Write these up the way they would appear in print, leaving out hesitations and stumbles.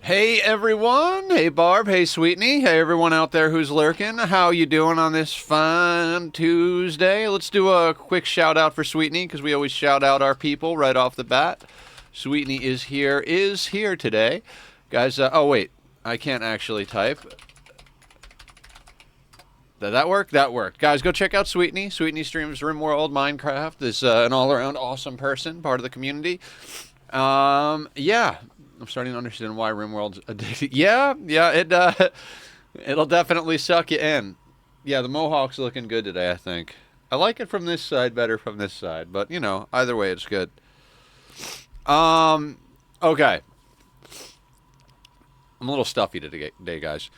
Hey everyone, hey Barb, hey Sweetney, hey everyone out there who's lurking. How you doing on this fine Tuesday? Let's do a quick shout out for Sweetney because we always shout out our people right off the bat. Sweetney is here today. Guys, oh wait, I can't actually type. Did that work? That worked. Guys, go check out Sweetney. Sweetney streams RimWorld Minecraft. Is an all-around awesome person, part of the community. Yeah, I'm starting to understand why RimWorld's addicted. Yeah, it'll definitely suck you in. Yeah, the Mohawk's looking good today, I think. I like it from this side better from this side, but you know, either way, it's good. Okay. I'm a little stuffy today, guys.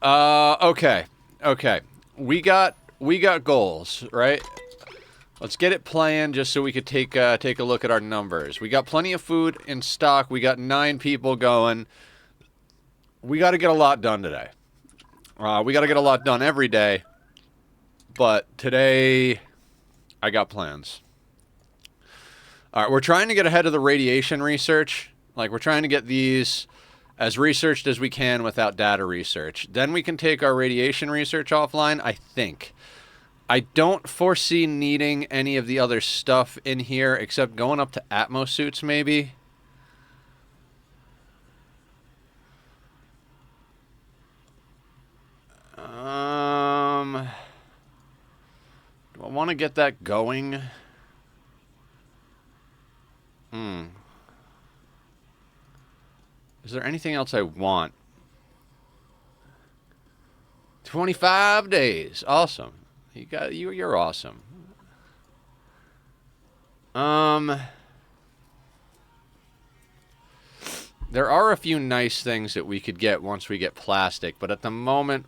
Okay. We got goals, right? Let's get it planned just so we could take a look at our numbers. We got plenty of food in stock. We got 9 people going. We got to get a lot done today. We got to get a lot done every day. But today, I got plans. All right, we're trying to get ahead of the radiation research. Like, we're trying to get these as researched as we can without data research. Then we can take our radiation research offline, I think. I don't foresee needing any of the other stuff in here except going up to Atmos suits, maybe. Do I want to get that going? Is there anything else I want? 25 days. Awesome. You're awesome. There are a few nice things that we could get once we get plastic, but at the moment,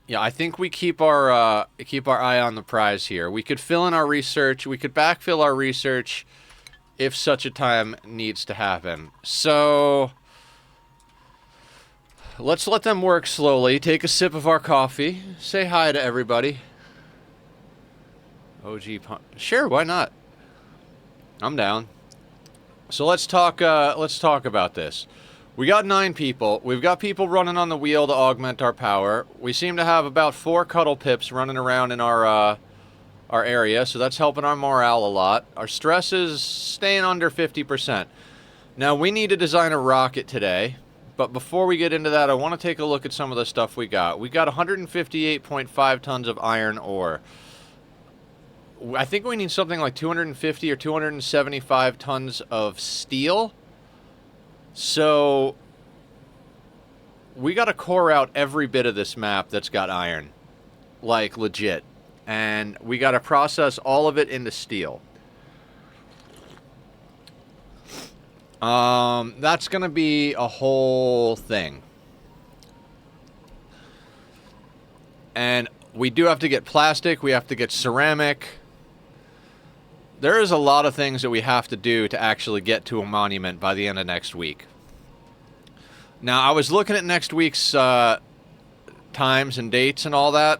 yeah, I think we keep our eye on the prize here. We could fill in our research. We could backfill our research if such a time needs to happen. So let's let them work slowly. Take a sip of our coffee. Say hi to everybody. Sure, why not? I'm down. So let's talk about this. We got 9 people. We've got people running on the wheel to augment our power. We seem to have about 4 cuddle pips running around in our area, so that's helping our morale a lot. Our stress is staying under 50%. Now, we need to design a rocket today, but before we get into that, I want to take a look at some of the stuff we got. We got 158.5 tons of iron ore. I think we need something like 250 or 275 tons of steel. So we got to core out every bit of this map that's got iron. Like, legit. And we got to process all of it into steel. That's going to be a whole thing. And we do have to get plastic. We have to get ceramic. There is a lot of things that we have to do to actually get to a monument by the end of next week. Now, I was looking at next week's times and dates and all that.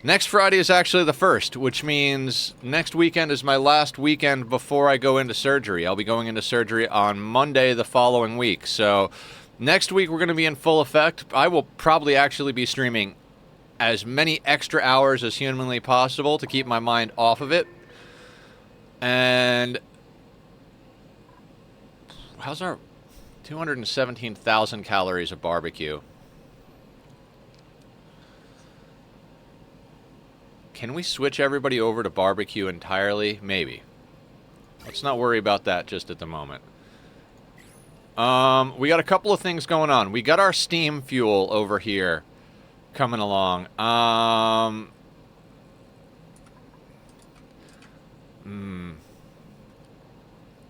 Next Friday is actually the 1st, which means next weekend is my last weekend before I go into surgery. I'll be going into surgery on Monday the following week. So next week we're going to be in full effect. I will probably actually be streaming as many extra hours as humanly possible to keep my mind off of it. And how's our 217,000 calories of barbecue? Can we switch everybody over to barbecue entirely? Maybe. Let's not worry about that just at the moment. We got a couple of things going on. We got our steam fuel over here coming along.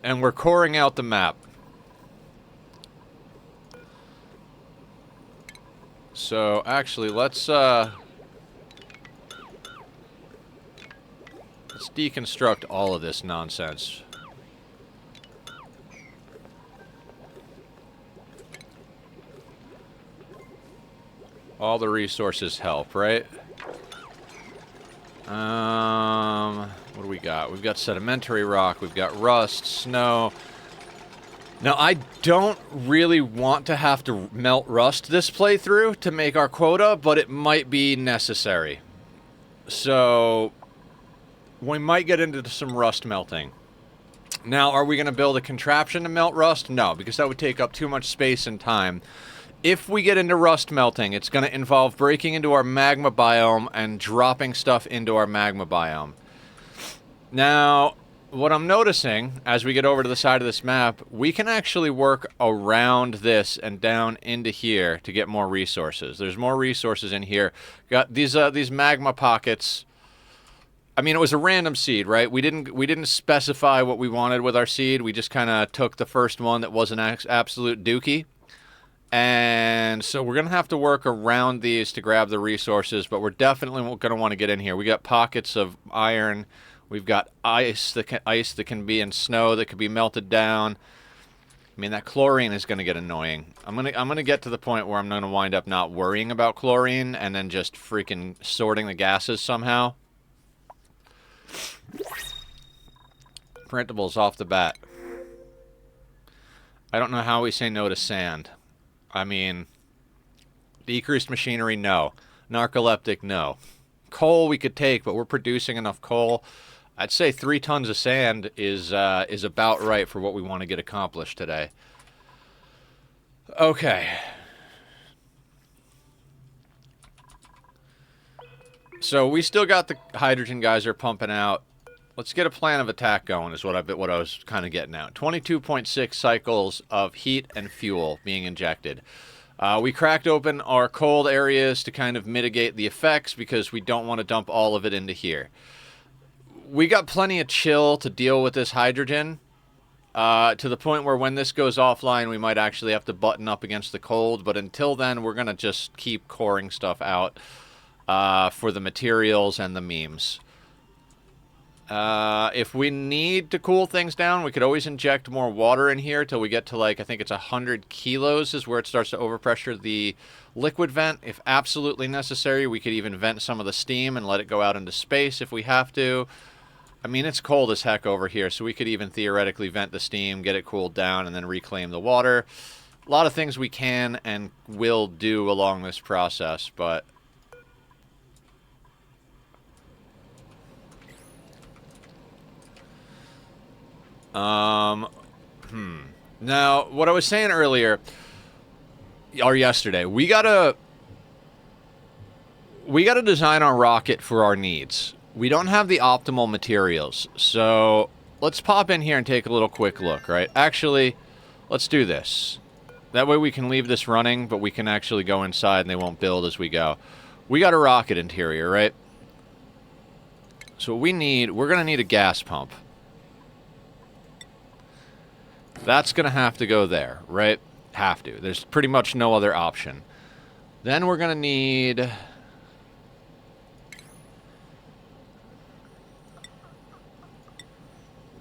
And we're coring out the map. So, actually, let's deconstruct all of this nonsense. All the resources help, right? What do we got? We've got sedimentary rock, we've got rust, snow. Now, I don't really want to have to melt rust this playthrough to make our quota, but it might be necessary. So, we might get into some rust melting. Now, are we going to build a contraption to melt rust? No, because that would take up too much space and time. If we get into rust melting, it's going to involve breaking into our magma biome and dropping stuff into our magma biome. Now, what I'm noticing, as we get over to the side of this map, we can actually work around this and down into here to get more resources. There's more resources in here. Got these magma pockets. I mean, it was a random seed, right? We didn't specify what we wanted with our seed. We just kind of took the first one that was an absolute dookie. And so we're going to have to work around these to grab the resources, but we're definitely going to want to get in here. We got pockets of iron. We've got ice that can be in snow that could be melted down. I mean, that chlorine is going to get annoying. I'm gonna get to the point where I'm going to wind up not worrying about chlorine and then just freaking sorting the gases somehow. Printables off the bat. I don't know how we say no to sand. I mean, decreased machinery, no. Narcoleptic, no. Coal we could take, but we're producing enough coal. I'd say 3 tons of sand is about right for what we want to get accomplished today. Okay. So we still got the hydrogen geyser pumping out. Let's get a plan of attack going is what I was kind of getting at. 22.6 cycles of heat and fuel being injected. We cracked open our cold areas to kind of mitigate the effects because we don't want to dump all of it into here. We got plenty of chill to deal with this hydrogen to the point where when this goes offline, we might actually have to button up against the cold. But until then, we're going to just keep coring stuff out for the materials and the memes. If we need to cool things down, we could always inject more water in here till we get to, like, I think it's 100 kilos is where it starts to overpressure the liquid vent. If absolutely necessary, we could even vent some of the steam and let it go out into space if we have to. I mean, it's cold as heck over here, so we could even theoretically vent the steam, get it cooled down, and then reclaim the water. A lot of things we can and will do along this process, but... Now, what I was saying earlier, or yesterday, we gotta design our rocket for our needs. We don't have the optimal materials, so let's pop in here and take a little quick look, right? Actually, let's do this. That way we can leave this running, but we can actually go inside and they won't build as we go. We got a rocket interior, right? So what we need, we're gonna need a gas pump. That's going to have to go there, right? Have to. There's pretty much no other option. Then we're going to need...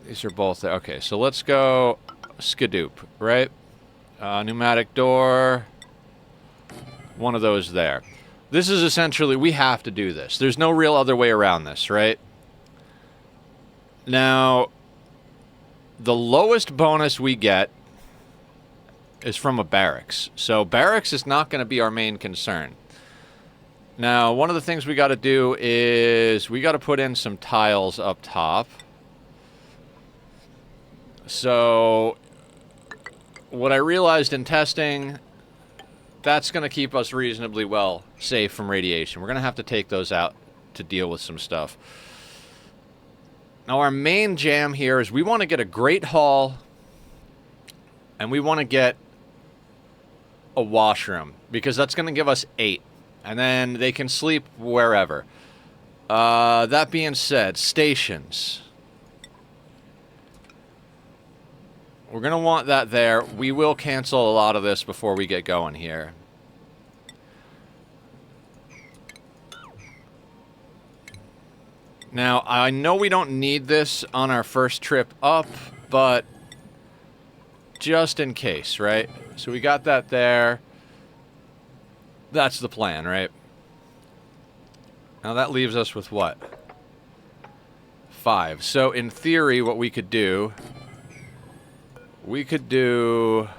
These are both there. Okay, so let's go Skadoop, right? Pneumatic door. One of those there. This is essentially... We have to do this. There's no real other way around this, right? Now... The lowest bonus we get is from a barracks. So barracks is not going to be our main concern. Now, one of the things we got to do is we got to put in some tiles up top. So what I realized in testing, that's going to keep us reasonably well safe from radiation. We're going to have to take those out to deal with some stuff. Now, our main jam here is we want to get a great hall, and we want to get a washroom, because that's going to give us 8, and then they can sleep wherever. That being said, stations. We're going to want that there. We will cancel a lot of this before we get going here. Now, I know we don't need this on our first trip up, but just in case, right? So we got that there. That's the plan, right? Now that leaves us with what? 5. So in theory, what we could do... We could do...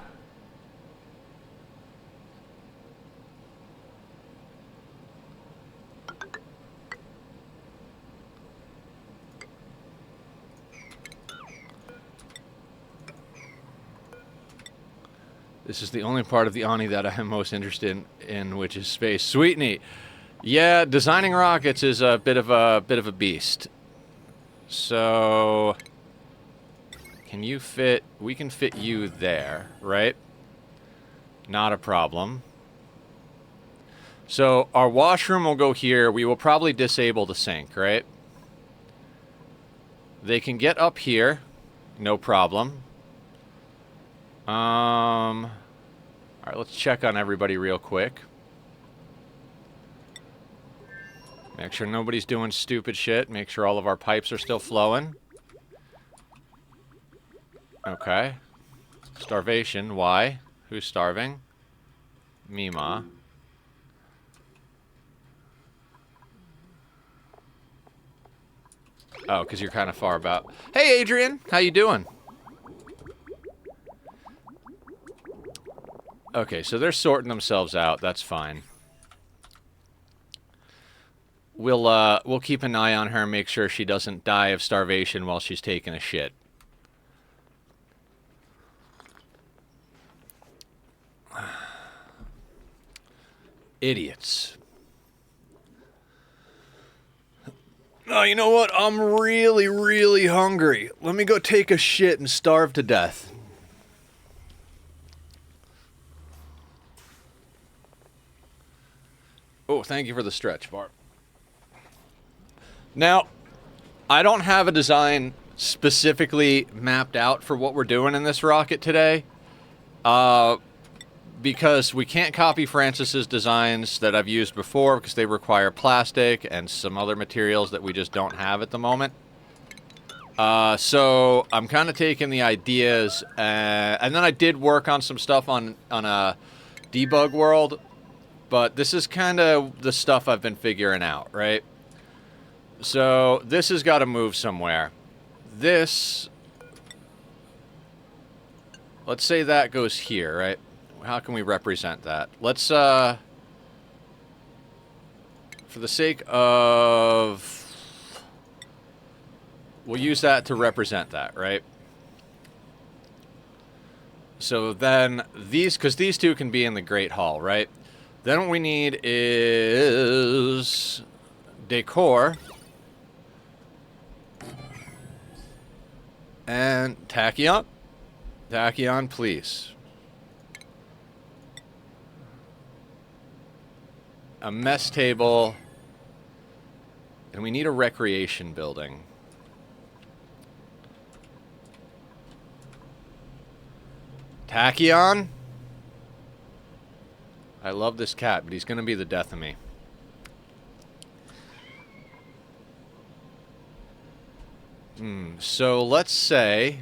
This is the only part of the Ani that I'm most interested in, which is space. Sweet neat. Yeah, designing rockets is a bit of a beast. So, can you fit? We can fit you there, right? Not a problem. So our washroom will go here. We will probably disable the sink, right? They can get up here, no problem. All right, let's check on everybody real quick. Make sure nobody's doing stupid shit. Make sure all of our pipes are still flowing. Okay. Starvation. Why? Who's starving? Mima. Oh, because you're kind of far about. Hey, Adrian. How you doing? Okay, so they're sorting themselves out. That's fine. We'll keep an eye on her, make sure she doesn't die of starvation while she's taking a shit. Idiots. Oh, you know what? I'm really, really hungry. Let me go take a shit and starve to death. Oh, thank you for the stretch, Bart. Now, I don't have a design specifically mapped out for what we're doing in this rocket today. Because we can't copy Francis's designs that I've used before because they require plastic and some other materials that we just don't have at the moment. So I'm kind of taking the ideas, and then I did work on some stuff on a debug world, but this is kind of the stuff I've been figuring out, right? So this has got to move somewhere. This, let's say that goes here, right? How can we represent that? Let's, for the sake of, we'll use that to represent that, right? So then these, because these two can be in the Great Hall, right? Then what we need is decor and tachyon. Tachyon, please. A mess table, and we need a recreation building. Tachyon? I love this cat, but he's going to be the death of me. So let's say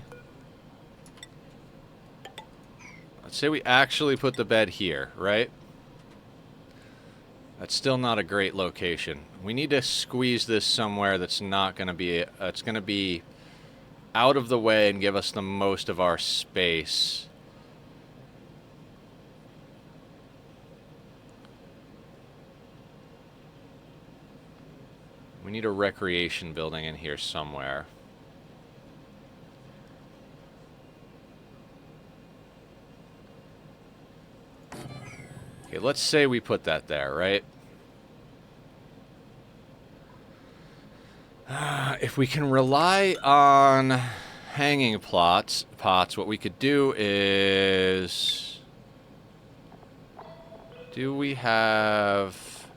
we actually put the bed here, right? That's still not a great location. We need to squeeze this somewhere that's not going to be, it's going to be out of the way and give us the most of our space. We need a recreation building in here somewhere. Okay, let's say we put that there, right? If we can rely on hanging pots, what we could do is... Do we have...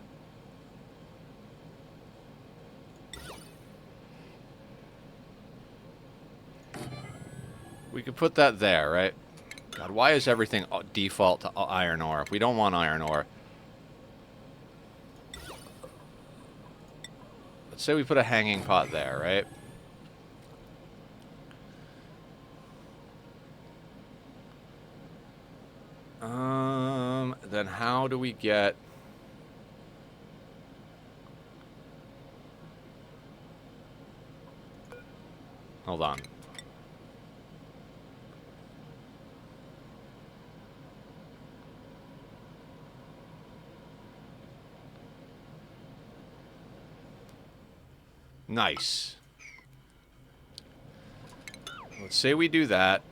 We could put that there, right? God, why is everything default to iron ore? We don't want iron ore. Let's say we put a hanging pot there, right? Then how do we get... Hold on. Nice. Let's say we do that.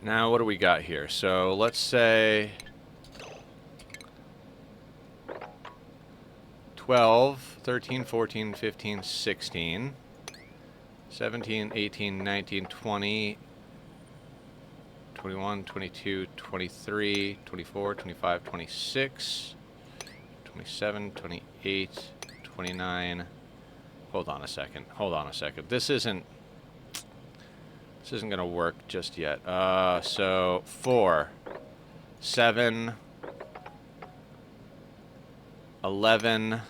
Now, what do we got here? So, let's say 12, 13, 14, 15, 16, 17, 18, 19, 20, 21, 22, 23, 24, 25, 26, 27, 28, 29. Hold on a second. Hold on a second. This isn't going to work just yet. So 4, 7, 11,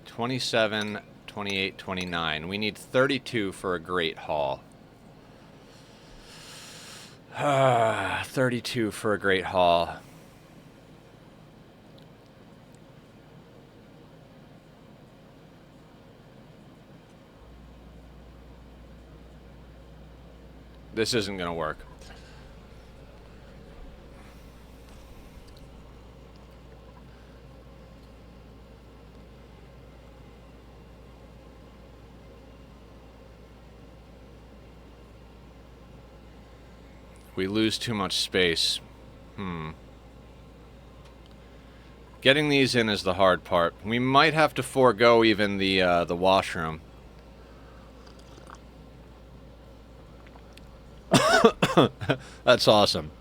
27, 28, 29. We need 32 for a Great Hall. 32 for a Great Hall. This isn't going to work. We lose too much space. Getting these in is the hard part. We might have to forego even the washroom. That's awesome.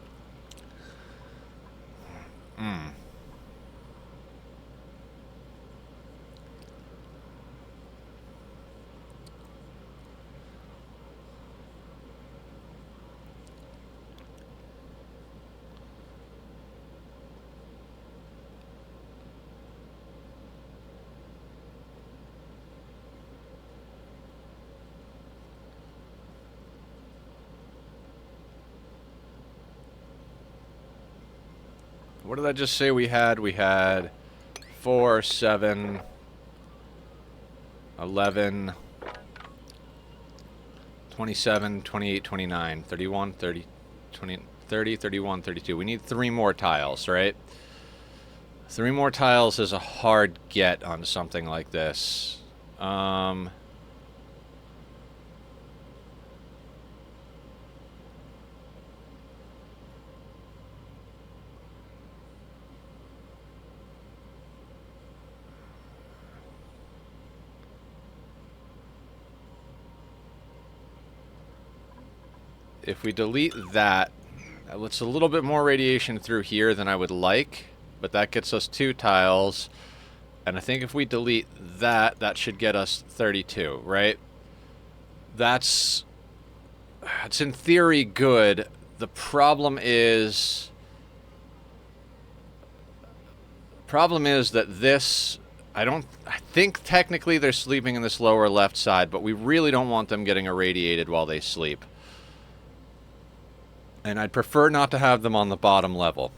What did I just say we had? We had 4, 7, 11, 27, 28, 29, 31, 30, 20, 30, 31, 32. We need 3 more tiles, right? 3 more tiles is a hard get on something like this. If we delete that, that lets a little bit more radiation through here than I would like, but that gets us 2 tiles. And I think if we delete that, that should get us 32, right? It's in theory good. The problem is that this, I think technically they're sleeping in this lower left side, but we really don't want them getting irradiated while they sleep. And I'd prefer not to have them on the bottom level.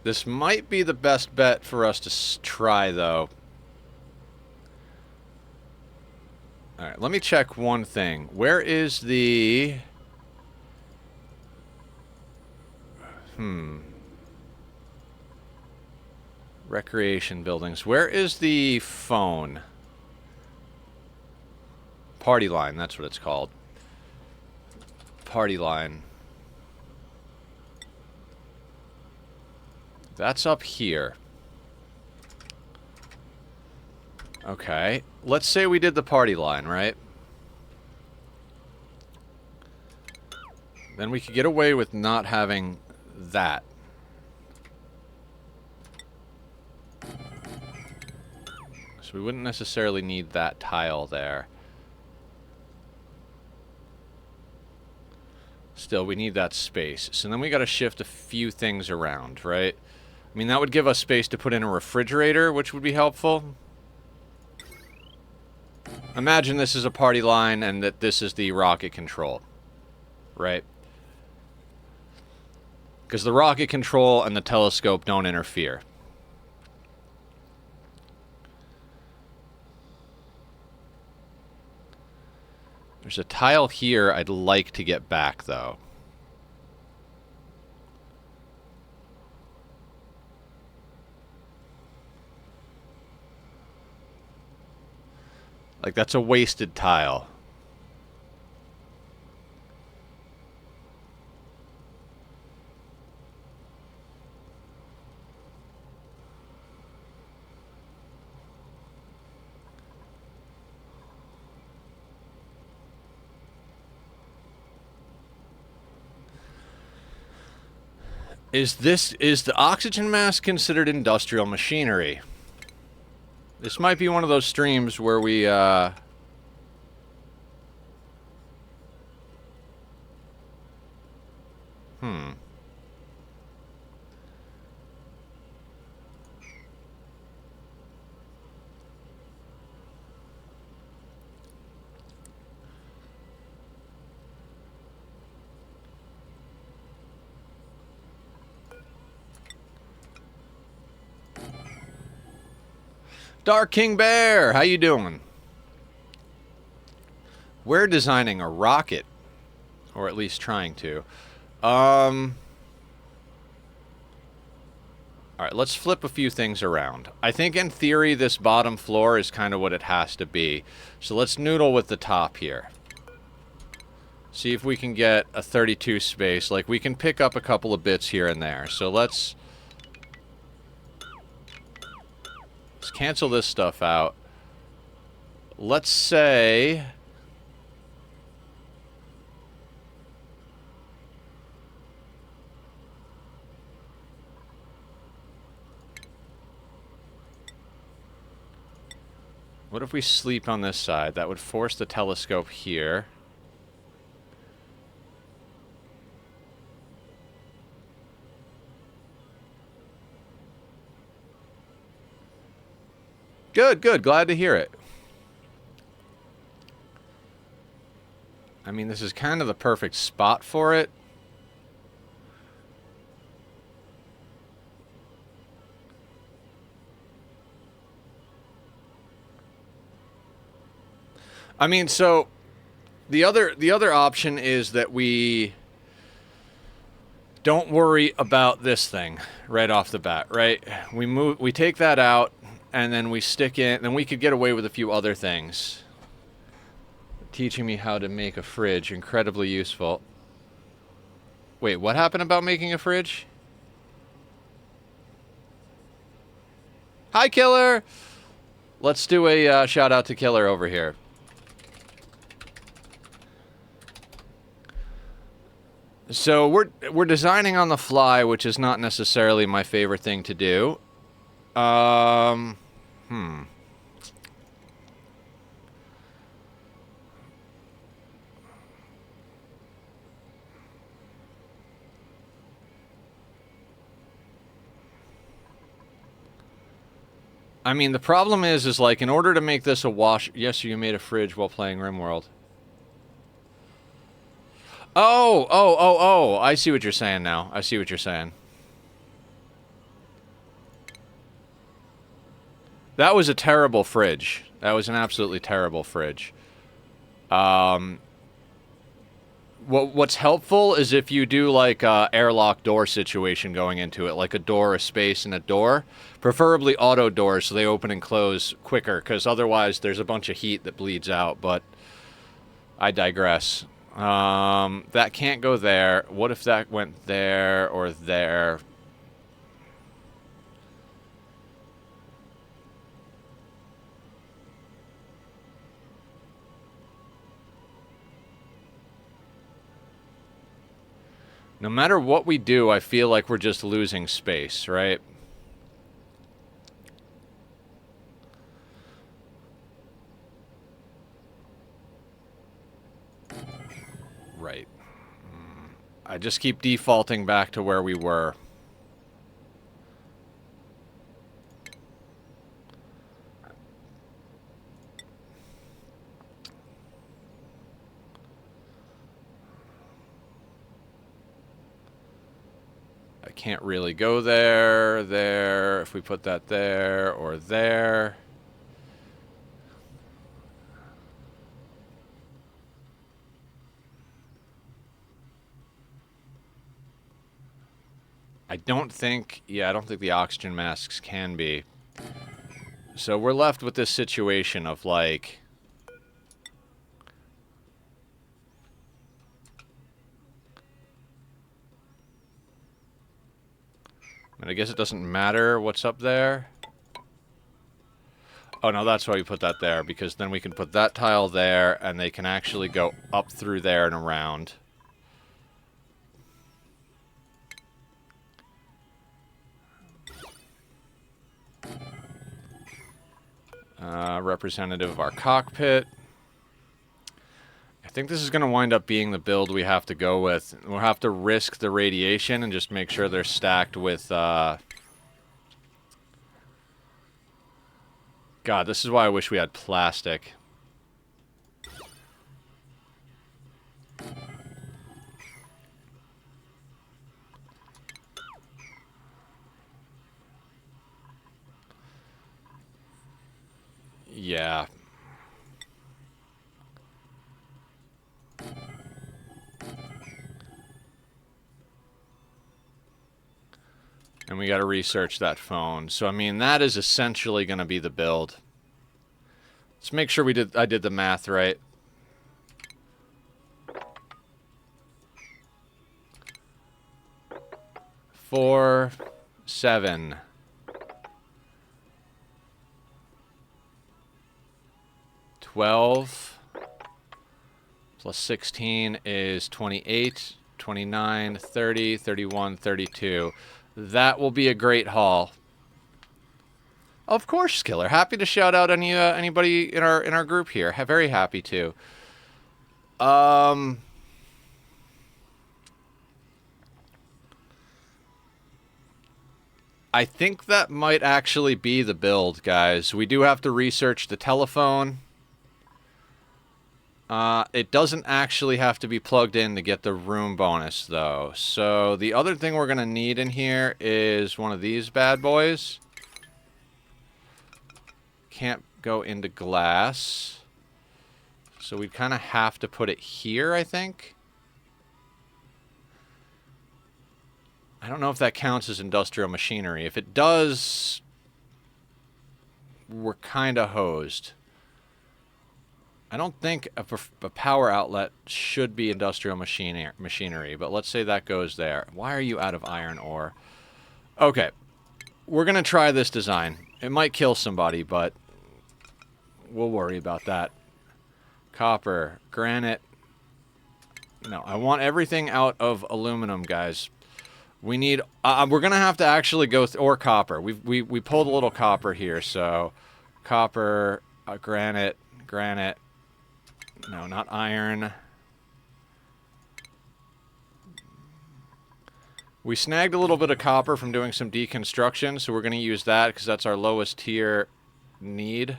This might be the best bet for us to try, though. Alright, let me check one thing. Where is the... Recreation buildings. Where is the phone? Party line, that's what it's called. Party line. That's up here. Okay. Let's say we did the party line, right? Then we could get away with not having that. we wouldn't necessarily need that tile there. Still, we need that space. So then we got to shift a few things around, right? I mean, that would give us space to put in a refrigerator, which would be helpful. Imagine this is a party line and that this is the rocket control, right? Because the rocket control and the telescope don't interfere. There's a tile here I'd like to get back, though. Like, that's a wasted tile. Is the oxygen mask considered industrial machinery? This might be one of those streams where we, Dark King Bear, how you doing? We're designing a rocket, or at least trying to. Alright, let's flip a few things around. I think in theory this bottom floor is kind of what it has to be. So let's noodle with the top here. See if we can get a 32 space. Like, we can pick up a couple of bits here and there. So let's cancel this stuff out. Let's say... What if we sleep on this side? That would force the telescope here. Good, good. Glad to hear it. I mean, this is kind of the perfect spot for it. I mean, so the other option is that we don't worry about this thing right off the bat, right? We take that out and then we stick in, then we could get away with a few other things. Teaching me how to make a fridge, incredibly useful. Wait, what happened about making a fridge? Hi, Killer! Let's do a shout out to Killer over here. So we're designing on the fly, which is not necessarily my favorite thing to do. I mean, the problem is like, in order to make this a wash... Yes, you made a fridge while playing RimWorld. Oh, I see what you're saying now. I see what you're saying. That was a terrible fridge. That was an absolutely terrible fridge. What's helpful is if you do like a airlock door situation going into it, like a door, a space, and a door. Preferably auto doors so they open and close quicker, because otherwise there's a bunch of heat that bleeds out, but I digress. That can't go there. What if that went there or there? No matter what we do, I feel like we're just losing space, right? I just keep defaulting back to where we were. I can't really go there, if we put that there, or there. I don't think the oxygen masks can be. So we're left with this situation of, like... And I guess it doesn't matter what's up there. Oh, no, that's why we put that there, because then we can put that tile there, and they can actually go up through there and around. Representative of our cockpit. I think this is going to wind up being the build we have to go with. We'll have to risk the radiation and just make sure they're stacked with... God, this is why I wish we had plastic. Yeah. And we got to research that phone. So, I mean, that is essentially going to be the build. Let's make sure I did the math right. Four, 7. 12 plus 16 is 28, 29, 30, 31, 32. That will be a great haul. Of course, Skiller. Happy to shout out anybody in our group here. Very happy to. I think that might actually be the build, guys. We do have to research the telephone. It doesn't actually have to be plugged in to get the room bonus, though. So the other thing we're going to need in here is one of these bad boys. Can't go into glass. So we'd kind of have to put it here, I think. I don't know if that counts as industrial machinery. If it does, we're kind of hosed. I don't think a power outlet should be industrial machinery, but let's say that goes there. Why are you out of iron ore? Okay, we're going to try this design. It might kill somebody, but we'll worry about that. Copper, granite. No, I want everything out of aluminum, guys. We need... we're going to have to actually go... or copper. We pulled a little copper here, so... Copper, granite, granite... No, not iron. We snagged a little bit of copper from doing some deconstruction, so we're going to use that because that's our lowest tier need.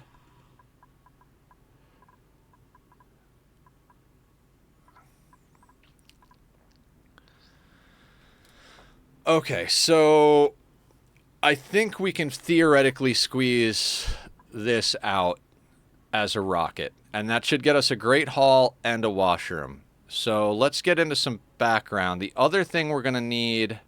Okay, so I think we can theoretically squeeze this out as a rocket. And that should get us a great hall and a washroom. So let's get into some background. The other thing we're going to need...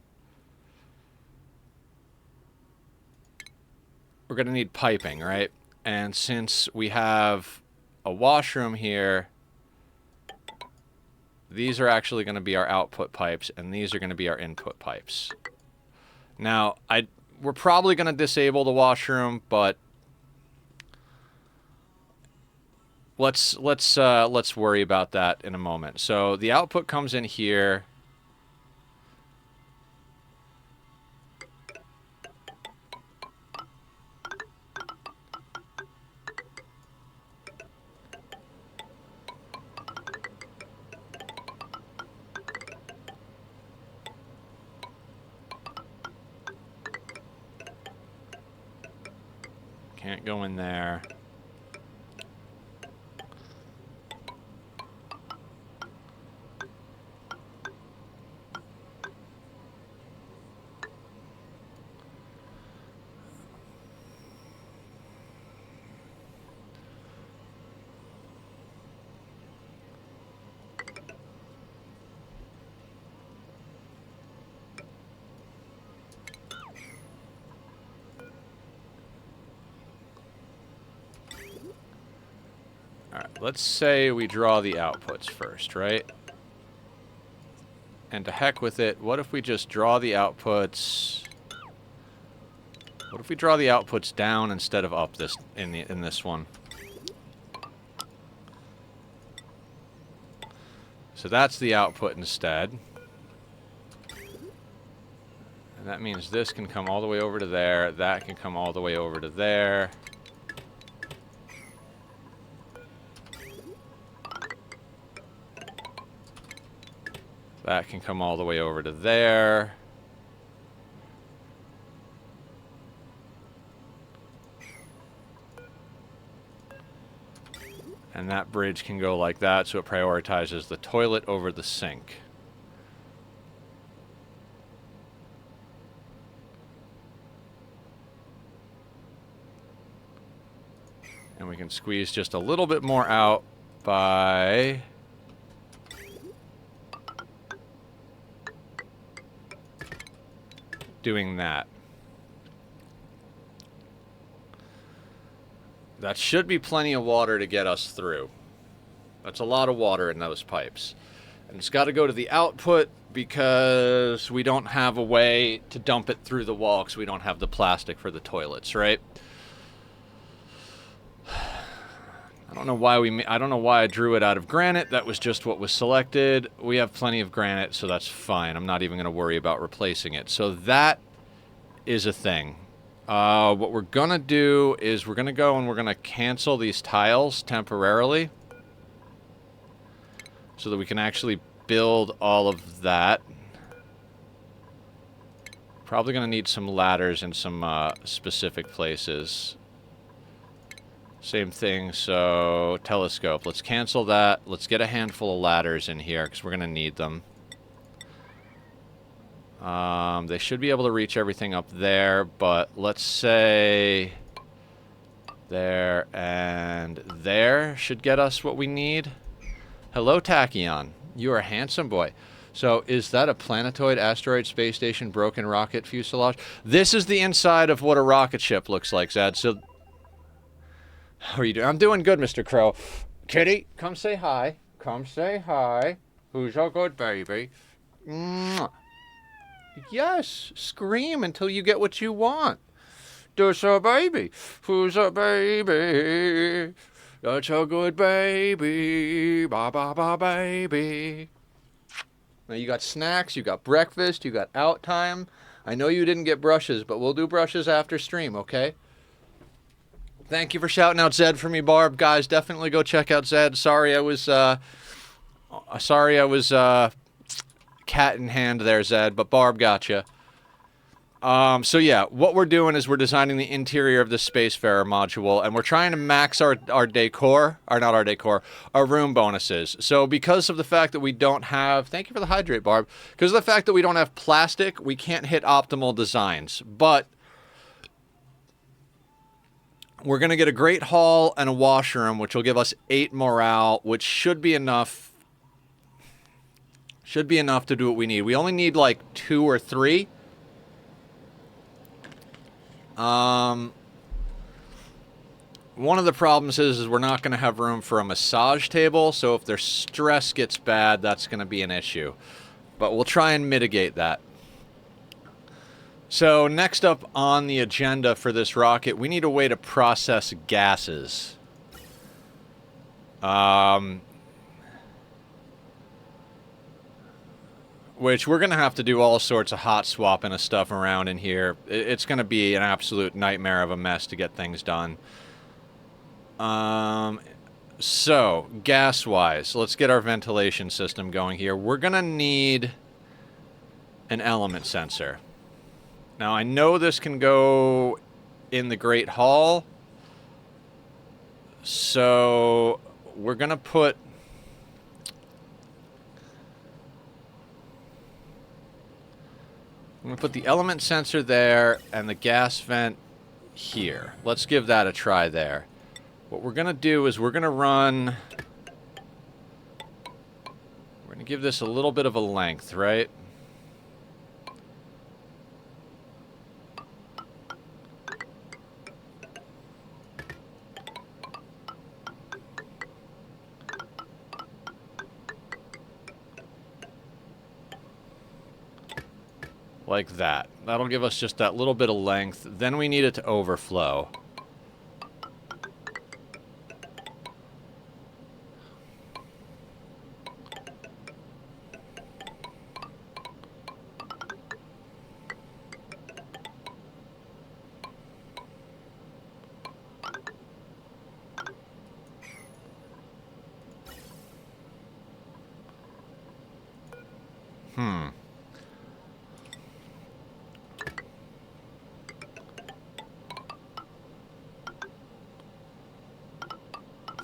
We're going to need piping, right? And since we have a washroom here, these are actually going to be our output pipes, and these are going to be our input pipes. Now, we're probably going to disable the washroom, but... Let's worry about that in a moment. So the output comes in here. Can't go in there. Alright, let's say we draw the outputs first, right? And to heck with it, what if we just draw the outputs... What if we draw the outputs down instead of up this in this one? So that's the output instead. And that means this can come all the way over to there, that can come all the way over to there. That can come all the way over to there. And that bridge can go like that, so it prioritizes the toilet over the sink. And we can squeeze just a little bit more out by... doing that. That should be plenty of water to get us through. That's a lot of water in those pipes. And it's got to go to the output because we don't have a way to dump it through the wall because we don't have the plastic for the toilets, right? I don't know why I drew it out of granite. That was just what was selected. We have plenty of granite, so that's fine. I'm not even going to worry about replacing it. So that is a thing. What we're going to do is we're going to go and we're going to cancel these tiles temporarily so that we can actually build all of that. Probably going to need some ladders in some specific places. Same thing, so telescope. Let's cancel that. Let's get a handful of ladders in here because we're going to need them. They should be able to reach everything up there, but let's say there and there should get us what we need. Hello, Tachyon. You are a handsome boy. So, is that a planetoid, asteroid, space station, broken rocket fuselage? This is the inside of what a rocket ship looks like, Zed. So, how are you doing? I'm doing good, Mr. Crow. Kitty, come say hi. Come say hi. Who's your good baby? Mwah. Yes, scream until you get what you want. There's a baby. Who's a baby? That's a good baby. Ba ba ba baby. Now you got snacks, you got breakfast, you got out time. I know you didn't get brushes, but we'll do brushes after stream, okay? Thank you for shouting out Zed for me, Barb. Guys, definitely go check out Zed. Sorry I was cat in hand there, Zed, but Barb got you. So yeah, what we're doing is we're designing the interior of the Spacefarer module, and we're trying to max our decor, or not our decor, our room bonuses. So because of the fact that we don't have, thank you for the hydrate, Barb, because of the fact that we don't have plastic, we can't hit optimal designs, but we're going to get a great hall and a washroom, which will give us 8 morale, which should be enough. Should be enough to do what we need. We only need like 2 or 3. One of the problems is we're not going to have room for a massage table, so if their stress gets bad, that's going to be an issue. But we'll try and mitigate that. So next up on the agenda for this rocket, we need a way to process gases. Which we're going to have to do all sorts of hot swapping of stuff around in here. It's going to be an absolute nightmare of a mess to get things done. So, gas-wise, let's get our ventilation system going here. We're going to need an element sensor. Now, I know this can go in the Great Hall, So we're going to put... I'm going to put the element sensor there and the gas vent here. Let's give that a try there. What we're going to do is we're going to run... We're going to give this a little bit of a length, right? Like that. That'll give us just that little bit of length. Then we need it to overflow.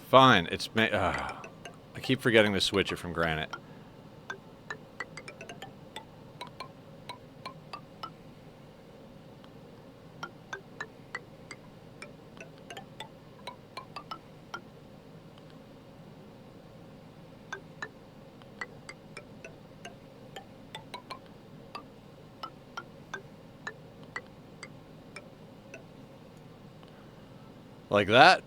Fine, it's I keep forgetting to switch it from granite. Like that.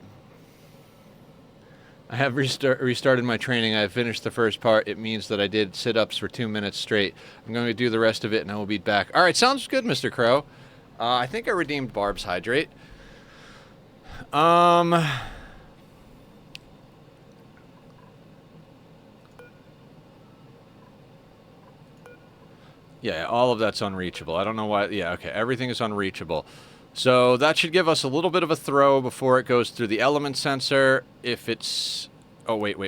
I have restarted my training. I have finished the first part. It means that I did sit-ups for 2 minutes straight. I'm going to do the rest of it, and I will be back. All right, sounds good, Mr. Crow. I think I redeemed Barb's Hydrate. Yeah, all of that's unreachable. I don't know why. Yeah, okay, everything is unreachable. So that should give us a little bit of a throw before it goes through the element sensor. If it's... Oh, wait.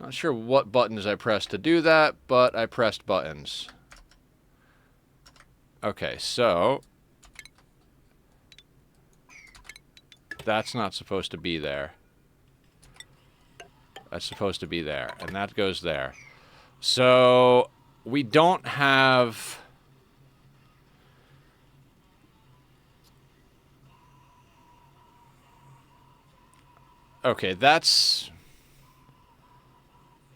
Not sure what buttons I pressed to do that, but I pressed buttons. Okay, so... That's not supposed to be there. That's supposed to be there, and that goes there. So... We don't have... Okay, that's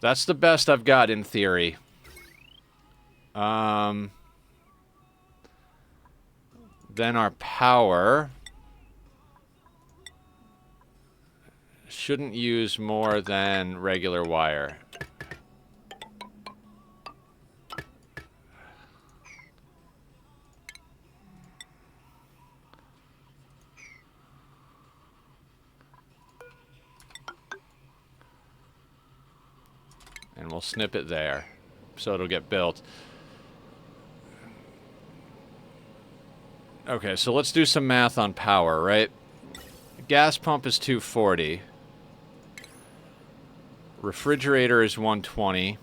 the best I've got in theory. Then our power shouldn't use more than regular wire. And we'll snip it there, so it'll get built. Okay, so let's do some math on power, right? Gas pump is 240. Refrigerator is 120.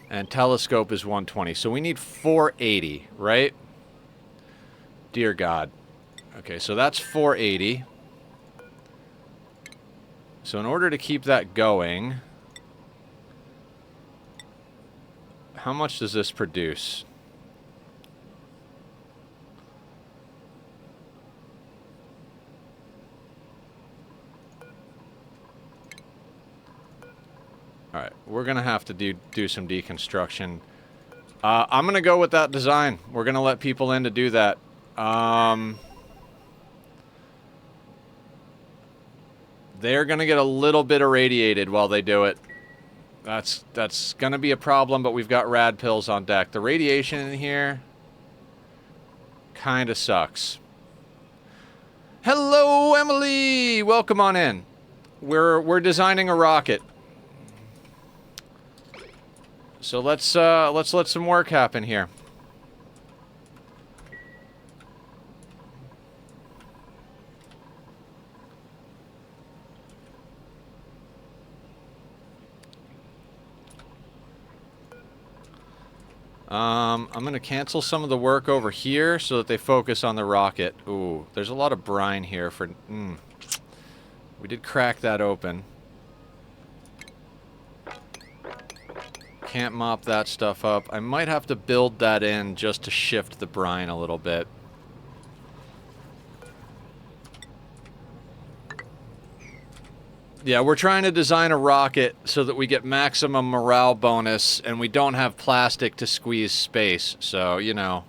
And telescope is 120. So we need 480, right? Dear God. Okay, so that's 480. So in order to keep that going, how much does this produce? Alright, we're going to have to do some deconstruction. I'm going to go with that design. We're going to let people in to do that. They're going to get a little bit irradiated while they do it. That's going to be a problem, but we've got rad pills on deck. The radiation in here kind of sucks. Hello, Emily! Welcome on in. We're designing a rocket. So let's let some work happen here. I'm going to cancel some of the work over here so that they focus on the rocket. Ooh, there's a lot of brine here for... We did crack that open. Can't mop that stuff up. I might have to build that in just to shift the brine a little bit. Yeah, we're trying to design a rocket so that we get maximum morale bonus and we don't have plastic to squeeze space. So, you know.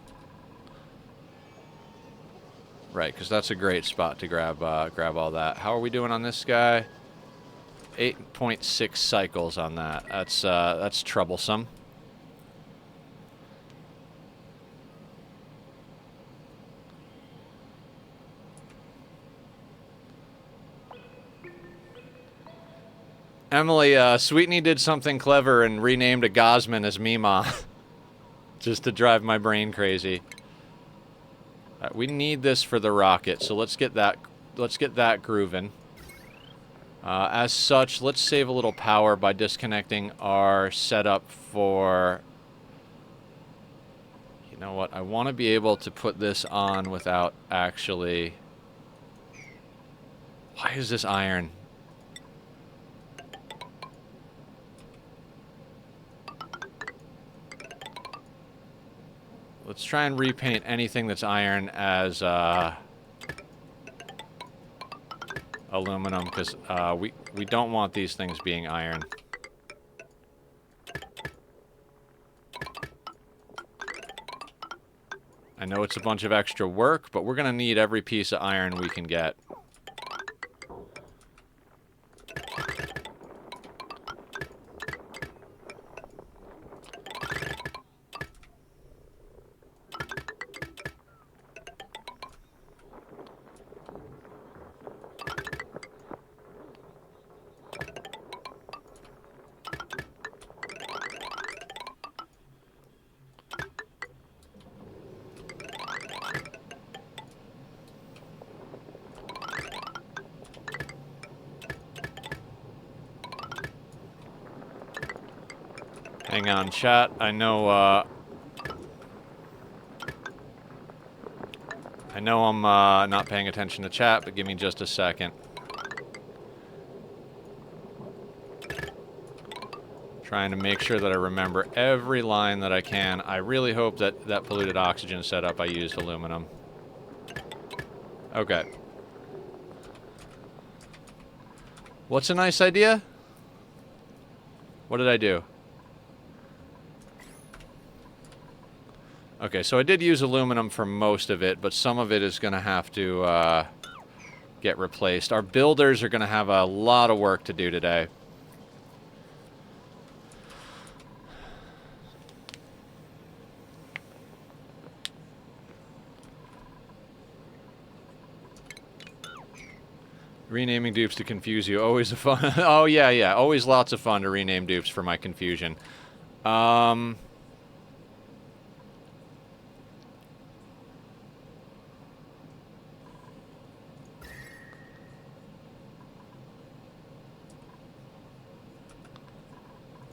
Right, because that's a great spot to grab all that. How are we doing on this guy? 8.6 cycles on that. That's troublesome. Emily, Sweetney did something clever and renamed a Gosman as Mima. Just to drive my brain crazy. We need this for the rocket, so let's get that grooving. As such, let's save a little power by disconnecting our setup for... You know what? I want to be able to put this on without actually... Why is this iron? Let's try and repaint anything that's iron as aluminum, because we don't want these things being iron. I know it's a bunch of extra work, but we're going to need every piece of iron we can get. Hang on, chat. I know I'm not paying attention to chat, but give me just a second. Trying to make sure that I remember every line that I can. I really hope that that polluted oxygen setup I used aluminum. Okay. What's a nice idea? What did I do? Okay, so I did use aluminum for most of it, but some of it is going to have to get replaced. Our builders are going to have a lot of work to do today. Renaming dupes to confuse you. Always a fun... Oh, yeah, yeah. Always lots of fun to rename dupes for my confusion.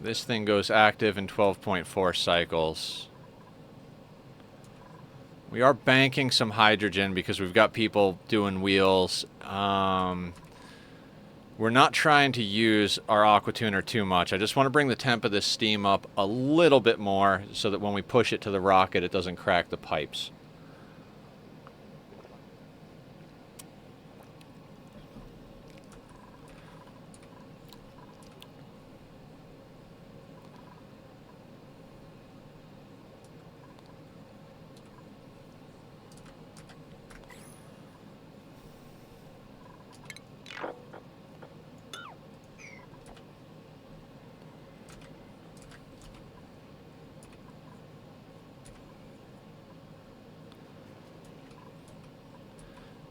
This thing goes active in 12.4 cycles. We are banking some hydrogen because we've got people doing wheels. We're not trying to use our aqua tuner too much. I just want to bring the temp of this steam up a little bit more so that when we push it to the rocket, it doesn't crack the pipes.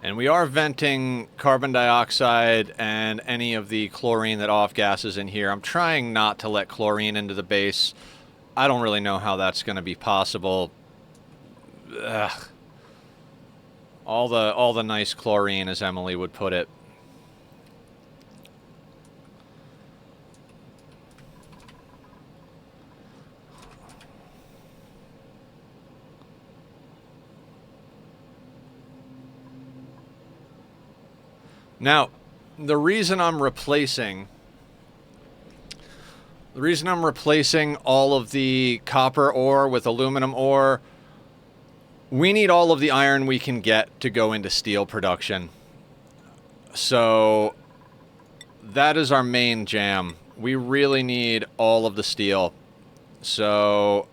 And we are venting carbon dioxide and any of the chlorine that off-gases in here. I'm trying not to let chlorine into the base. I don't really know how that's going to be possible. Ugh. All the nice chlorine, as Emily would put it. Now, the reason I'm replacing all of the copper ore with aluminum ore, we need all of the iron we can get to go into steel production. So that is our main jam. We really need all of the steel. So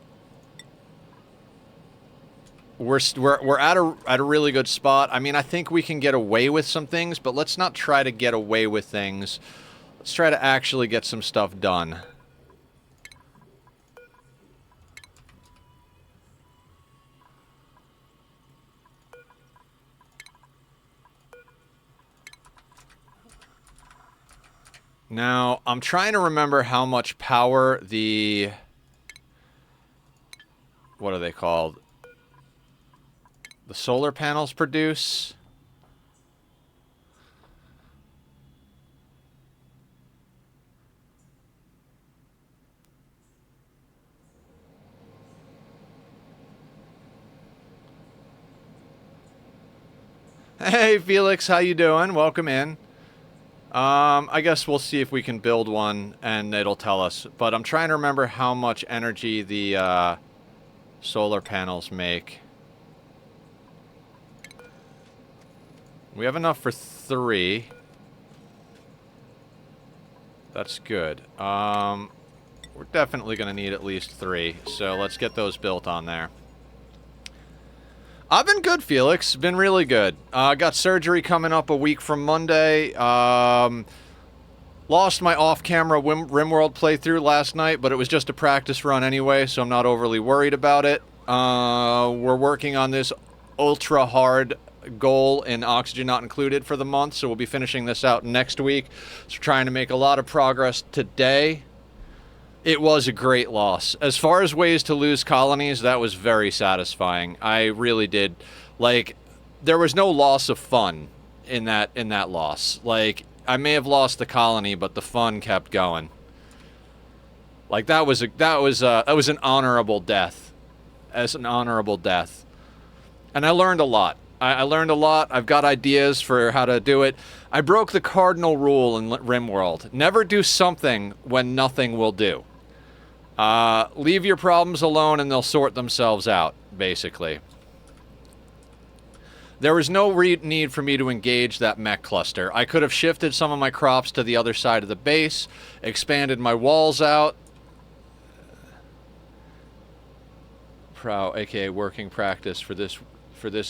we're at a really good spot. I mean, I think we can get away with some things, but let's not try to get away with things. Let's try to actually get some stuff done. Now, I'm trying to remember how much power the... what are they called? The solar panels produce. Hey, Felix, how you doing? Welcome in. I guess we'll see if we can build one, and it'll tell us. But I'm trying to remember how much energy the solar panels make. We have enough for 3. That's good. We're definitely going to need at least 3, so let's get those built on there. I've been good, Felix. Been really good. I got surgery coming up a week from Monday. Lost my off-camera RimWorld playthrough last night, but it was just a practice run anyway, so I'm not overly worried about it. We're working on this ultra-hard goal in Oxygen Not Included for the month, so we'll be finishing this out next week. So trying to make a lot of progress today. It was a great loss. As far as ways to lose colonies, that was very satisfying. I really did. Like, there was no loss of fun in that loss. Like, I may have lost the colony, but the fun kept going. Like, that was an honorable death. As an honorable death. And I learned a lot. I learned a lot. I've got ideas for how to do it. I broke the cardinal rule in RimWorld. Never do something when nothing will do. Leave your problems alone and they'll sort themselves out, basically. There was no need for me to engage that mech cluster. I could have shifted some of my crops to the other side of the base, expanded my walls out. aka working practice for this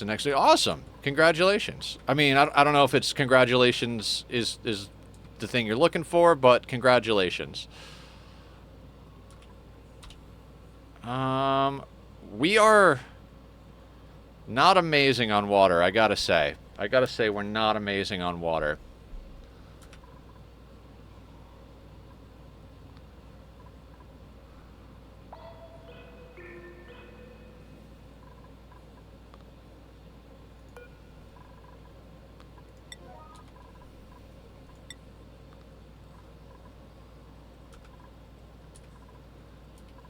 and next week. Awesome. Congratulations. I mean, I don't know if it's congratulations is the thing you're looking for, but congratulations. We are not amazing on water, I gotta say. We're not amazing on water.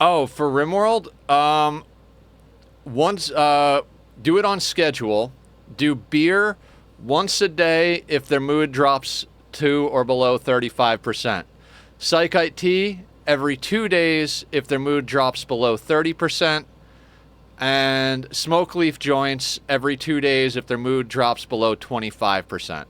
Oh, for RimWorld? Do it on schedule. Do beer once a day if their mood drops to or below 35%. Psychite tea every 2 days if their mood drops below 30%. And smoke leaf joints every 2 days if their mood drops below 25%.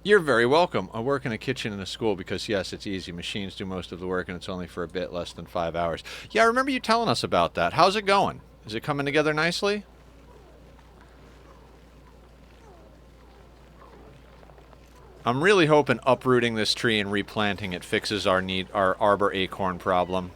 You're very welcome. I work in a kitchen in a school because, yes, it's easy. Machines do most of the work, and it's only for a bit less than 5 hours. Yeah, I remember you telling us about that. How's it going? Is it coming together nicely? I'm really hoping uprooting this tree and replanting it fixes our arbor acorn problem.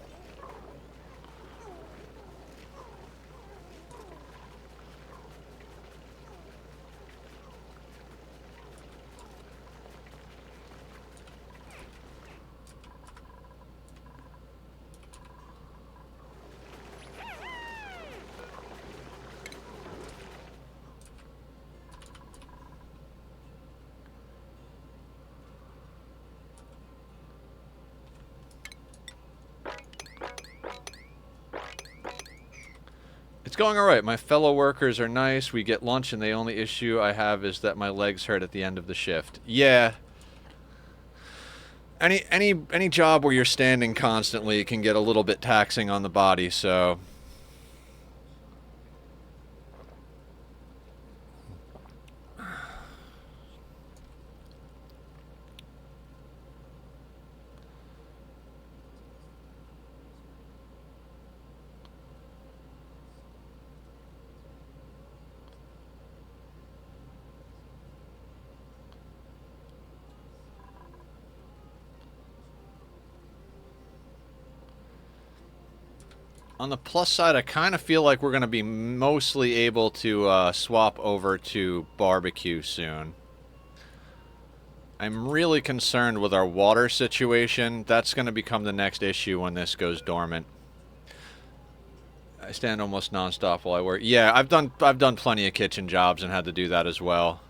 It's going alright. My fellow workers are nice. We get lunch, and the only issue I have is that my legs hurt at the end of the shift. Yeah. Any job where you're standing constantly can get a little bit taxing on the body, so... On the plus side, I kind of feel like we're going to be mostly able to swap over to barbecue soon. I'm really concerned with our water situation. That's going to become the next issue when this goes dormant. I stand almost nonstop while I work. Yeah, I've done plenty of kitchen jobs and had to do that as well.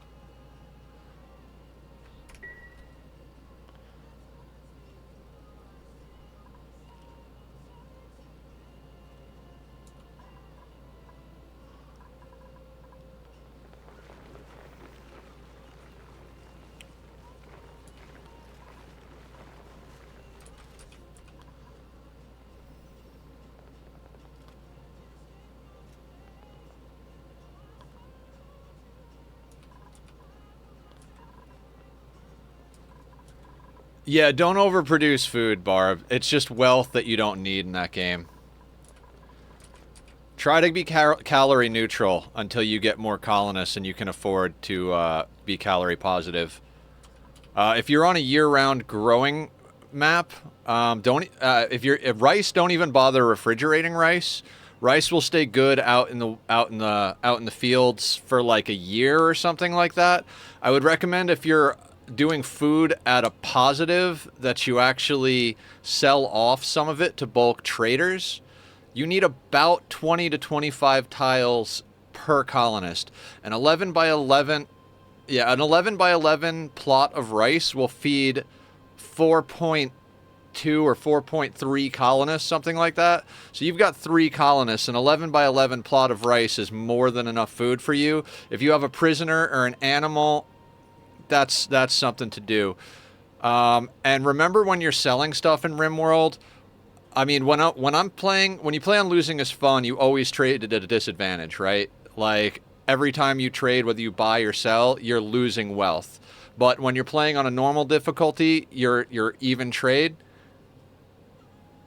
Yeah, don't overproduce food, Barb. It's just wealth that you don't need in that game. Try to be calorie neutral until you get more colonists and you can afford to be calorie positive. If you're on a year-round growing map, if rice, don't even bother refrigerating rice. Rice will stay good out in the fields for like a year or something like that. I would recommend if you're doing food at a positive that you actually sell off some of it to bulk traders. You need about 20 to 25 tiles per colonist. An 11 by 11 plot of rice will feed 4.2 or 4.3 colonists, something like that. So you've got 3 colonists. An 11 by 11 plot of rice is more than enough food for you. If you have a prisoner or an animal, that's something to do. And remember, when you're selling stuff in RimWorld, I mean, when you play on losing is fun, you always trade at a disadvantage, right? Like, every time you trade, whether you buy or sell, you're losing wealth. But when you're playing on a normal difficulty, you're even trade.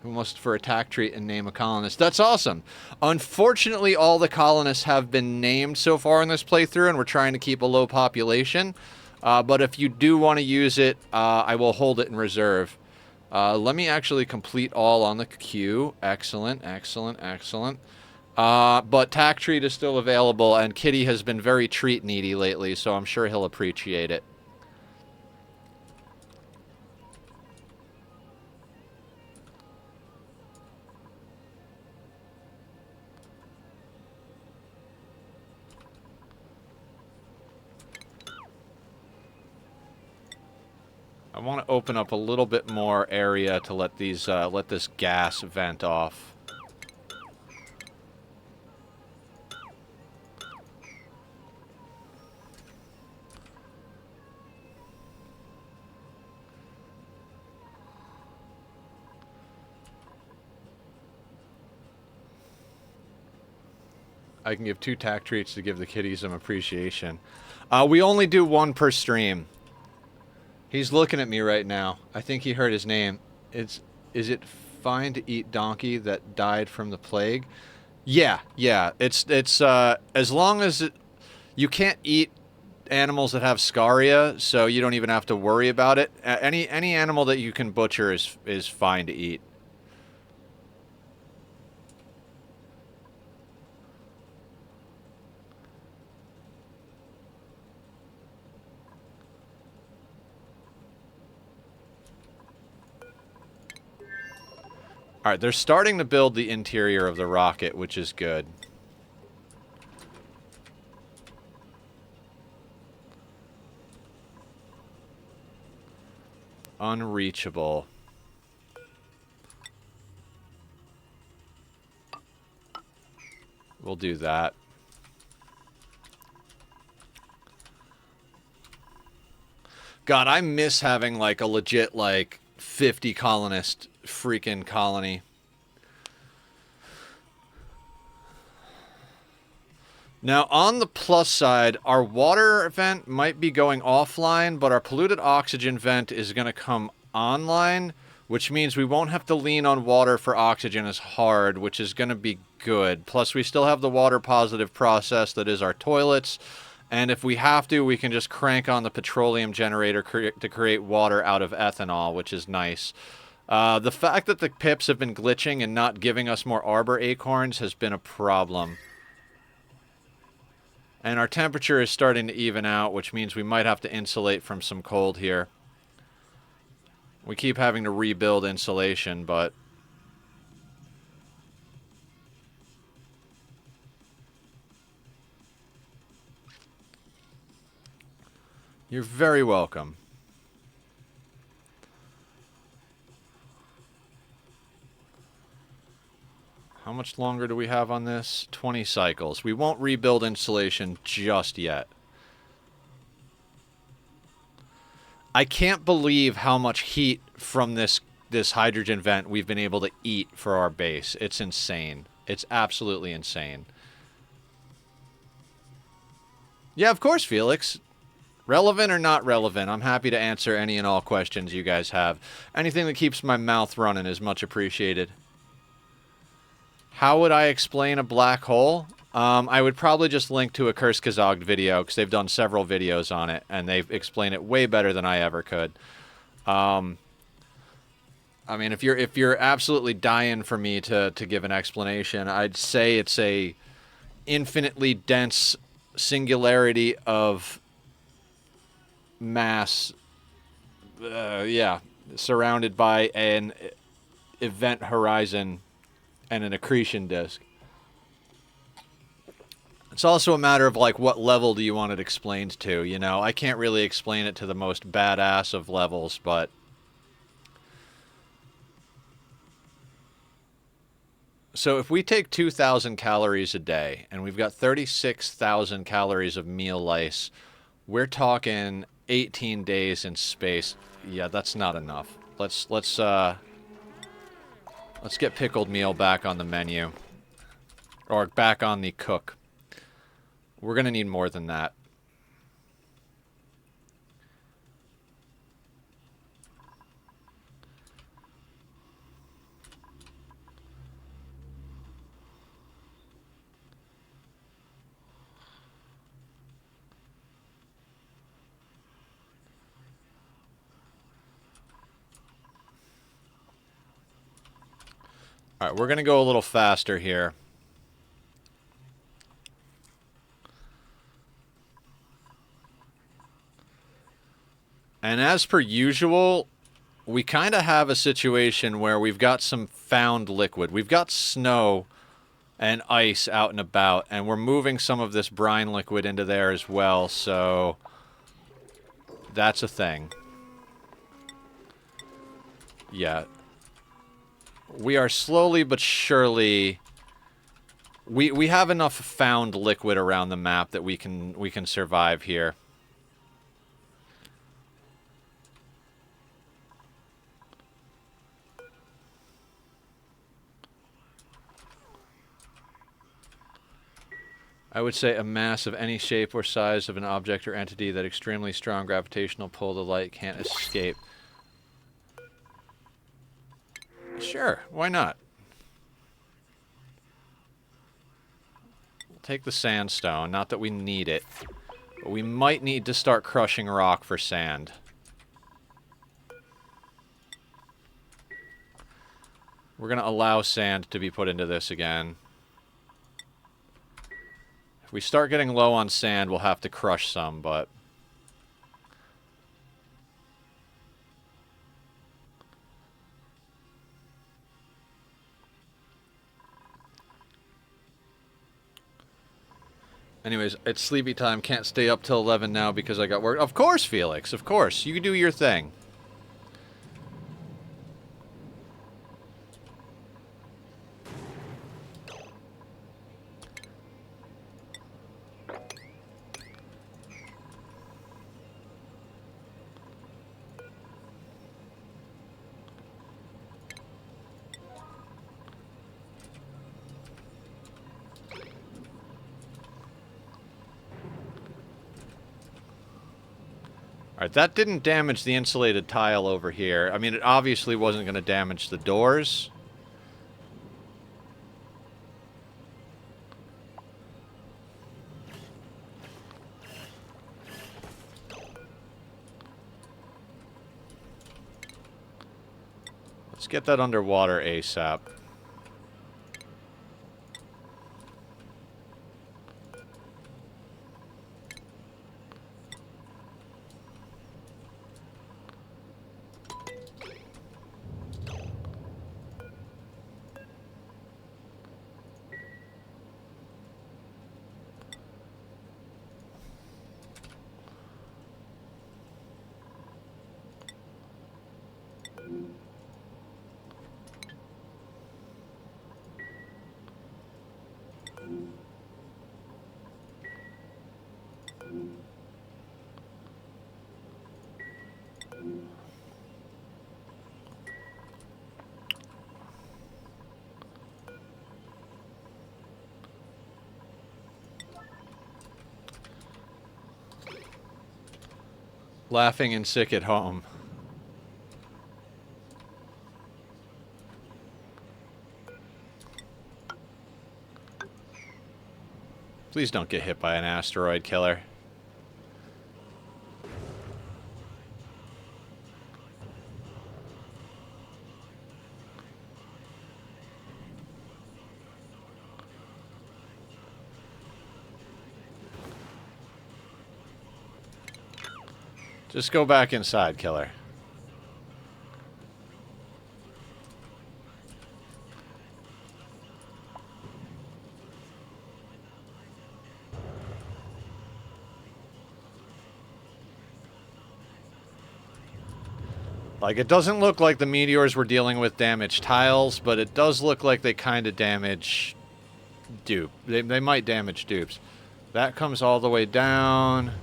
Who must for attack treat and name a colonist? That's awesome. Unfortunately, all the colonists have been named so far in this playthrough, and we're trying to keep a low population. But if you do want to use it, I will hold it in reserve. Let me actually complete all on the queue. Excellent, excellent, excellent. But tack treat is still available, and Kitty has been very treat needy lately, so I'm sure he'll appreciate it. I want to open up a little bit more area to let this gas vent off. I can give 2 tack treats to give the kitties some appreciation. We only do 1 per stream. He's looking at me right now. I think he heard his name. Is it fine to eat donkey that died from the plague? Yeah. It's as long as you can't eat animals that have scaria, so you don't even have to worry about it. Any animal that you can butcher is fine to eat. Alright, they're starting to build the interior of the rocket, which is good. Unreachable. We'll do that. God, I miss having, like, a legit, like, 50 colonist freaking colony. Now, on the plus side, our water vent might be going offline, but our polluted oxygen vent is going to come online, which means we won't have to lean on water for oxygen as hard, which is going to be good. Plus, we still have the water positive process that is our toilets. And if we have to, we can just crank on the petroleum generator to create water out of ethanol, which is nice. The fact that the pips have been glitching and not giving us more arbor acorns has been a problem. And our temperature is starting to even out, which means we might have to insulate from some cold here. We keep having to rebuild insulation, but... You're very welcome. How much longer do we have on this? 20 cycles. We won't rebuild insulation just yet. I can't believe how much heat from this hydrogen vent we've been able to eat for our base. It's insane. It's absolutely insane. Yeah, of course, Felix. Relevant or not relevant, I'm happy to answer any and all questions you guys have. Anything that keeps my mouth running is much appreciated. How would I explain a black hole? I would probably just link to a Kurzgesagt video, because they've done several videos on it, and they've explained it way better than I ever could. I mean, if you're absolutely dying for me to give an explanation, I'd say it's a infinitely dense singularity of mass, yeah, surrounded by an event horizon and an accretion disk. It's also a matter of, like, what level do you want it explained to, you know? I can't really explain it to the most badass of levels, but... So if we take 2,000 calories a day, and we've got 36,000 calories of meal lice, we're talking 18 days in space. Yeah, that's not enough. Let's get pickled meal back on the menu. Or back on the cook. We're gonna need more than that. Alright, we're gonna go a little faster here. And as per usual, we kind of have a situation where we've got some found liquid. We've got snow and ice out and about, and we're moving some of this brine liquid into there as well, so that's a thing. Yeah. We are slowly but surely... We have enough found liquid around the map that we can survive here. I would say a mass of any shape or size of an object or entity that extremely strong gravitational pull the light can't escape. Sure, why not? We'll take the sandstone, not that we need it. But we might need to start crushing rock for sand. We're going to allow sand to be put into this again. If we start getting low on sand, we'll have to crush some, but... Anyways, it's sleepy time. Can't stay up till 11 now because I got work. Of course, Felix. Of course. You do your thing. Alright, that didn't damage the insulated tile over here. I mean, it obviously wasn't going to damage the doors. Let's get that underwater ASAP. Laughing and sick at home. Please don't get hit by an asteroid killer. Just go back inside, killer. Like, it doesn't look like the meteors were dealing with damaged tiles, but it does look like they kind of damage dupe. They might damage dupes. That comes all the way down.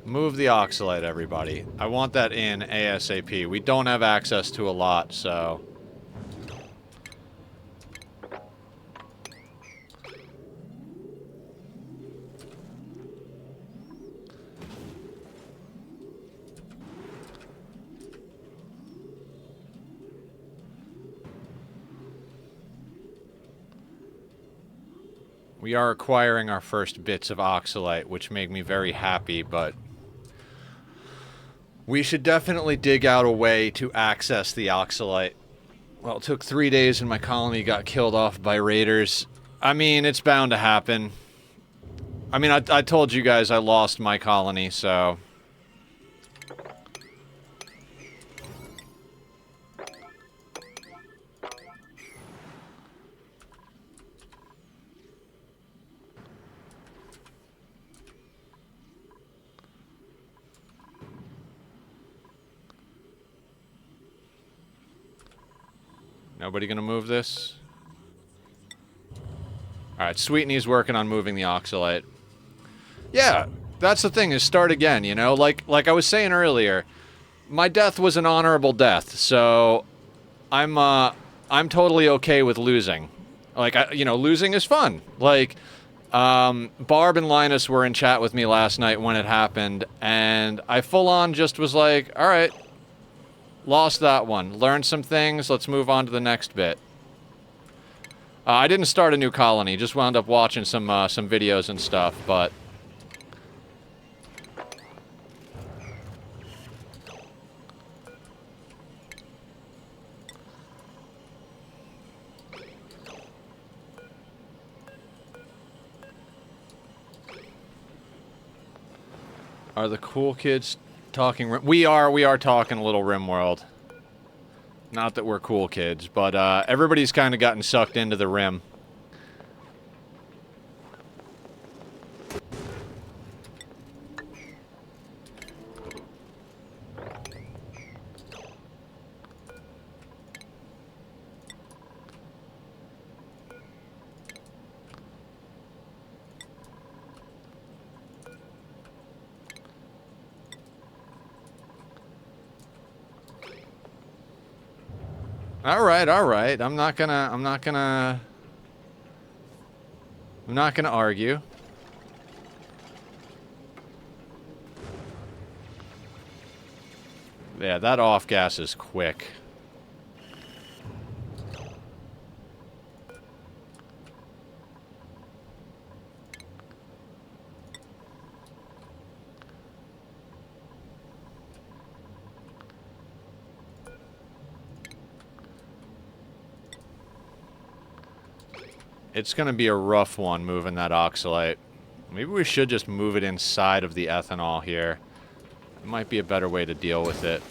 Move the oxalate, everybody. I want that in ASAP. We don't have access to a lot, so... We are acquiring our first bits of oxalate, which make me very happy, but... we should definitely dig out a way to access the oxalate. Well, it took 3 days and my colony got killed off by raiders. I mean, it's bound to happen. I mean, I told you guys I lost my colony, so... Nobody gonna move this? Alright, Sweetney's working on moving the oxalate. Yeah, that's the thing, is start again, you know? Like I was saying earlier, my death was an honorable death, so I'm totally okay with losing. Like, you know, losing is fun. Like, Barb and Linus were in chat with me last night when it happened, and I full-on just was like, alright, lost that one. Learned some things, let's move on to the next bit. I didn't start a new colony, just wound up watching some videos and stuff, but... Are the cool kids talking... We are talking a little RimWorld. Not that we're cool kids, but everybody's kind of gotten sucked into the Rim. Alright. I'm not gonna argue. Yeah, that off gas is quick. It's going to be a rough one moving that oxalate. Maybe we should just move it inside of the ethanol here. It might be a better way to deal with it.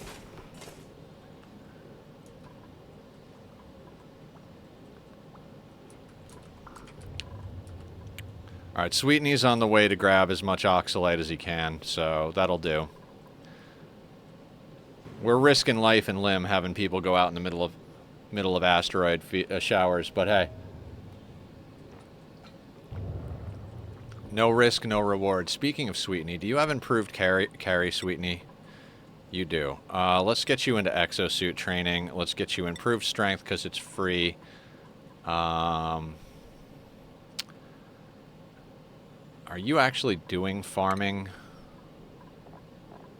Alright, Sweetney's on the way to grab as much oxalate as he can, so that'll do. We're risking life and limb having people go out in the middle of asteroid showers, but hey. No risk, no reward. Speaking of Sweetney, do you have improved carry, Sweetney? You do. Let's get you into exosuit training. Let's get you improved strength because it's free. Are you actually doing farming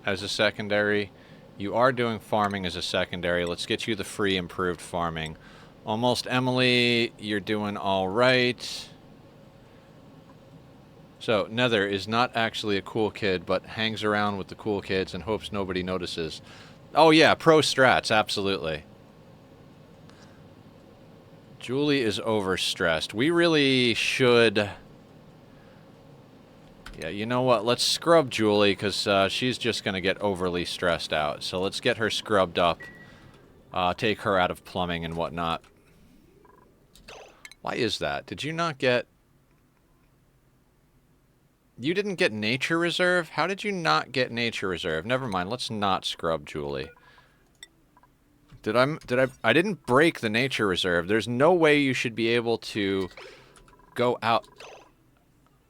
as a secondary? You are doing farming as a secondary. Let's get you the free improved farming. Almost Emily, you're doing all right. So, Nether is not actually a cool kid, but hangs around with the cool kids and hopes nobody notices. Oh yeah, pro strats, absolutely. Julie is overstressed. We really should... Yeah, you know what? Let's scrub Julie, because she's just going to get overly stressed out. So let's get her scrubbed up. Take her out of plumbing and whatnot. Why is that? Did you not get... You didn't get Nature Reserve? How did you not get Nature Reserve? Never mind, let's not scrub Julie. I didn't break the Nature Reserve. There's no way you should be able to go out...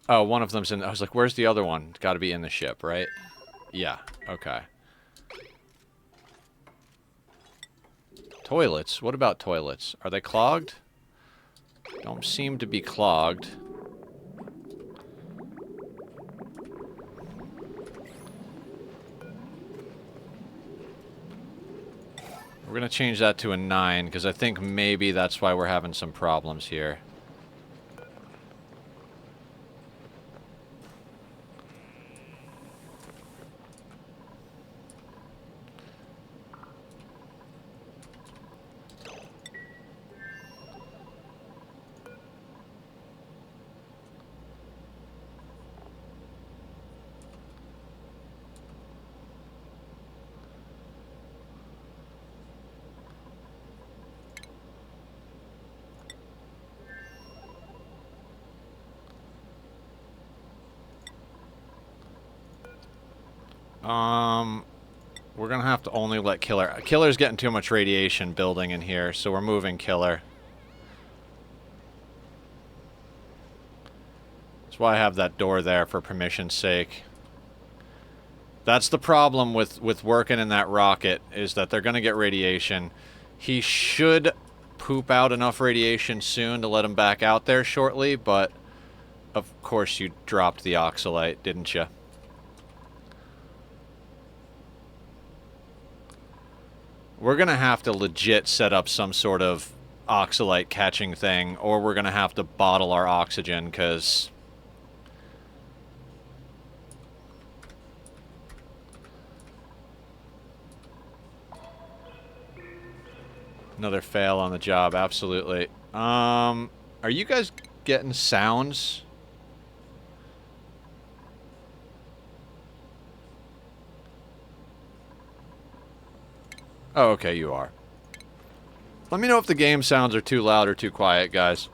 Oh, one of them's in... I was like, where's the other one? It's gotta be in the ship, right? Yeah, okay. Toilets? What about toilets? Are they clogged? Don't seem to be clogged. We're going to change that to a 9, because I think maybe that's why we're having some problems here. We're gonna have to only let Killer... Killer's getting too much radiation building in here, so we're moving Killer. That's why I have that door there, for permission's sake. That's the problem with working in that rocket, is that they're gonna get radiation. He should poop out enough radiation soon to let him back out there shortly, but... Of course you dropped the oxalite, didn't you? We're gonna have to legit set up some sort of oxalite catching thing, or we're gonna have to bottle our oxygen, because... Another fail on the job, absolutely. Are you guys getting sounds? Oh, okay, you are. Let me know if the game sounds are too loud or too quiet, guys.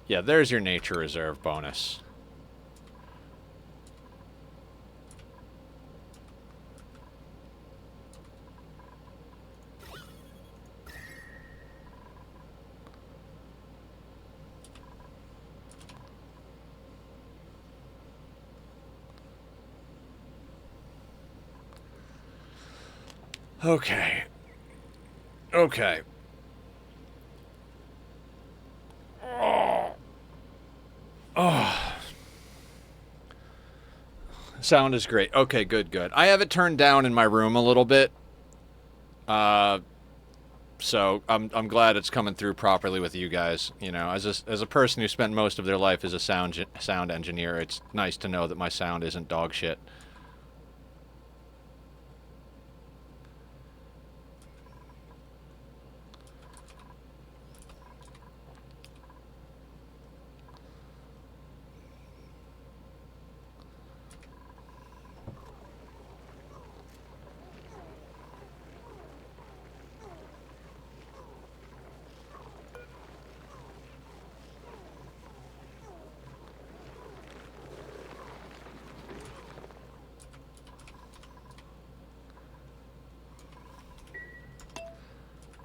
Yeah, there's your nature reserve bonus. Okay. Okay. Oh. Sound is great. Okay, good, good. I have it turned down in my room a little bit. So I'm glad it's coming through properly with you guys. You know, as a person who spent most of their life as a sound engineer, it's nice to know that my sound isn't dog shit.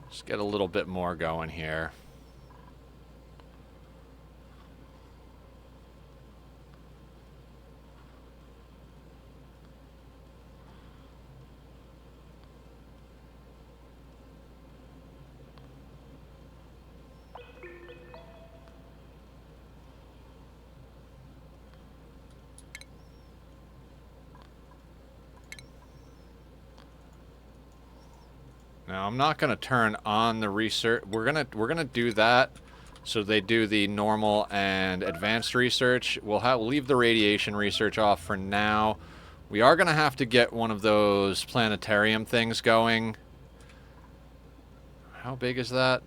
Let's get a little bit more going here. Now, I'm not going to turn on the research. We're gonna do that so they do the normal and advanced research. We'll leave the radiation research off for now. We are going to have to get one of those planetarium things going. How big is that?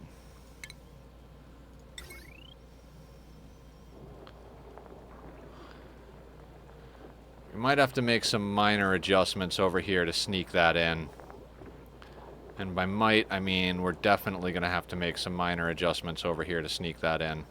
We might have to make some minor adjustments over here to sneak that in. And by might, I mean we're definitely going to have to make some minor adjustments over here to sneak that in.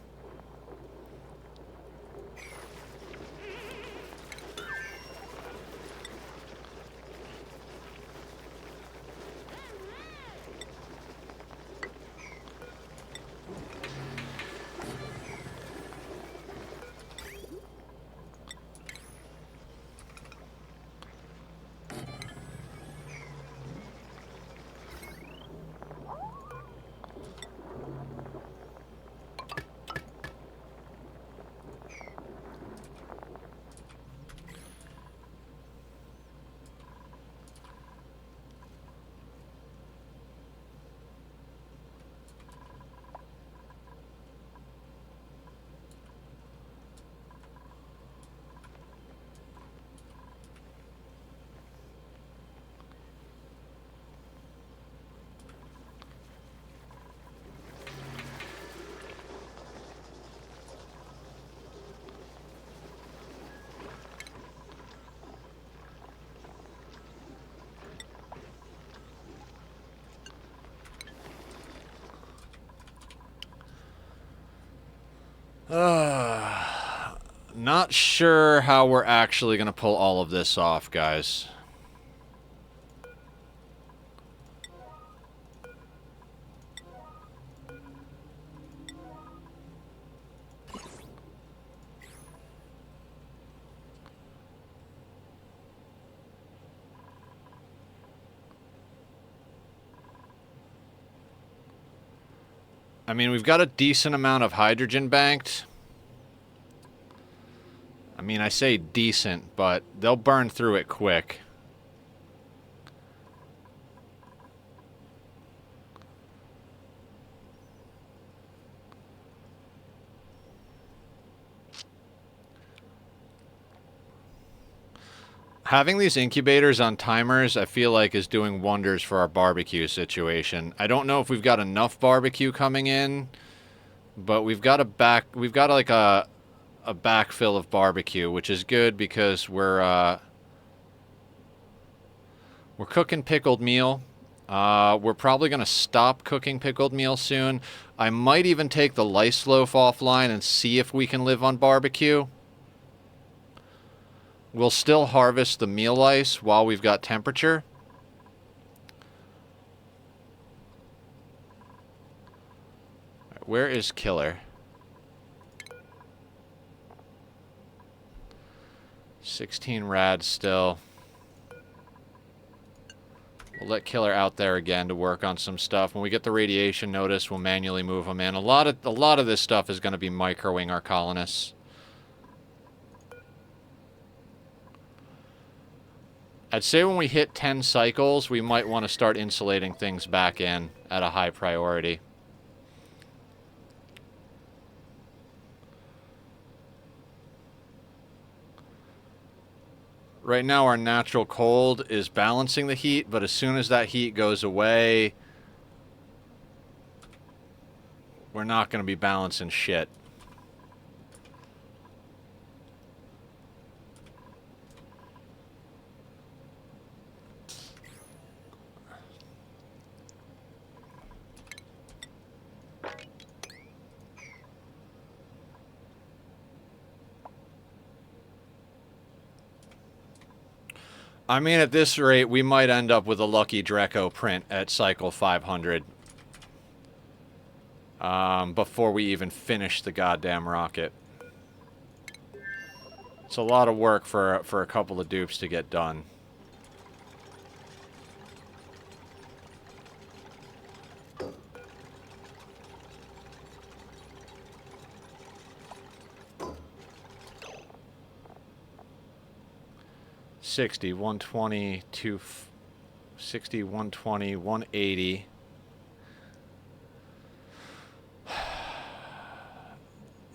Not sure how we're actually going to pull all of this off, guys. I mean, we've got a decent amount of hydrogen banked. I mean, I say decent, but they'll burn through it quick. Having these incubators on timers, I feel like, is doing wonders for our barbecue situation. I don't know if we've got enough barbecue coming in, but we've got like a backfill of barbecue, which is good because we're cooking pickled meal. We're probably gonna stop cooking pickled meal soon. I might even take the lice loaf offline and see if we can live on barbecue. We'll still harvest the meal lice while we've got temperature. Right, where is Killer? 16 rad still. We'll let Killer out there again to work on some stuff. When we get the radiation notice, we'll manually move them in. A lot of this stuff is going to be microing our colonists. I'd say when we hit 10 cycles, we might want to start insulating things back in at a high priority. Right now, our natural cold is balancing the heat, but as soon as that heat goes away, we're not going to be balancing shit. I mean, at this rate, we might end up with a lucky Dreco print at cycle 500. Before we even finish the goddamn rocket. It's a lot of work for a couple of dupes to get done. $60, $120, 60, $120, $180.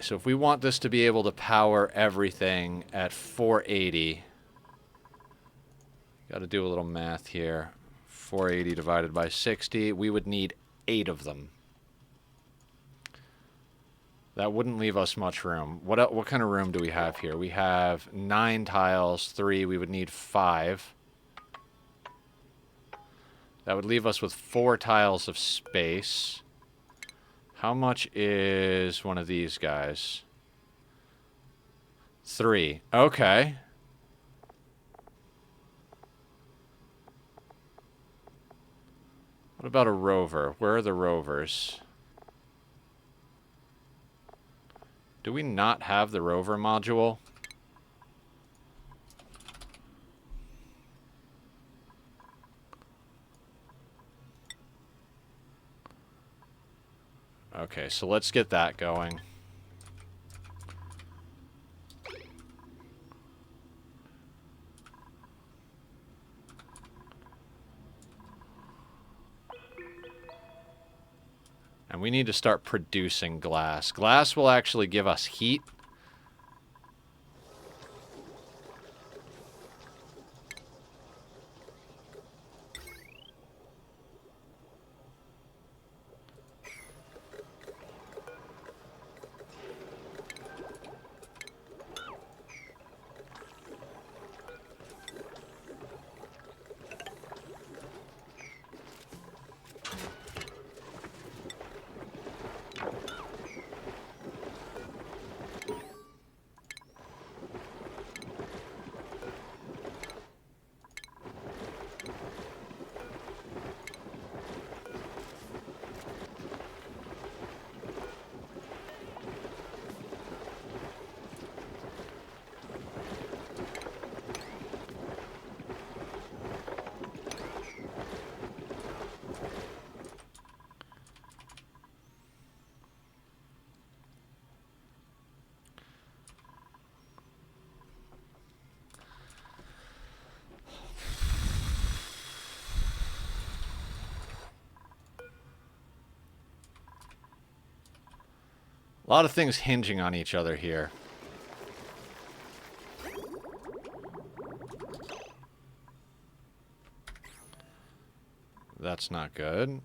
So if we want this to be able to power everything at 480, got to do a little math here. 480 divided by 60, we would need 8 of them. That wouldn't leave us much room. What kind of room do we have here? We have 9 tiles, 3. We would need 5. That would leave us with 4 tiles of space. How much is one of these guys? 3. Okay. What about a rover? Where are the rovers? Do we not have the rover module? Okay, so let's get that going. And we need to start producing glass. Glass will actually give us heat. A lot of things hinging on each other here. That's not good.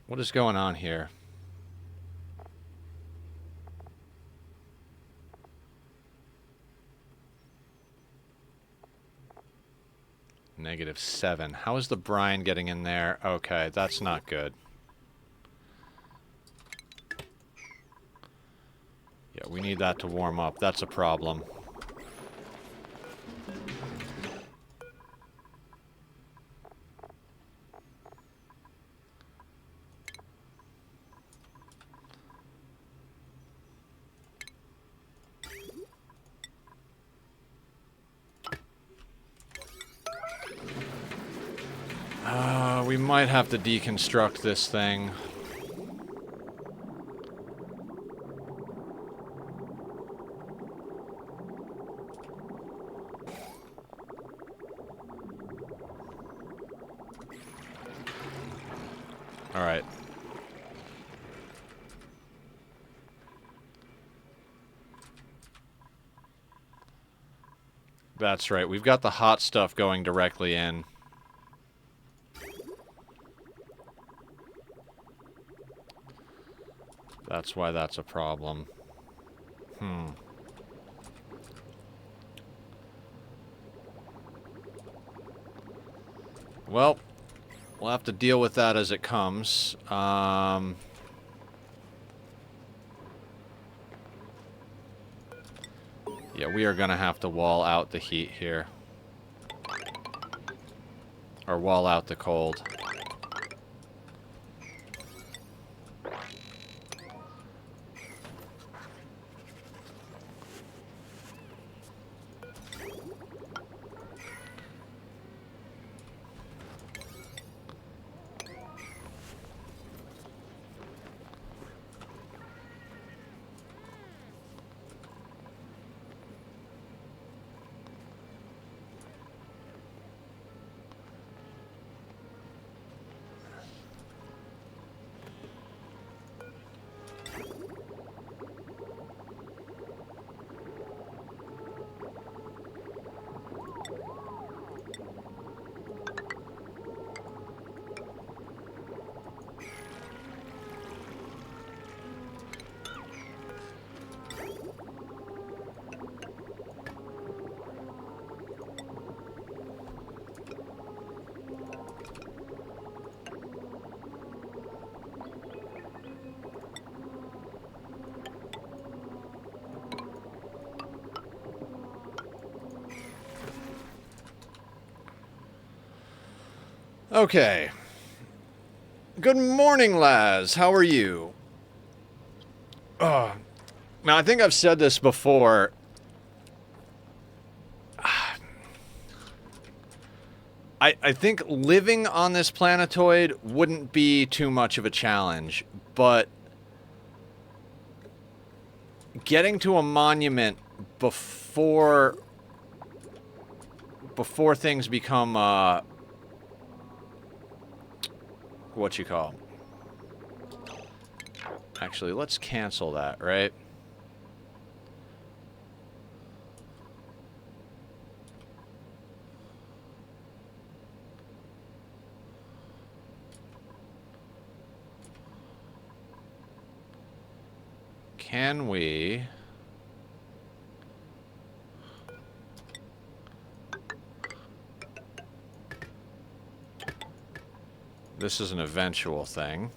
What is going on here? -7. How is the brine getting in there? Okay, that's not good. Yeah, we need that to warm up. That's a problem. We might have to deconstruct this thing. All right. That's right. We've got the hot stuff going directly in. That's why that's a problem. Well, we'll have to deal with that as it comes. Yeah, we are going to have to wall out the heat here. Or wall out the cold. Okay. Good morning, Laz. How are you? Now, I think I've said this before. I think living on this planetoid wouldn't be too much of a challenge, but getting to a monument before things become, what you call. Actually, let's cancel that, right? Can we... This is an eventual thing.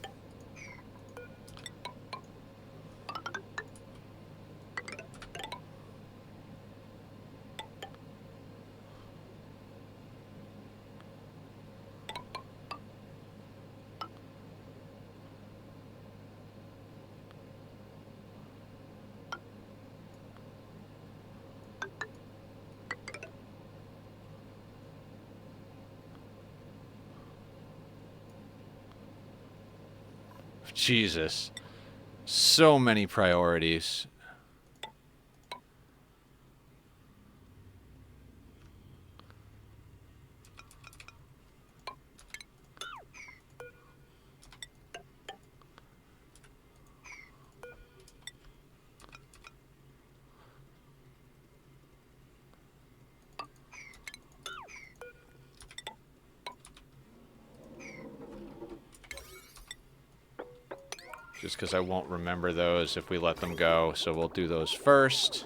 Jesus. So many priorities. Just because I won't remember those if we let them go, so we'll do those first.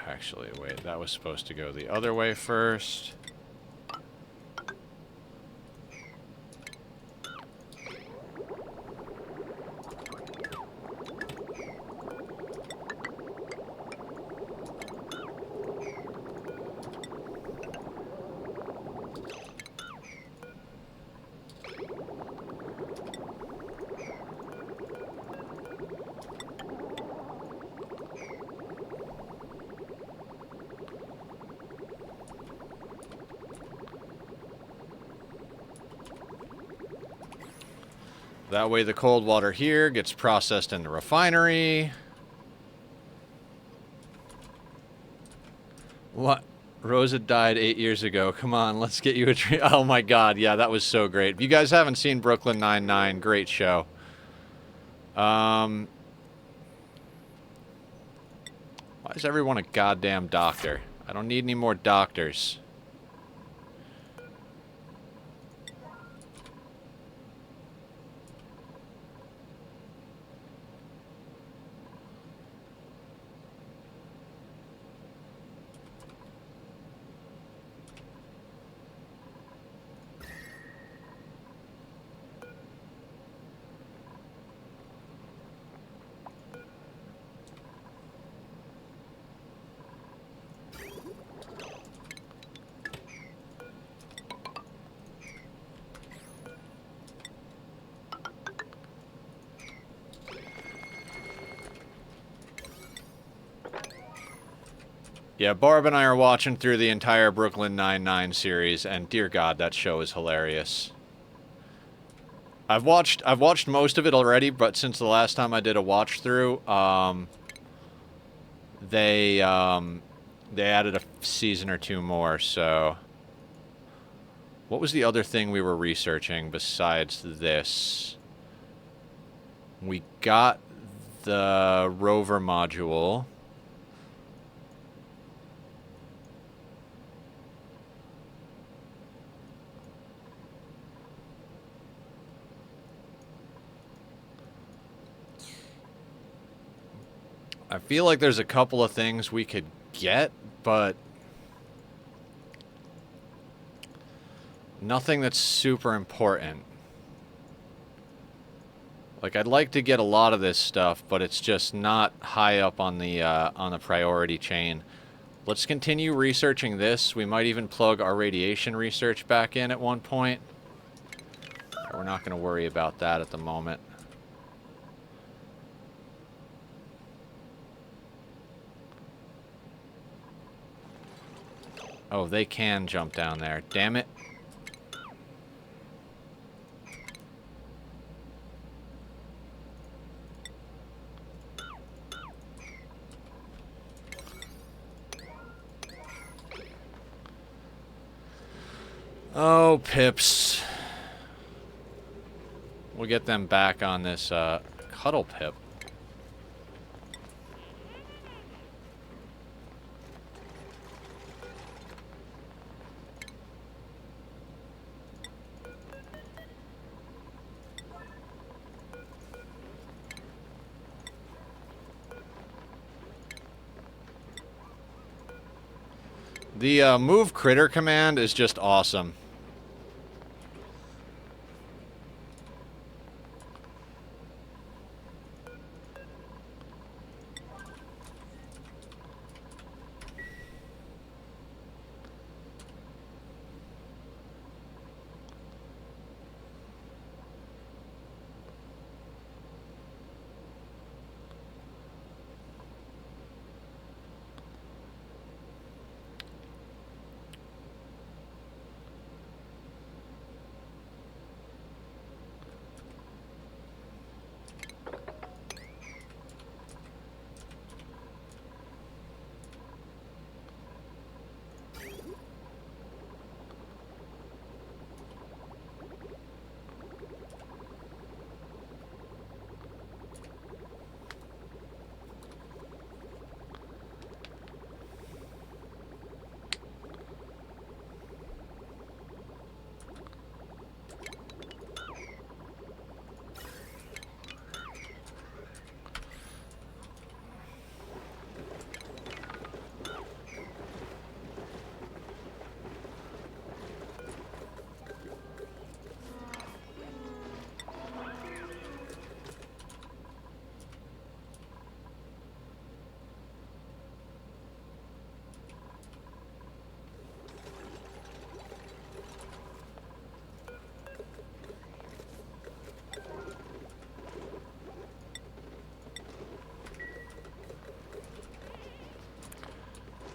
Actually, wait, that was supposed to go the other way first. That way the cold water here gets processed in the refinery. What? Rosa died 8 years ago. Come on, let's get you a tree. Oh my god, yeah, that was so great. If you guys haven't seen Brooklyn Nine-Nine, great show. Why is everyone a goddamn doctor? I don't need any more doctors. Yeah, Barb and I are watching through the entire Brooklyn Nine-Nine series, and dear God, that show is hilarious. I've watched most of it already, but since the last time I did a watch through, they added a season or two more. So, what was the other thing we were researching besides this? We got the rover module. I feel like there's a couple of things we could get, but nothing that's super important. Like, I'd like to get a lot of this stuff, but it's just not high up on the priority chain. Let's continue researching this. We might even plug our radiation research back in at one point. We're not going to worry about that at the moment. Oh, they can jump down there. Damn it. Oh, pips. We'll get them back on this cuddle pip. The move critter command is just awesome.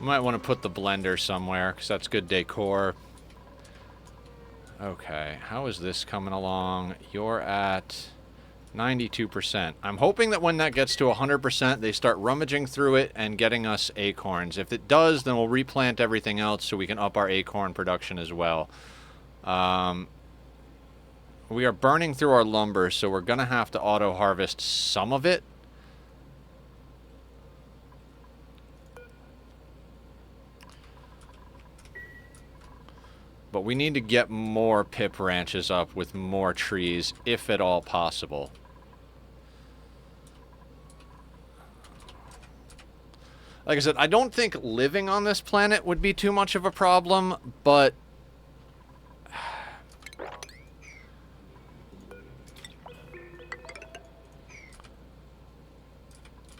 Might want to put the blender somewhere, because that's good decor. Okay, how is this coming along? You're at 92%. I'm hoping that when that gets to 100%, they start rummaging through it and getting us acorns. If it does, then we'll replant everything else so we can up our acorn production as well. We are burning through our lumber, so we're going to have to auto-harvest some of it. But we need to get more pip ranches up with more trees, if at all possible. Like I said, I don't think living on this planet would be too much of a problem, but...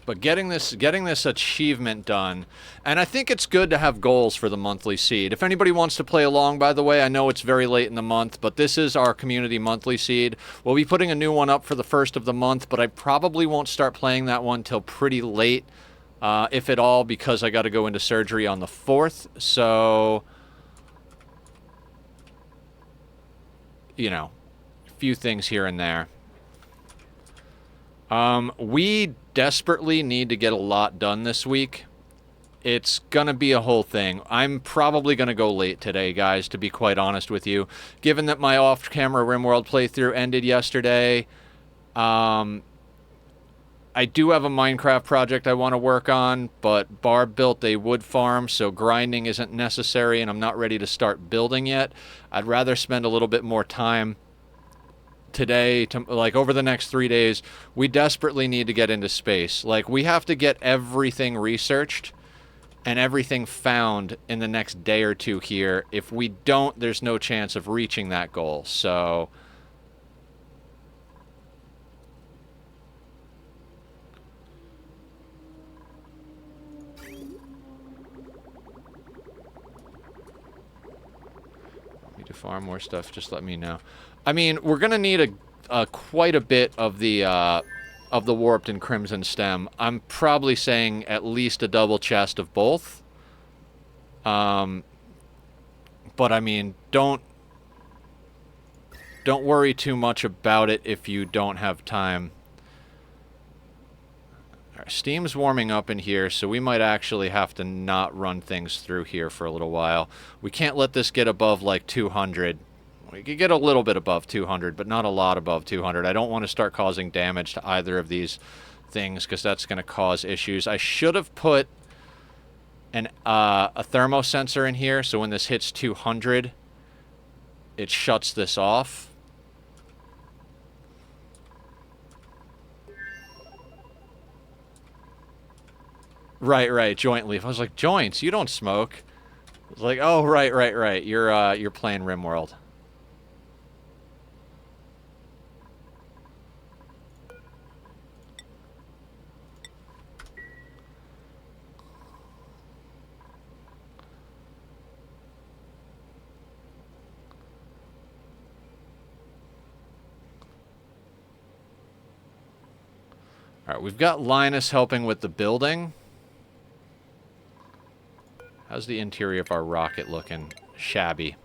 But getting this achievement done, and I think it's good to have goals for the monthly seed. If anybody wants to play along, by the way, I know it's very late in the month, but this is our community monthly seed. We'll be putting a new one up for the first of the month, but I probably won't start playing that one till pretty late, if at all, because I got to go into surgery on the 4th. So, you know, a few things here and there. We desperately need to get a lot done this week. It's gonna be a whole thing. I'm probably gonna go late today, guys, to be quite honest with you. Given that my off-camera RimWorld playthrough ended yesterday, I do have a Minecraft project I want to work on, but Barb built a wood farm, so grinding isn't necessary, and I'm not ready to start building yet. I'd rather spend a little bit more time today, like over the next 3 days. We desperately need to get into space. Like, we have to get everything researched and everything found in the next day or two here. If we don't, there's no chance of reaching that goal. So need to farm more stuff, just let me know. I mean, we're gonna need quite a bit of the warped and crimson stem. I'm probably saying at least a double chest of both. But I mean, don't worry too much about it if you don't have time. Our steam's warming up in here, so we might actually have to not run things through here for a little while. We can't let this get above like 200. We could get a little bit above 200, but not a lot above 200. I don't want to start causing damage to either of these things, because that's going to cause issues. I should have put a thermosensor in here, so when this hits 200, it shuts this off. Right, joint leaf. I was like, joints, you don't smoke. It's like, oh, right. You're playing RimWorld. All right, we've got Linus helping with the building. How's the interior of our rocket looking? Shabby.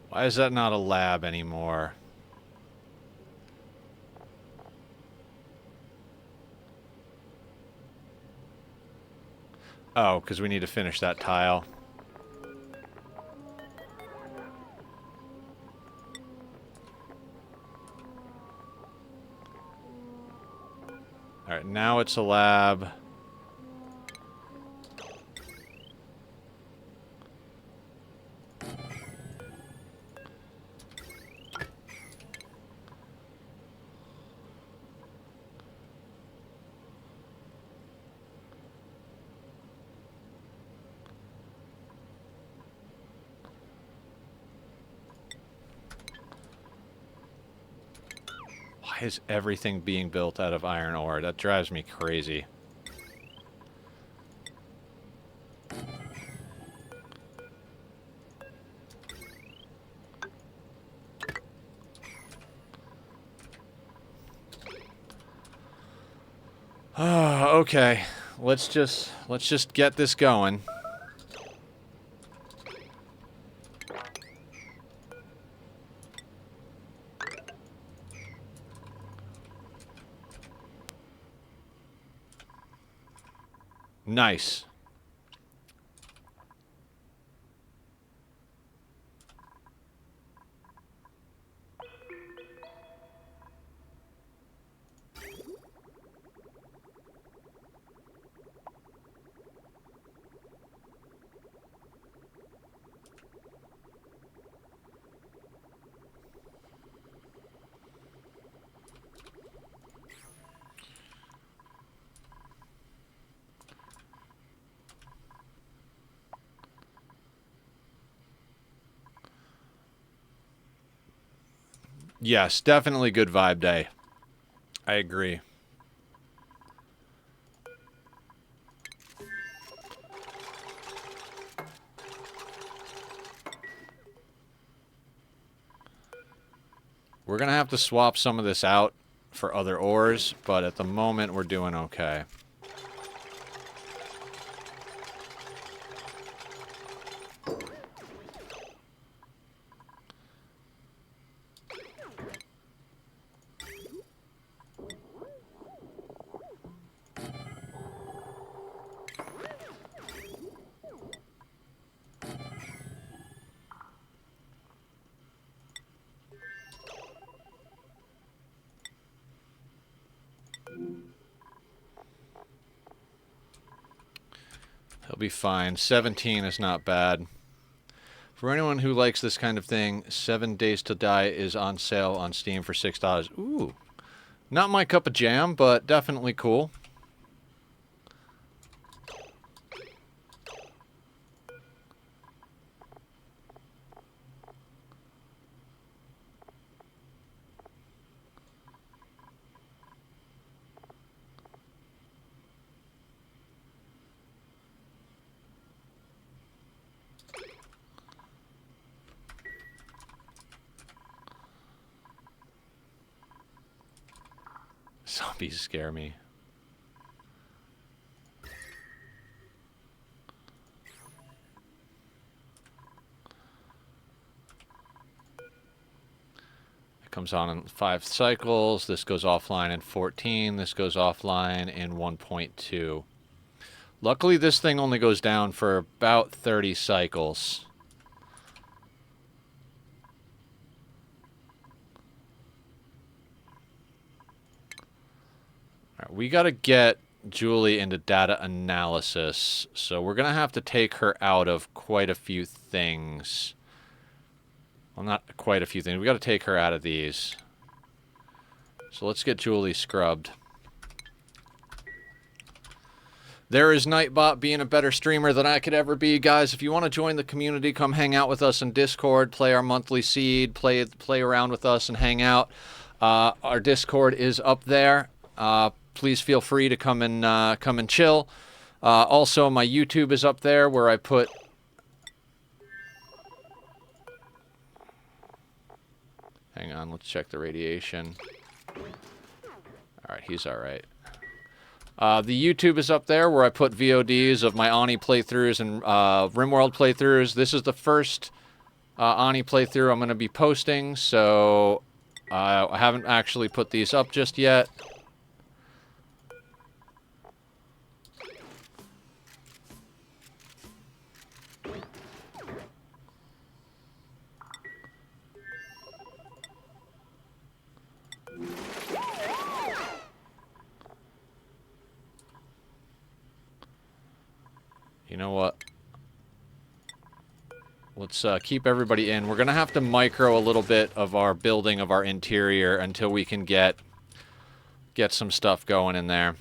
Why is that not a lab anymore? Oh, because we need to finish that tile. Alright, now it's a lab. Why is everything being built out of iron ore? That drives me crazy. Okay. Let's just get this going. Nice. Yes, definitely good vibe day. I agree. We're gonna have to swap some of this out for other ores, but at the moment we're doing okay. He'll be fine. 17 is not bad. For anyone who likes this kind of thing, 7 Days to Die is on sale on Steam for $6. Ooh. Not my cup of jam, but definitely cool. Zombies scare me. It comes on in 5 cycles. This goes offline in 14. This goes offline in 1.2. Luckily, this thing only goes down for about 30 cycles. All right, we got to get Julie into data analysis, so we're going to have to take her out of quite a few things. Well, not quite a few things. We got to take her out of these. So let's get Julie scrubbed. There is Nightbot being a better streamer than I could ever be. Guys, if you want to join the community, come hang out with us in Discord, play our monthly seed, play around with us and hang out. Our Discord is up there. Please feel free to come and chill. Also, my YouTube is up there where I put... Hang on, let's check the radiation. Alright, he's alright. The YouTube is up there where I put VODs of my Ani playthroughs and RimWorld playthroughs. This is the first Ani playthrough I'm going to be posting, so I haven't actually put these up just yet. You know what? Let's keep everybody in. We're going to have to micro a little bit of our building of our interior until we can get some stuff going in there.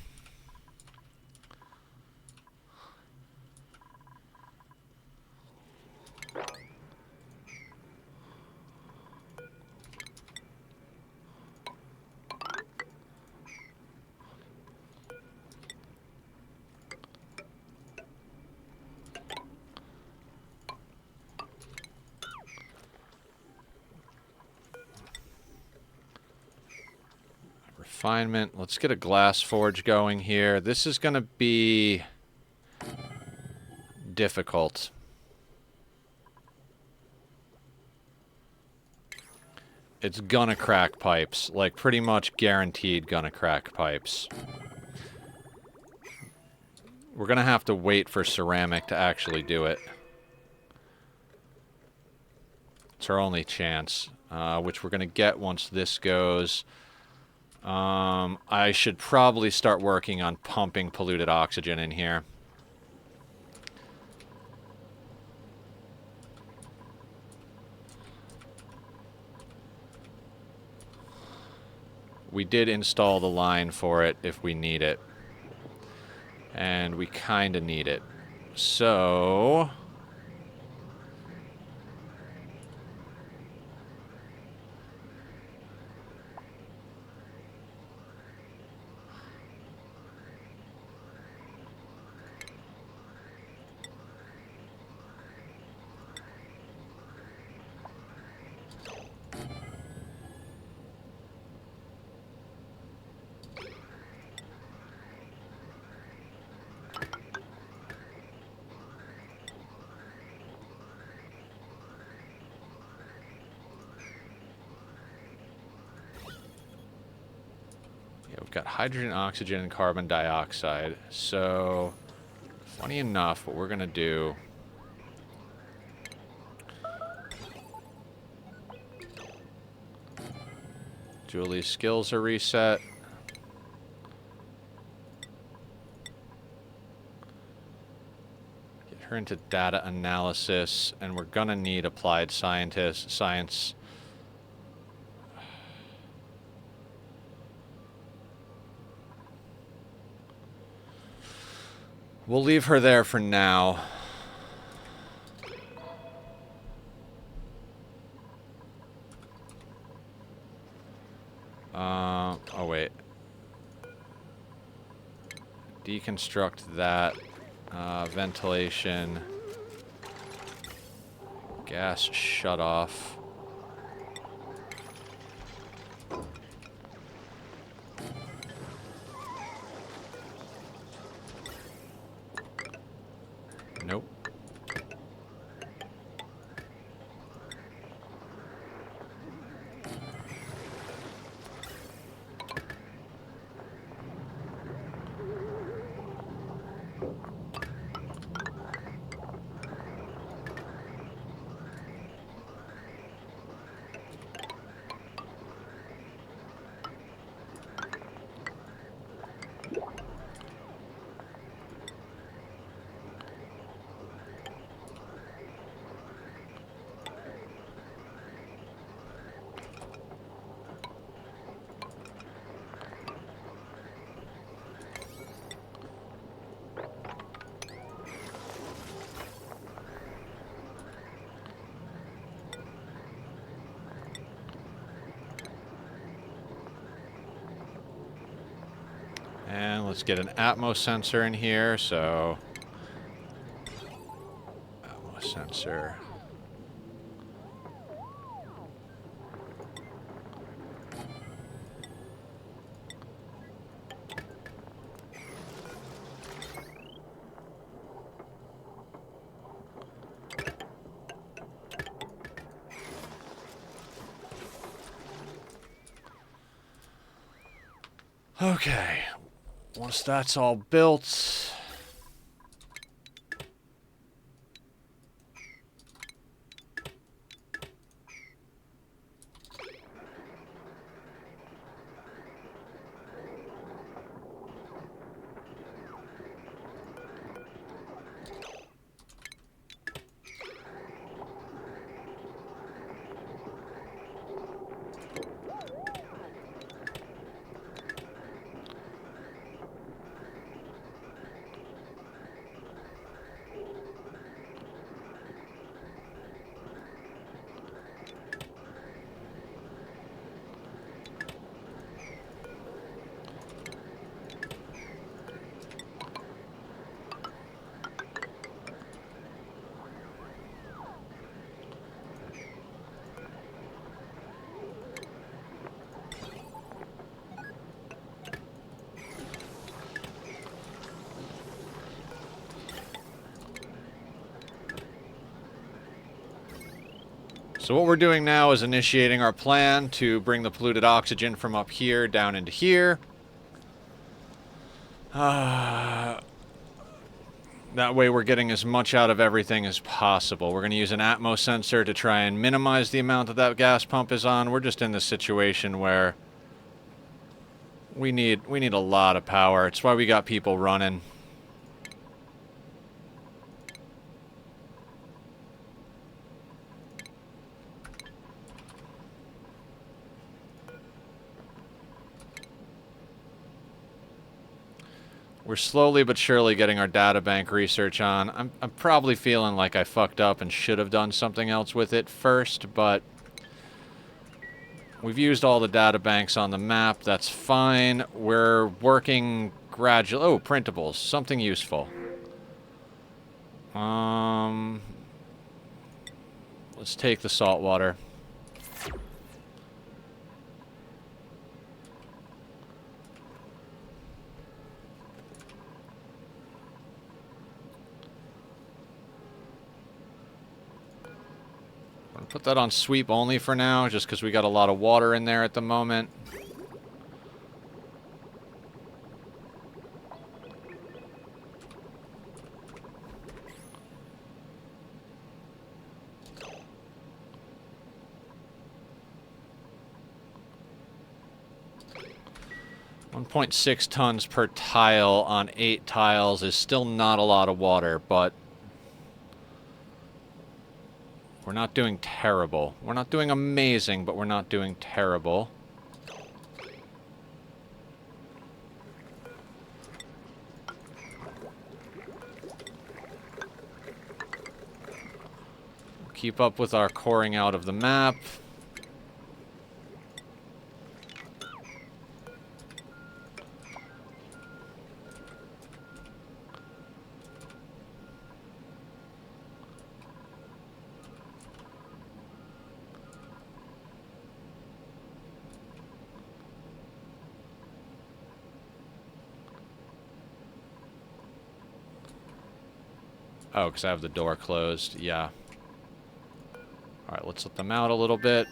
Refinement. Let's get a glass forge going here. This is going to be difficult. It's gonna crack pipes. Like, pretty much guaranteed gonna crack pipes. We're gonna have to wait for ceramic to actually do it. It's our only chance, which we're gonna get once this goes. I should probably start working on pumping polluted oxygen in here. We did install the line for it if we need it. And we kind of need it. So... we've got hydrogen, oxygen, and carbon dioxide. So, funny enough, what we're going to do... Julie's skills are reset. Get her into data analysis, and we're gonna need applied science. We'll leave her there for now. Oh wait. Deconstruct that. Ventilation. Gas shut off. Nope. And let's get an Atmos sensor in here, so... Atmos sensor. Okay. Once that's all built... So what we're doing now is initiating our plan to bring the polluted oxygen from up here down into here. That way we're getting as much out of everything as possible. We're going to use an Atmos sensor to try and minimize the amount that gas pump is on. We're just in this situation where we need a lot of power. It's why we got people running. We're slowly but surely getting our data bank research on. I'm probably feeling like I fucked up and should have done something else with it first, but we've used all the data banks on the map. That's fine. We're working gradually. Oh, printables. Something useful. Let's take the salt water. Put that on sweep only for now, just because we got a lot of water in there at the moment. .6 tons per tile on 8 tiles is still not a lot of water, but We're not doing terrible. We're not doing amazing, but we're not doing terrible. Keep up with our coring out of the map. Oh, because I have the door closed. Yeah. Alright, let's let them out a little bit.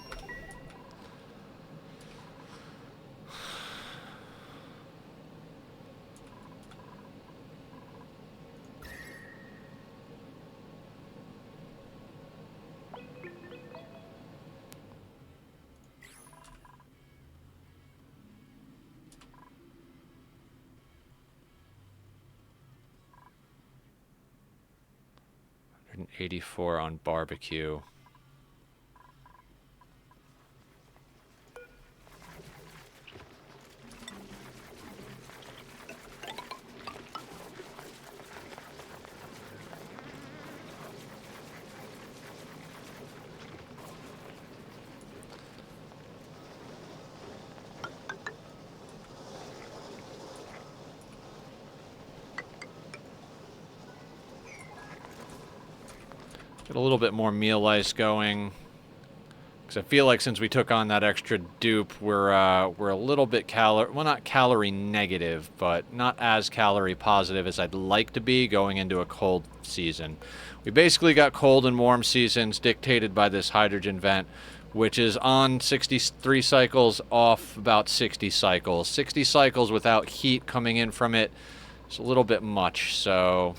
$184 on barbecue. Get a little bit more meal ice going. Because I feel like since we took on that extra dupe, we're a little bit well, not calorie negative, but not as calorie positive as I'd like to be going into a cold season. We basically got cold and warm seasons dictated by this hydrogen vent, which is on 63 cycles, off about 60 cycles. 60 cycles without heat coming in from it is a little bit much, so...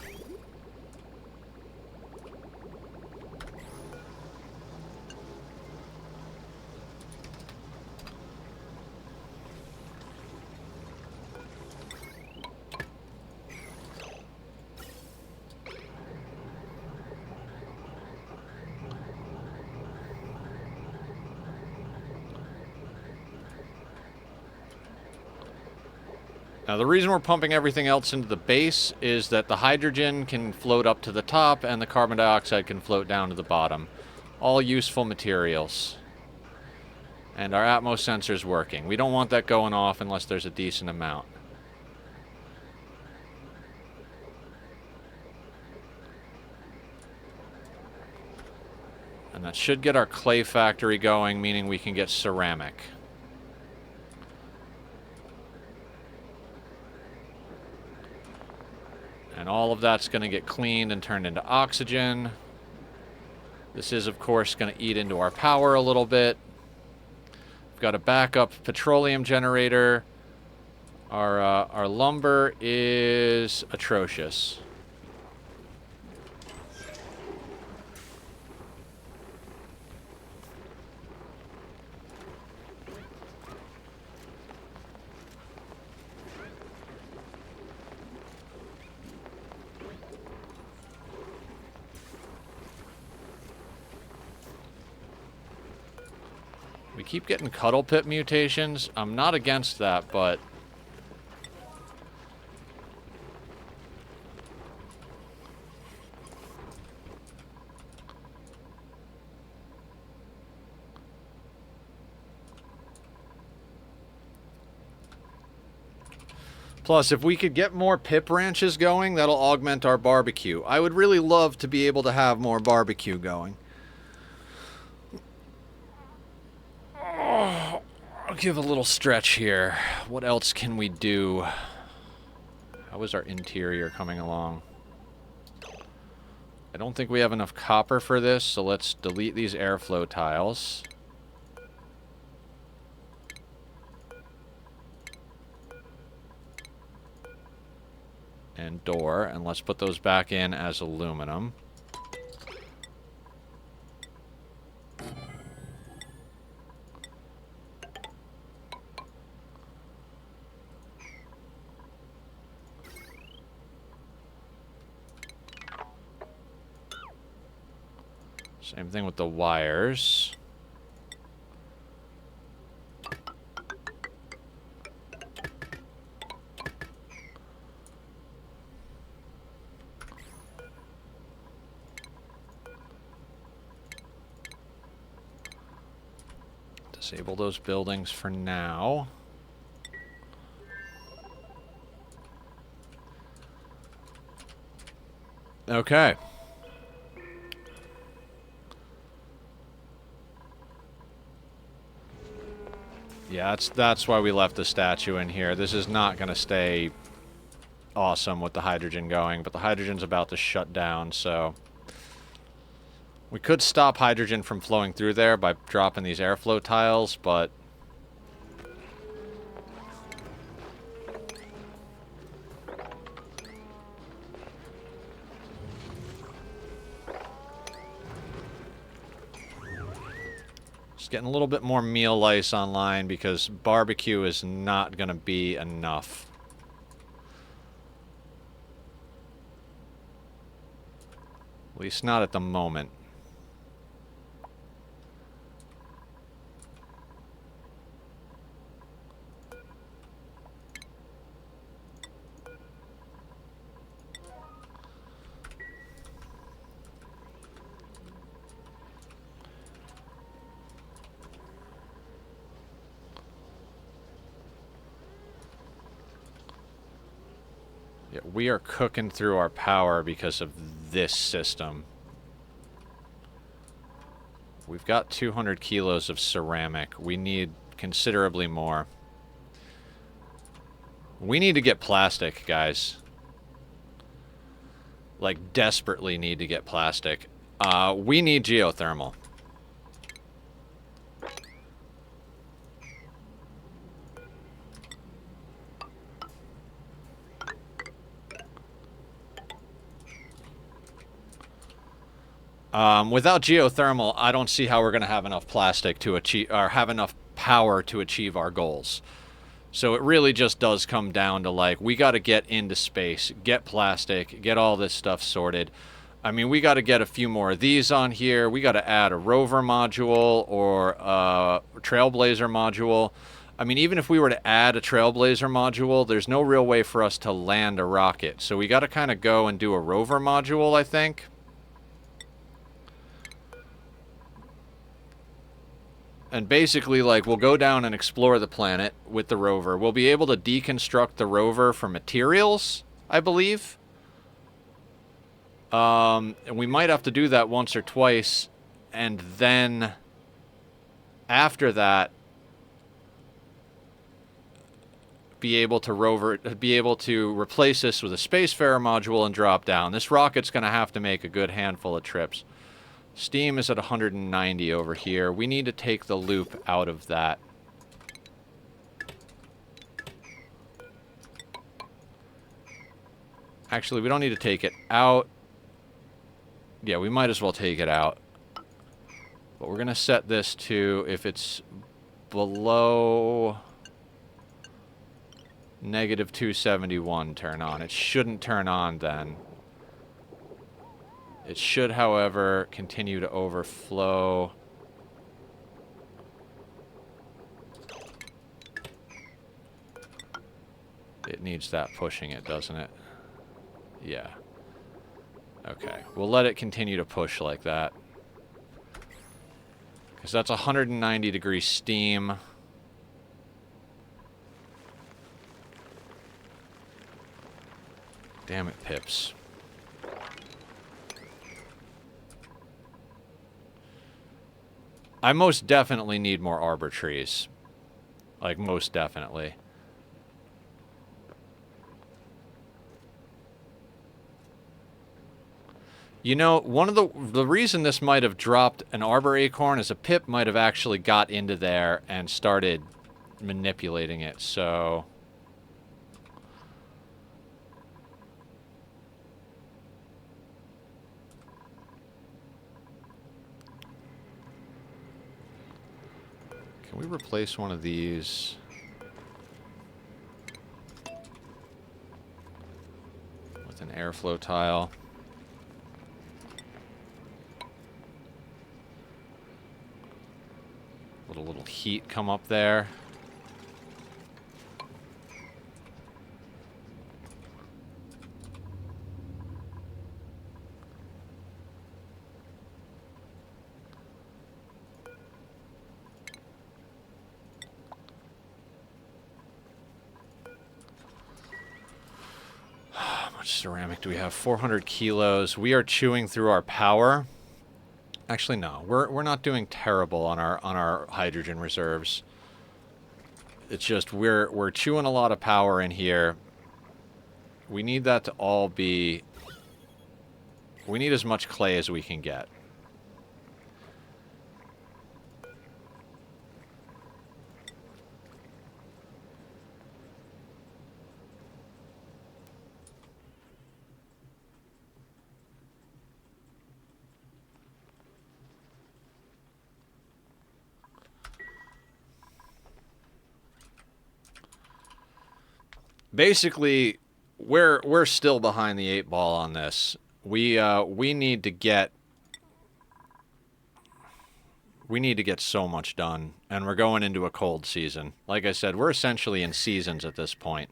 Now, the reason we're pumping everything else into the base is that the hydrogen can float up to the top and the carbon dioxide can float down to the bottom. All useful materials. And our Atmos sensor's working. We don't want that going off unless there's a decent amount. And that should get our clay factory going, meaning we can get ceramic. And all of that's going to get cleaned and turned into oxygen. This is, of course, going to eat into our power a little bit. We've got a backup petroleum generator. Our lumber is atrocious. We keep getting cuddle pit mutations. I'm not against that, but... Plus, if we could get more pip ranches going, that'll augment our barbecue. I would really love to be able to have more barbecue going. I'll give a little stretch here. What else can we do? How is our interior coming along? I don't think we have enough copper for this, so let's delete these airflow tiles. And door, and let's put those back in as aluminum. Same thing with the wires. Disable those buildings for now. Okay. Yeah, that's why we left the statue in here. This is not going to stay awesome with the hydrogen going, but the hydrogen's about to shut down, so... We could stop hydrogen from flowing through there by dropping these airflow tiles, but... Just getting a little bit more meal lice online because barbecue is not going to be enough. At least not at the moment. Yeah, we are cooking through our power because of this system. We've got 200 kilos of ceramic. We need considerably more. We need to get plastic, guys. Like, desperately need to get plastic. We need geothermal. Without geothermal, I don't see how we're going to have enough plastic to achieve, or have enough power to achieve our goals. So it really just does come down to, like, we got to get into space, get plastic, get all this stuff sorted. I mean, we got to get a few more of these on here. We got to add a rover module or a trailblazer module. I mean, even if we were to add a trailblazer module, there's no real way for us to land a rocket. So we got to kind of go and do a rover module, I think. And basically, like, we'll go down and explore the planet with the rover. We'll be able to deconstruct the rover for materials, I believe. And we might have to do that once or twice. And then, after that, be able to replace this with a Spacefarer module and drop down. This rocket's going to have to make a good handful of trips. Steam is at 190 over here. We need to take the loop out of that. Actually, we don't need to take it out. Yeah, we might as well take it out. But we're going to set this to, if it's below negative 271, turn on. It shouldn't turn on then. It should, however, continue to overflow. It needs that pushing it, doesn't it? Yeah. Okay. We'll let it continue to push like that. Because that's 190 degree steam. Damn it, Pips. I most definitely need more arbor trees. Like, most definitely. You know, one of the reason this might have dropped an arbor acorn is a pip might have actually got into there and started manipulating it, so... Can we replace one of these? With an airflow tile. heat come up there. How much ceramic do we have? 400 kilos. We are chewing through our power. Actually, no. We're not doing terrible on our hydrogen reserves. It's just we're chewing a lot of power in here. We need that to all be... We need as much clay as we can get. Basically, we're still behind the 8 ball on this. We need to get so much done, and we're going into a cold season. Like I said, we're essentially in seasons at this point.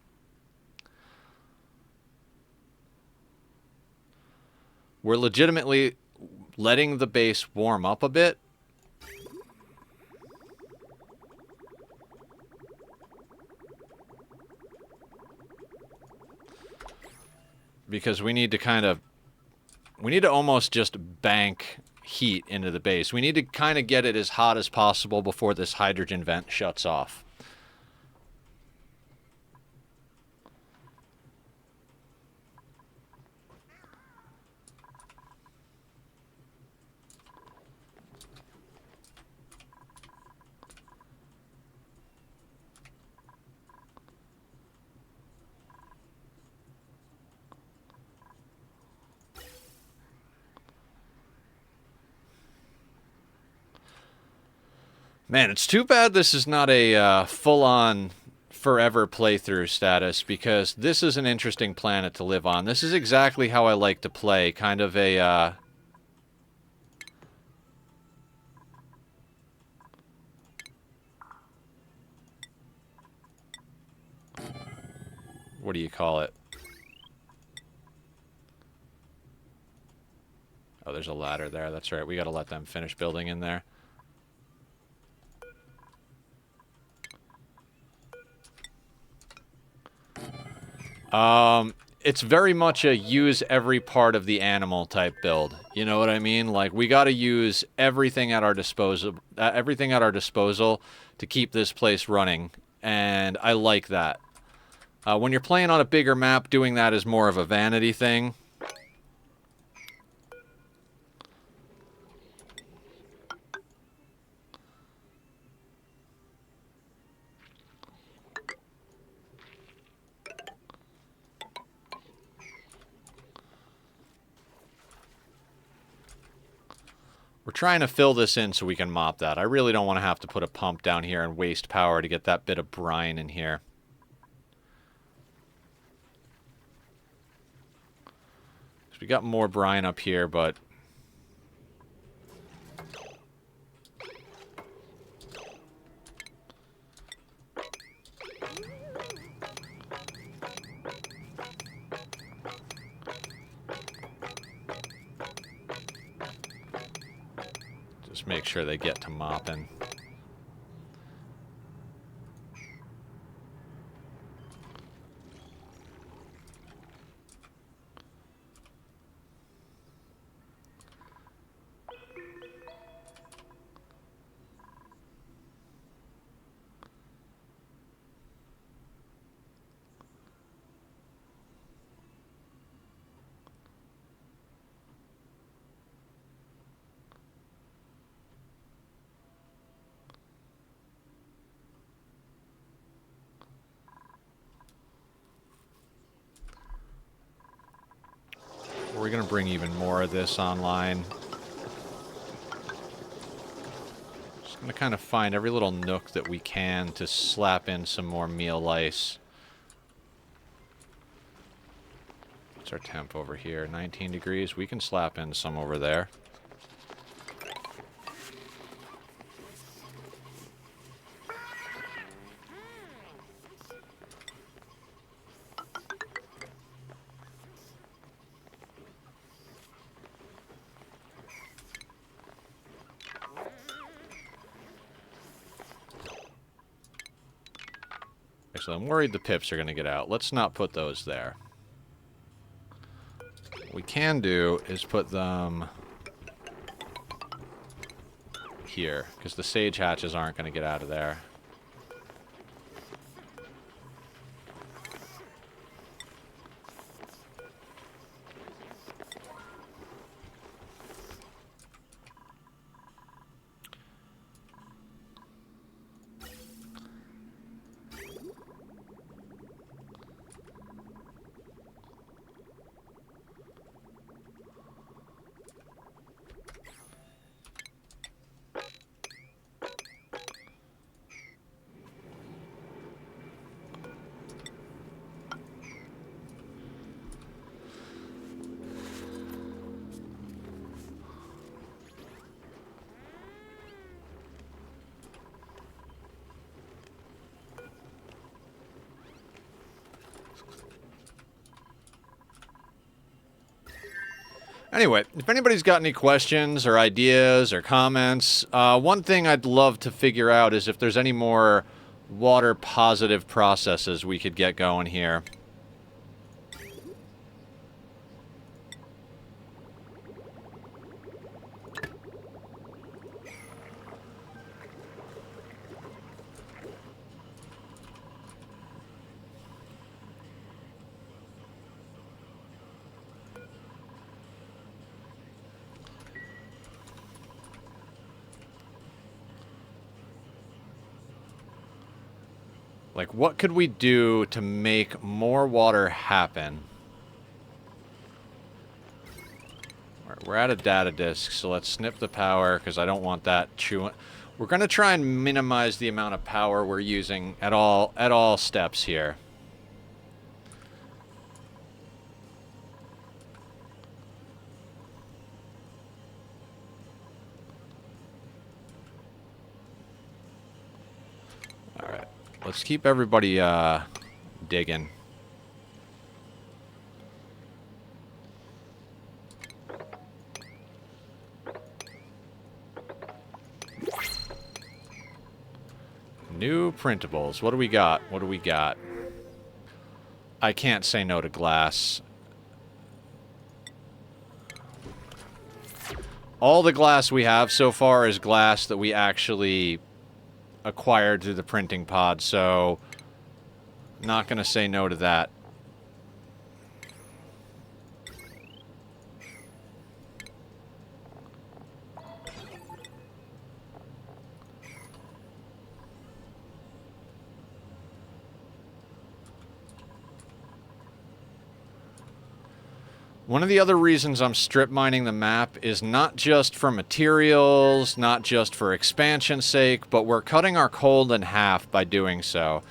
We're legitimately letting the base warm up a bit. Because we need to almost just bank heat into the base. We need to kind of get it as hot as possible before this hydrogen vent shuts off. Man, it's too bad this is not a full-on forever playthrough status, because this is an interesting planet to live on. This is exactly how I like to play, kind of a... What do you call it? Oh, there's a ladder there. That's right. We got to let them finish building in there. It's very much a use every part of the animal type build. You know what I mean? Like, we got to use everything at our disposal, to keep this place running, and I like that. When you're playing on a bigger map, doing that is more of a vanity thing. We're trying to fill this in so we can mop that. I really don't want to have to put a pump down here and waste power to get that bit of brine in here. We got more brine up here, but... just make sure they get to mopping. We're going to bring even more of this online. Just going to kind of find every little nook that we can to slap in some more meal lice. What's our temp over here? 19 degrees. We can slap in some over there. So I'm worried the pips are going to get out. Let's not put those there. What we can do is put them here, because the sage hatches aren't going to get out of there. Anyway, if anybody's got any questions or ideas or comments, one thing I'd love to figure out is if there's any more water-positive processes we could get going here. Like, what could we do to make more water happen? We're out of data disk, so let's snip the power, because I don't want that chewing. We're going to try and minimize the amount of power we're using at all steps here. Alright. Let's keep everybody digging. New printables. What do we got? What do we got? I can't say no to glass. All the glass we have so far is glass that we actually acquired through the printing pod, so not gonna say no to that. One of the other reasons I'm strip mining the map is not just for materials, not just for expansion's sake, but we're cutting our cold in half by doing so.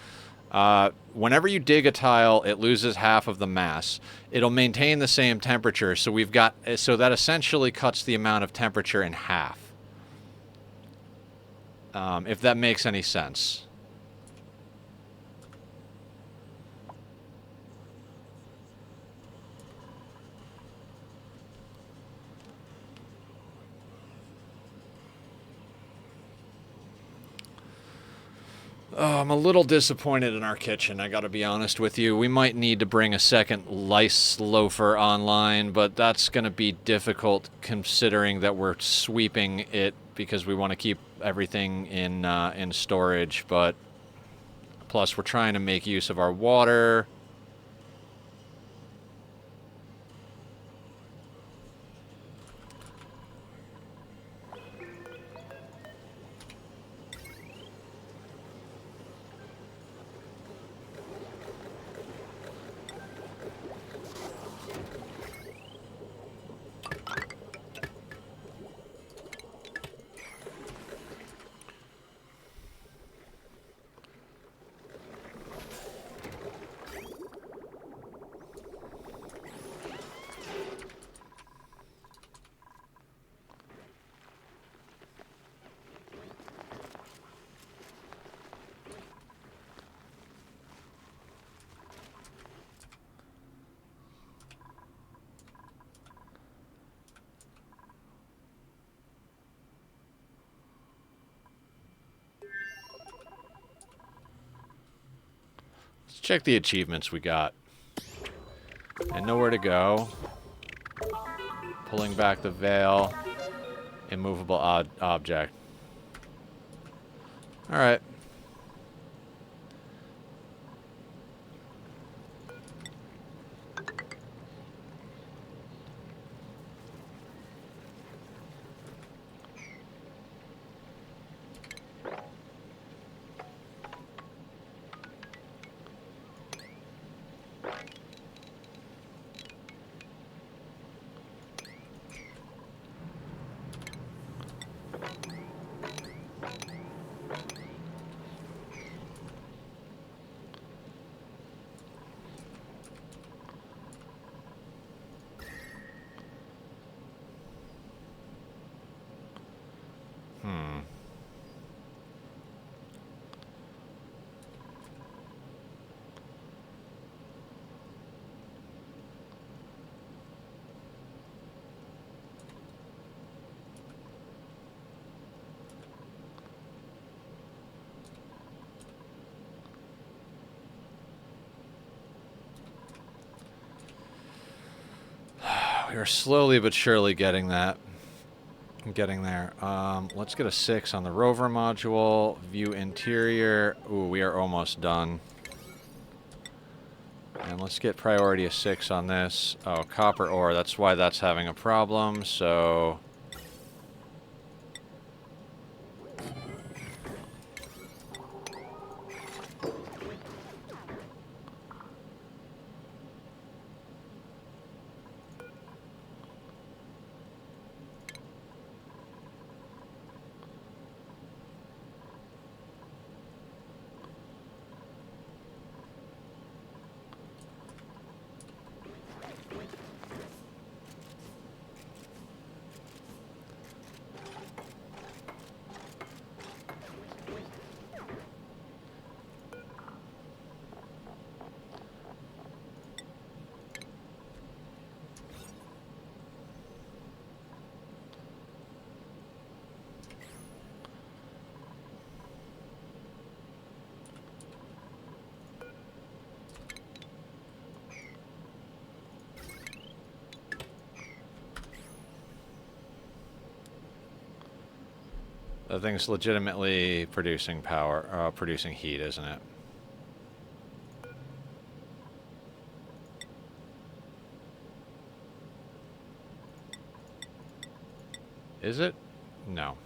Whenever you dig a tile, it loses half of the mass. It'll maintain the same temperature, so that essentially cuts the amount of temperature in half. If that makes any sense. I'm a little disappointed in our kitchen, I gotta be honest with you. We might need to bring a second lice loafer online, but that's gonna be difficult considering that we're sweeping it because we want to keep everything in storage, but plus we're trying to make use of our water. check the achievements we got. And nowhere to go. Pulling back the veil. Immovable object. Alright. We are slowly but surely getting that. Getting there. Let's get a 6 on the rover module. View interior. Ooh, we are almost done. And let's get priority of 6 on this. Oh, copper ore. That's why that's having a problem. So... That thing's legitimately producing power, producing heat, isn't it? Is it? No.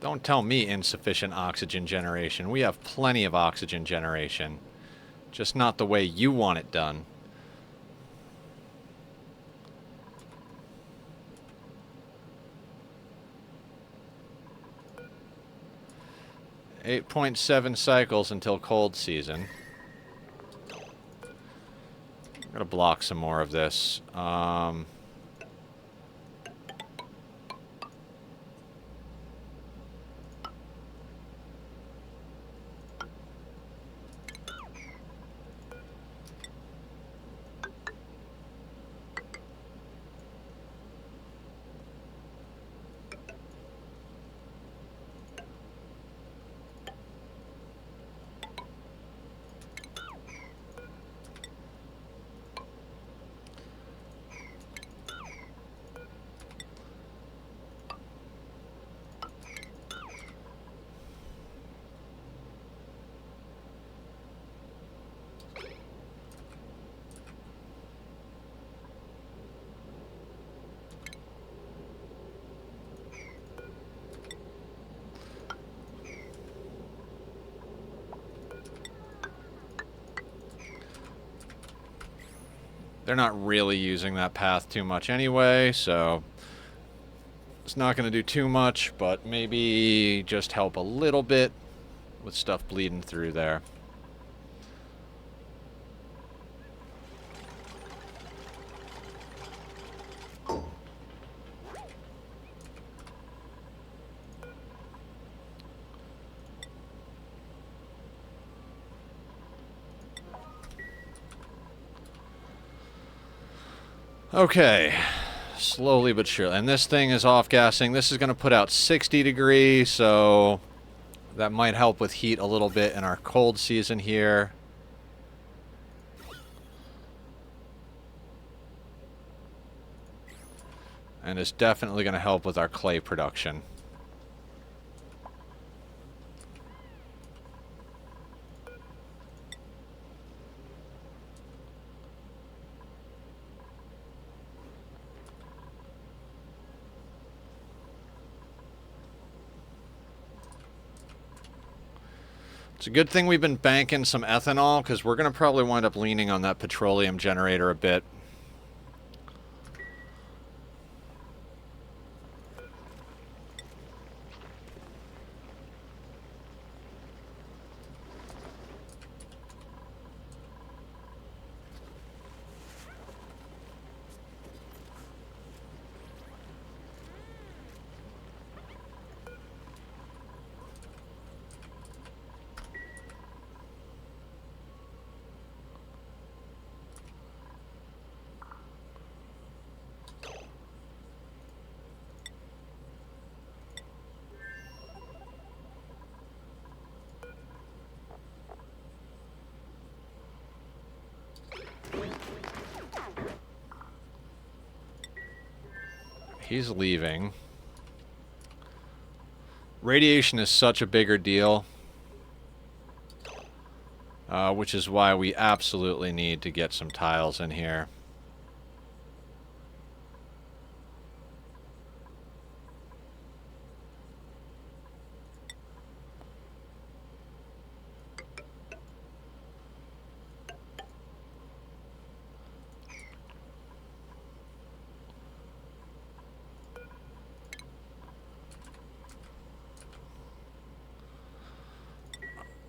Don't tell me insufficient oxygen generation. We have plenty of oxygen generation. Just not the way you want it done. .7 cycles until cold season. I'm gonna block some more of this. They're not really using that path too much anyway, so it's not going to do too much, but maybe just help a little bit with stuff bleeding through there. Okay. Slowly but surely. And this thing is off-gassing. This is going to put out 60 degrees, so that might help with heat a little bit in our cold season here. And it's definitely going to help with our clay production. It's a good thing we've been banking some ethanol, because we're going to probably wind up leaning on that petroleum generator a bit. He's leaving. Radiation is such a bigger deal, which is why we absolutely need to get some tiles in here.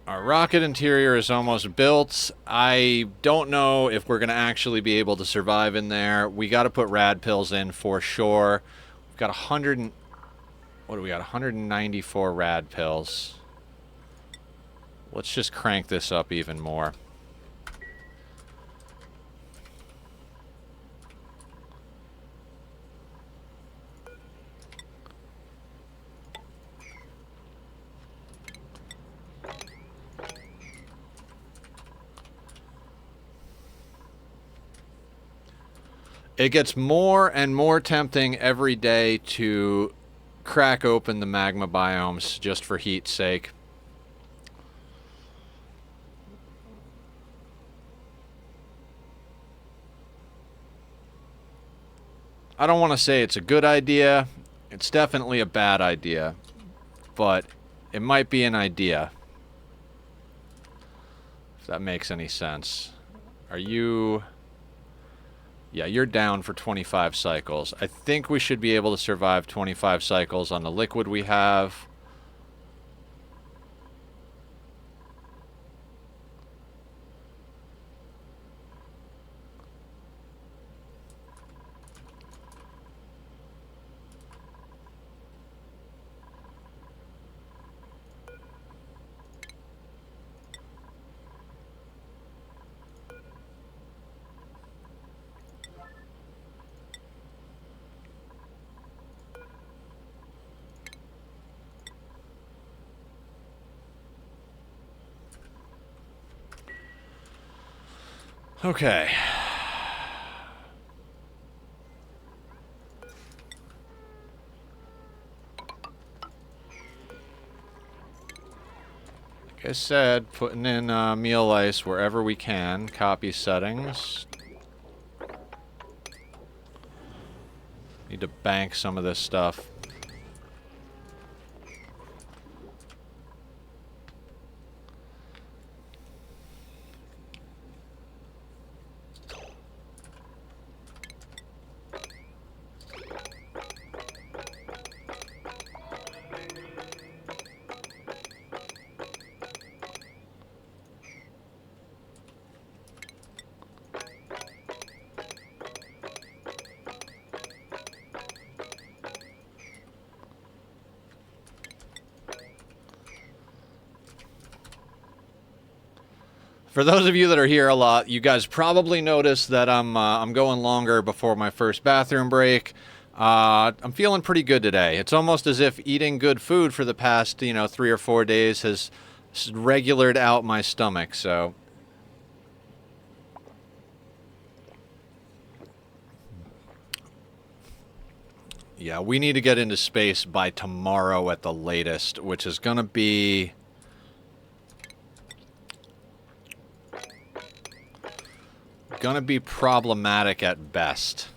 Our rocket interior is almost built. I don't know if we're going to actually be able to survive in there. We got to put rad pills in for sure. We've got 100 and... what do we got? 194 rad pills. Let's just crank this up even more. It gets more and more tempting every day to crack open the magma biomes just for heat's sake. I don't want to say it's a good idea. It's definitely a bad idea. But it might be an idea. If that makes any sense. Are you... yeah, you're down for 25 cycles. I think we should be able to survive 25 cycles on the liquid we have. Okay. Like I said, putting in meal ice wherever we can. Copy settings. Need to bank some of this stuff. For those of you that are here a lot, you guys probably noticed that I'm going longer before my first bathroom break. I'm feeling pretty good today. It's almost as if eating good food for the past, 3 or 4 days has regulated out my stomach, so... Yeah, we need to get into space by tomorrow at the latest, which is gonna be... problematic at best.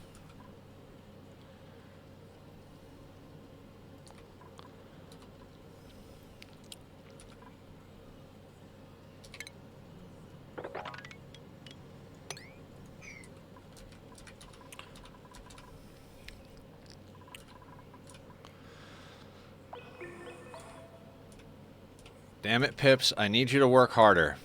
Damn it, Pips, I need you to work harder.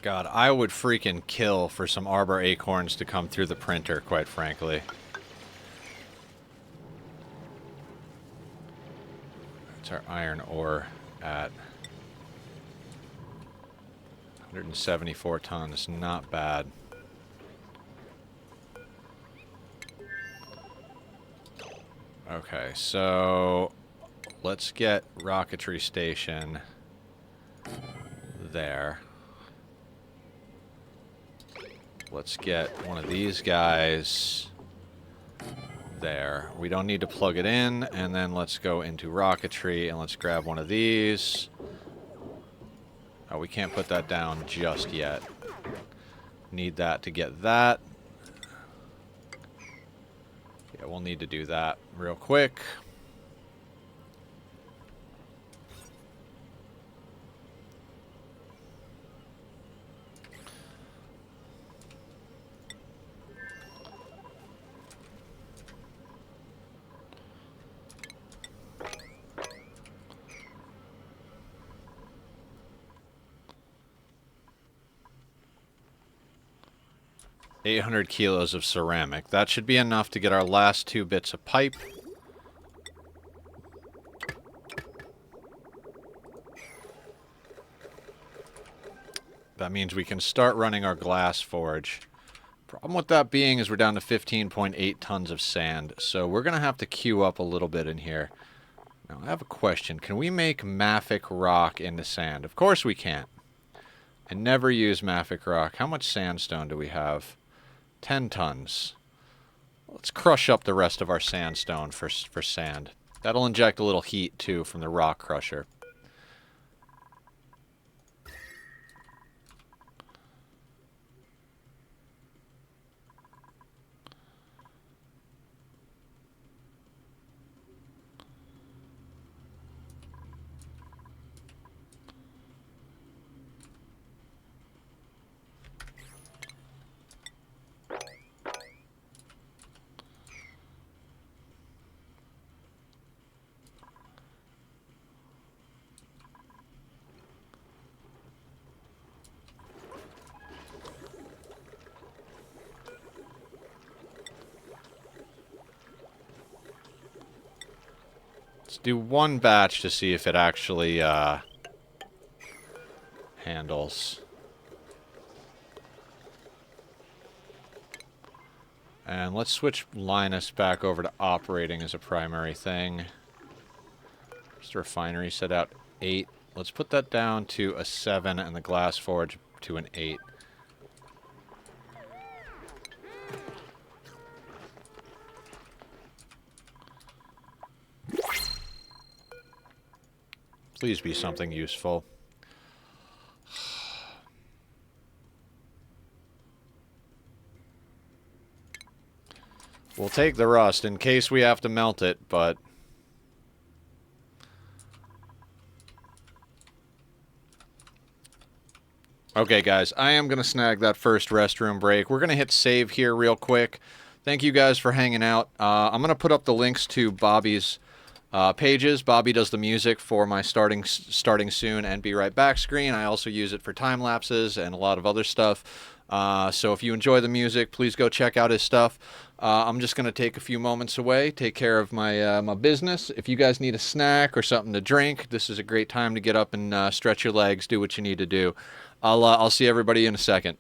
God, I would freaking kill for some arbor acorns to come through the printer, quite frankly. That's our iron ore at 174 tons. Not bad. Okay, so let's get rocketry station there. Let's get one of these guys there. We don't need to plug it in, and then let's go into rocketry and let's grab one of these. Oh, we can't put that down just yet. Need that to get that. Yeah, we'll need to do that real quick. $800 kilos of ceramic. That should be enough to get our last 2 bits of pipe. That means we can start running our glass forge. Problem with that being is we're down to 15.8 tons of sand, so we're going to have to queue up a little bit in here. Now, I have a question. Can we make mafic rock into sand? Of course we can't. I never use mafic rock. How much sandstone do we have? 10 tons. Let's crush up the rest of our sandstone for sand. That'll inject a little heat, too, from the rock crusher. Let's do one batch to see if it actually handles. And let's switch Linus back over to operating as a primary thing. Just a refinery set out 8. Let's put that down to a 7 and the glass forge to an 8. Please be something useful. We'll take the rust in case we have to melt it, but... Okay, guys, I am going to snag that first restroom break. We're going to hit save here real quick. Thank you guys for hanging out. I'm going to put up the links to Bobby's pages. Bobby does the music for my starting soon and be right back screen. I also use it for time lapses and a lot of other stuff. So if you enjoy the music, please go check out his stuff. I'm just going to take a few moments away, take care of my my business. If you guys need a snack or something to drink, this is a great time to get up and stretch your legs, do what you need to do. I'll see everybody in a second.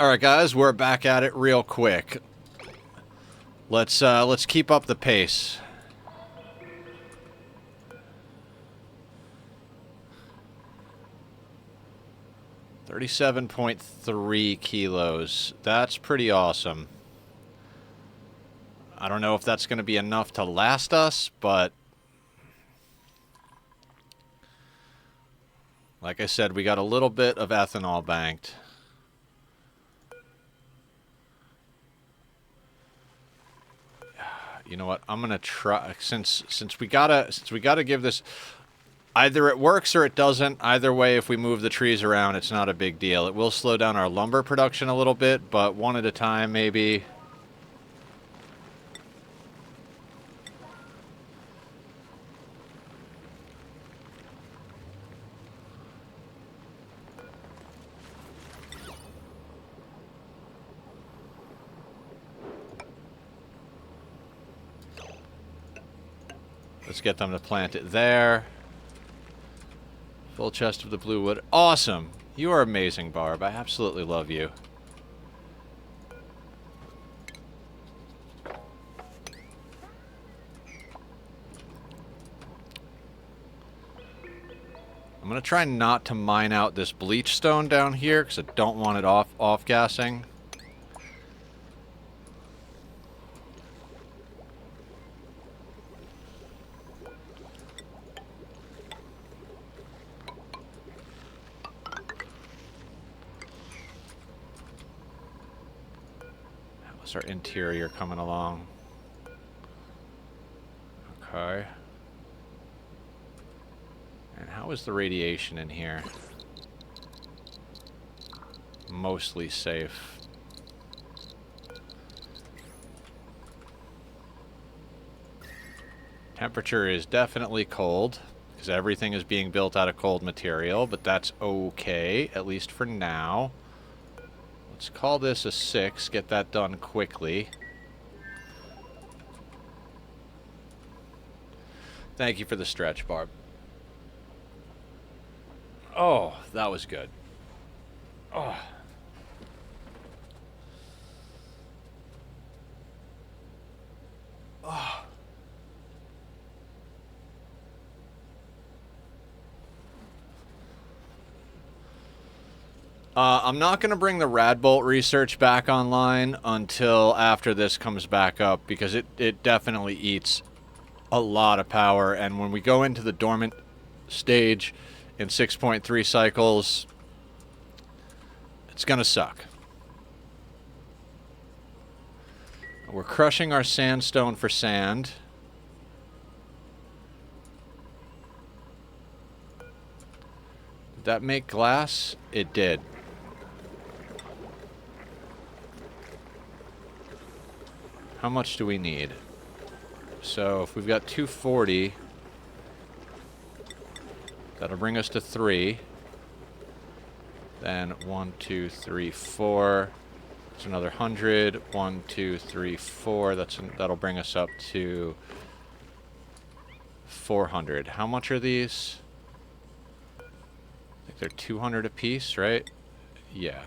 Alright guys, we're back at it real quick. Let's keep up the pace. $37.3 kilos. That's pretty awesome. I don't know if that's going to be enough to last us, but like I said, we got a little bit of ethanol banked. You know what? I'm going to try since we gotta give this. Either it works or it doesn't. Either way, if we move the trees around, it's not a big deal. It will slow down our lumber production a little bit, but one at a time, maybe. Let's get them to plant it there. Full chest of the blue wood. Awesome! You are amazing, Barb. I absolutely love you. I'm gonna try not to mine out this bleach stone down here because I don't want it off-gassing. How's our interior coming along? Okay. And how is the radiation in here? Mostly safe. Temperature is definitely cold, because everything is being built out of cold material, but that's okay, at least for now. Let's call this a 6, get that done quickly. Thank you for the stretch, Barb. Oh, that was good. Oh. Oh. I'm not going to bring the Radbolt research back online until after this comes back up, because it definitely eats a lot of power, and when we go into the dormant stage in 6.3 cycles, it's going to suck. We're crushing our sandstone for sand. Did that make glass? It did. How much do we need? So if we've got 240, that'll bring us to 3. Then 1, 2, 3, 4. That's another 100. 1, 2, 3, 4. That'll bring us up to 400. How much are these? I think they're 200 a piece, right? Yeah.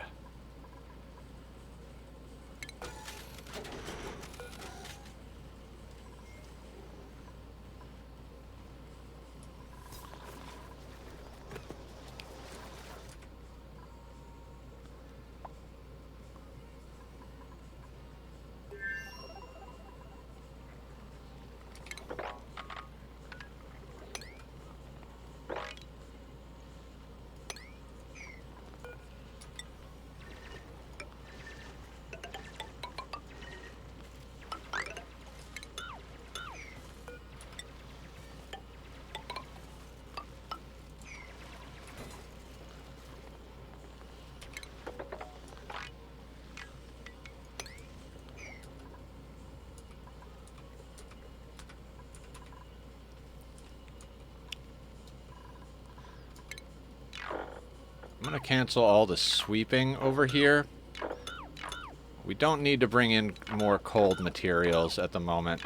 I'm going to cancel all the sweeping over here. We don't need to bring in more cold materials at the moment.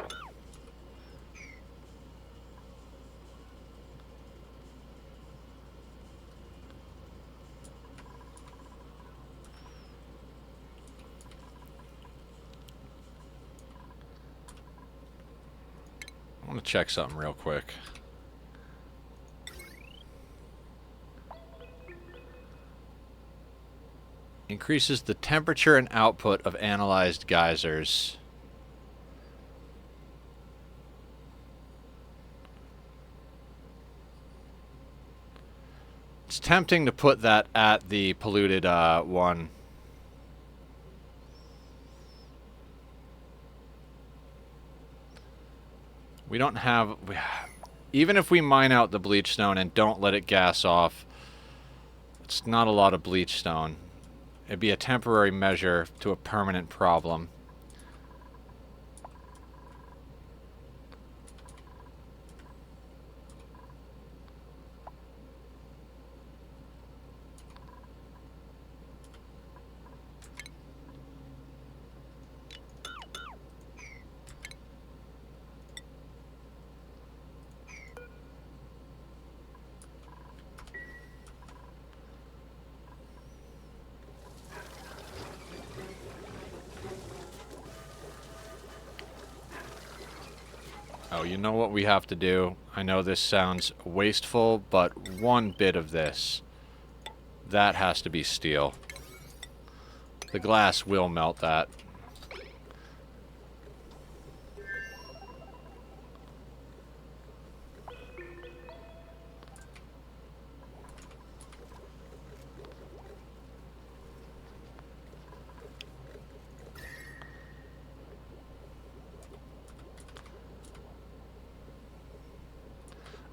I want to check something real quick. Increases the temperature and output of analyzed geysers. It's tempting to put that at the polluted one. We don't have... Even if we mine out the bleach stone and don't let it gas off, it's not a lot of bleach stone. It'd be a temporary measure to a permanent problem. Oh, you know what we have to do? I know this sounds wasteful, but one bit of this. That has to be steel. The glass will melt that.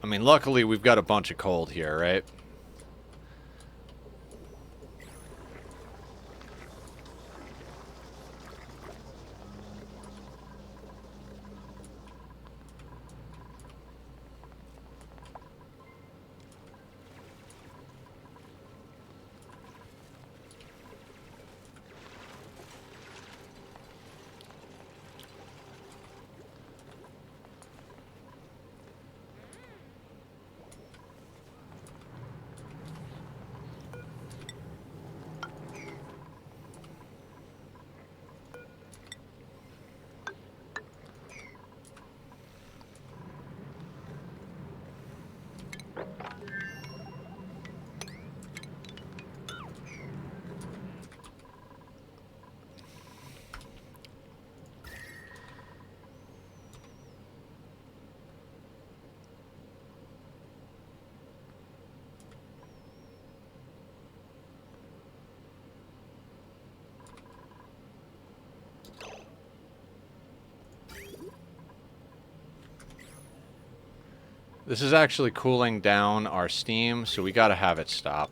I mean, luckily we've got a bunch of coal here, right? This is actually cooling down our steam, so we gotta have it stop.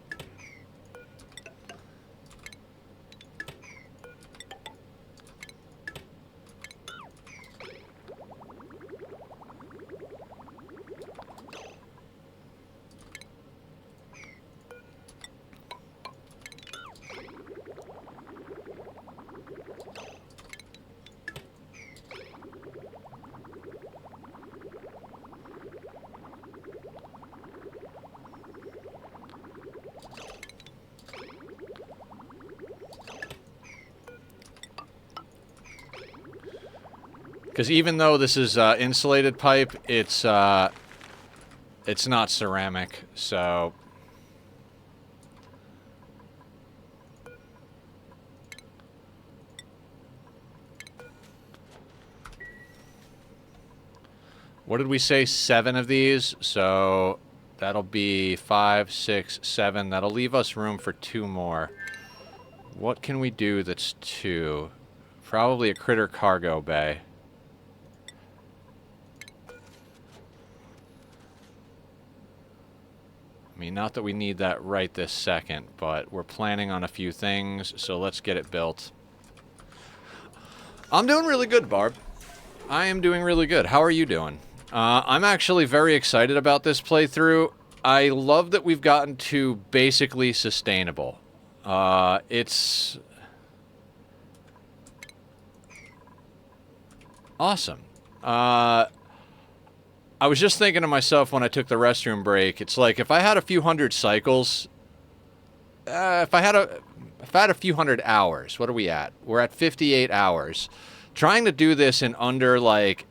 Because even though this is insulated pipe, it's not ceramic, so... What did we say? 7 of these, so that'll be 5, 6, 7. That'll leave us room for 2 more. What can we do that's 2? Probably a critter cargo bay. I mean, not that we need that right this second, but we're planning on a few things, so let's get it built. I'm doing really good, Barb. I am doing really good. How are you doing? I'm actually very excited about this playthrough. I love that we've gotten to basically sustainable. It's awesome. I was just thinking to myself when I took the restroom break, it's like if I had a few hundred cycles, if I had a few hundred hours, what are we at? We're at 58 hours. Trying to do this in under like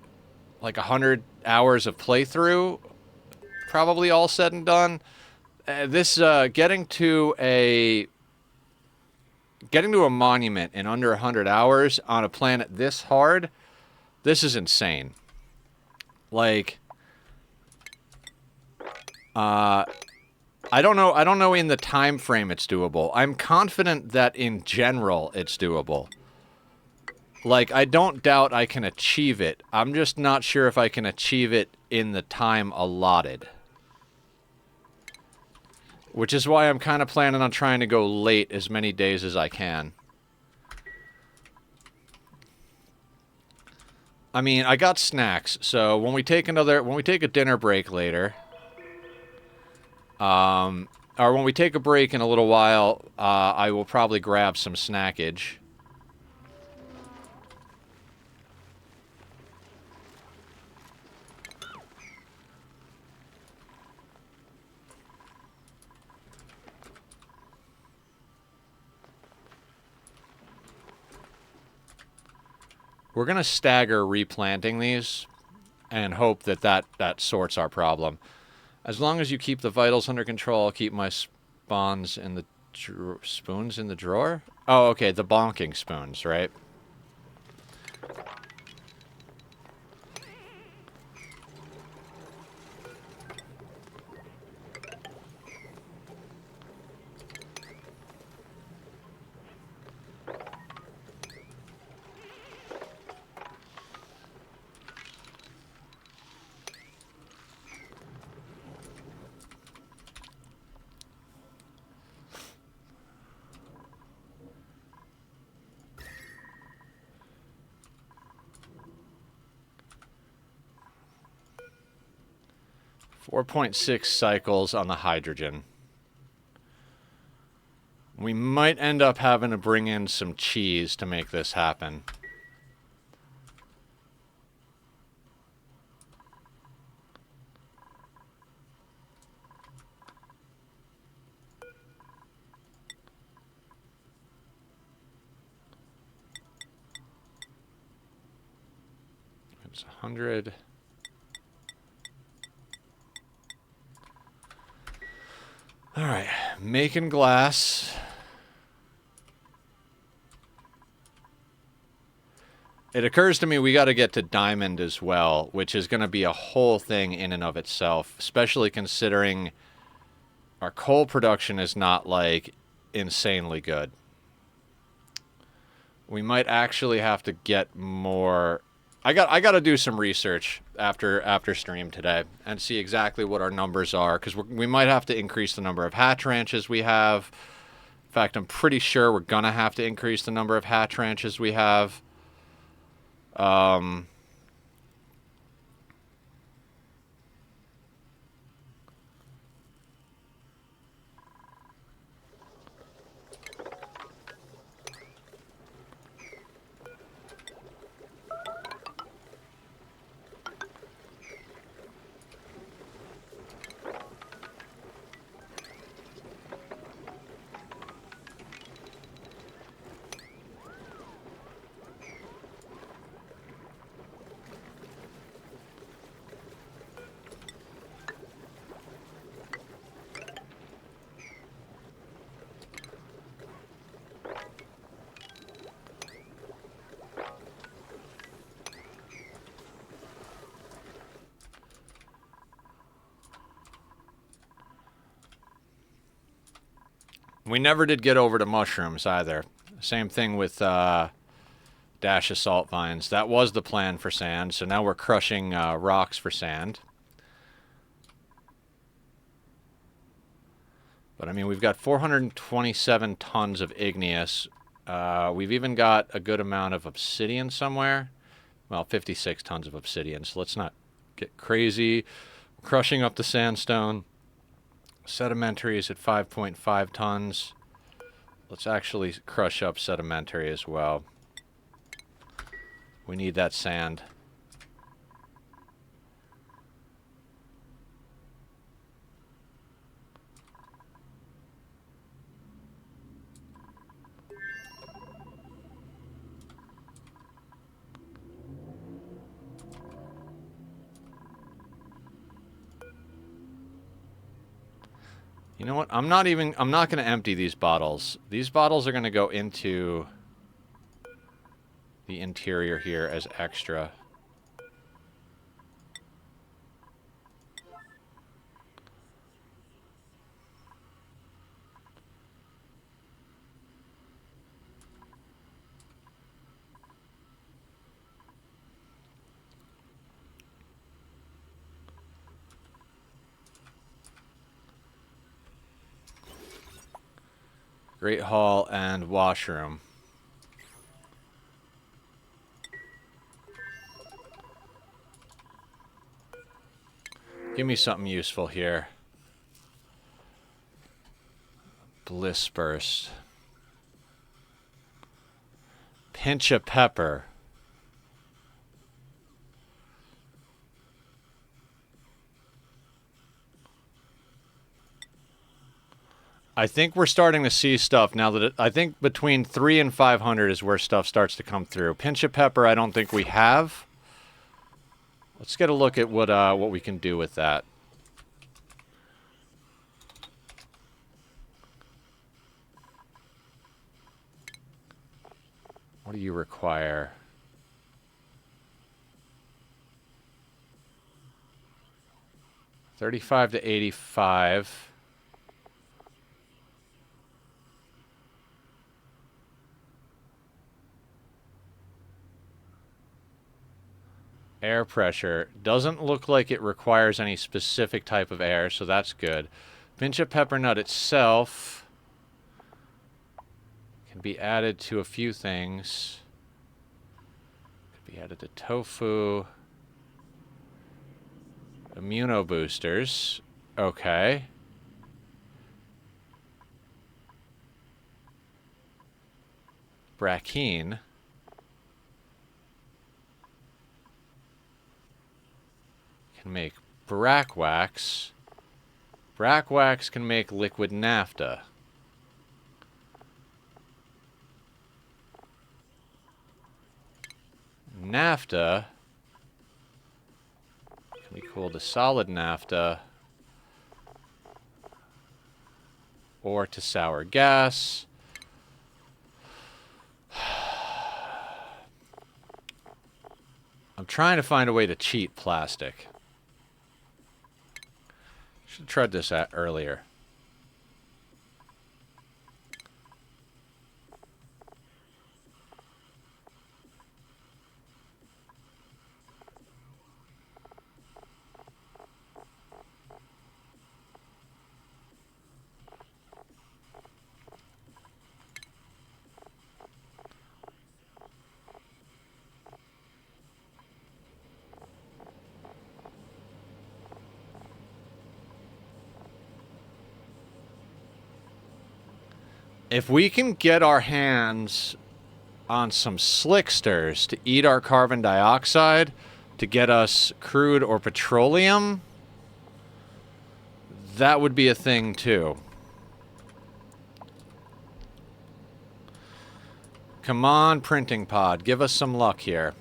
100 hours of playthrough, probably all said and done. This getting to a monument in under 100 hours on a planet this hard, this is insane. Like, I don't know in the time frame it's doable. I'm confident that in general it's doable. Like, I don't doubt I can achieve it. I'm just not sure if I can achieve it in the time allotted. Which is why I'm kind of planning on trying to go late as many days as I can. I mean, I got snacks, so when we take a dinner break later, or when we take a break in a little while, I will probably grab some snackage. We're going to stagger replanting these and hope that sorts our problem. As long as you keep the vitals under control, I'll keep my spawns in the spoons in the drawer? Oh, okay, the bonking spoons, right? 4.6 cycles on the hydrogen. We might end up having to bring in some cheese to make this happen. It's 100. All right, making glass. It occurs to me we got to get to diamond as well, which is going to be a whole thing in and of itself, especially considering our coal production is not, like, insanely good. We might actually have to get more... I got to do some research after stream today and see exactly what our numbers are, because we might have to increase the number of hatch ranches we have. In fact, I'm pretty sure we're going to have to increase the number of hatch ranches we have. We never did get over to mushrooms either. Same thing with dash of salt vines. That was the plan for sand, so now we're crushing rocks for sand. But I mean, we've got 427 tons of igneous. We've even got a good amount of obsidian somewhere. Well, 56 tons of obsidian, so let's not get crazy. We're crushing up the sandstone. Sedimentary is at 5.5 tons. Let's actually crush up sedimentary as well. We need that sand. You know what? I'm not going to empty these bottles. These bottles are going to go into the interior here as extra. Great hall and washroom. Give me something useful here. Bliss burst. Pinch of pepper. I think we're starting to see stuff now that I think between 3 and 500 is where stuff starts to come through. Pinch of pepper, I don't think we have. Let's get a look at what we can do with that. What do you require? $35 to $85. Air pressure. Doesn't look like it requires any specific type of air, so that's good. Pinch of pepper nut itself can be added to a few things. Could be added to tofu. Immuno boosters. Okay. Brackine. Can make brack wax. Brack wax can make liquid naphtha. Naphtha can be cooled to solid naphtha or to sour gas. I'm trying to find a way to cheat plastic. Should have tried this out earlier. If we can get our hands on some slicksters to eat our carbon dioxide to get us crude or petroleum, that would be a thing too. Come on, printing pod, give us some luck here.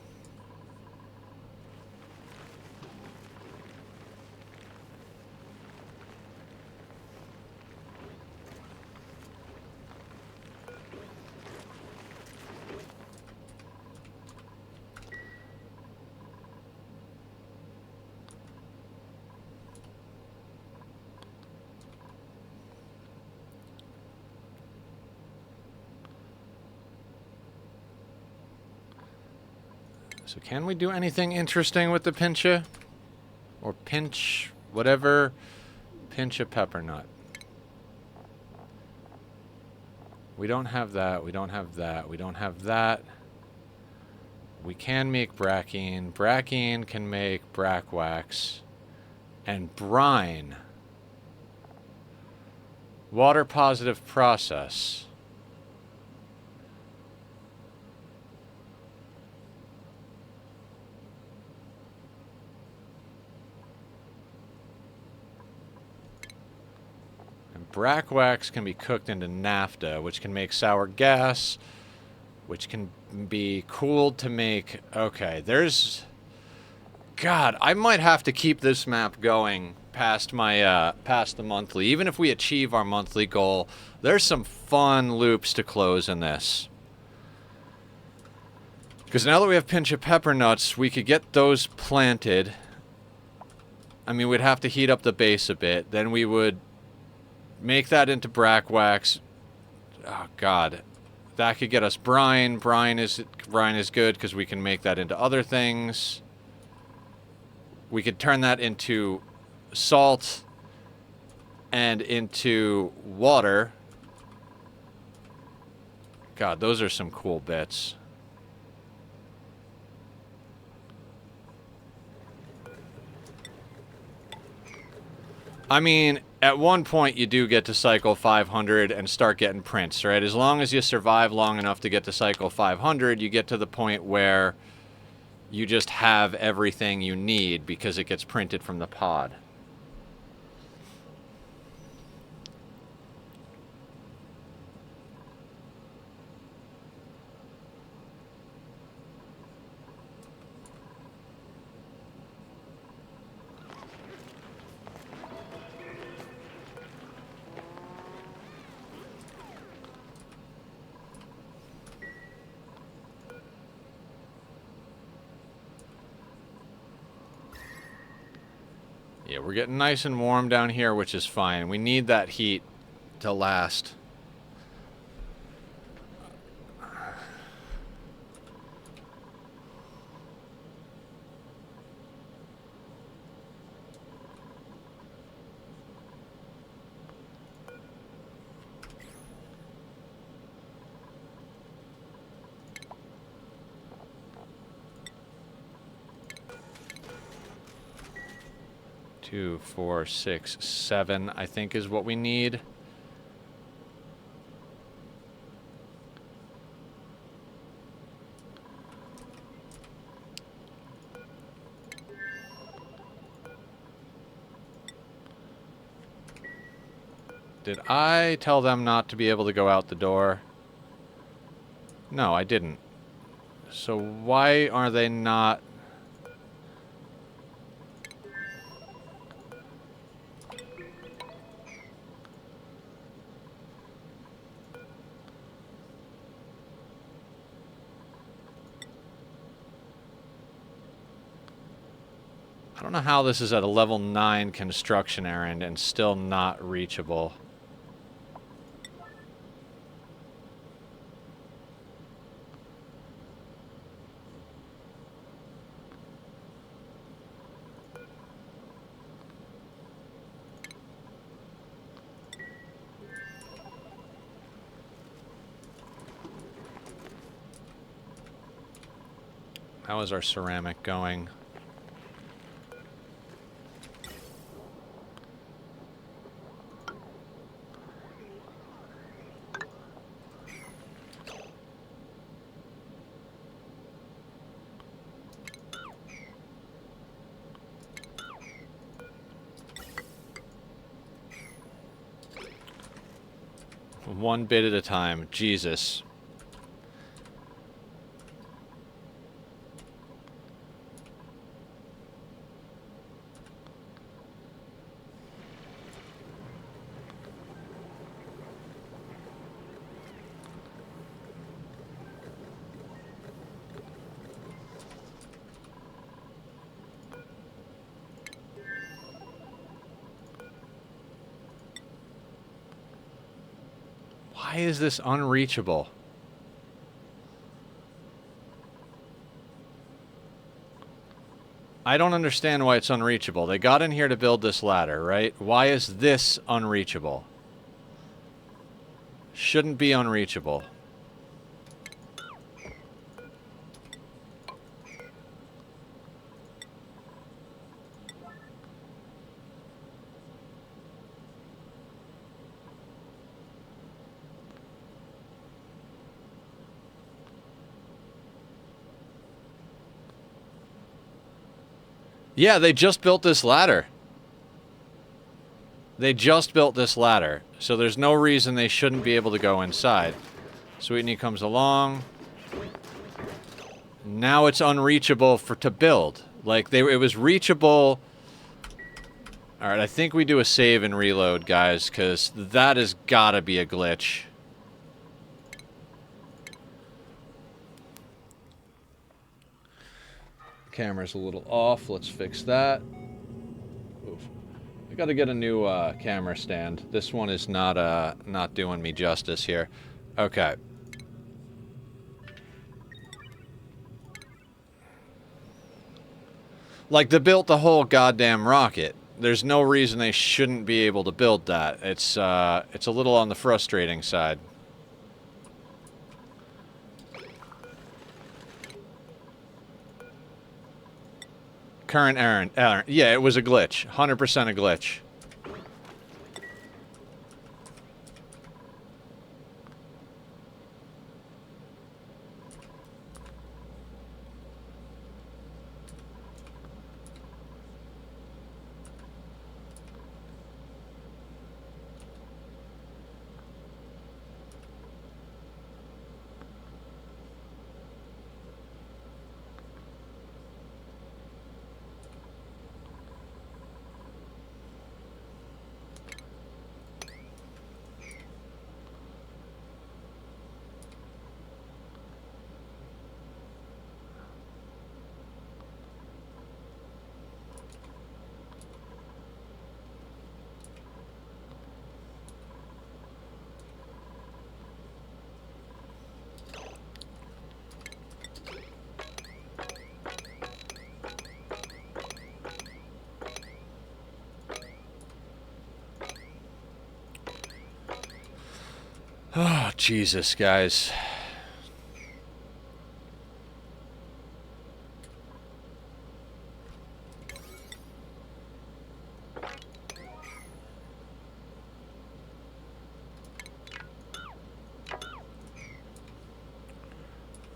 So can we do anything interesting with the pincha? Or pinch, whatever. Pinch a pepper nut. We don't have that, we don't have that, we don't have that. We can make brackine. Brackine can make brack wax. And brine. Water positive process. Brack wax can be cooked into naphtha, which can make sour gas, which can be cooled to make... Okay, there's God, I might have to keep this map going past my past the monthly. Even if we achieve our monthly goal, there's some fun loops to close in this. Because now that we have pinch of pepper nuts, we could get those planted. I mean, we'd have to heat up the base a bit. Then we would make that into brack wax. Oh, God. That could get us brine. Brine is good because we can make that into other things. We could turn that into salt and into water. God, those are some cool bits. I mean, at one point you do get to cycle 500 and start getting prints, right? As long as you survive long enough to get to cycle 500, you get to the point where you just have everything you need because it gets printed from the pod. Yeah, we're getting nice and warm down here, which is fine. We need that heat to last. Two, 4, 6, 7, I think is what we need. Did I tell them not to be able to go out the door? No, I didn't. So why are they not... I don't know how this is at a level 9 construction errand and still not reachable. How is our ceramic going? One bit at a time. Jesus. Why is this unreachable? I don't understand why it's unreachable. They got in here to build this ladder, right? Why is this unreachable? Shouldn't be unreachable. Yeah, they just built this ladder. They just built this ladder. So there's no reason they shouldn't be able to go inside. Sweetney comes along. Now it's unreachable to build. Like, it was reachable. Alright, I think we do a save and reload, guys, because that has gotta be a glitch. Camera's a little off. Let's fix that. Oof. I gotta get a new camera stand. This one is not doing me justice here. Okay. Like, they built the whole goddamn rocket. There's no reason they shouldn't be able to build that. It's a little on the frustrating side. Current errand. Yeah, it was a glitch. 100% a glitch. Oh, Jesus, guys.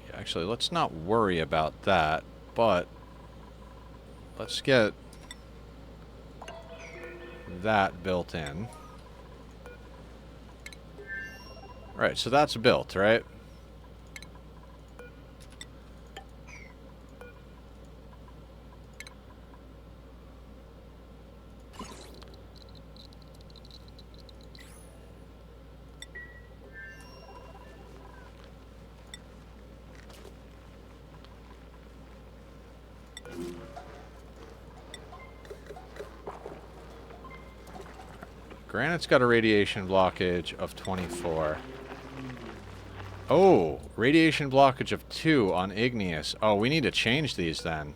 Yeah, actually, let's not worry about that, but let's get that built in. Right, so that's built, right? Granite's got a radiation blockage of 24. Oh, radiation blockage of 2 on igneous. Oh, we need to change these then.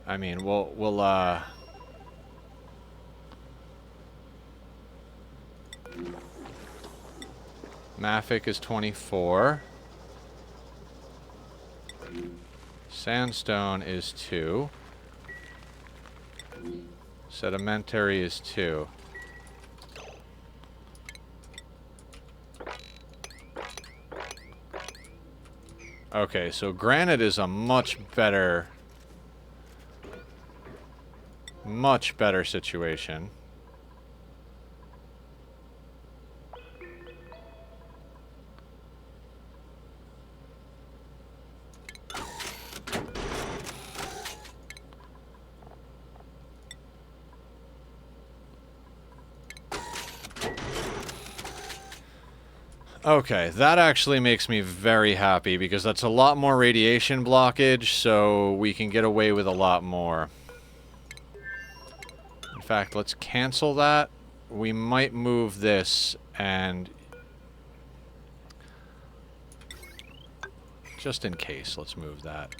I mean, we'll Mafic is 24. Sandstone is 2. Sedimentary is 2. Okay, so granite is a much better situation. Okay, that actually makes me very happy because that's a lot more radiation blockage, so we can get away with a lot more. In fact, let's cancel that. We might move this and... just in case, let's move that.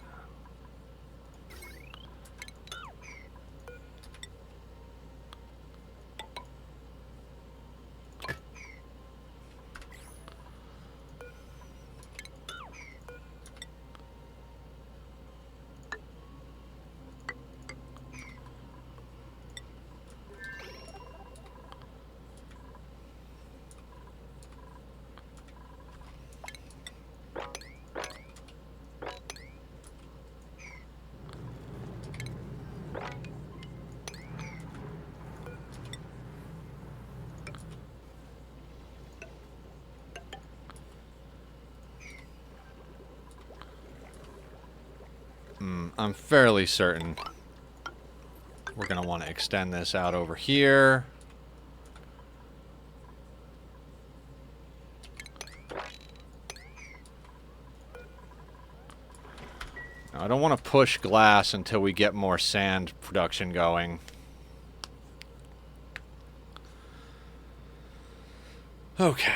I'm fairly certain we're going to want to extend this out over here. Now, I don't want to push glass until we get more sand production going. Okay.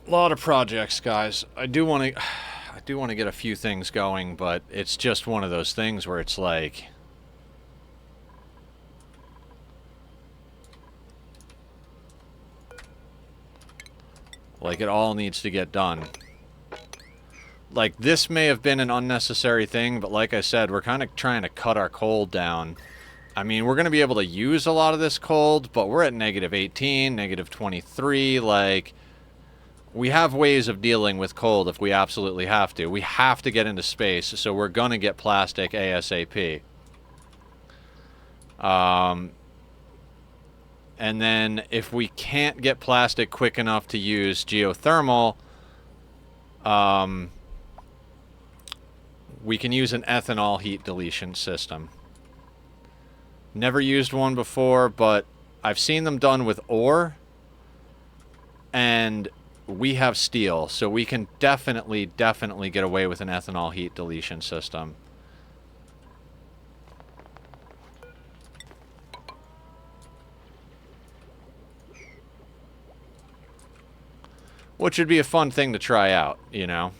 A lot of projects, guys. I do want to get a few things going, but it's just one of those things where it's like, it all needs to get done. Like, this may have been an unnecessary thing, but like I said, we're kind of trying to cut our cold down. I mean, we're going to be able to use a lot of this cold, but we're at -18, -23, like, we have ways of dealing with cold if we absolutely have to. We have to get into space, so we're going to get plastic ASAP. And then if we can't get plastic quick enough to use geothermal, we can use an ethanol heat deletion system. Never used one before, but I've seen them done with ore, and we have steel, so we can definitely get away with an ethanol heat deletion system. Which would be a fun thing to try out, you know?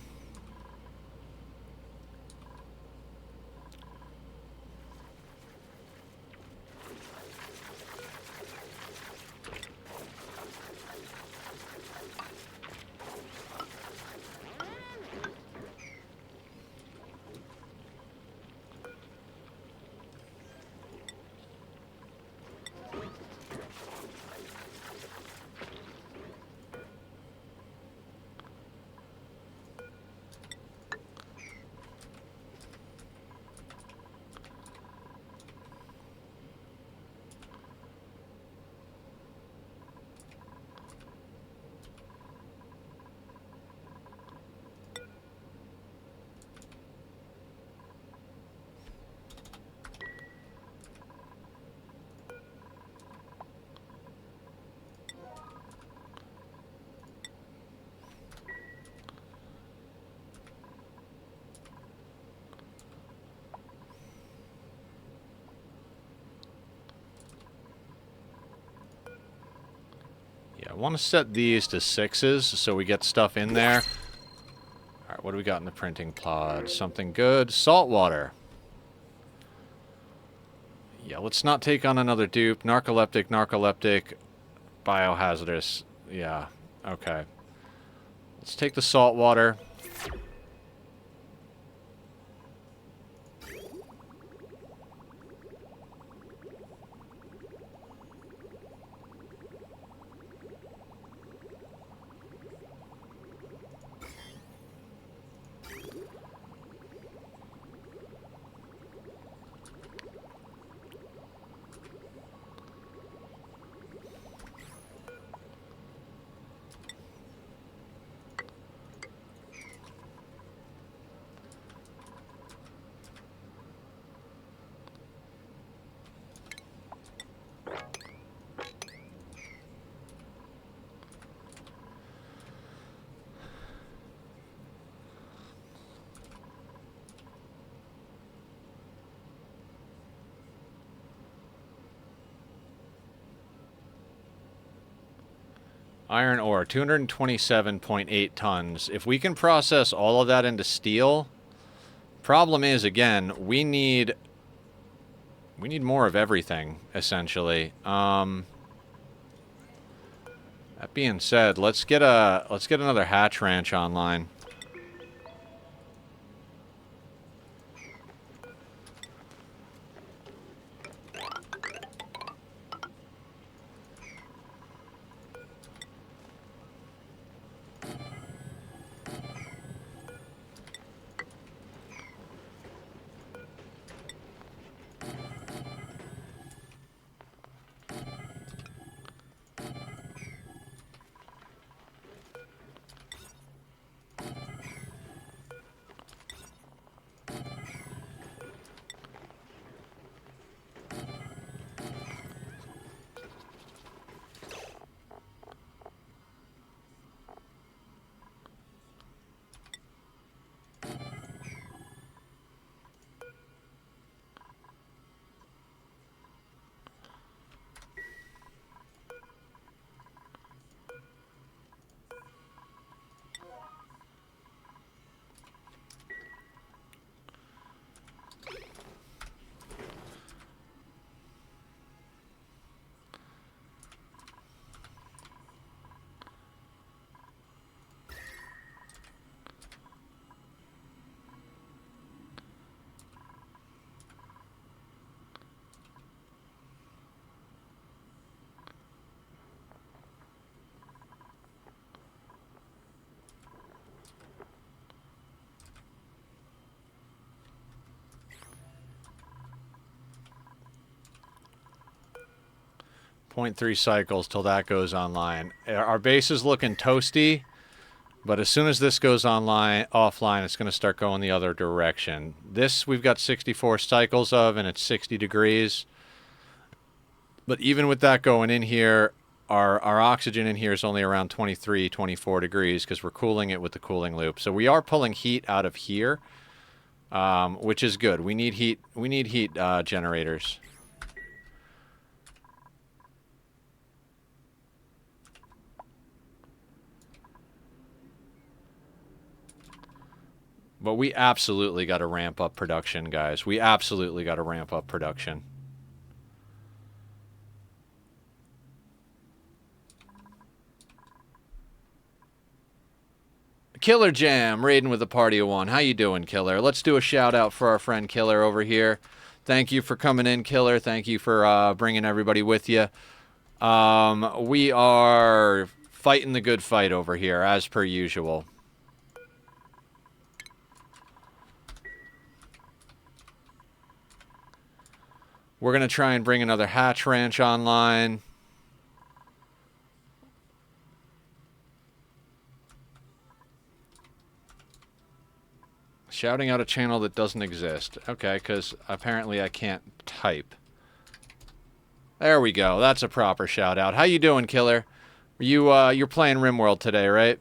I want to set these to 6s so we get stuff in there. Alright, what do we got in the printing pod? Something good. Salt water. Yeah, let's not take on another dupe. Narcoleptic, biohazardous. Yeah, okay. Let's take the salt water. Iron ore, 227.8 tons. If we can process all of that into steel, problem is, again, we need more of everything, essentially. That being said, let's get another hatch ranch online. 0.3 cycles till that goes online. Our base is looking toasty, but as soon as this goes offline, it's going to start going the other direction. This we've got 64 cycles of, and it's 60 degrees. But even with that going in here, our oxygen in here is only around 23, 24 degrees because we're cooling it with the cooling loop. So we are pulling heat out of here, which is good. We need heat. We need heat generators. But we absolutely got to ramp up production, guys. We absolutely got to ramp up production. Killer Jam, raiding with a party of one. How you doing, Killer? Let's do a shout out for our friend Killer over here. Thank you for coming in, Killer. Thank you for bringing everybody with you. We are fighting the good fight over here, as per usual. We're going to try and bring another hatch ranch online. Shouting out a channel that doesn't exist. Okay, because apparently I can't type. There we go. That's a proper shout out. How you doing, Killer? You're playing RimWorld today, right?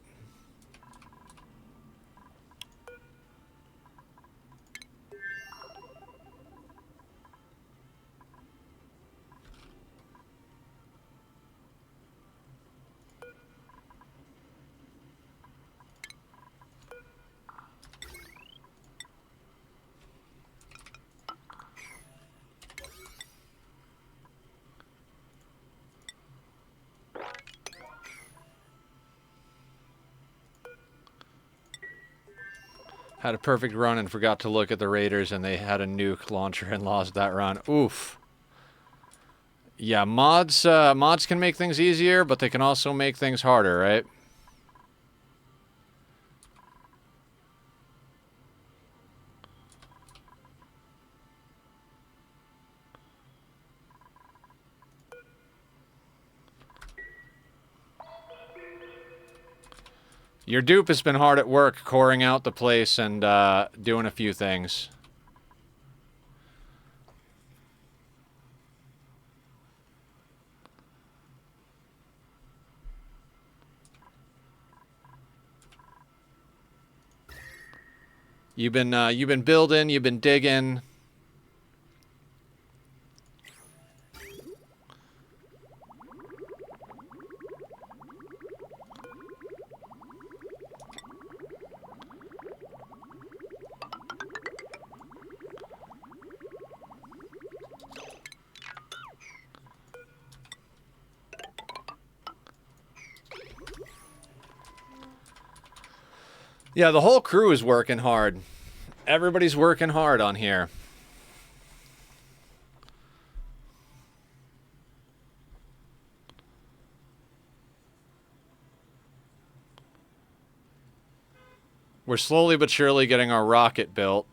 Had a perfect run and forgot to look at the Raiders, and they had a nuke launcher and lost that run. Oof. Yeah, mods can make things easier, but they can also make things harder, right? Your dupe has been hard at work coring out the place and doing a few things. You've been building, you've been digging. Yeah, the whole crew is working hard. Everybody's working hard on here. We're slowly but surely getting our rocket built.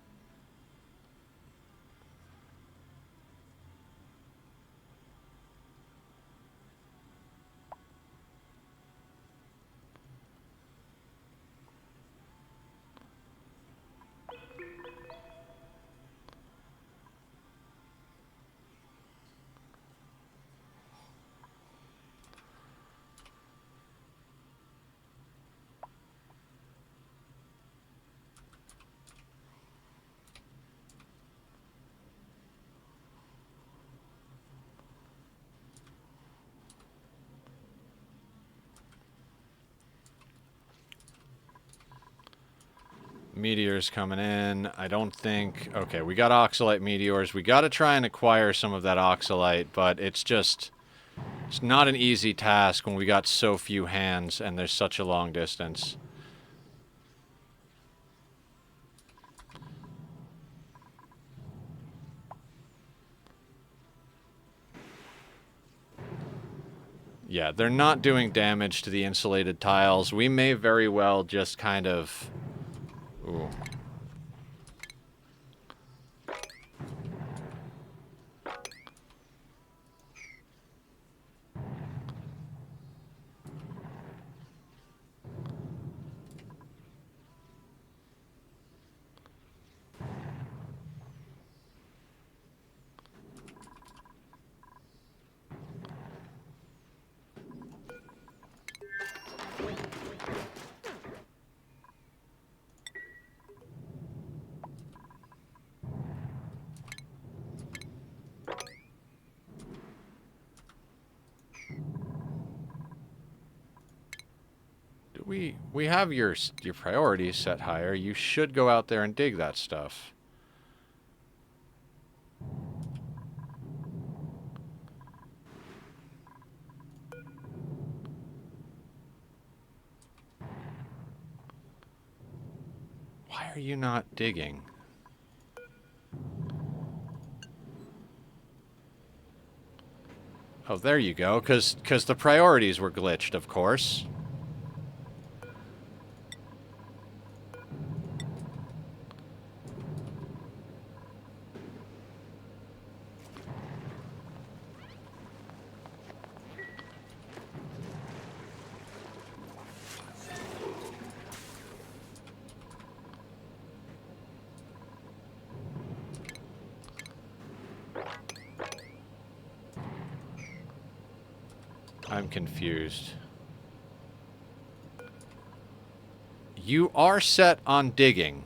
Meteors coming in. I don't think... Okay, we got oxalite meteors. We got to try and acquire some of that oxalite, but it's just... It's not an easy task when we got so few hands and there's such a long distance. Yeah, they're not doing damage to the insulated tiles. We may very well just kind of... Ooh. we have your priorities set higher. You should go out there and dig that stuff. Why are you not digging? Oh, there you go, 'cause the priorities were glitched, of course. I'm confused. You are set on digging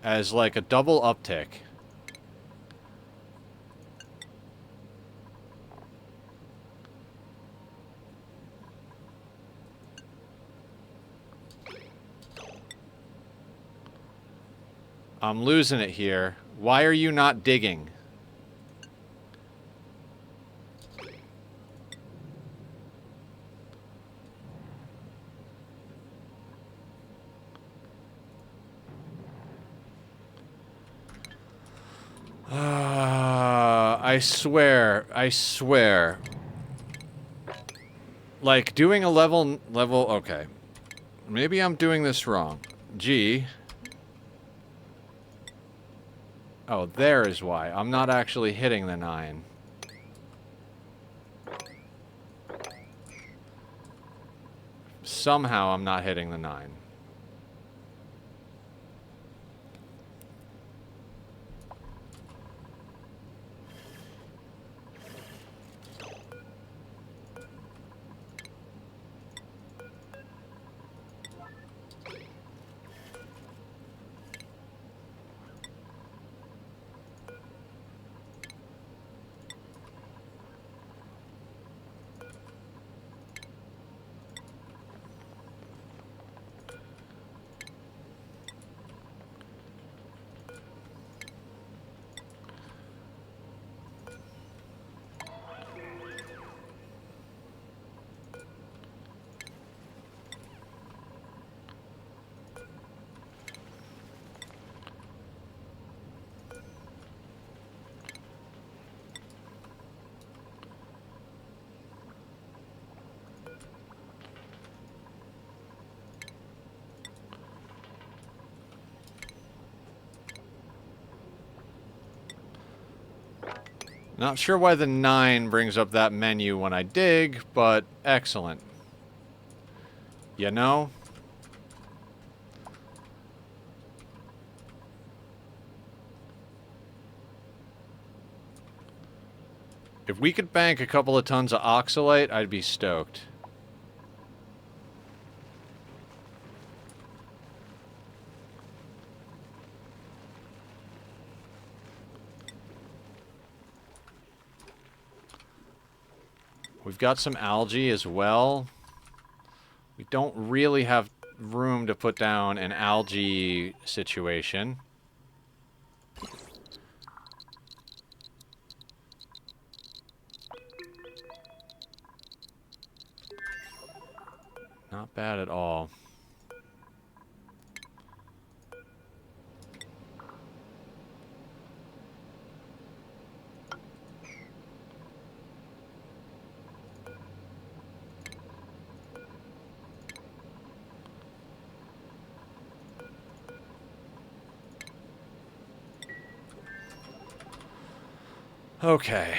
as like a double uptick. I'm losing it here. Why are you not digging? I swear. Like, doing a level, okay. Maybe I'm doing this wrong. G. Oh, there is why. I'm not actually hitting the 9. Somehow I'm not hitting the 9. Not sure why the 9 brings up that menu when I dig, but excellent. You know? If we could bank a couple of tons of oxalate, I'd be stoked. We've got some algae as well. We don't really have room to put down an algae situation. Not bad at all. Okay.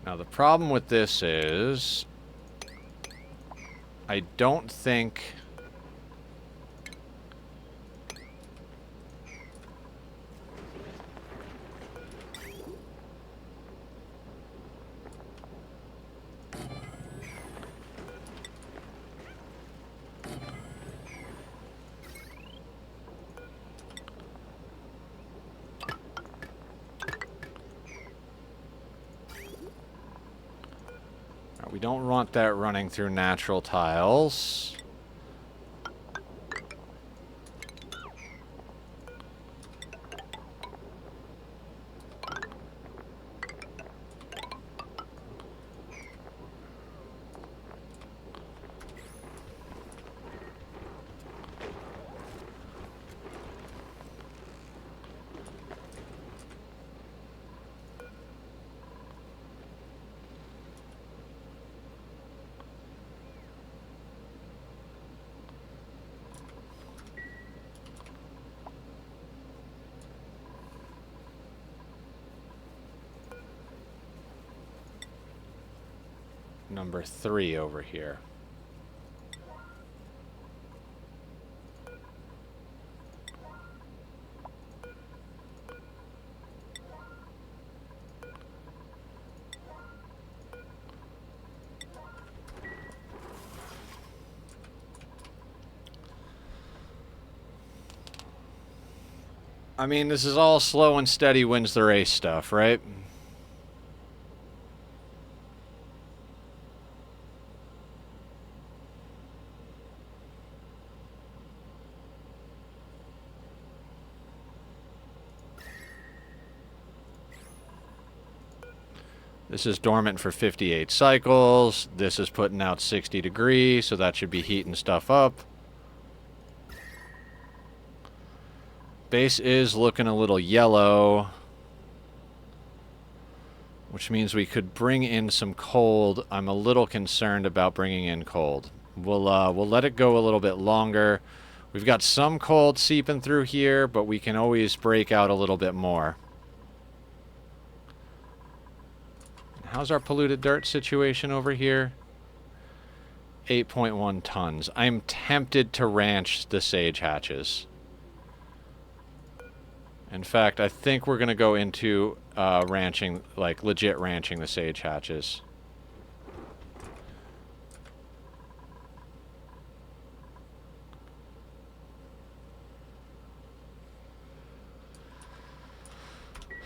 Now the problem with this is I don't think don't want that running through natural tiles. Number 3 over here. I mean, this is all slow and steady wins the race stuff, right? This is dormant for 58 cycles. This is putting out 60 degrees, so that should be heating stuff up. Base is looking a little yellow, which means we could bring in some cold. I'm a little concerned about bringing in cold. We'll let it go a little bit longer. We've got some cold seeping through here, but we can always break out a little bit more. How's our polluted dirt situation over here? 8.1 tons. I'm tempted to ranch the sage hatches. In fact, I think we're going to go into ranching, like legit ranching the sage hatches.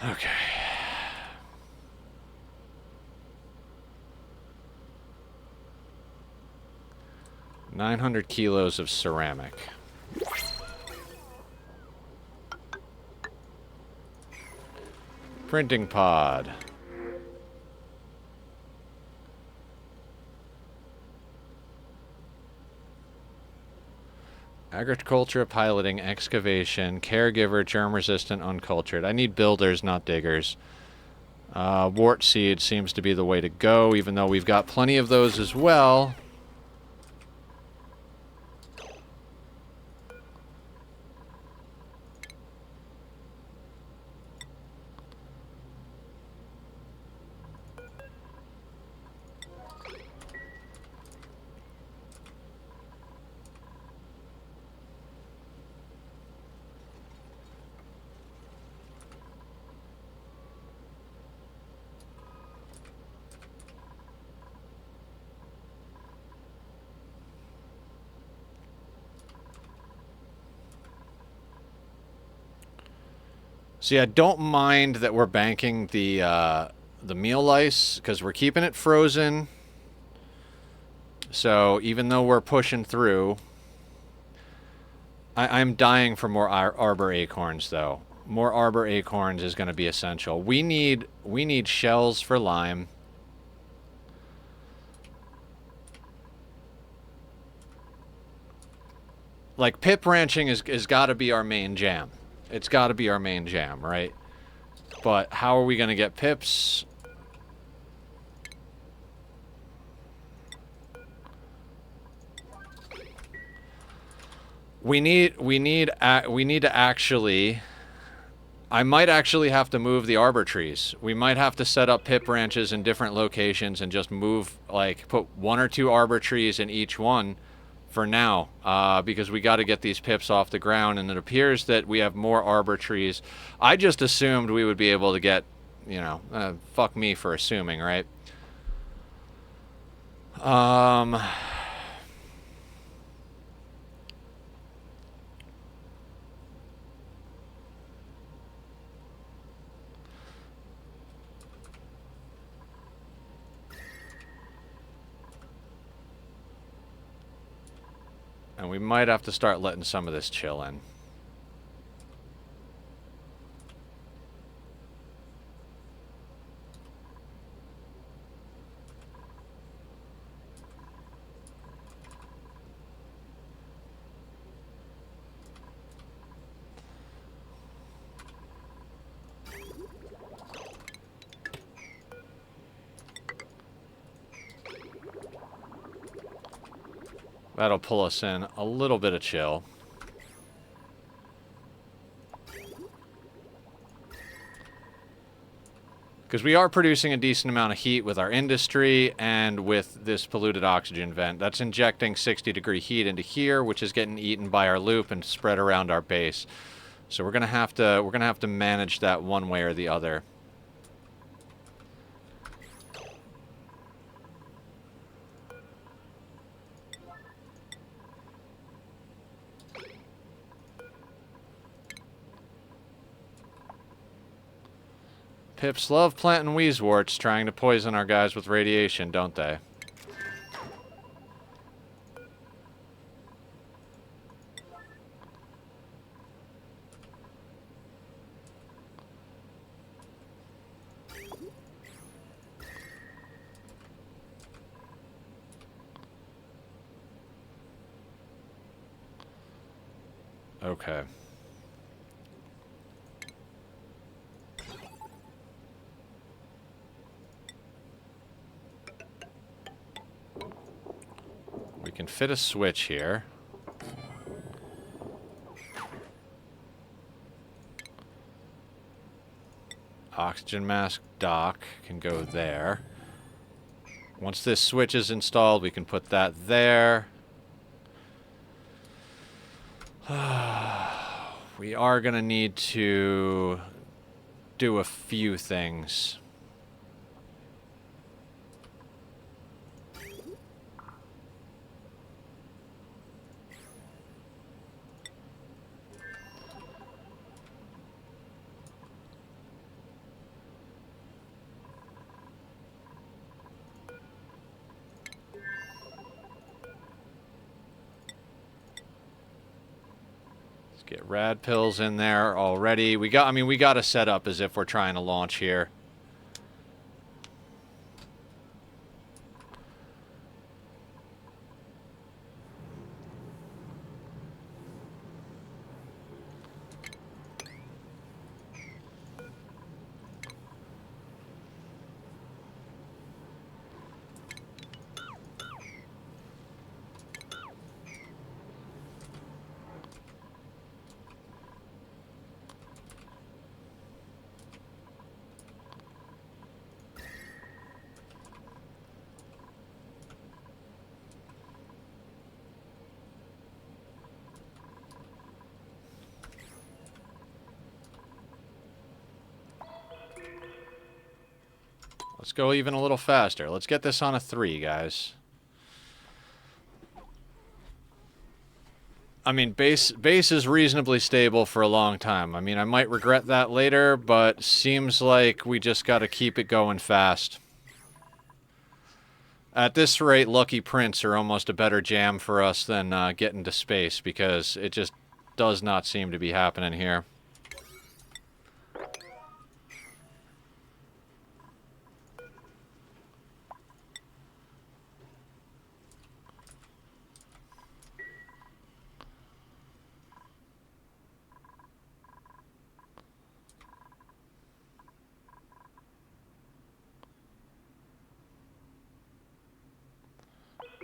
Okay. 900 kilos of ceramic. Printing pod. Agriculture, piloting, excavation, caregiver, germ-resistant, uncultured. I need builders, not diggers. Wart seed seems to be the way to go, even though we've got plenty of those as well. See, I don't mind that we're banking the meal lice, because we're keeping it frozen. So even though we're pushing through, I'm dying for more arbor acorns, though. More arbor acorns is going to be essential. We need shells for lime. Like, pip ranching is got to be our main jam. It's got to be our main jam, right? But how are we going to get pips? We need to actually... I might actually have to move the arbor trees. We might have to set up pip ranches in different locations and just move, like, put 1 or 2 arbor trees in each one for now, because we got to get these pips off the ground, and it appears that we have more arbor trees. I just assumed we would be able to get, you know, fuck me for assuming, right? And we might have to start letting some of this chill in. That'll pull us in a little bit of chill. Because we are producing a decent amount of heat with our industry and with this polluted oxygen vent. That's injecting 60-degree heat into here, which is getting eaten by our loop and spread around our base. So we're gonna have to manage that one way or the other. Pips love planting wheezeworts, trying to poison our guys with radiation, don't they? Okay. We can fit a switch here. Oxygen mask dock can go there. Once this switch is installed, we can put that there. We are going to need to do a few things. Get rad pills in there already. We got to set up as if we're trying to launch here. Let's go even a little faster. Let's get this on a 3, guys. I mean, base is reasonably stable for a long time. I mean, I might regret that later, but seems like we just got to keep it going fast. At this rate, Lucky Prints are almost a better jam for us than getting to space, because it just does not seem to be happening here.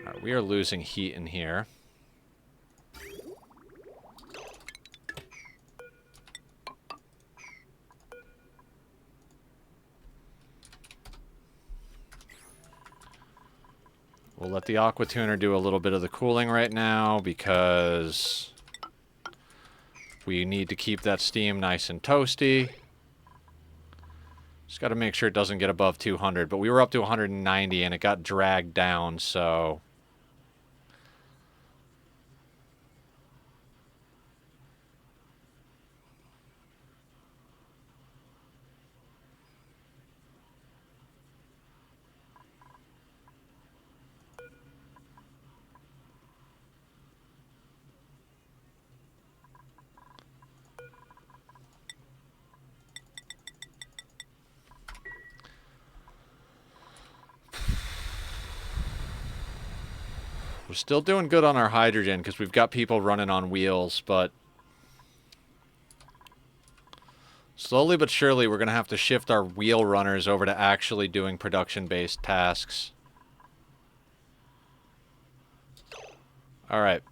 All right, we are losing heat in here. We'll let the Aqua Tuner do a little bit of the cooling right now because we need to keep that steam nice and toasty. Just got to make sure it doesn't get above 200, but we were up to 190 and it got dragged down, so... We're still doing good on our hydrogen because we've got people running on wheels, but slowly but surely we're going to have to shift our wheel runners over to actually doing production-based tasks. Alright.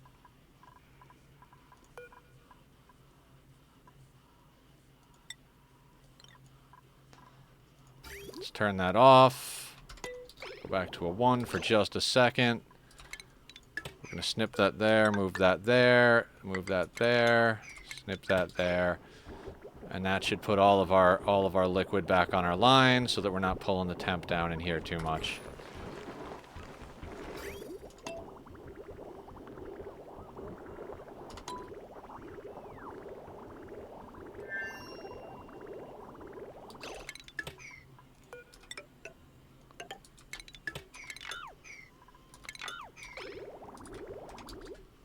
Let's turn that off. Go back to a 1 for just a second. We're going to snip that there, move that there, snip that there. And that should put all of our liquid back on our line so that we're not pulling the temp down in here too much.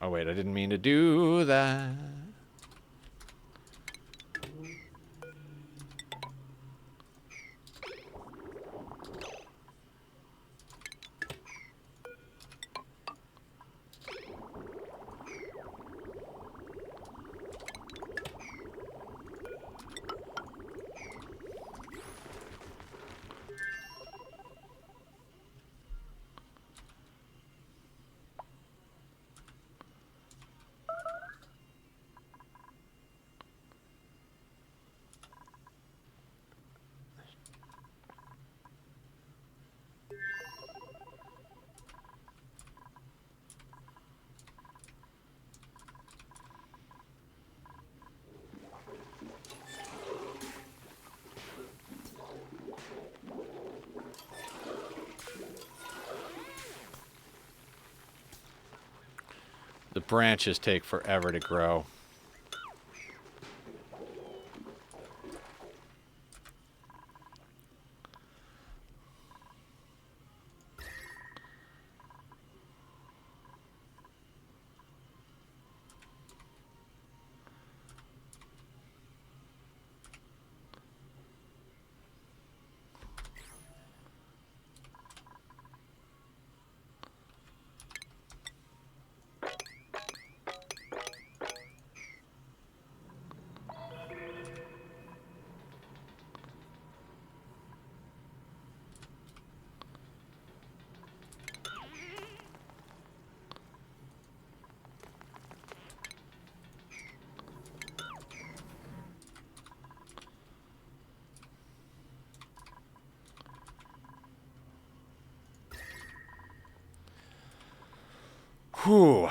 Oh wait, I didn't mean to do that. The branches take forever to grow. Whew.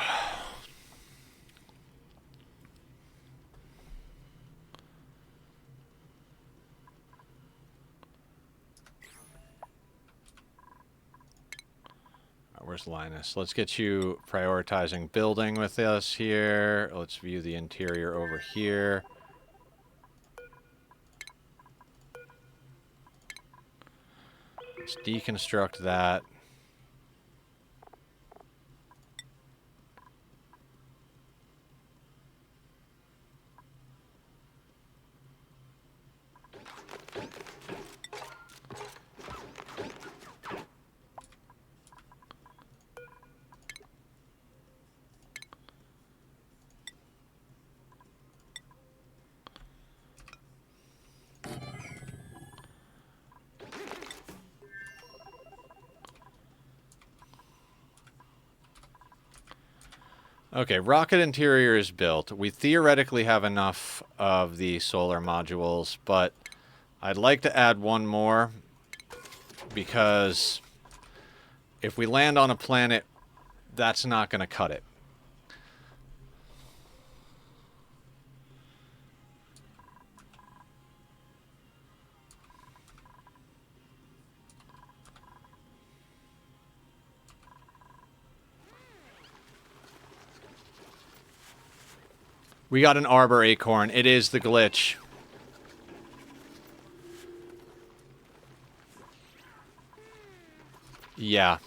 Where's Linus? Let's get you prioritizing building with us here. Let's view the interior over here. Let's deconstruct that. Okay, rocket interior is built. We theoretically have enough of the solar modules, but I'd like to add one more because if we land on a planet, that's not going to cut it. We got an arbor acorn. It is the glitch. Yeah.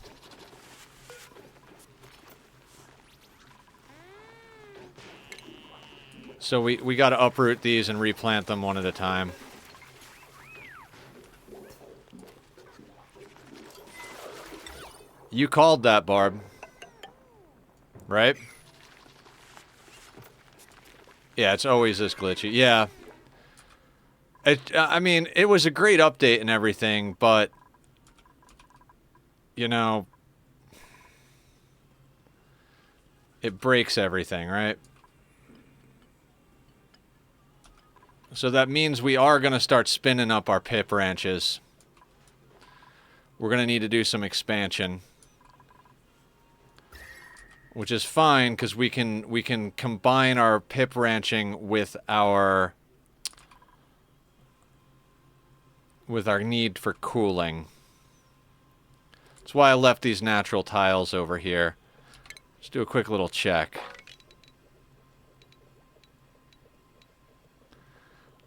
So we got to uproot these and replant them one at a time. You called that, Barb. right? Yeah, it's always this glitchy. Yeah. I mean, it was a great update and everything, but, you know, it breaks everything, right? So that means we are going to start spinning up our pip ranches. We're going to need to do some expansion. Which is fine, because we can combine our pip ranching with our need for cooling. That's why I left these natural tiles over here. Let's do a quick little check.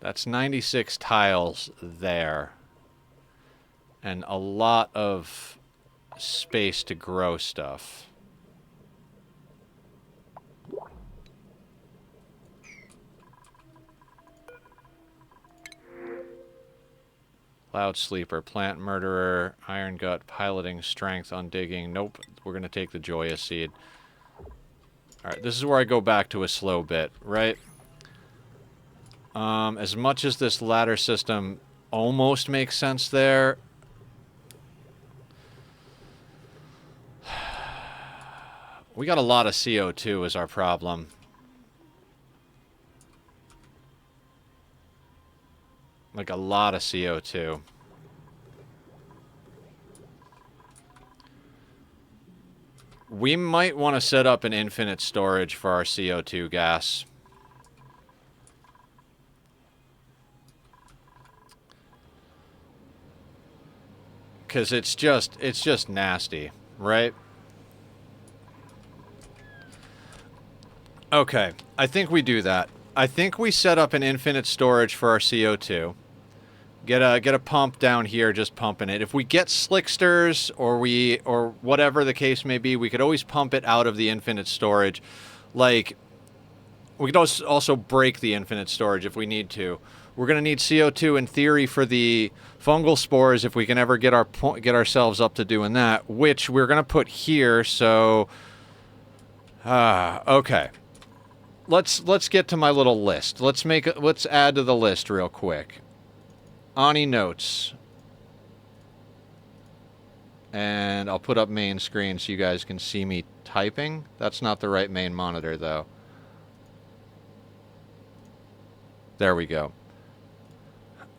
That's 96 tiles there. And a lot of space to grow stuff. Loud Sleeper, Plant Murderer, Iron Gut, Piloting, Strength, Undigging. Nope, we're going to take the Joyous Seed. Alright, this is where I go back to a slow bit, right? As much as this ladder system almost makes sense there, we got a lot of CO2 is our problem. Like a lot of CO2. We might want to set up an infinite storage for our CO2 gas. Because it's just nasty, right? Okay, I think we do that. I think we set up an infinite storage for our CO2. Get a pump down here, just pumping it. If we get slicksters or whatever the case may be, we could always pump it out of the infinite storage. Like, we could also break the infinite storage if we need to. We're going to need CO2 in theory for the fungal spores if we can ever get ourselves up to doing that, which we're going to put here. So, okay. Let's get to my little list. Let's add to the list real quick. Ani notes. And I'll put up main screen so you guys can see me typing. That's not the right main monitor, though. There we go.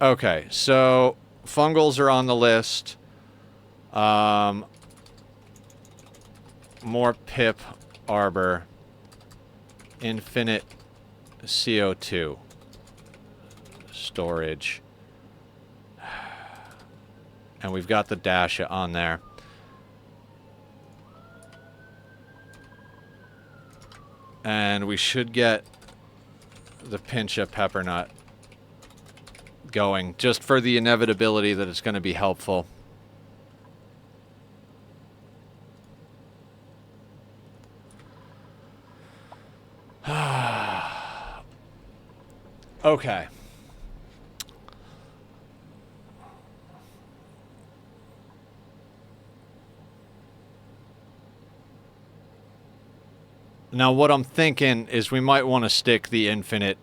Okay, so fungals are on the list. More pip arbor. Infinite CO2 storage. And we've got the Dasha on there. And we should get the Pincha Peppernut going, just for the inevitability that it's going to be helpful. Okay. Now, what I'm thinking is we might want to stick the infinite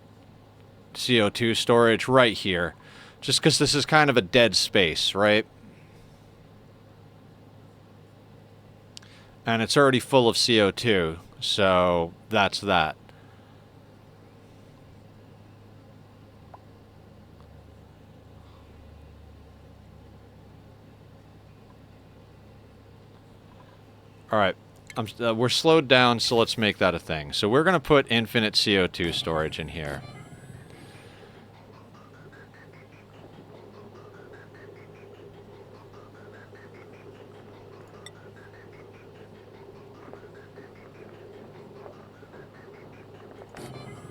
CO2 storage right here. Just because this is kind of a dead space, right? And it's already full of CO2, so that's that. Alright. We're slowed down, so let's make that a thing. So we're going to put infinite CO2 storage in here.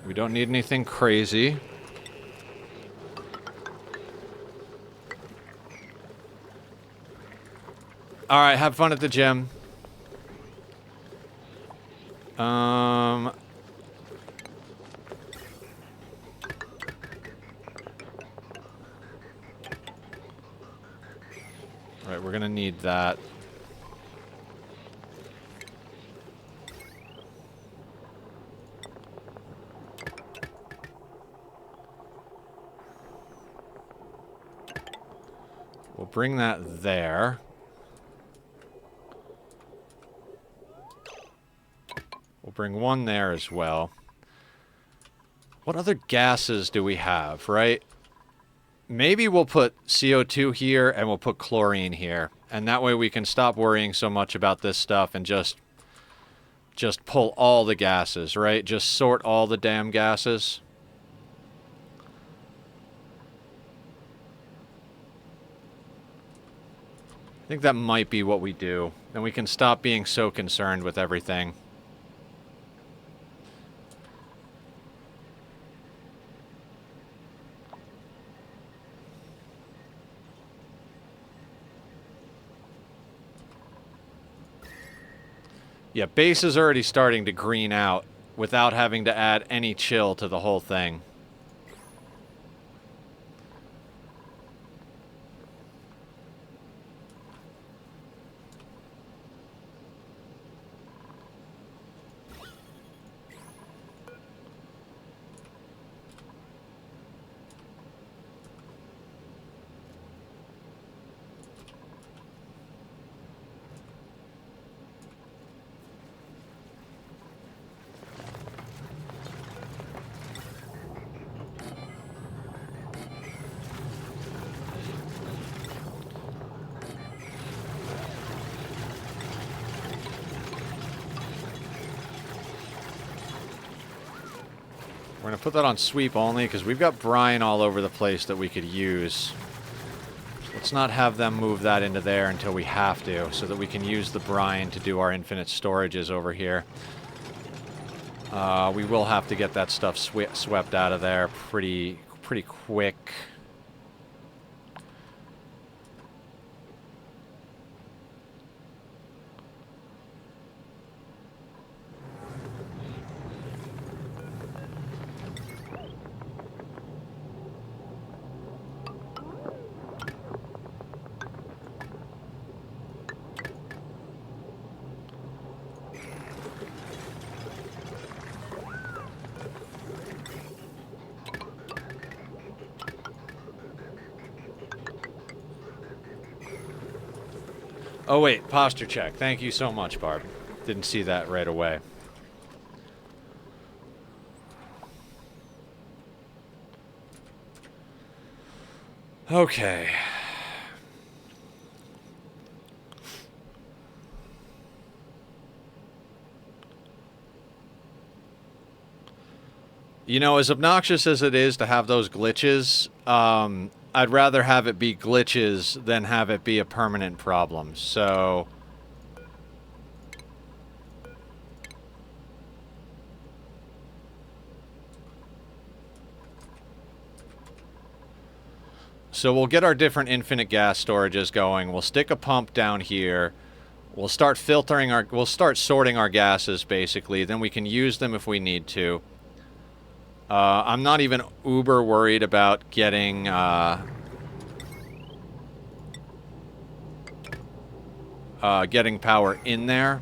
We don't need anything crazy. Alright, have fun at the gym. Right, we're gonna need that. We'll bring that there. We'll bring one there as well. What other gases do we have, right? Maybe we'll put CO2 here and we'll put chlorine here. And that way we can stop worrying so much about this stuff and just pull all the gases, right? Just sort all the damn gases. I think that might be what we do. Then we can stop being so concerned with everything. Yeah, base is already starting to green out without having to add any chill to the whole thing. We're going to put that on sweep only because we've got brine all over the place that we could use. Let's not have them move that into there until we have to, so that we can use the brine to do our infinite storages over here. We will have to get that stuff swept out of there pretty quick. Oh wait, posture check. Thank you so much, Barb. Didn't see that right away. Okay. You know, as obnoxious as it is to have those glitches, I'd rather have it be glitches than have it be a permanent problem. So we'll get our different infinite gas storages going. We'll stick a pump down here. We'll start filtering we'll start sorting our gases basically. Then we can use them if we need to. I'm not even uber worried about getting getting power in there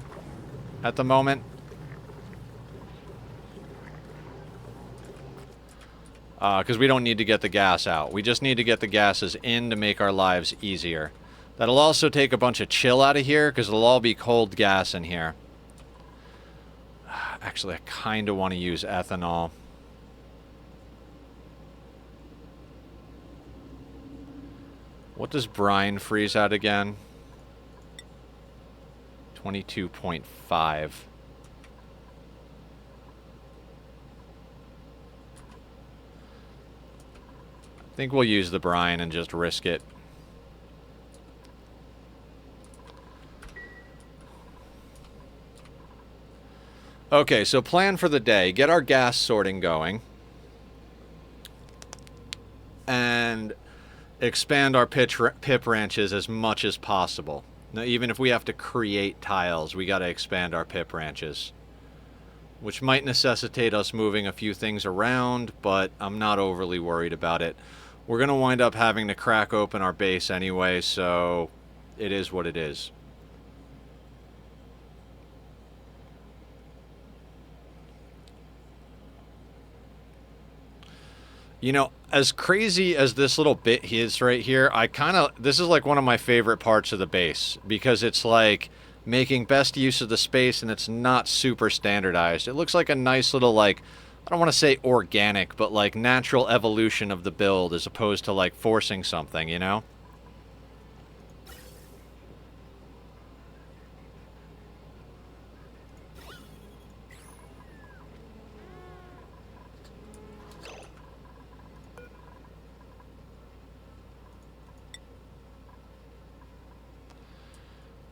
at the moment. Because we don't need to get the gas out. We just need to get the gases in to make our lives easier. That'll also take a bunch of chill out of here, because it'll all be cold gas in here. Actually, I kind of want to use ethanol. What does brine freeze at again? 22.5. I think we'll use the brine and just risk it. Okay, so plan for the day. Get our gas sorting going. And expand our pip ranches as much as possible. Now, even if we have to create tiles, we got to expand our pip ranches. Which might necessitate us moving a few things around, but I'm not overly worried about it. We're going to wind up having to crack open our base anyway, so it is what it is. You know, as crazy as this little bit is right here, this is like one of my favorite parts of the base, because it's like making best use of the space and it's not super standardized. It looks like a nice little, like, I don't want to say organic, but like natural evolution of the build as opposed to like forcing something, you know?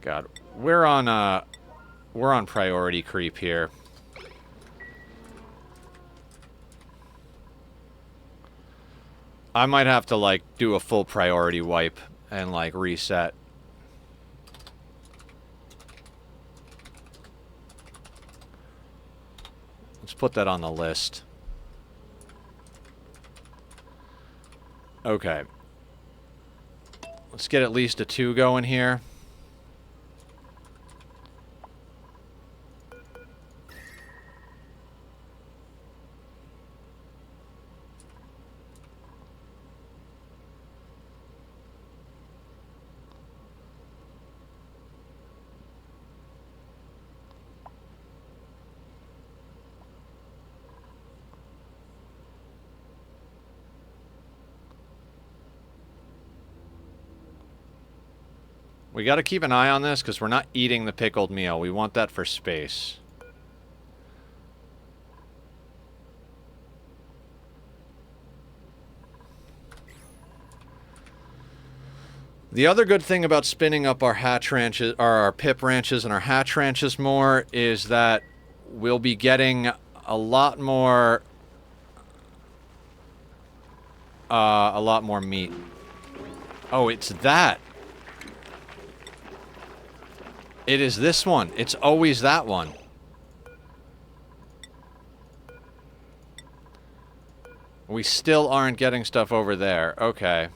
God, we're on priority creep here. I might have to like do a full priority wipe and like reset. Let's put that on the list. Okay. Let's get at least a 2 going here. We got to keep an eye on this because we're not eating the pickled meal. We want that for space. The other good thing about spinning up our hatch ranches, or our pip ranches and our hatch ranches more, is that we'll be getting a lot more meat. Oh, it's that. It is this one. It's always that one. We still aren't getting stuff over there. Okay.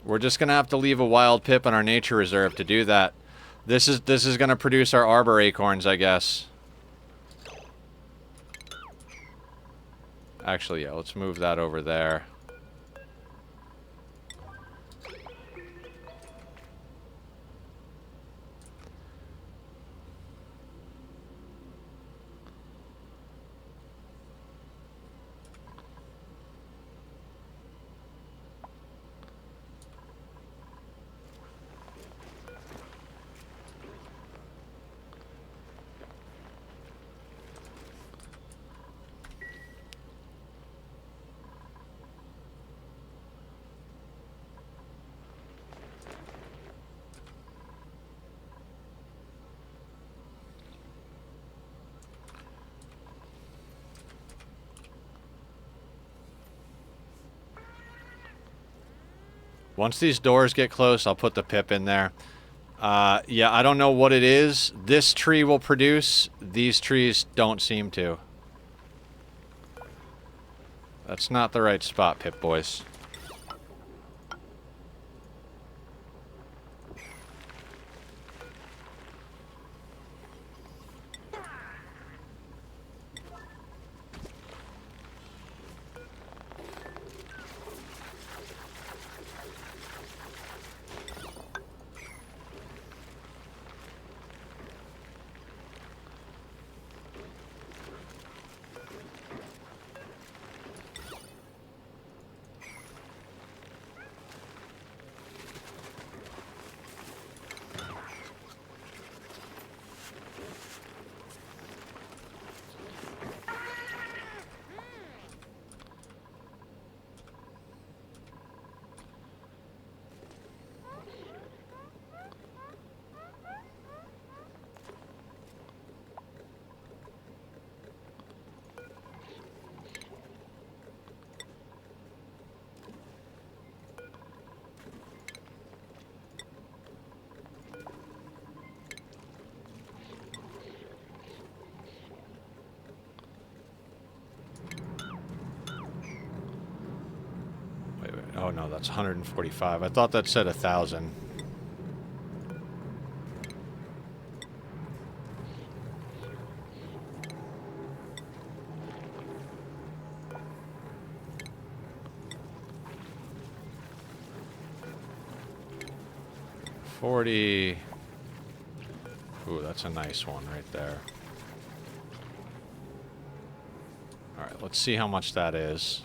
We're just gonna have to leave a wild pip in our nature reserve to do that. This is gonna produce our arbor acorns, I guess. Actually, yeah, let's move that over there. Once these doors get close, I'll put the pip in there. Yeah, I don't know what it is. This tree will produce. These trees don't seem to. That's not the right spot, Pip Boys. Oh no, that's 145. I thought that said 1,000. 40. Ooh, that's a nice one right there. Alright, let's see how much that is.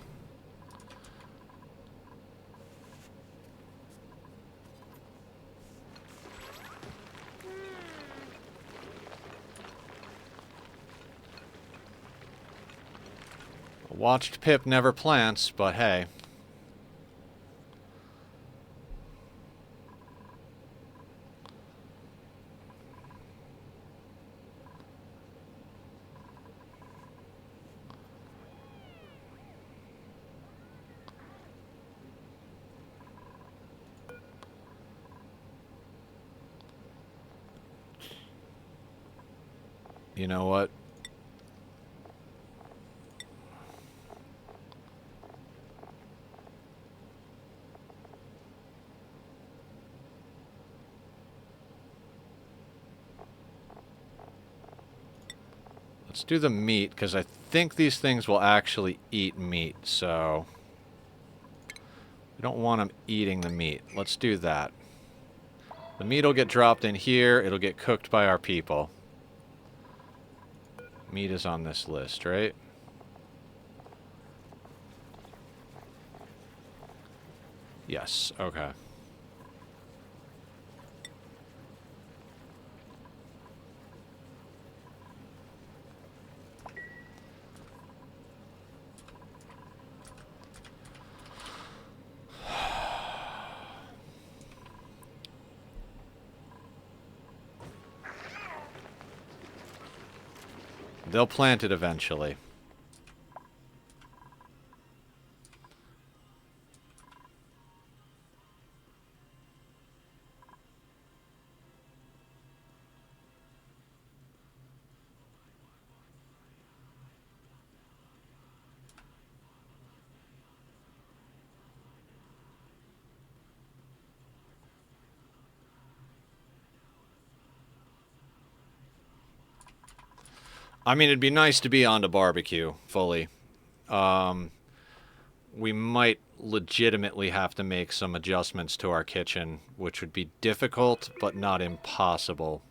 A watched pip never plants, but hey. You know what? Let's do the meat, because I think these things will actually eat meat, so... we don't want them eating the meat. Let's do that. The meat will get dropped in here. It'll get cooked by our people. Meat is on this list, right? Yes, okay. They'll plant it eventually. I mean, it'd be nice to be on to barbecue fully. We might legitimately have to make some adjustments to our kitchen, which would be difficult, but not impossible.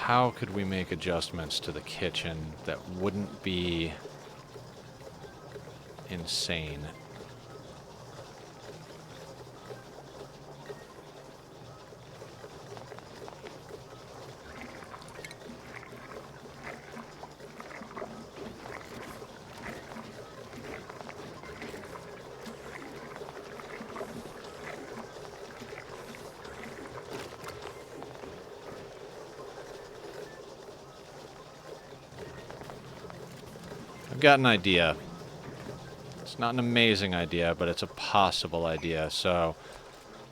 How could we make adjustments to the kitchen that wouldn't be insane? I've got an idea. It's not an amazing idea, but it's a possible idea. So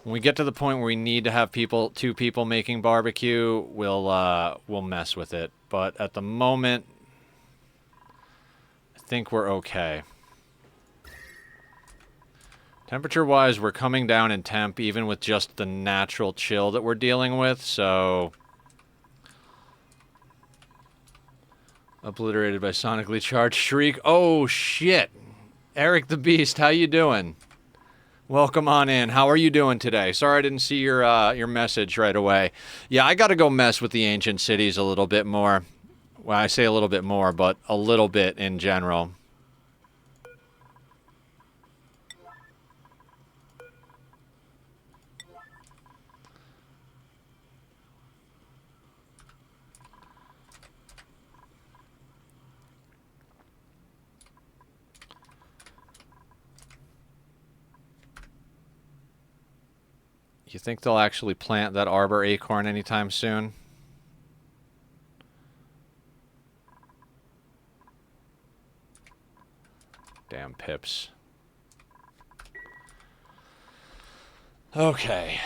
when we get to the point where we need to have two people making barbecue, we'll mess with it. But at the moment, I think we're okay. Temperature-wise, we're coming down in temp, even with just the natural chill that we're dealing with, so... Obliterated by sonically charged shriek. Oh, shit! Eric the Beast, how you doing? Welcome on in. How are you doing today? Sorry I didn't see your message right away. Yeah, I gotta go mess with the ancient cities a little bit more. Well, I say a little bit more, but a little bit in general. You think they'll actually plant that arbor acorn anytime soon? Damn pips. Okay.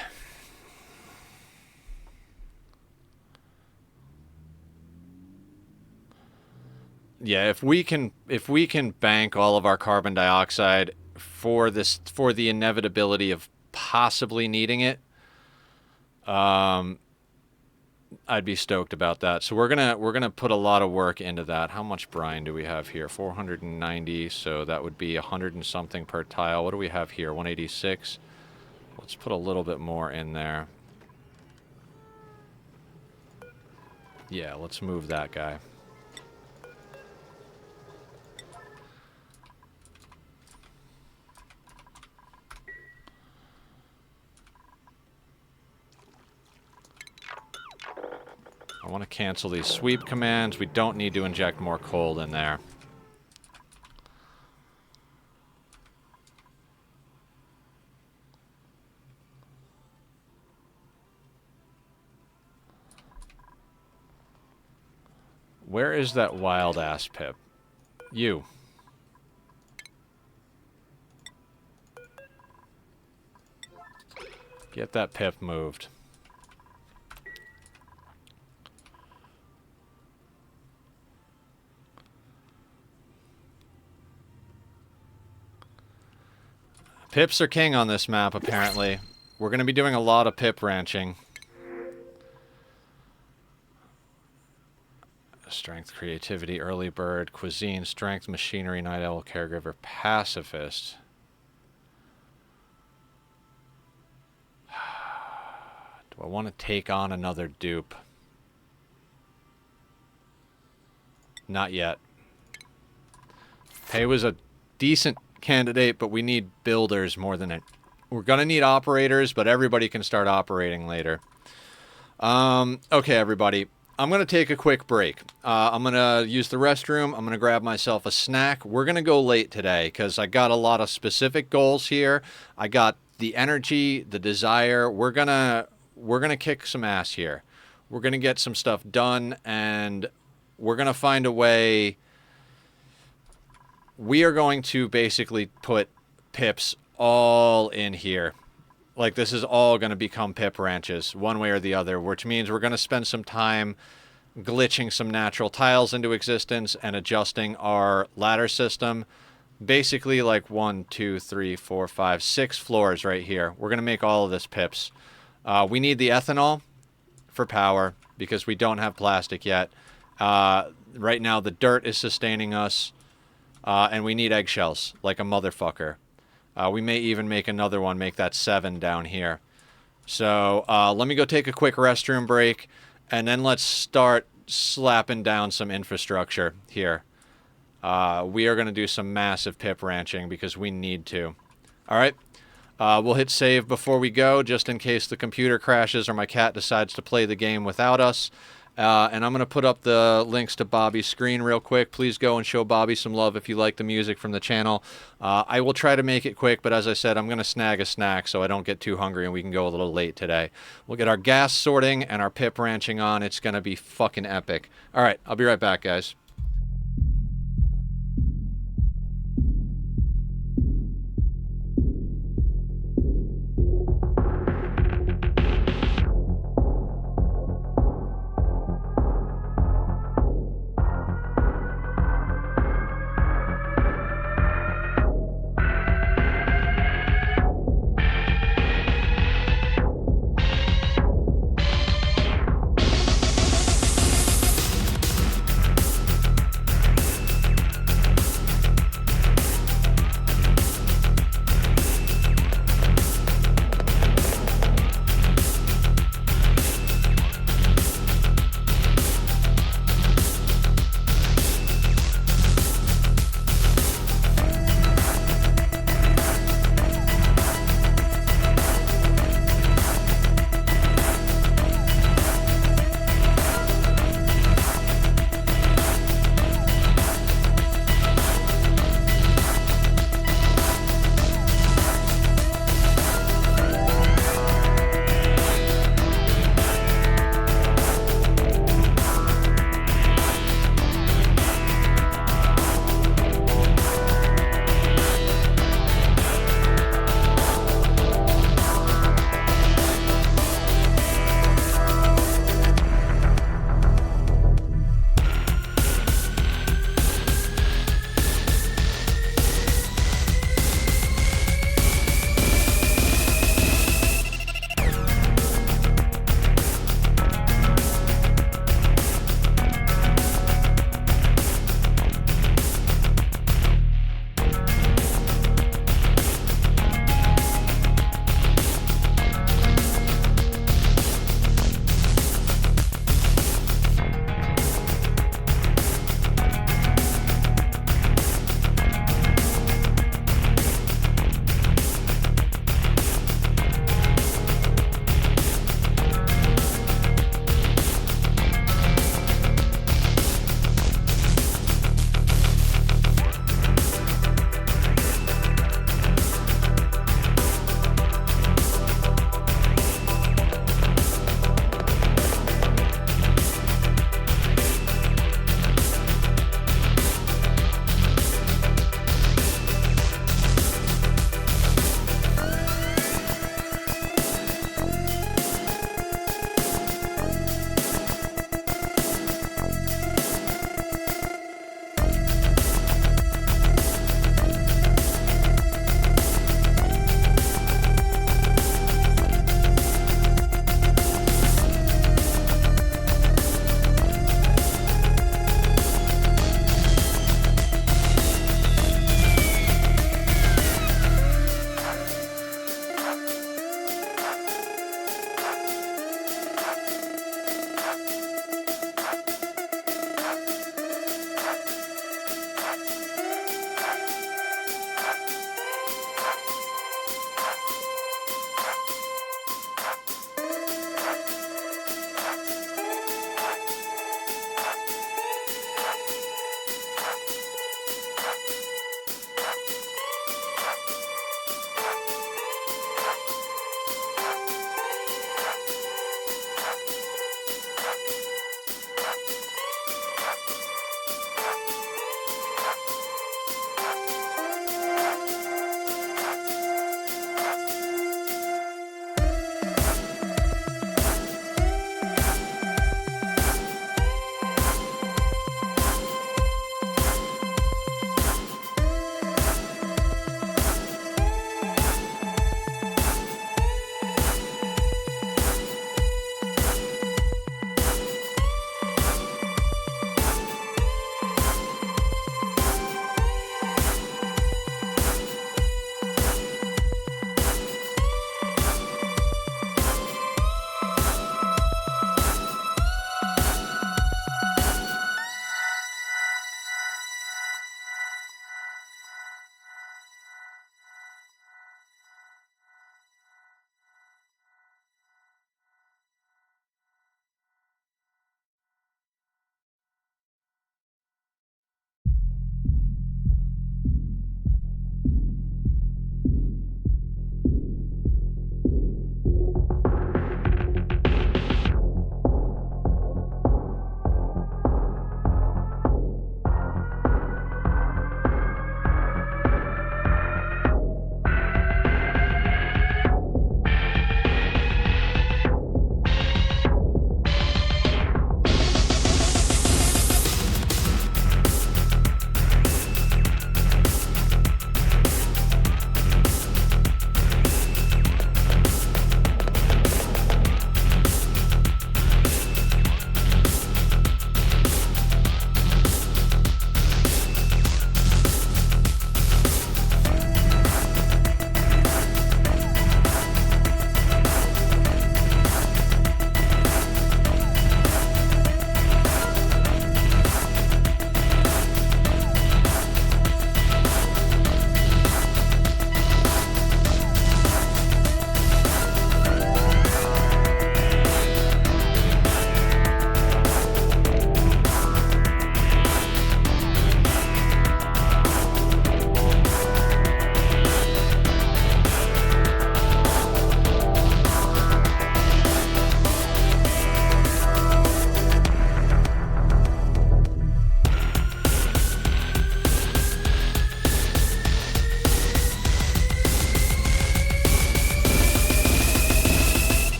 Yeah, if we can bank all of our carbon dioxide for the inevitability of possibly needing it, I'd be stoked about that. So we're gonna put a lot of work into that. How much brine do we have here? 490. So that would be 100 and something per tile. What do we have here? 186. Let's put a little bit more in there. Yeah, let's move that guy. I want to cancel these sweep commands. We don't need to inject more coal in there. Where is that wild-ass pip? You. Get that pip moved. Pips are king on this map, apparently. We're going to be doing a lot of pip ranching. Strength, creativity, early bird, cuisine, strength, machinery, night owl, caregiver, pacifist. Do I want to take on another dupe? Not yet. Pei was a decent candidate, but we need builders more than it. We're gonna need operators, but everybody can start operating later. Okay, everybody. I'm gonna take a quick break. I'm gonna use the restroom. I'm gonna grab myself a snack. We're gonna go late today because I got a lot of specific goals here. I got the energy, the desire. We're gonna kick some ass here. We're gonna get some stuff done, and we're gonna find a way. We are going to basically put pips all in here. Like, this is all going to become pip ranches, one way or the other, which means we're going to spend some time glitching some natural tiles into existence and adjusting our ladder system. Basically, like 1, 2, 3, 4, 5, 6 floors right here. We're going to make all of this pips. We need the ethanol for power because we don't have plastic yet. Right now, the dirt is sustaining us. And we need eggshells, like a motherfucker. We may even make another one, make that 7 down here. So, let me go take a quick restroom break, and then let's start slapping down some infrastructure here. We are going to do some massive pip ranching because we need to. Alright? We'll hit save before we go, just in case the computer crashes or my cat decides to play the game without us. And I'm going to put up the links to Bobby's screen real quick. Please go and show Bobby some love if you like the music from the channel. I will try to make it quick, but as I said, I'm going to snag a snack so I don't get too hungry and we can go a little late today. We'll get our gas sorting and our pip ranching on. It's going to be fucking epic. All right, I'll be right back, guys.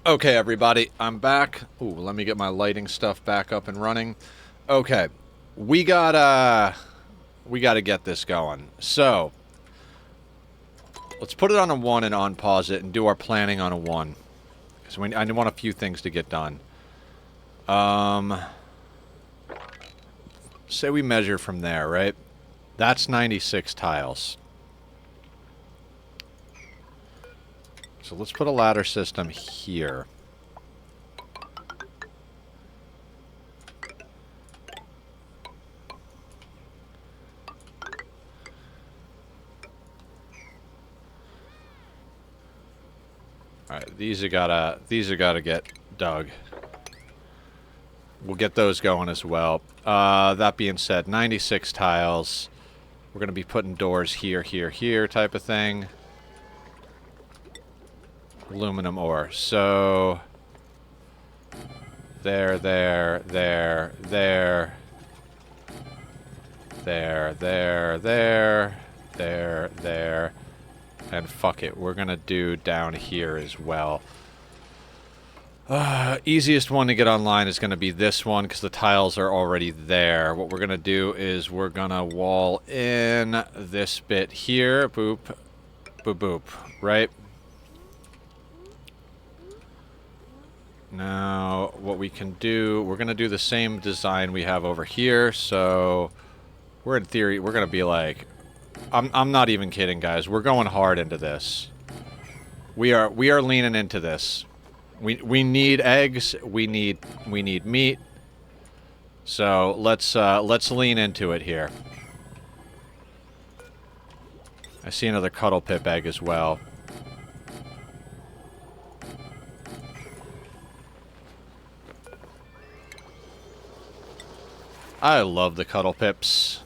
Okay, everybody, I'm back. Ooh, let me get my lighting stuff back up and running. Okay, we gotta get this going. So, let's put it on a 1 and unpause it and do our planning on a 1. Because I want a few things to get done. Say we measure from there, right? That's 96 tiles. So let's put a ladder system here. Alright, these are gotta get dug. We'll get those going as well. That being said, 96 tiles. We're gonna be putting doors here, here, here type of thing. Aluminum ore. So there, there, there, there. There, there, there. There, there. And fuck it, we're gonna do down here as well. Easiest one to get online is gonna be this one because the tiles are already there. What we're gonna do is we're gonna wall in this bit here. Boop. Boop, boop. Right? Now, what we can do, we're gonna do the same design we have over here. So, we're in theory, we're gonna be like, I'm not even kidding, guys. We're going hard into this. We are leaning into this. We need eggs. We need meat. So let's lean into it here. I see another cuddle pip egg as well. I love the cuddle pips.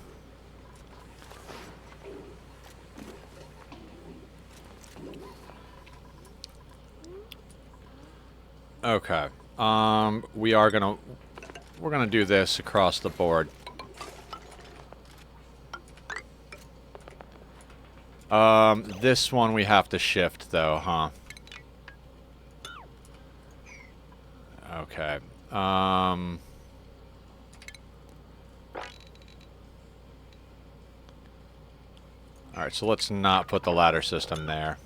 Okay. We're gonna do this across the board. This one we have to shift though, huh? Okay. Alright, so let's not put the ladder system there.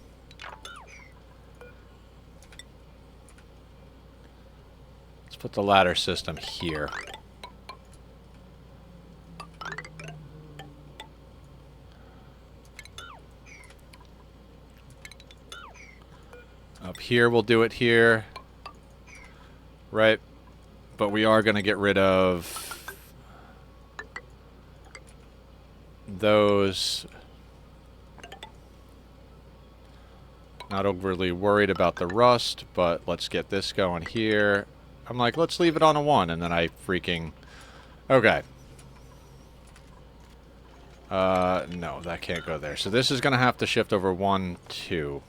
Put the ladder system here. Up here, we'll do it here. Right? But we are going to get rid of those. Not overly worried about the rust, but let's get this going here. I'm like, let's leave it on a 1, and then I freaking... Okay. No, that can't go there. So this is going to have to shift over 1, 2.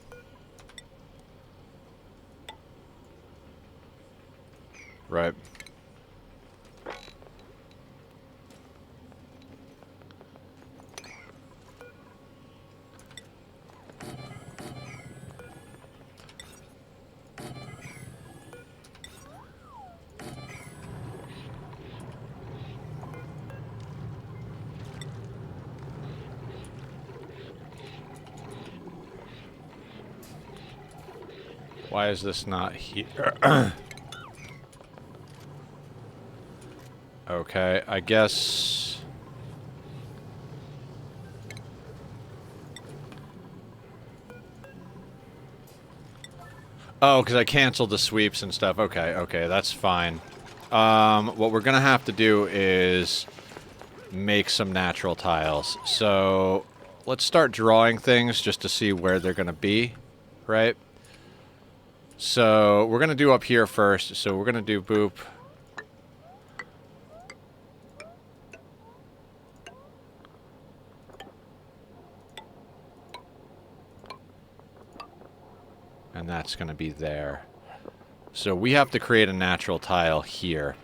Right. Why is this not here? Okay, I guess... Oh, because I canceled the sweeps and stuff. Okay, okay, that's fine. What we're gonna have to do is make some natural tiles. So, let's start drawing things just to see where they're gonna be, right? So, we're gonna do up here first. So, we're gonna do boop. And that's gonna be there. So, we have to create a natural tile here.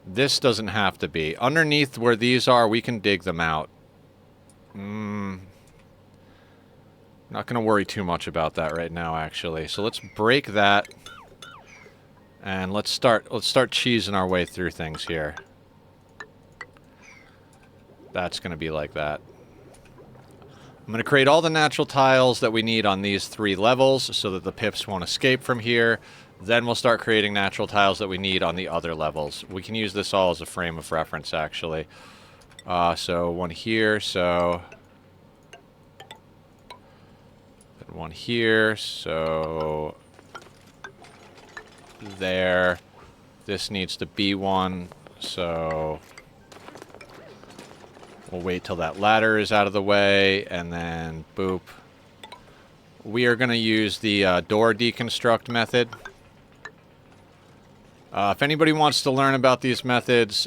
This doesn't have to be. Underneath where these are, we can dig them out. Not going to worry too much about that right now, actually. So let's break that. And let's start cheesing our way through things here. That's going to be like that. I'm going to create all the natural tiles that we need on these 3 levels so that the pips won't escape from here. Then we'll start creating natural tiles that we need on the other levels. We can use this all as a frame of reference, actually. So one here, so... and one here, so... there. This needs to be one, so... we'll wait till that ladder is out of the way, and then boop. We are going to use the door deconstruct method. If anybody wants to learn about these methods,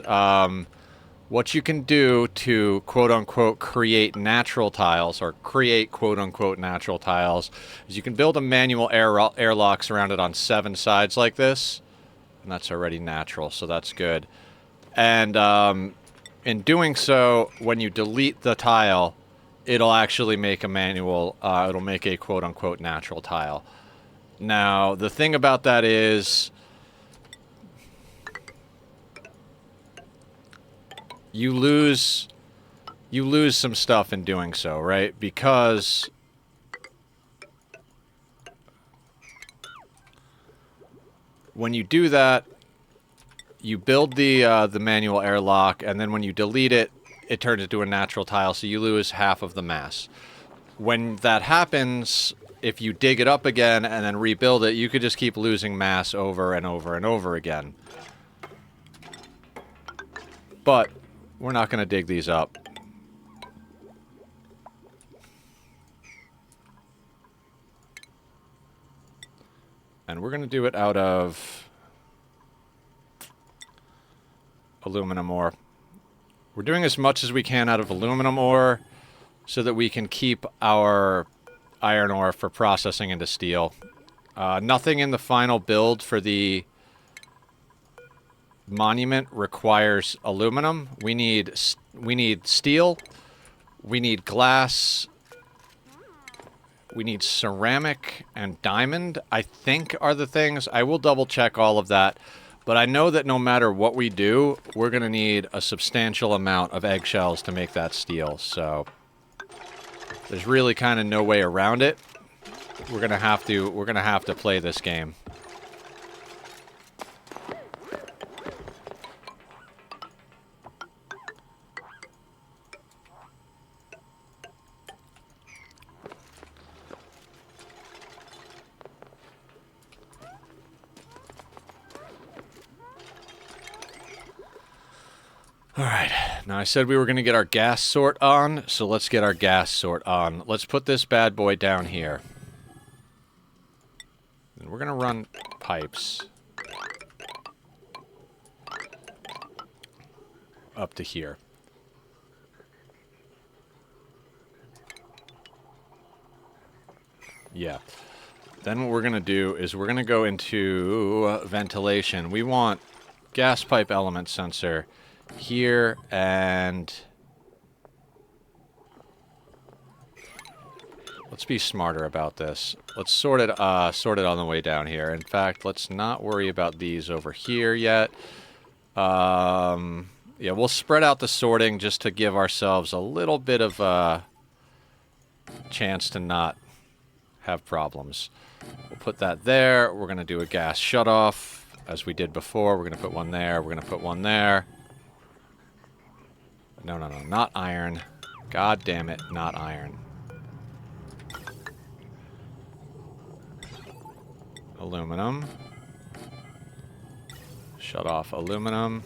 what you can do to quote-unquote create natural tiles, or create quote-unquote natural tiles, is you can build a manual airlock surrounded on 7 sides like this. And that's already natural, so that's good. And in doing so, when you delete the tile, it'll actually make a manual, it'll make a quote-unquote natural tile. Now, the thing about that is... You lose some stuff in doing so, right? Because when you do that, you build the manual airlock, and then when you delete it, it turns into a natural tile, so you lose half of the mass. When that happens, if you dig it up again and then rebuild it, you could just keep losing mass over and over and over again. But we're not going to dig these up. And we're going to do it out of aluminum ore. We're doing as much as we can out of aluminum ore so that we can keep our iron ore for processing into steel. Nothing in the final build for the monument requires aluminum. We need steel. We need glass. We need ceramic and diamond, I think, are the things. I will double check all of that. But I know that no matter what we do, we're going to need a substantial amount of eggshells to make that steel. So there's really kind of no way around it. We're going to have to play this game. Alright, now I said we were going to get our gas sort on, so let's get our gas sort on. Let's put this bad boy down here. And we're going to run pipes up to here. Yeah. Then what we're going to do is we're going to go into ventilation. We want gas pipe element sensor here, and let's be smarter about this. Let's sort it on the way down here. In fact, let's not worry about these over here yet. Yeah, we'll spread out the sorting just to give ourselves a little bit of a chance to not have problems. We'll put that there. We're going to do a gas shutoff as we did before. We're going to put one there. We're going to put one there. No, no, no, not iron. God damn it, not iron. Aluminum. Shut off aluminum.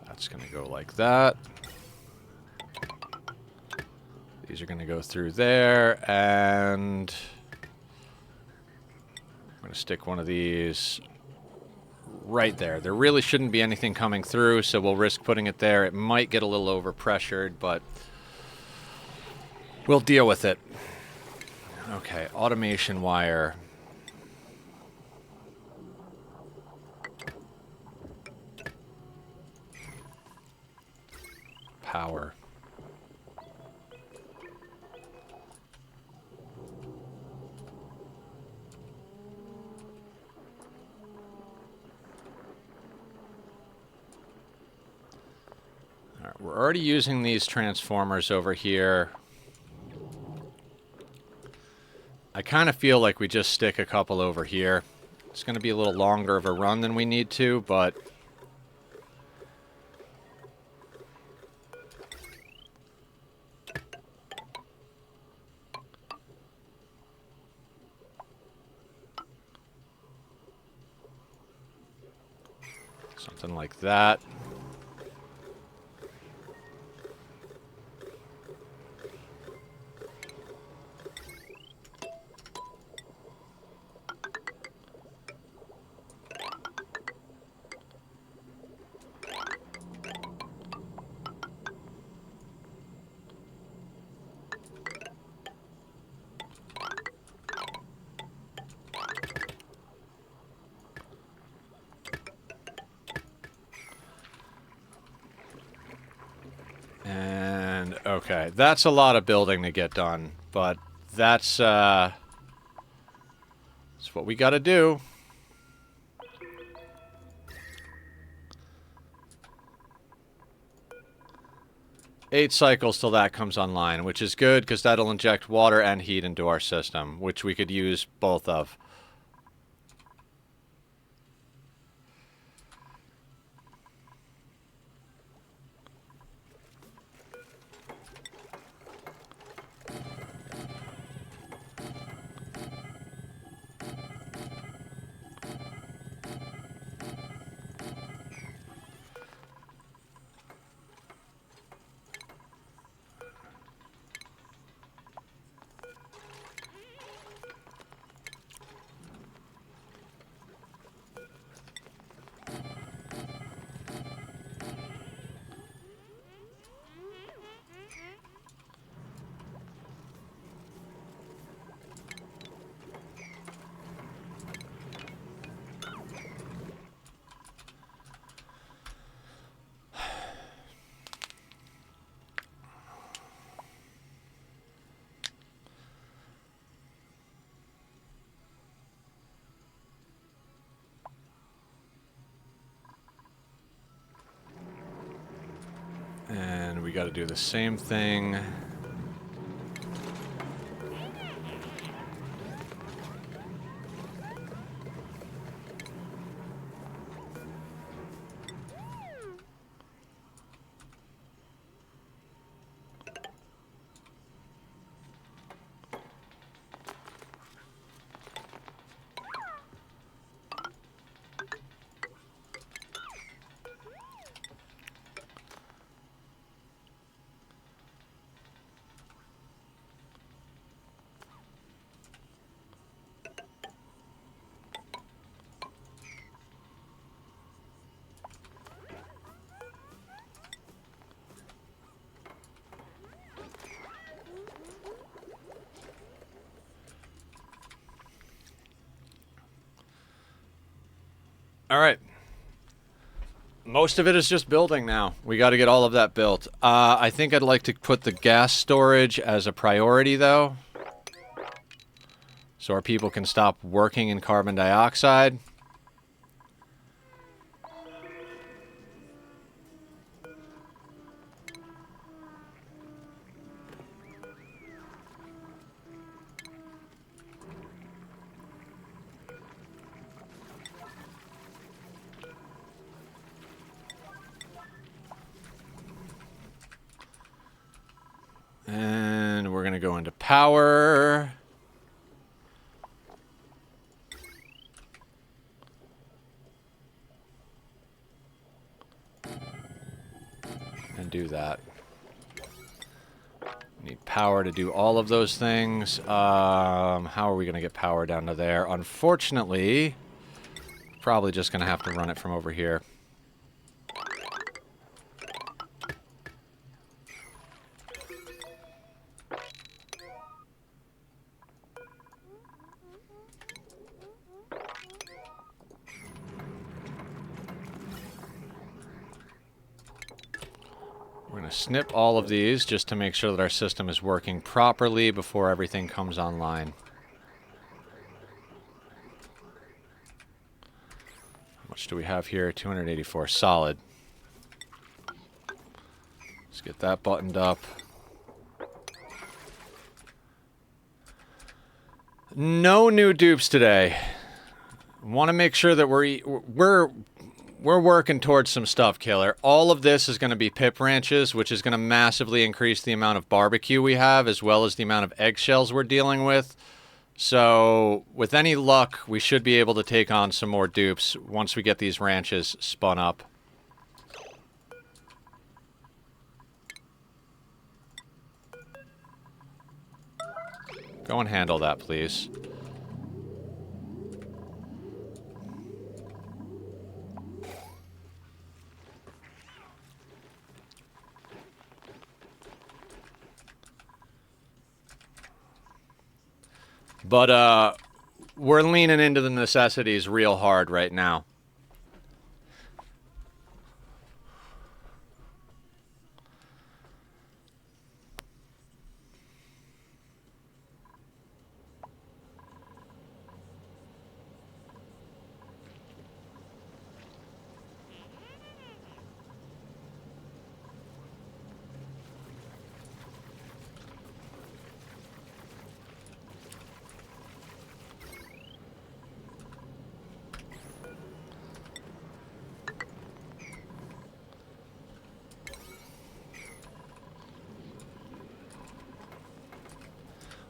That's going to go like that. These are going to go through there, and I'm going to stick one of these right there. There really shouldn't be anything coming through, so we'll risk putting it there. It might get a little overpressured, but we'll deal with it. Okay, automation wire. Power. All right, we're already using these transformers over here. I kind of feel like we just stick a couple over here. It's going to be a little longer of a run than we need to, but... something like that. And, okay, that's a lot of building to get done, but that's what we gotta do. Eight cycles till that comes online, which is good, because that'll inject water and heat into our system, which we could use both of. And we got to do the same thing. All right. Most of it is just building now. We got to get all of that built. I think I'd like to put the gas storage as a priority, though. So our people can stop working in carbon dioxide. And we're going to go into power. And do that. Need power to do all of those things. How are we going to get power down to there? Unfortunately, probably just going to have to run it from over here. Snip all of these just to make sure that our system is working properly before everything comes online. How much do we have here? 284. Solid. Let's get that buttoned up. No new dupes today. Want to make sure that we're working towards some stuff, Killer. All of this is going to be pip ranches, which is going to massively increase the amount of barbecue we have, as well as the amount of eggshells we're dealing with. So, with any luck, we should be able to take on some more dupes once we get these ranches spun up. Go and handle that, please. But, we're leaning into the necessities real hard right now.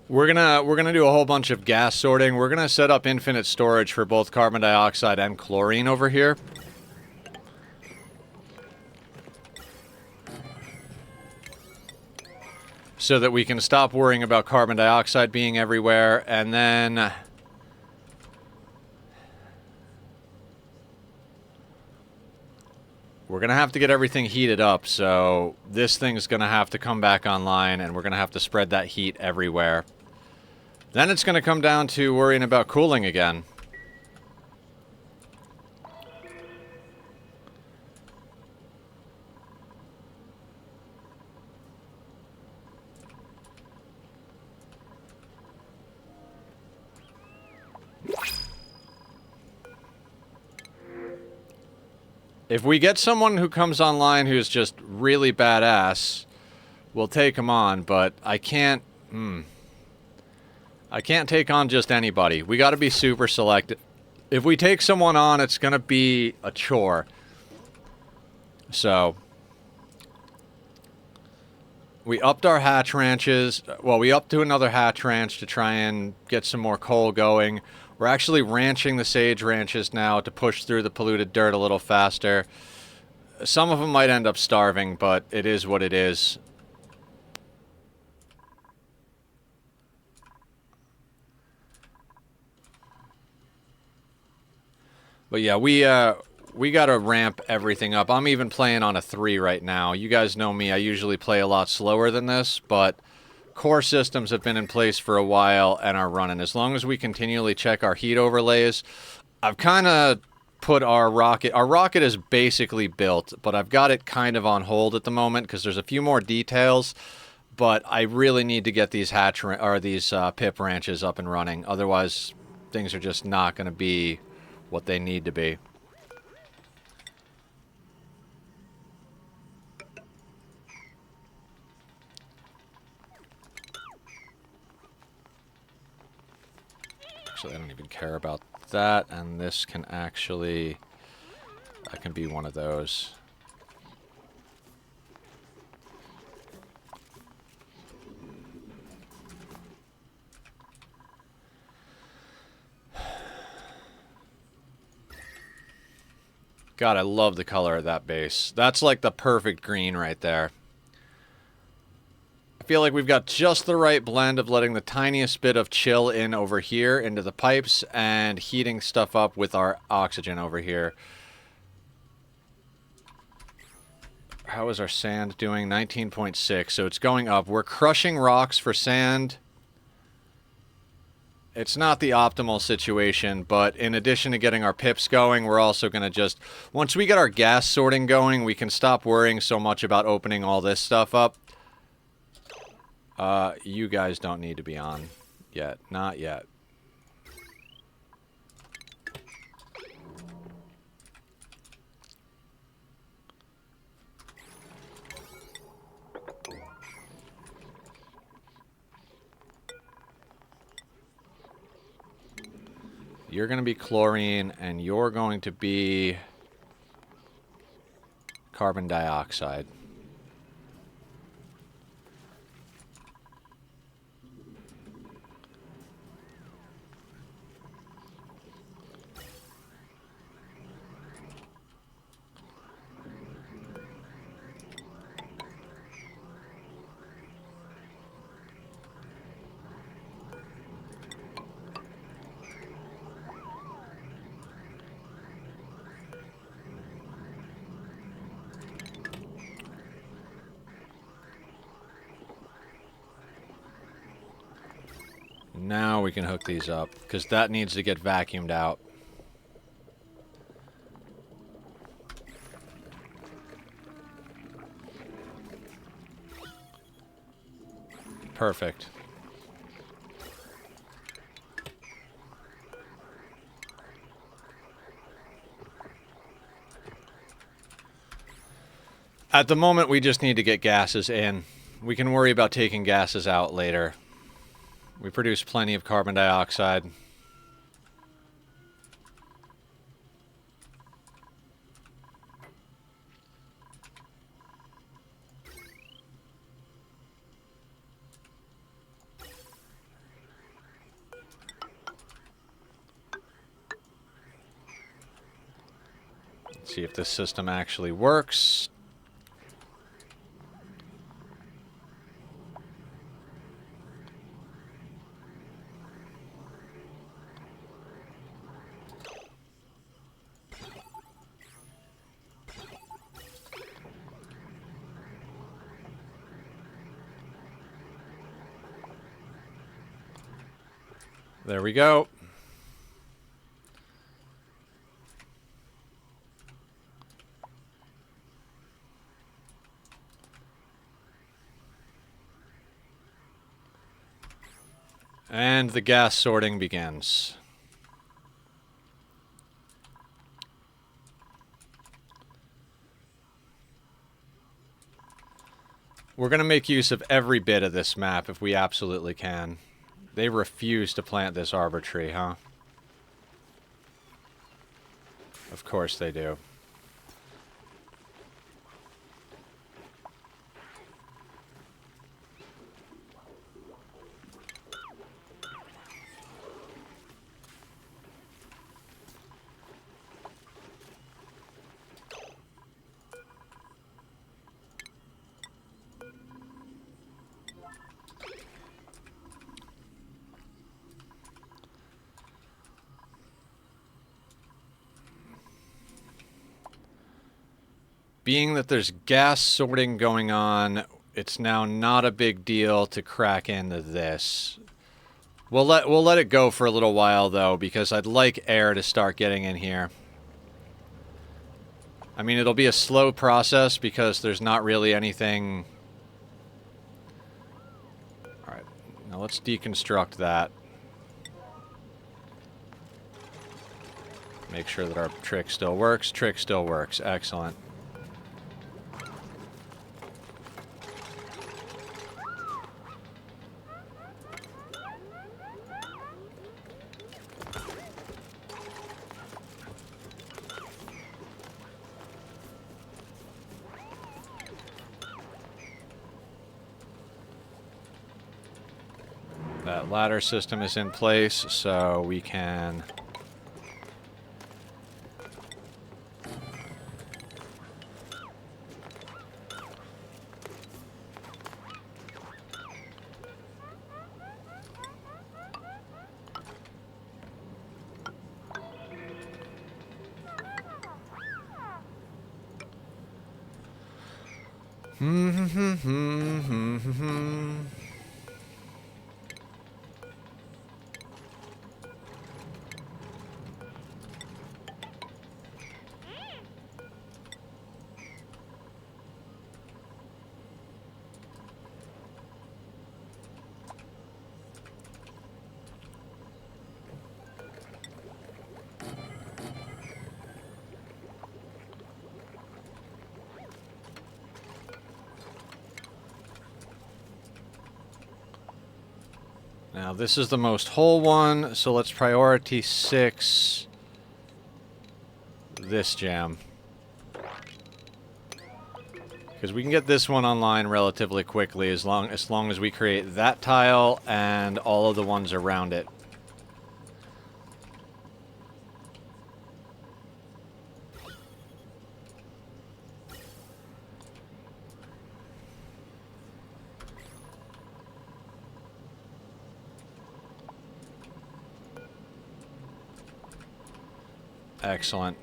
We're gonna do a whole bunch of gas sorting. We're gonna set up infinite storage for both carbon dioxide and chlorine over here. So that we can stop worrying about carbon dioxide being everywhere, and then we're gonna have to get everything heated up, so this thing's gonna have to come back online, and we're gonna have to spread that heat everywhere. Then it's going to come down to worrying about cooling again. If we get someone who comes online who's just really badass, we'll take him on, but I can't... I can't take on just anybody. We got to be super selective. If we take someone on, it's going to be a chore. So, we upped our hatch ranches. Well, we upped to another hatch ranch to try and get some more coal going. We're actually ranching the sage ranches now to push through the polluted dirt a little faster. Some of them might end up starving, but it is what it is. But yeah, we got to ramp everything up. I'm even playing on a 3 right now. You guys know me. I usually play a lot slower than this, but core systems have been in place for a while and are running. As long as we continually check our heat overlays, I've kind of put our rocket... Our rocket is basically built, but I've got it kind of on hold at the moment because there's a few more details, but I really need to get these pip ranches up and running. Otherwise, things are just not going to be what they need to be. Actually, I don't even care about that, and this can actually... I can be one of those. God, I love the color of that base. That's like the perfect green right there. I feel like we've got just the right blend of letting the tiniest bit of chill in over here into the pipes and heating stuff up with our oxygen over here. How is our sand doing? 19.6, so it's going up. We're crushing rocks for sand. It's not the optimal situation, but in addition to getting our pips going, we're also going to just... Once we get our gas sorting going, we can stop worrying so much about opening all this stuff up. You guys don't need to be on yet. Not yet. You're going to be chlorine, and you're going to be carbon dioxide. Now we can hook these up, because that needs to get vacuumed out. Perfect. At the moment, we just need to get gases in. We can worry about taking gases out later. We produce plenty of carbon dioxide. Let's see if this system actually works. There we go. And the gas sorting begins. We're going to make use of every bit of this map if we absolutely can. They refuse to plant this arbor tree, huh? Of course they do. Being that there's gas sorting going on, it's now not a big deal to crack into this. We'll let it go for a little while though, because I'd like air to start getting in here. I mean, it'll be a slow process because there's not really anything. All right, now let's deconstruct that. Make sure that our trick still works. Trick still works. Excellent. That ladder system is in place, so we can... Now this is the most whole one, so let's priority 6 this jam. Because we can get this one online relatively quickly as long as we create that tile and all of the ones around it. Excellent.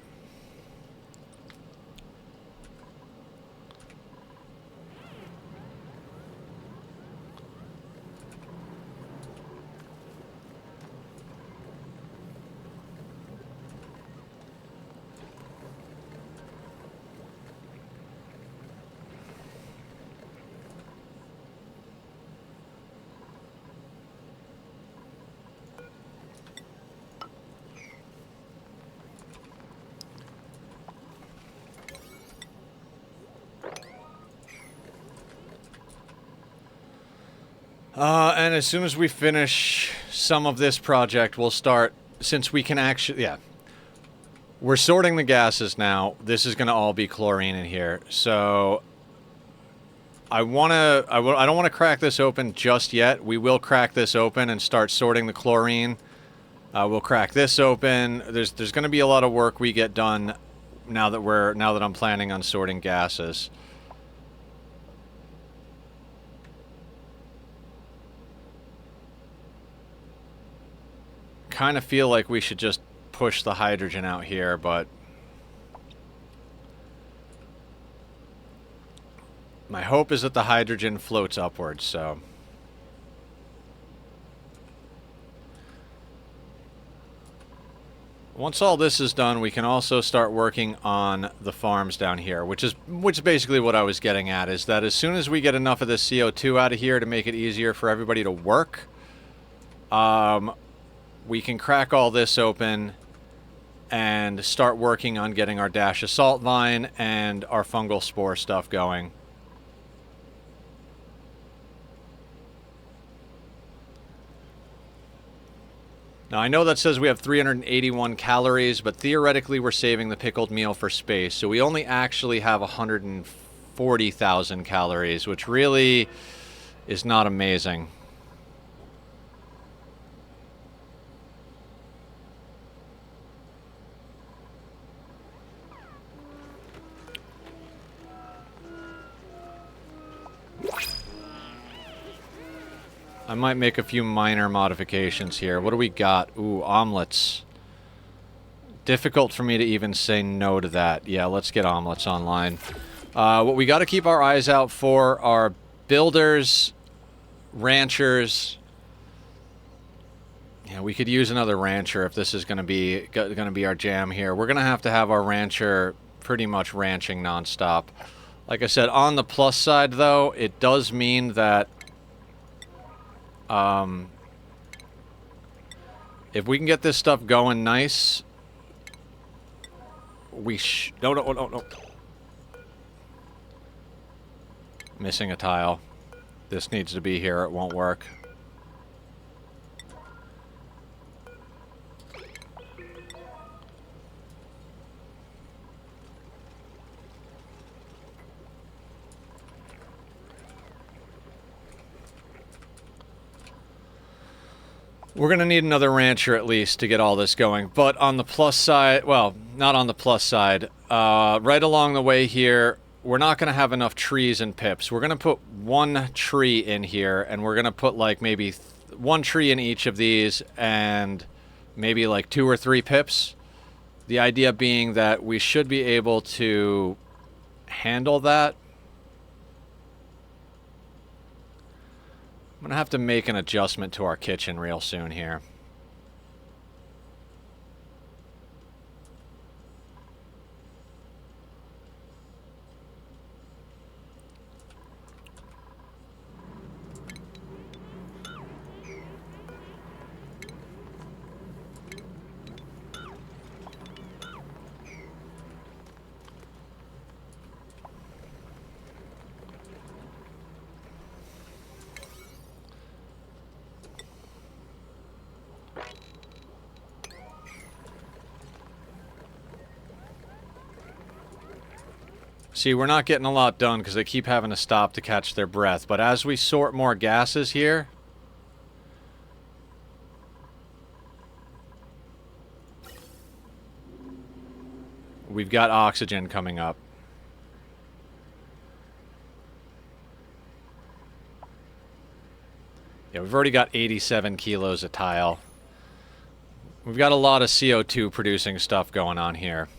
And as soon as we finish some of this project, we'll start, since we can actually, yeah. We're sorting the gases now. This is going to all be chlorine in here. So I don't want to crack this open just yet. We will crack this open and start sorting the chlorine. We'll crack this open. There's going to be a lot of work we get done now that I'm planning on sorting gases. Kind of feel like we should just push the hydrogen out here, but my hope is that the hydrogen floats upwards, so once all this is done, we can also start working on the farms down here, which is basically what I was getting at, is that as soon as we get enough of this CO2 out of here to make it easier for everybody to work, we can crack all this open and start working on getting our dash of salt vine and our fungal spore stuff going. Now I know that says we have 381 calories, but theoretically we're saving the pickled meal for space, so we only actually have 140,000 calories, which really is not amazing. I might make a few minor modifications here. What do we got? Ooh, omelets. Difficult for me to even say no to that. Yeah, let's get omelets online. What we got to keep our eyes out for are builders, ranchers. Yeah, we could use another rancher if this is going to be our jam here. We're going to have our rancher pretty much ranching nonstop. Like I said, on the plus side, though, it does mean that if we can get this stuff going nice, no. Missing a tile. This needs to be here. It won't work. We're going to need another rancher at least to get all this going. But on the plus side, well, not on the plus side, right along the way here, we're not going to have enough trees and pips. We're going to put one tree in here, and we're going to put like maybe one tree in each of these and maybe like 2 or 3 pips. The idea being that we should be able to handle that. I'm going to have to make an adjustment to our kitchen real soon here. See, we're not getting a lot done because they keep having to stop to catch their breath. But as we sort more gases here... we've got oxygen coming up. Yeah, we've already got 87 kilos of tile. We've got a lot of CO2 producing stuff going on here.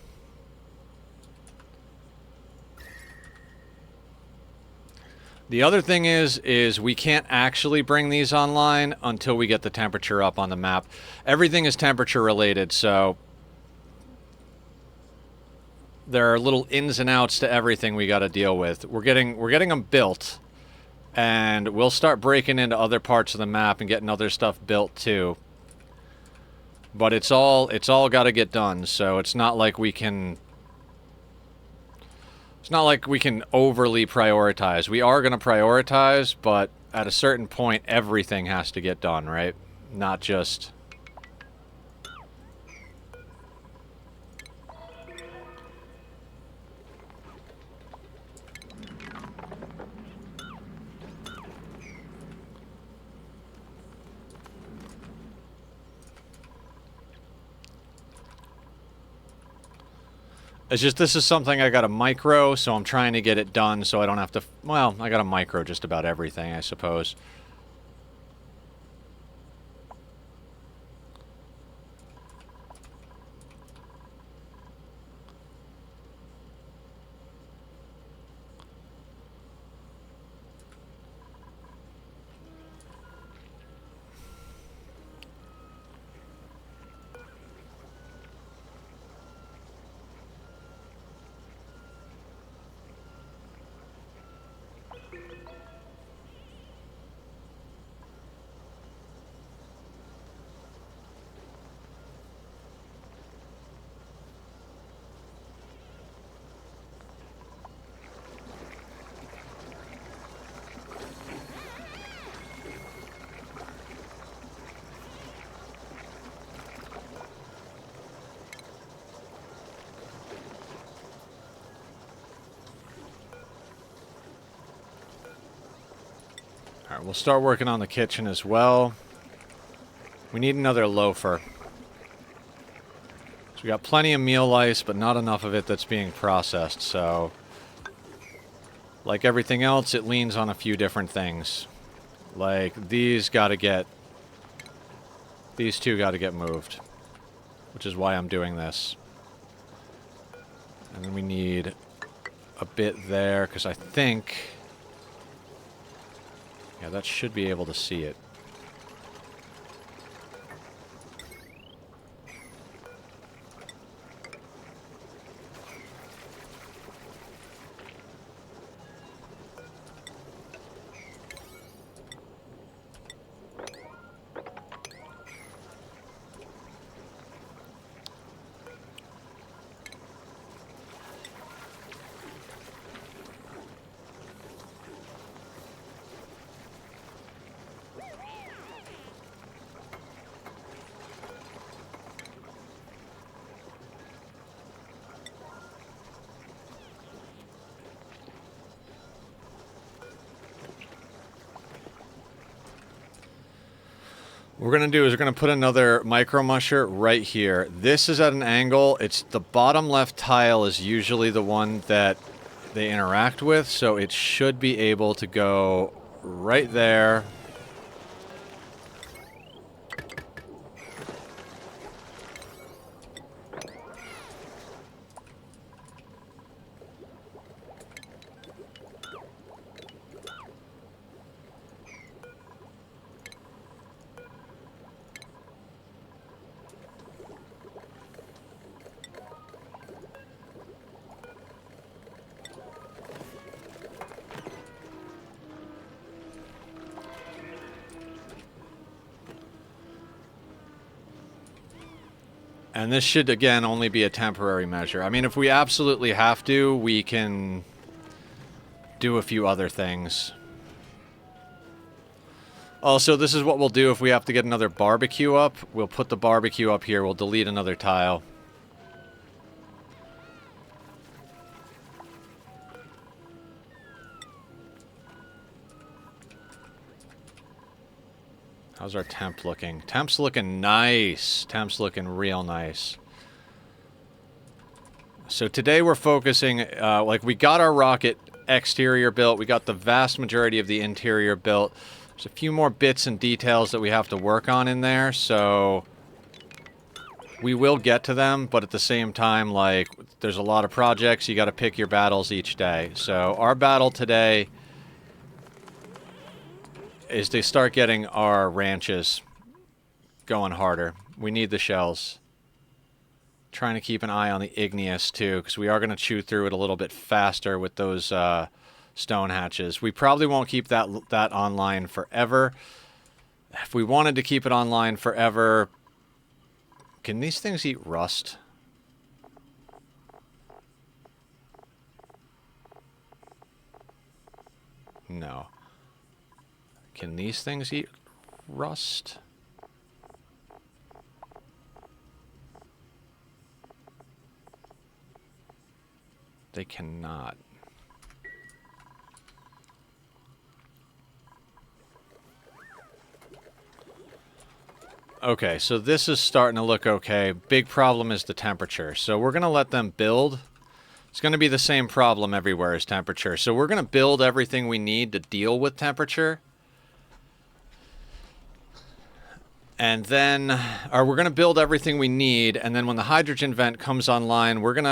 The other thing is we can't actually bring these online until we get the temperature up on the map. Everything is temperature related, so there are little ins and outs to everything we got to deal with. We're getting them built, and we'll start breaking into other parts of the map and getting other stuff built too. But it's all got to get done, so it's not like we can... it's not like we can overly prioritize. We are going to prioritize, but at a certain point, everything has to get done, right? Not just... It's just, this is something I got a micro, so I'm trying to get it done so I don't have to... well, I got a micro just about everything, I suppose. Alright, we'll start working on the kitchen as well. We need another loafer. So we got plenty of meal lice, but not enough of it that's being processed, so... like everything else, it leans on a few different things. Like, these gotta get... these two gotta get moved. Which is why I'm doing this. And then we need a bit there, because I think... yeah, that should be able to see it. What we're going to do is we're going to put another micro musher right here. This is at an angle. It's the bottom left tile is usually the one that they interact with, so it should be able to go right there. And this should, again, only be a temporary measure. I mean, if we absolutely have to, we can do a few other things. Also, this is what we'll do if we have to get another barbecue up. We'll put the barbecue up here. We'll delete another tile. How's our temp looking? Temp's looking nice. Temp's looking real nice. So today we're focusing, like we got our rocket exterior built. We got the vast majority of the interior built. There's a few more bits and details that we have to work on in there, so we will get to them, but at the same time, like, there's a lot of projects. You got to pick your battles each day. So our battle today is to start getting our ranches going harder. We need the shells. Trying to keep an eye on the igneous too, because we are going to chew through it a little bit faster with those stone hatches. We probably won't keep that online forever. If we wanted to keep it online forever, can these things eat rust? No. Can these things eat rust? They cannot. Okay, so this is starting to look okay. Big problem is the temperature. So we're going to let them build. It's going to be the same problem everywhere as temperature. So we're going to build everything we need to deal with temperature. And then, or we're going to build everything we need, and then when the hydrogen vent comes online, we're going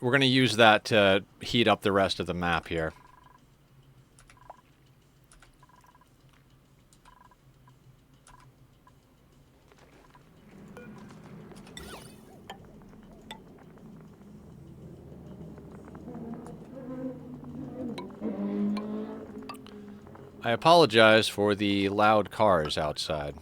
to use that to heat up the rest of the map here. I apologize for the loud cars outside.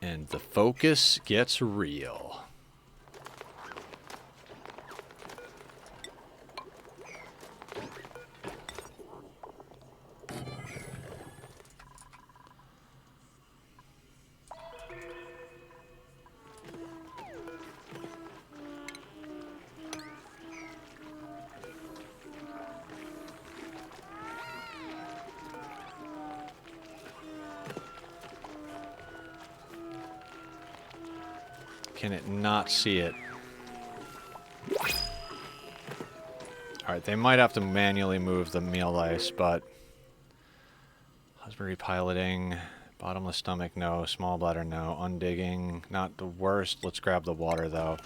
And the focus gets real. Can it not see it? Alright, they might have to manually move the meal ice, but... Husbandry piloting, bottomless stomach, no. Small bladder, no. Undigging, not the worst. Let's grab the water, though.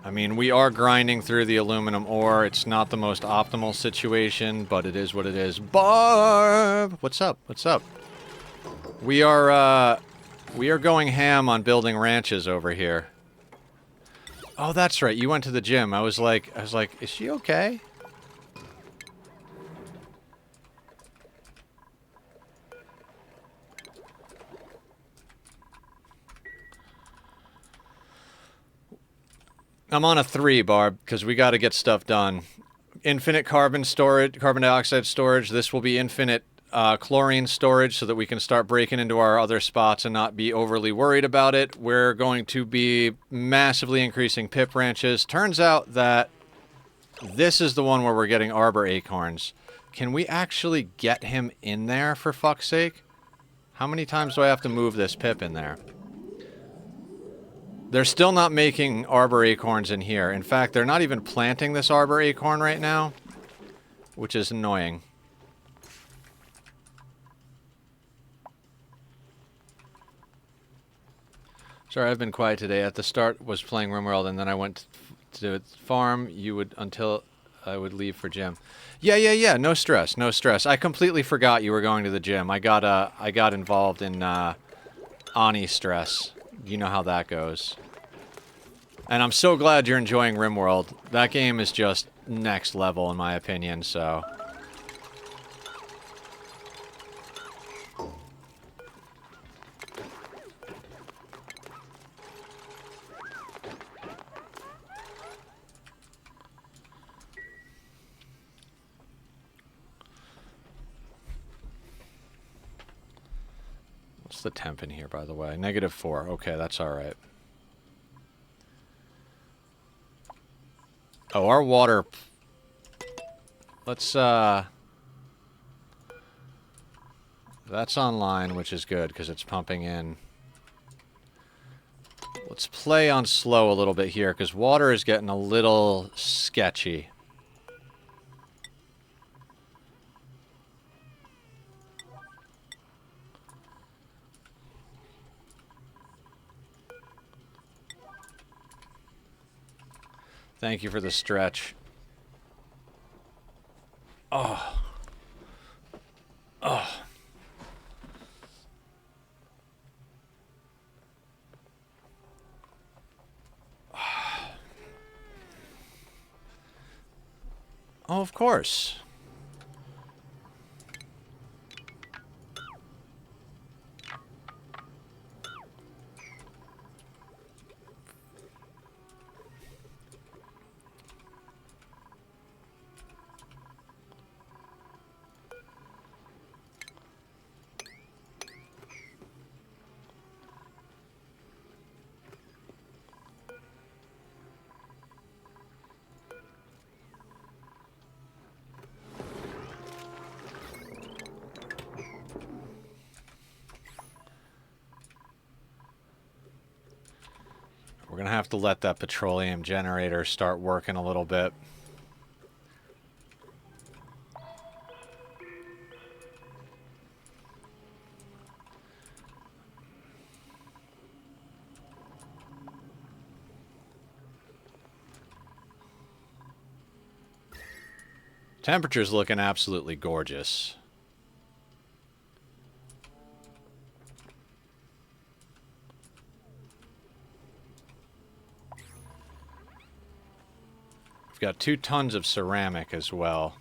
I mean, we are grinding through the aluminum ore. It's not the most optimal situation, but it is what it is. Barb! What's up? What's up? We are going ham on building ranches over here. Oh, that's right. You went to the gym. I was like, is she okay? I'm on a 3, Barb, because we got to get stuff done. Infinite carbon storage, carbon dioxide storage. This will be infinite chlorine storage so that we can start breaking into our other spots and not be overly worried about it. We're going to be massively increasing pip branches. Turns out that this is the one where we're getting arbor acorns. Can we actually get him in there, for fuck's sake? How many times do I have to move this pip in there? They're still not making arbor acorns in here. In fact, they're not even planting this arbor acorn right now, which is annoying. Sorry, I've been quiet today. At the start was playing RimWorld, and then I went to farm. You would until I would leave for gym. Yeah. No stress, no stress. I completely forgot you were going to the gym. I got involved in Ani stress. You know how that goes. And I'm so glad you're enjoying RimWorld. That game is just next level in my opinion. So. What's the temp in here, by the way? -4. Okay, that's all right. Oh, our water... Let's, That's online, which is good, because it's pumping in. Let's play on slow a little bit here, because water is getting a little sketchy. Thank you for the stretch. Oh. Oh. Oh, of course. We're gonna have to let that petroleum generator start working a little bit. Temperature's looking absolutely gorgeous. We've got 2 tons of ceramic as well.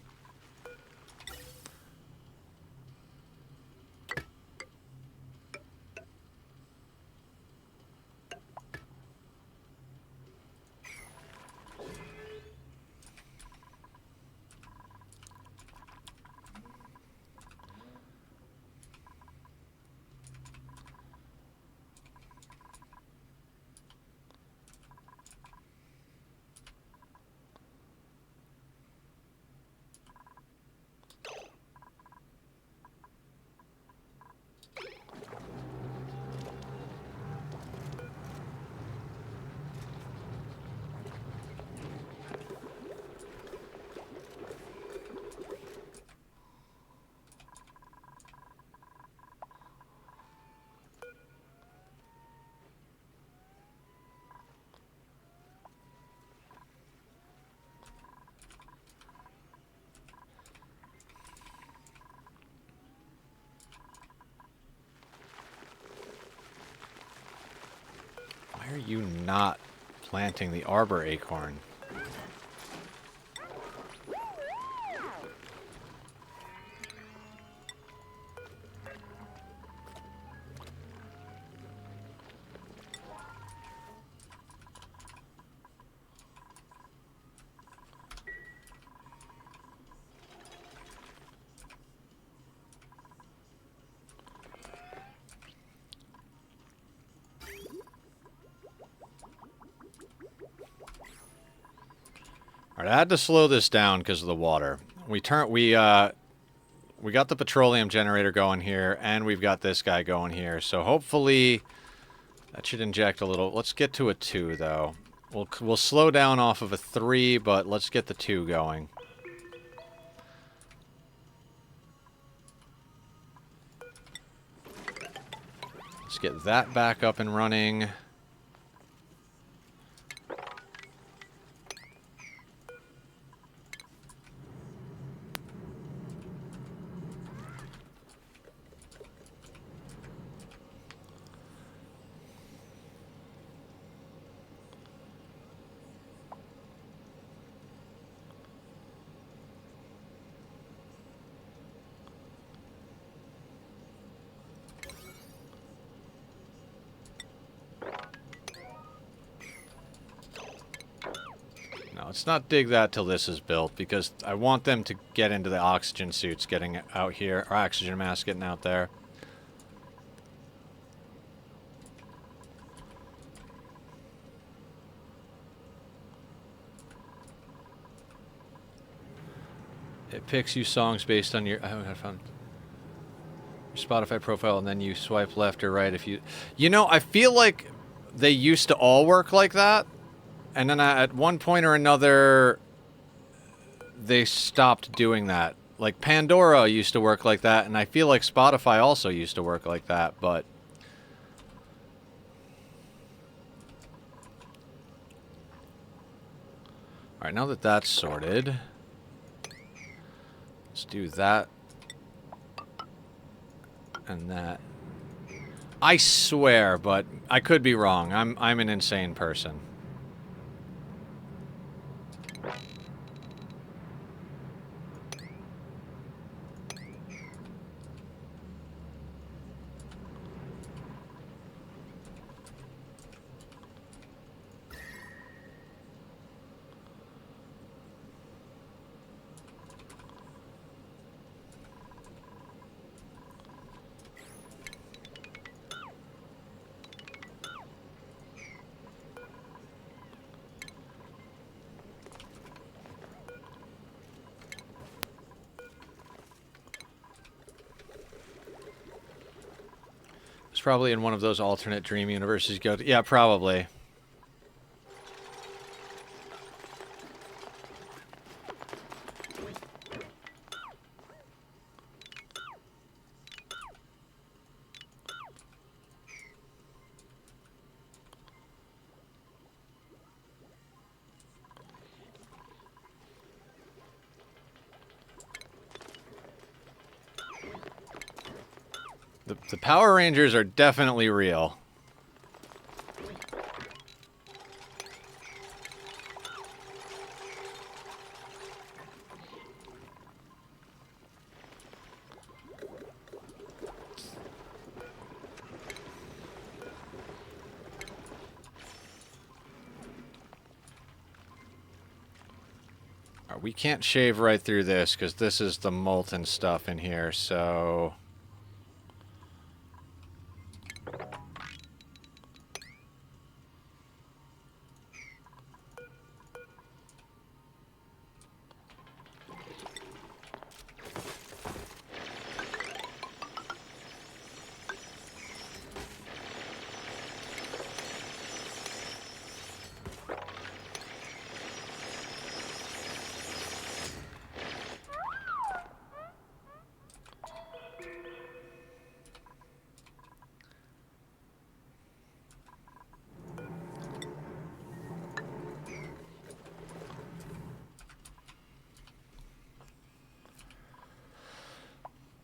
Why are you not planting the arbor acorn? Alright, I had to slow this down because of the water. We got the petroleum generator going here, and we've got this guy going here. So hopefully That should inject a little. Let's get to a 2, though. We'll slow down off of a 3, but let's get the 2 going. Let's get that back up and running. Let's not dig that till this is built, because I want them to get into the oxygen suits getting out here, or oxygen mask getting out there. It picks you songs based on your... I haven't found your Spotify profile, and then you swipe left or right if you... You know, I feel like they used to all work like that. And then at one point or another, they stopped doing that. Like, Pandora used to work like that, and I feel like Spotify also used to work like that, but... Alright, now that that's sorted, let's do that. And that. I swear, but I could be wrong. I'm an insane person. It's probably in one of those alternate dream universes you go to. Yeah, probably. The Power Rangers are definitely real. We can't shave right through this because this is the molten stuff in here, so...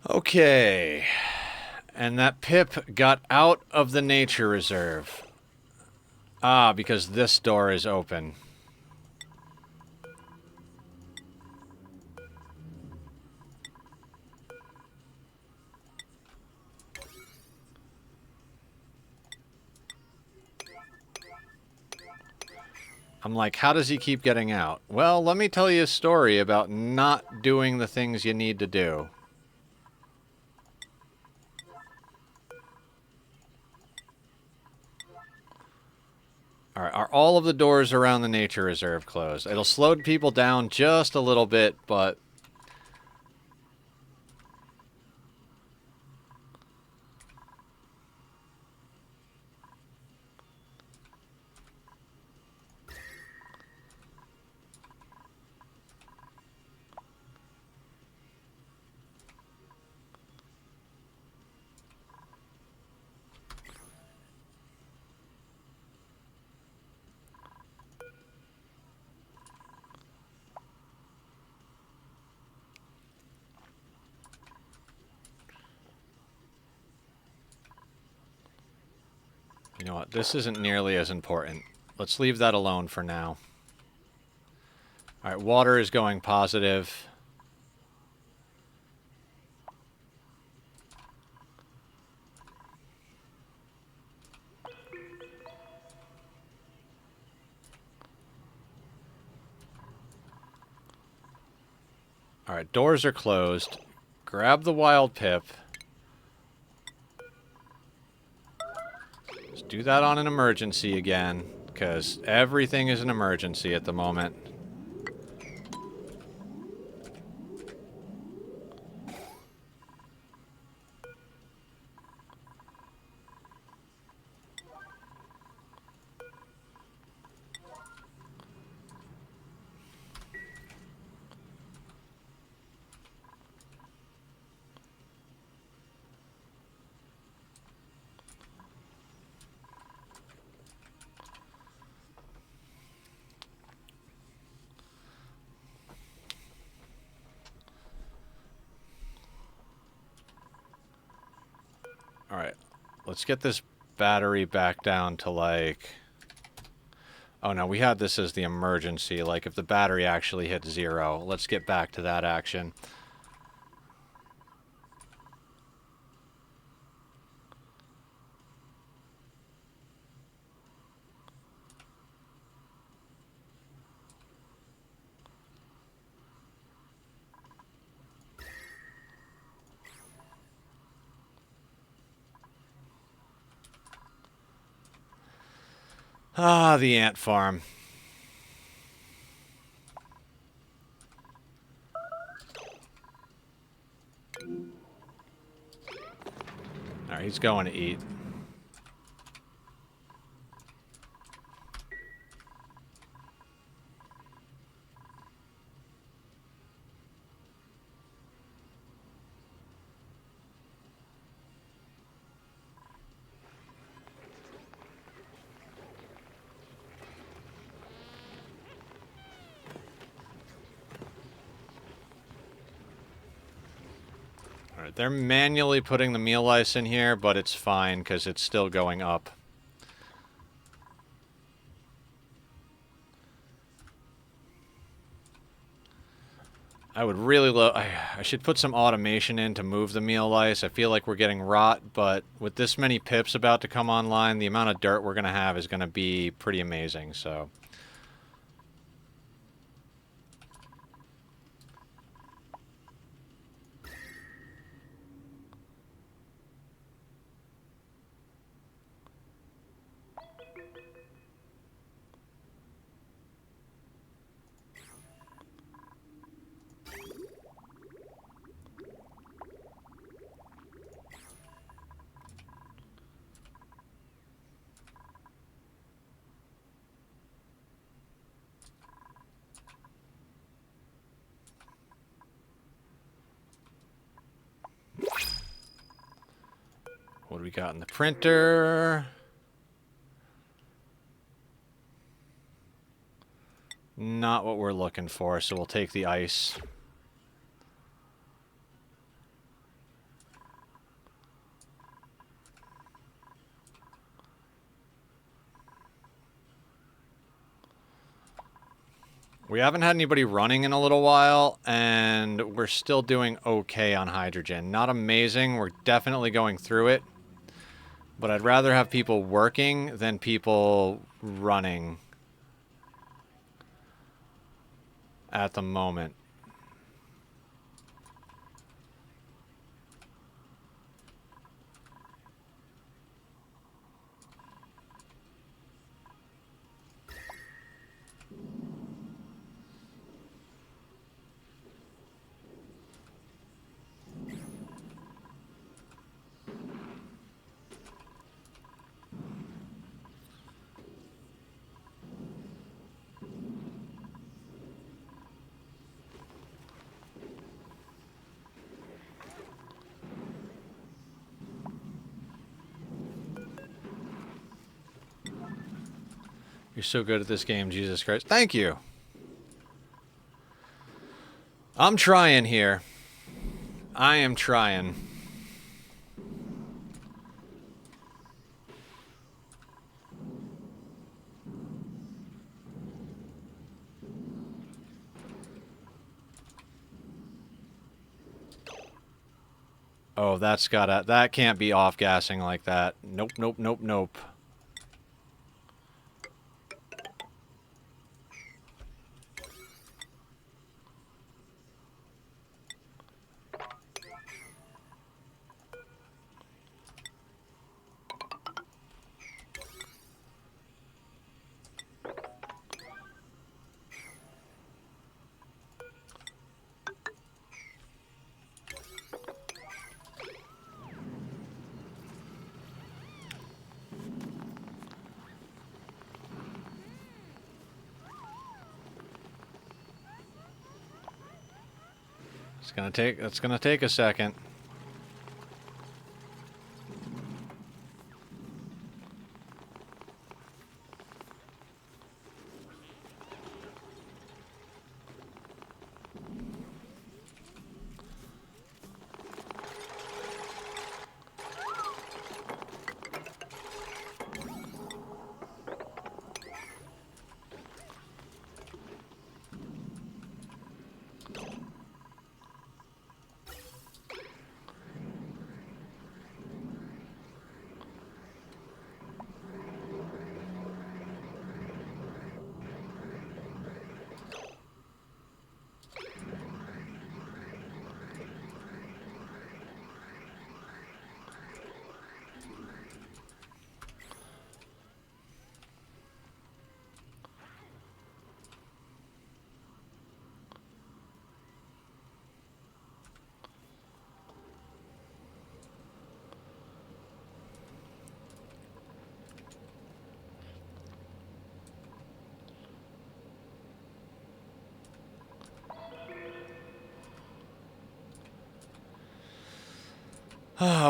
Okay, and that Pip got out of the nature reserve. Ah, because this door is open. I'm like, how does he keep getting out? Well, let me tell you a story about not doing the things you need to do. Alright, are all of the doors around the nature reserve closed? It'll slow people down just a little bit, but... You know what? This isn't nearly as important. Let's leave that alone for now. Alright, water is going positive. Alright, doors are closed. Grab the wild pip. Let's do that on an emergency again, because everything is an emergency at the moment. Alright, let's get this battery back down to like... Oh no, we had this as the emergency, like if the battery actually hit 0. Let's get back to that action. Ah, the ant farm. Alright, he's going to eat. Alright, they're manually putting the meal ice in here, but it's fine because it's still going up. I would really I should put some automation in to move the meal ice. I feel like we're getting rot, but with this many pips about to come online, the amount of dirt we're going to have is going to be pretty amazing, so... What do we got in the printer? Not what we're looking for, so we'll take the ice. We haven't had anybody running in a little while, and we're still doing okay on hydrogen. Not amazing, we're definitely going through it. But I'd rather have people working than people running at the moment. You're so good at this game, Jesus Christ. Thank you. I'm trying here. I am trying. Oh, that's gotta... That can't be off-gassing like that. Nope, nope, nope, nope. It's gonna take a second.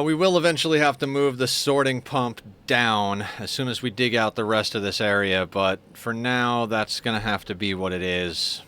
We will eventually have to move the sorting pump down as soon as we dig out the rest of this area, but for now, that's gonna have to be what it is.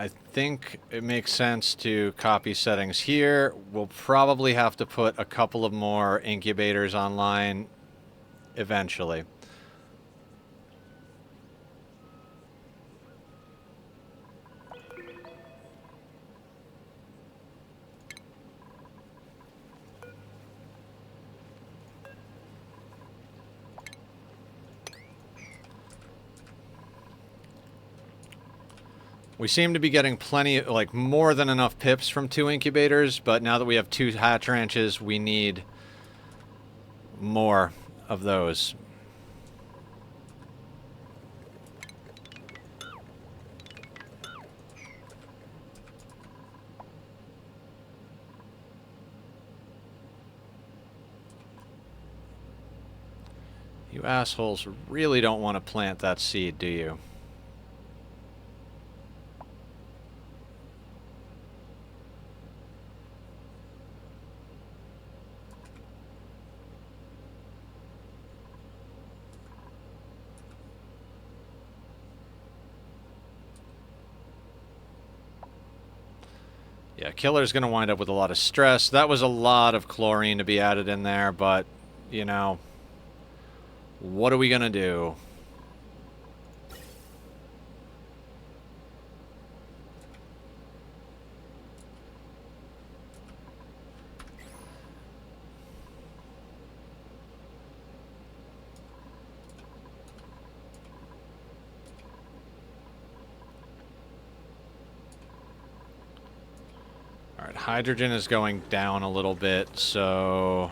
I think it makes sense to copy settings here. We'll probably have to put a couple of more incubators online eventually. We seem to be getting plenty, like, more than enough pips from 2 incubators, but now that we have 2 hatch ranches, we need more of those. You assholes really don't want to plant that seed, do you? Yeah, Killer's going to wind up with a lot of stress. That was a lot of chlorine to be added in there, but, you know, what are we going to do? Alright, hydrogen is going down a little bit, so...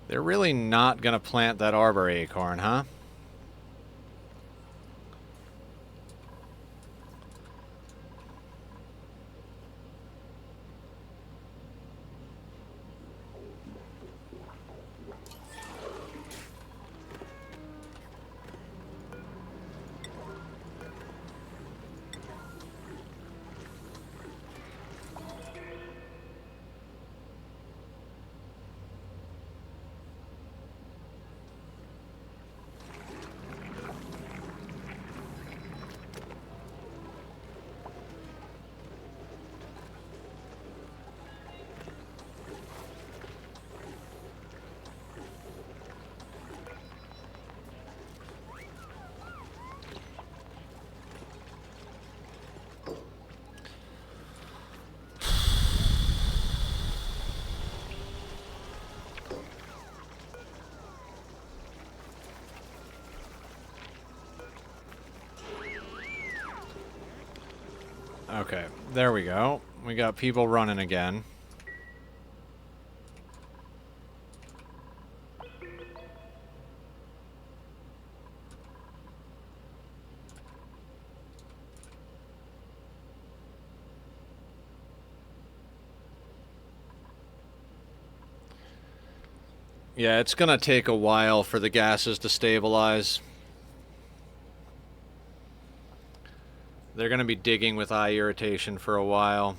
They're really not going to plant that arbor acorn, huh? Okay, there we go. We got people running again. Yeah, it's gonna take a while for the gases to stabilize. They're gonna be digging with eye irritation for a while.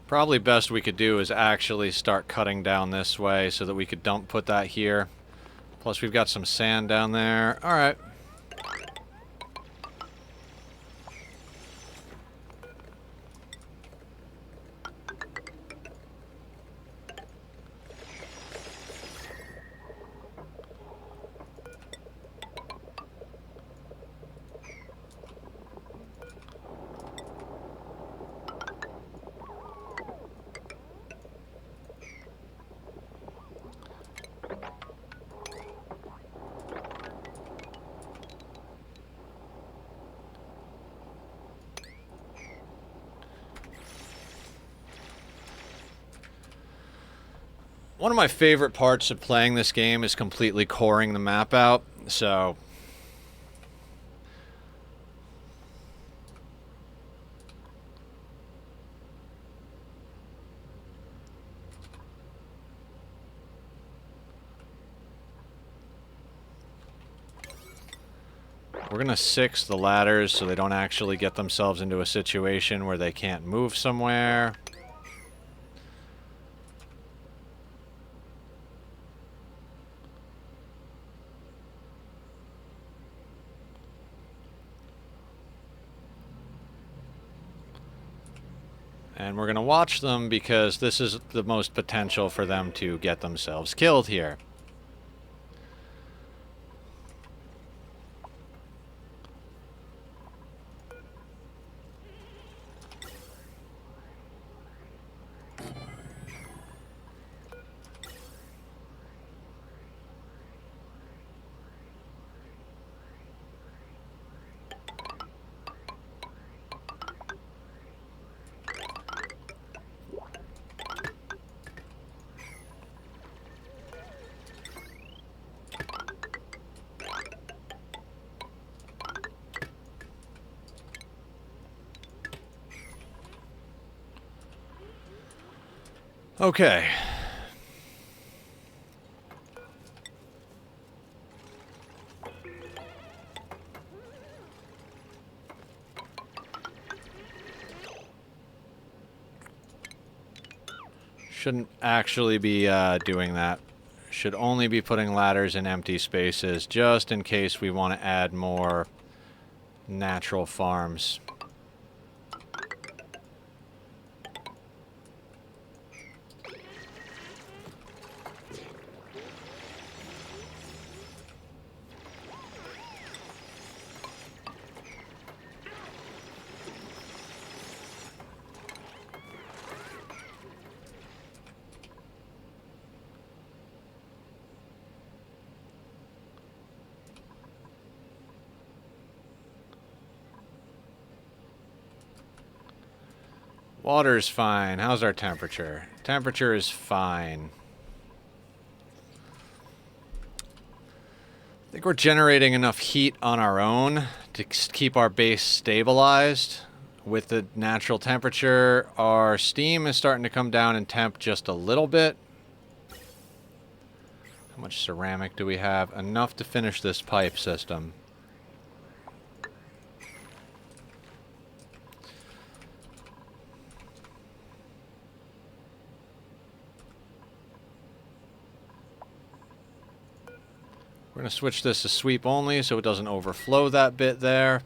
Probably best we could do is actually start cutting down this way so that we could put that here. Plus we've got some sand down there. Alright. One of my favorite parts of playing this game is completely coring the map out, so... We're gonna 6 the ladders so they don't actually get themselves into a situation where they can't move somewhere. And we're gonna watch them because this is the most potential for them to get themselves killed here. Okay. Shouldn't actually be doing that. Should only be putting ladders in empty spaces just in case we want to add more natural farms. Water's fine. How's our temperature? Temperature is fine. I think we're generating enough heat on our own to keep our base stabilized. With the natural temperature, our steam is starting to come down in temp just a little bit. How much ceramic do we have? Enough to finish this pipe system. We're going to switch this to sweep only so it doesn't overflow that bit there.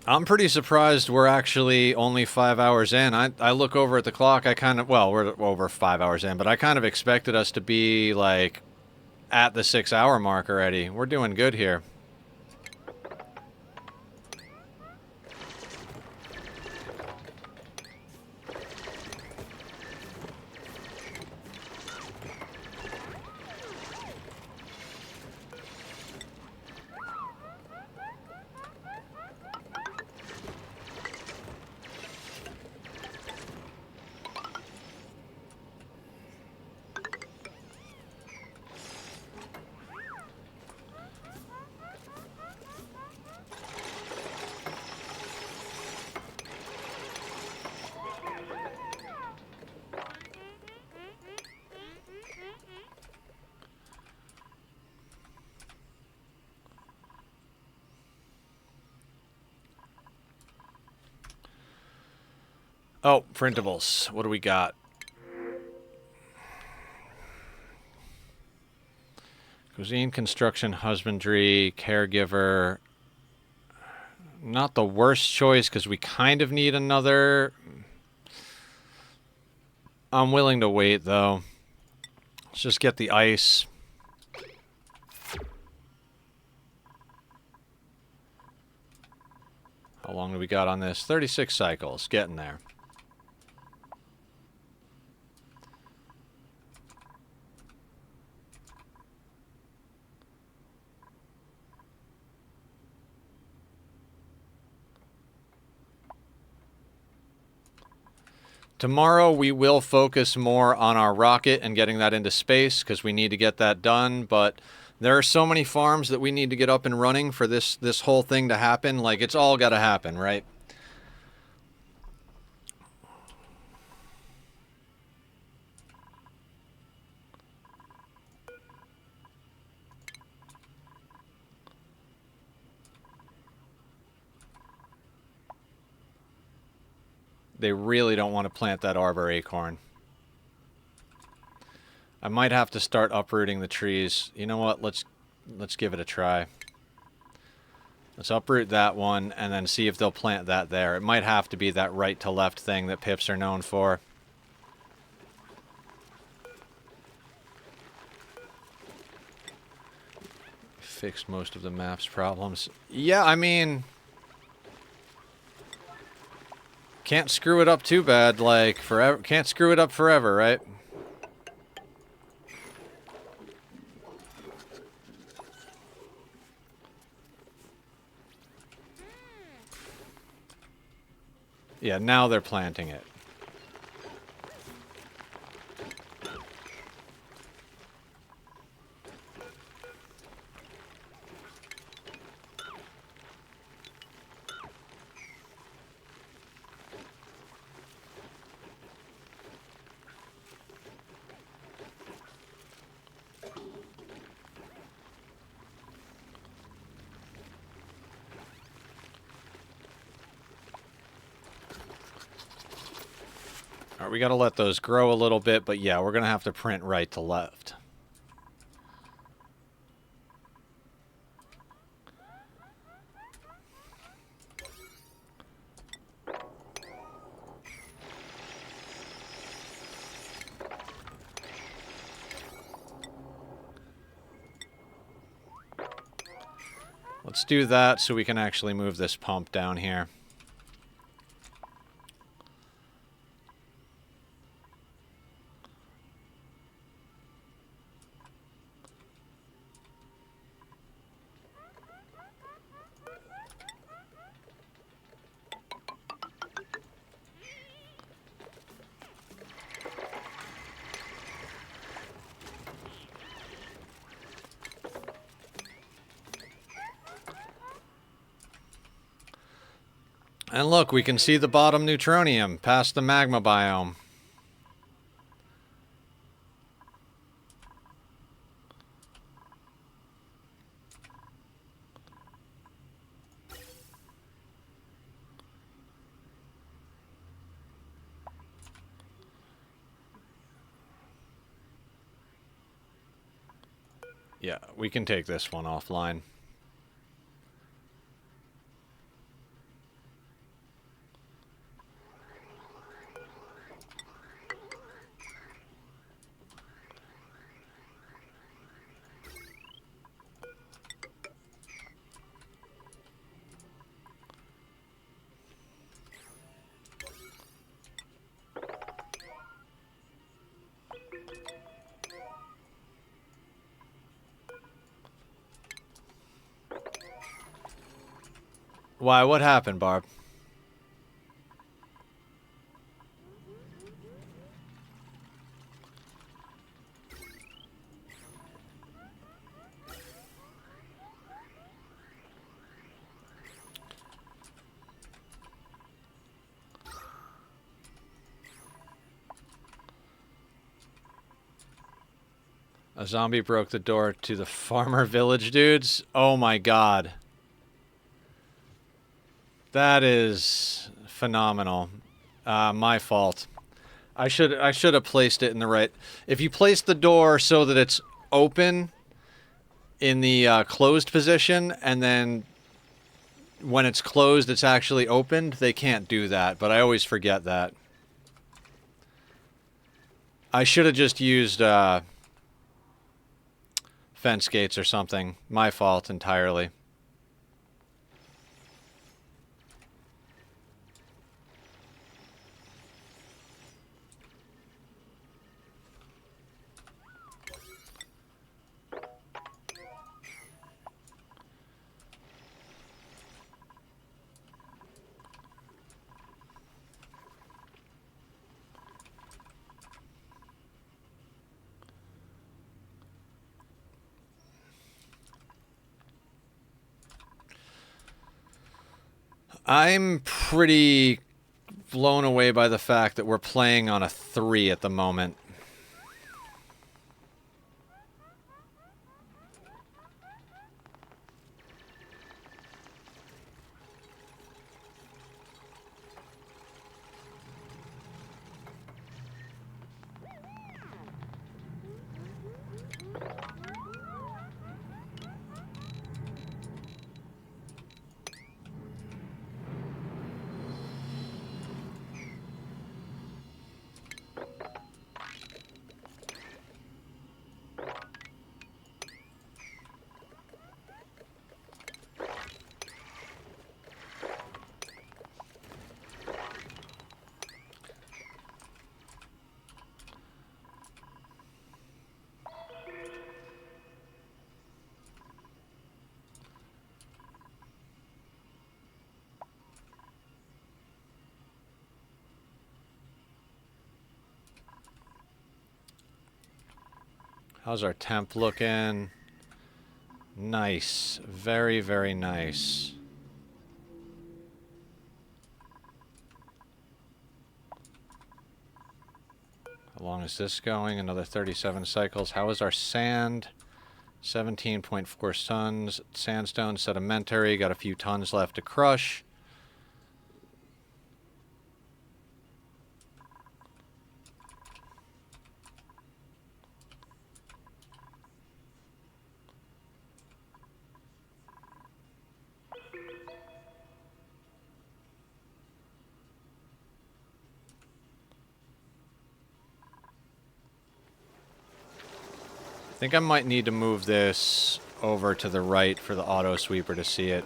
I'm pretty surprised we're actually only 5 hours in. I look over at the clock, well, we're over 5 hours in, but I kind of expected us to be, like, at the 6-hour mark already. We're doing good here. Oh, printables. What do we got? Cuisine, construction, husbandry, caregiver. Not the worst choice because we kind of need another. I'm willing to wait though. Let's just get the ice. How long do we got on this? 36 cycles. Getting there. Tomorrow we will focus more on our rocket and getting that into space because we need to get that done, but there are so many farms that we need to get up and running for this whole thing to happen. Like, it's all got to happen, right? They really don't want to plant that arbor acorn. I might have to start uprooting the trees. You know what? Let's give it a try. Let's uproot that one and then see if they'll plant that there. It might have to be that right to left thing that pips are known for. Fixed most of the map's problems. Yeah, I mean, can't screw it up too bad, like, forever. Can't screw it up forever, right? Yeah, now they're planting it. Alright, we gotta let those grow a little bit, but yeah, we're gonna have to print right to left. Let's do that so we can actually move this pump down here. And look, we can see the bottom neutronium past the magma biome. Yeah, we can take this one offline. Why, what happened, Barb? A zombie broke the door to the farmer village dudes. Oh my god. That is phenomenal. My fault. I should have placed it in the right. If you place the door so that it's open in the closed position, and then when it's closed, it's actually opened, they can't do that. But I always forget that. I should have just used fence gates or something. My fault entirely. I'm pretty blown away by the fact that we're playing on a 3 at the moment. How's our temp looking? Nice. Very, very nice. How long is this going? Another 37 cycles. How is our sand? 17.4 tons. Sandstone sedimentary. Got a few tons left to crush. I think I might need to move this over to the right for the auto sweeper to see it.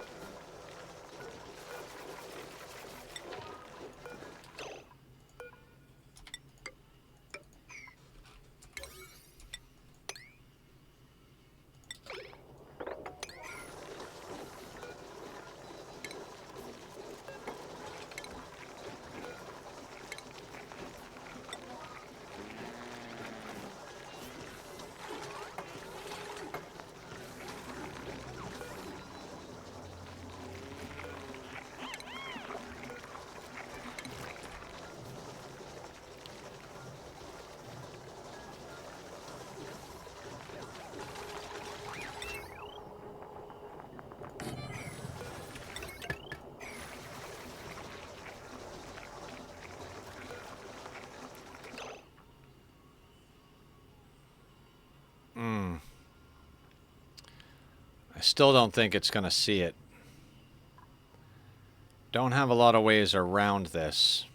still don't think it's going to see it. Don't have a lot of ways around this.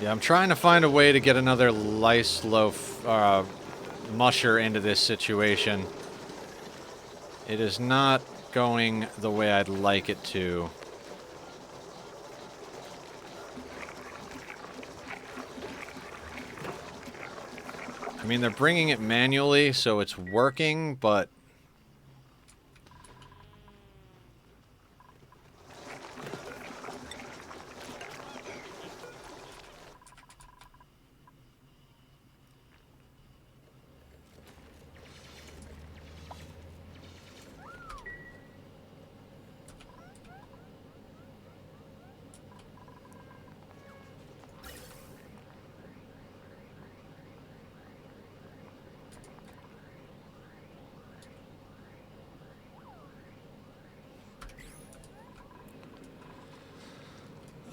Yeah, I'm trying to find a way to get another lice loaf musher into this situation. It is not going the way I'd like it to. I mean, they're bringing it manually, so it's working, but...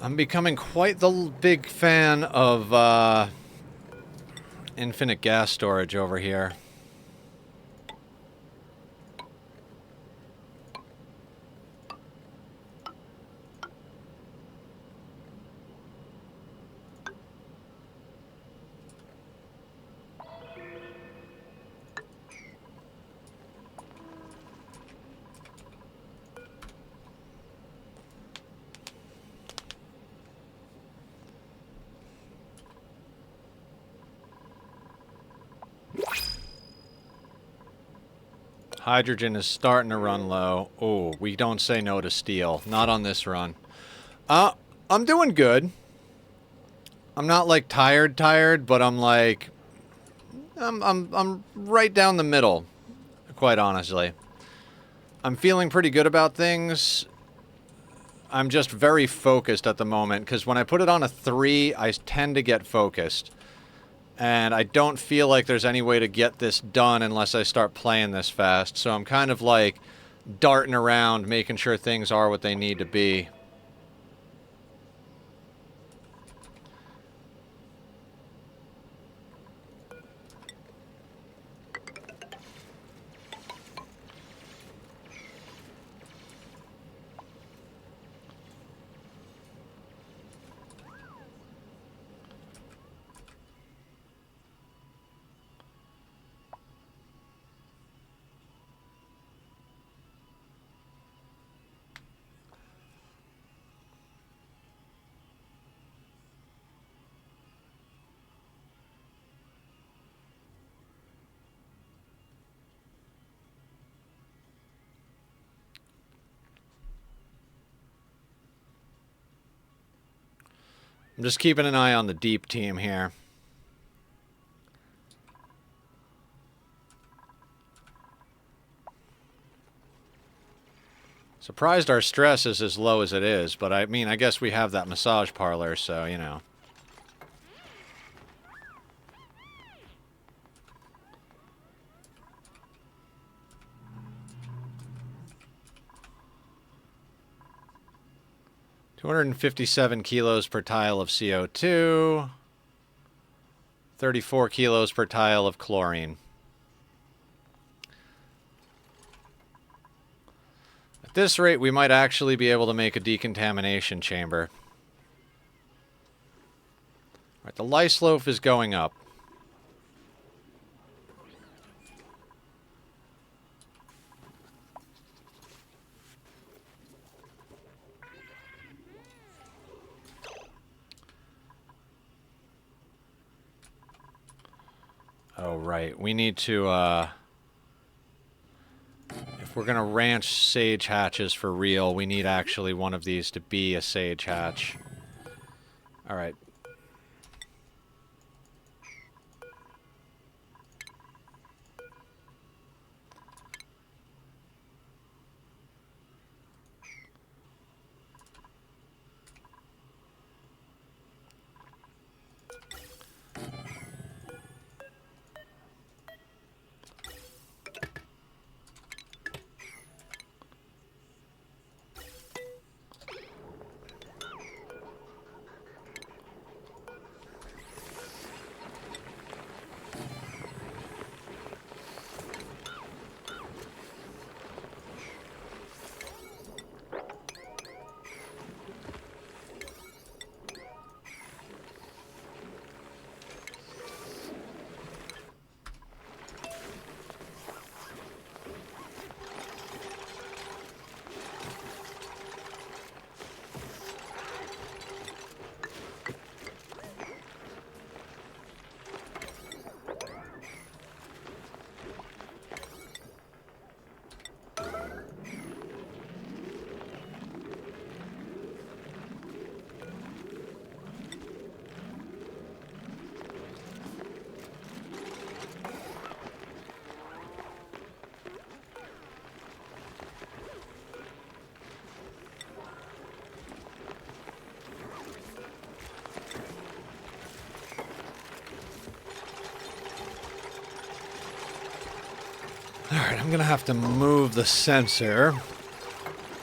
I'm becoming quite the big fan of infinite gas storage over here. Hydrogen is starting to run low. Oh, we don't say no to steel. Not on this run. I'm doing good. I'm not like tired, but I'm like I'm right down the middle, quite honestly. I'm feeling pretty good about things. I'm just very focused at the moment, because when I put it on a 3, I tend to get focused. And I don't feel like there's any way to get this done unless I start playing this fast. So I'm kind of like darting around, making sure things are what they need to be. I'm just keeping an eye on the deep team here. Surprised our stress is as low as it is, but I mean, I guess we have that massage parlor, so, you know. $257 kilos per tile of CO2. 34 kilos per tile of chlorine. At this rate, we might actually be able to make a decontamination chamber. Alright, the lice loaf is going up. Oh, right. We need to, if we're gonna ranch sage hatches for real, we need actually one of these to be a sage hatch. Alright. Alright, I'm gonna have to move the sensor,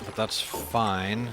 but that's fine.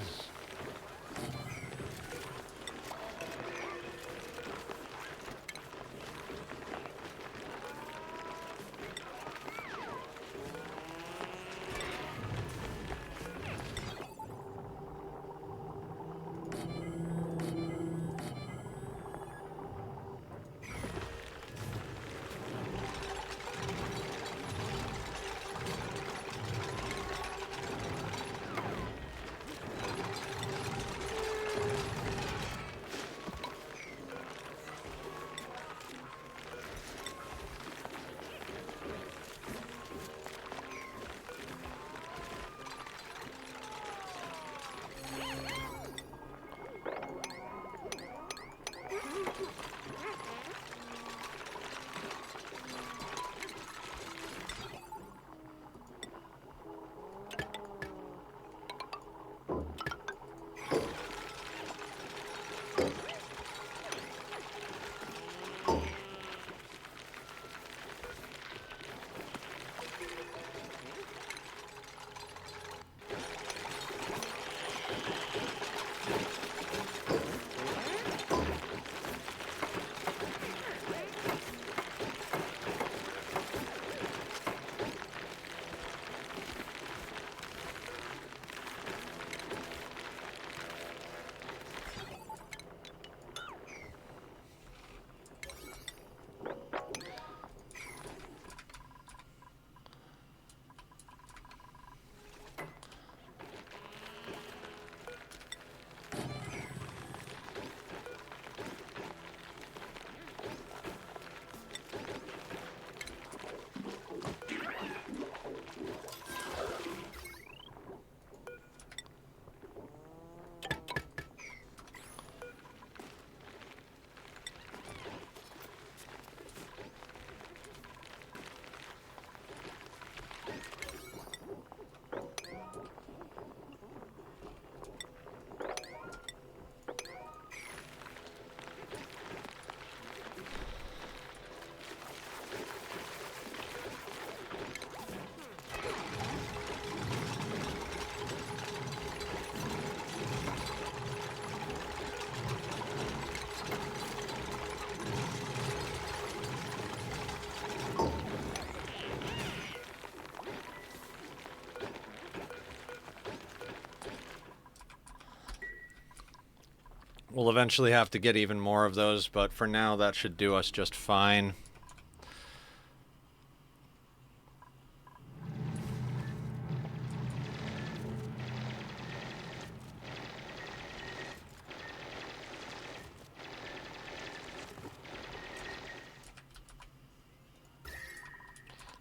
We'll eventually have to get even more of those, but for now that should do us just fine.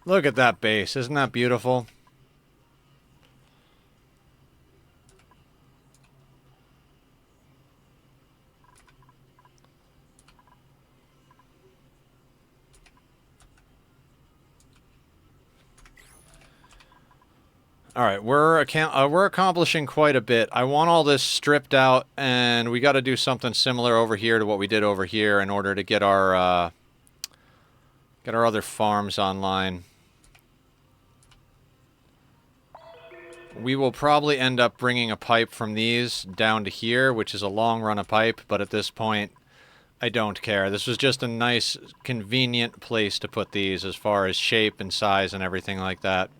Look at that base. Isn't that beautiful? Alright, we're accomplishing quite a bit. I want all this stripped out, and we got to do something similar over here to what we did over here in order to get our other farms online. We will probably end up bringing a pipe from these down to here, which is a long run of pipe, but at this point, I don't care. This was just a nice, convenient place to put these as far as shape and size and everything like that.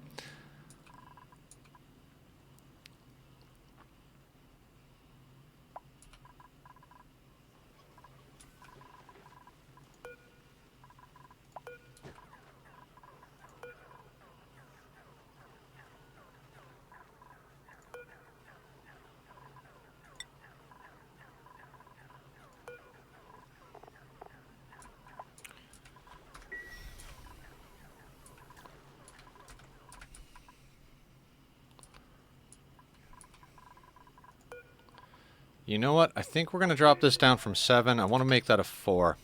You know what? I think we're going to drop this down from 7. I want to make that a 4.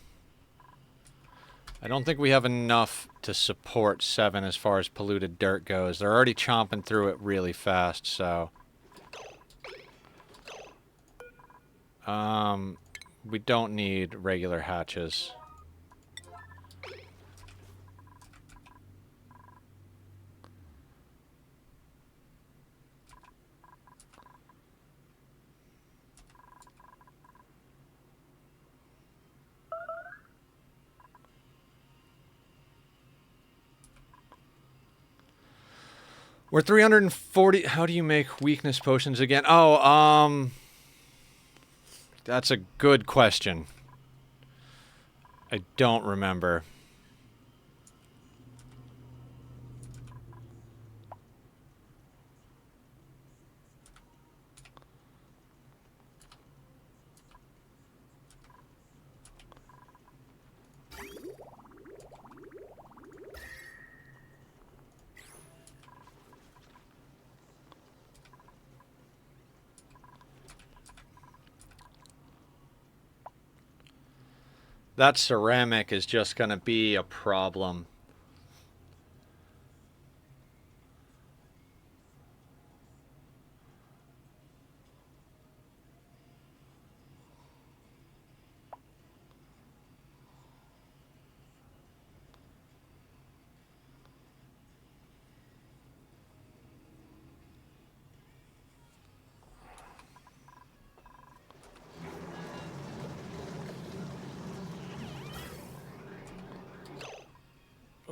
I don't think we have enough to support 7 as far as polluted dirt goes. They're already chomping through it really fast, so... we don't need regular hatches. We're 340. How do you make weakness potions again? Oh, that's a good question. I don't remember. That ceramic is just going to be a problem.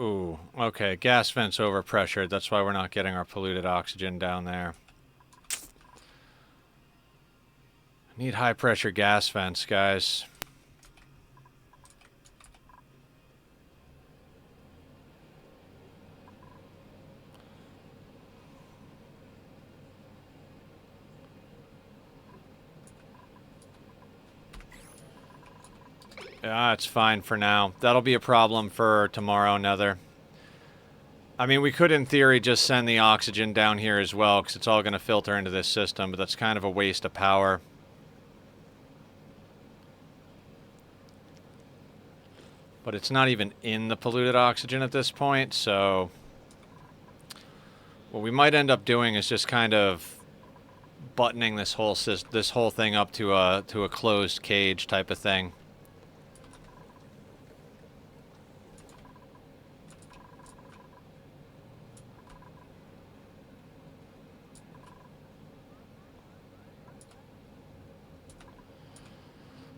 Ooh, okay. Gas vent's overpressured. That's why we're not getting our polluted oxygen down there. Need high pressure gas vents, guys. Ah, it's fine for now. That'll be a problem for tomorrow, Nether. I mean, we could, in theory, just send the oxygen down here as well, because it's all going to filter into this system, but that's kind of a waste of power. But it's not even in the polluted oxygen at this point, so... what we might end up doing is just kind of buttoning this whole thing up to a closed cage type of thing.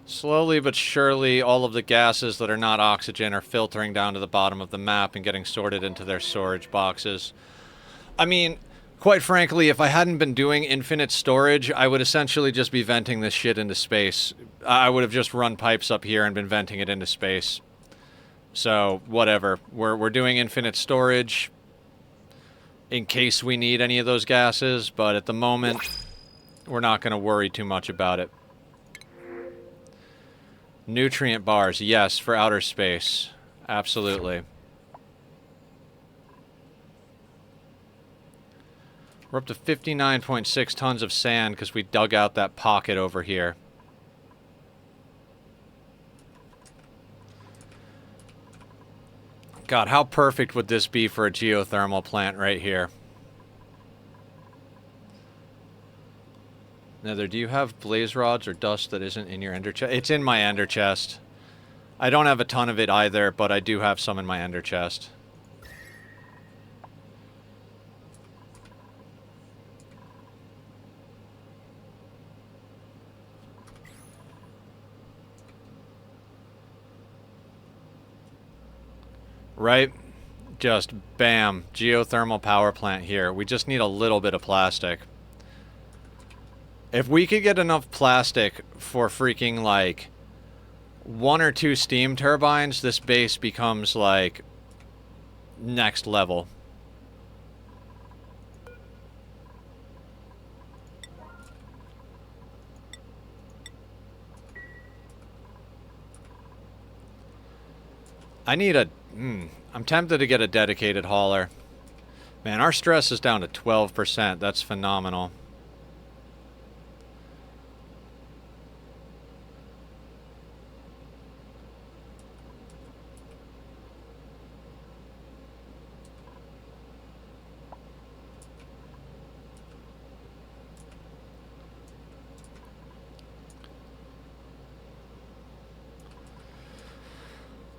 Slowly but surely, all of the gases that are not oxygen are filtering down to the bottom of the map and getting sorted into their storage boxes. I mean, quite frankly, if I hadn't been doing infinite storage, I would essentially just be venting this shit into space. I would have just run pipes up here and been venting it into space. So, whatever. We're doing infinite storage in case we need any of those gases, but at the moment, we're not going to worry too much about it. Nutrient bars, yes, for outer space. Absolutely. We're up to 59.6 tons of sand because we dug out that pocket over here. God, how perfect would this be for a geothermal plant right here? Nether, do you have blaze rods or dust that isn't in your ender chest? It's in my ender chest. I don't have a ton of it either, but I do have some in my ender chest. Right? Just bam, geothermal power plant here. We just need a little bit of plastic. If we could get enough plastic for freaking, like, 1 or 2 steam turbines, this base becomes, like, next level. I need a... I'm tempted to get a dedicated hauler. Man, our stress is down to 12%. That's phenomenal.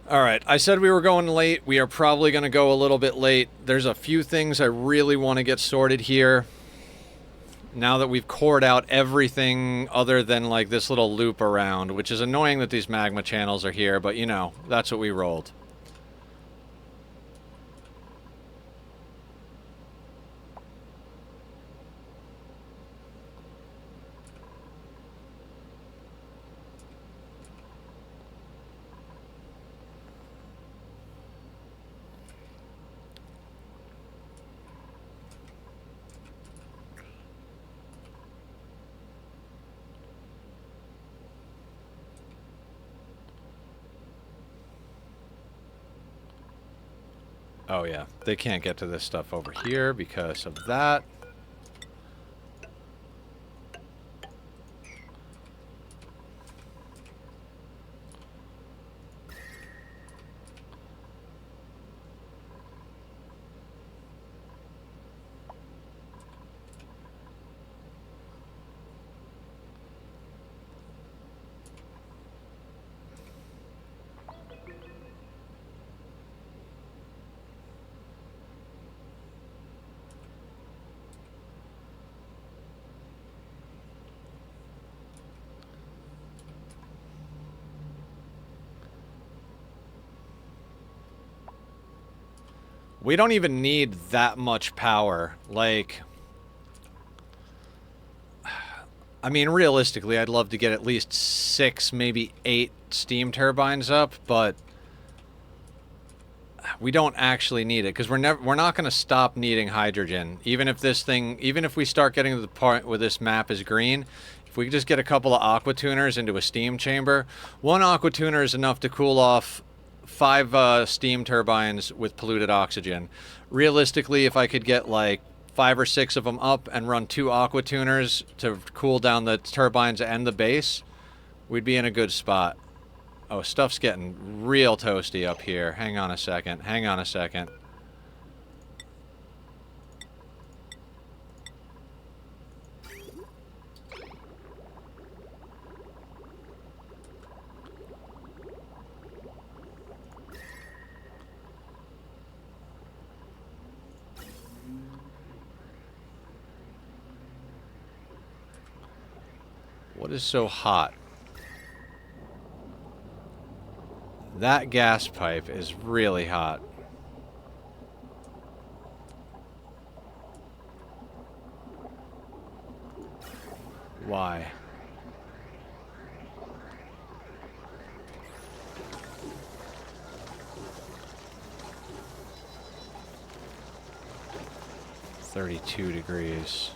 Alright, I said we were going late. We are probably going to go a little bit late. There's a few things I really want to get sorted here. Now that we've cored out everything other than, like, this little loop around, which is annoying that these magma channels are here, but, you know, that's what we rolled. Oh yeah, they can't get to this stuff over here because of that. We don't even need that much power. Like, I mean, realistically, I'd love to get at least 6, maybe 8 steam turbines up, but we don't actually need it because we're not going to stop needing hydrogen. Even if we start getting to the part where this map is green, if we just get a couple of aqua tuners into a steam chamber, one aqua tuner is enough to cool off 5 steam turbines with polluted oxygen. Realistically, if I could get like 5 or 6 of them up and run 2 aqua tuners to cool down the turbines and the base, we'd be in a good spot. Oh, stuff's getting real toasty up here. Hang on a second. Hang on a second. What is so hot? That gas pipe is really hot. Why? $32.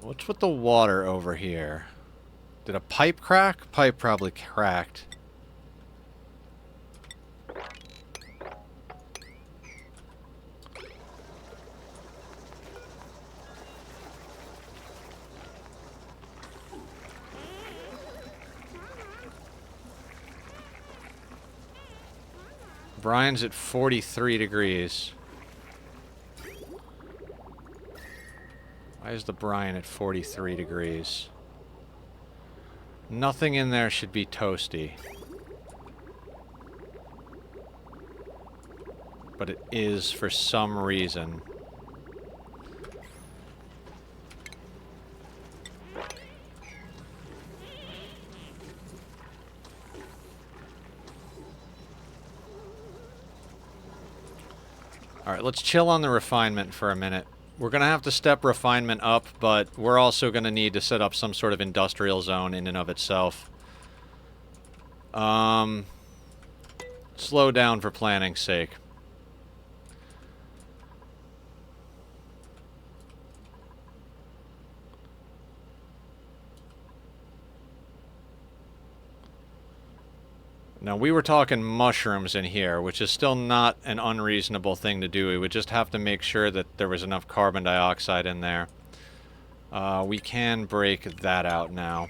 What's with the water over here? Did a pipe crack? Pipe probably cracked. Brian's at 43 degrees. Why is the brine at 43 degrees? Nothing in there should be toasty. But it is for some reason. Alright, let's chill on the refinement for a minute. We're going to have to step refinement up, but we're also going to need to set up some sort of industrial zone in and of itself. Slow down for planning's sake. Now, we were talking mushrooms in here, which is still not an unreasonable thing to do. We would just have to make sure that there was enough carbon dioxide in there. We can break that out now.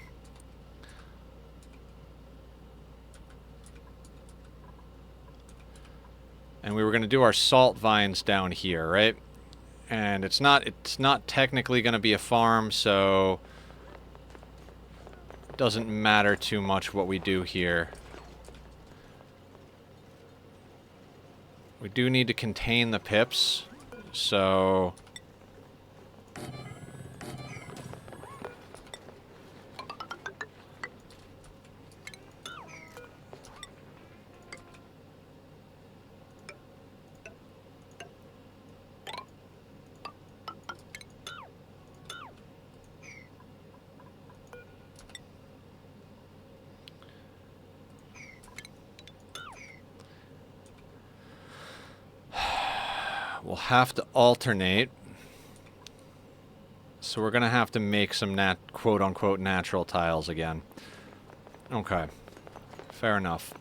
And we were going to do our salt vines down here, right? And it's not technically going to be a farm, so it doesn't matter too much what we do here. We do need to contain the pips, so... We'll have to alternate. So we're going to have to make some quote-unquote natural tiles again. Okay. Fair enough.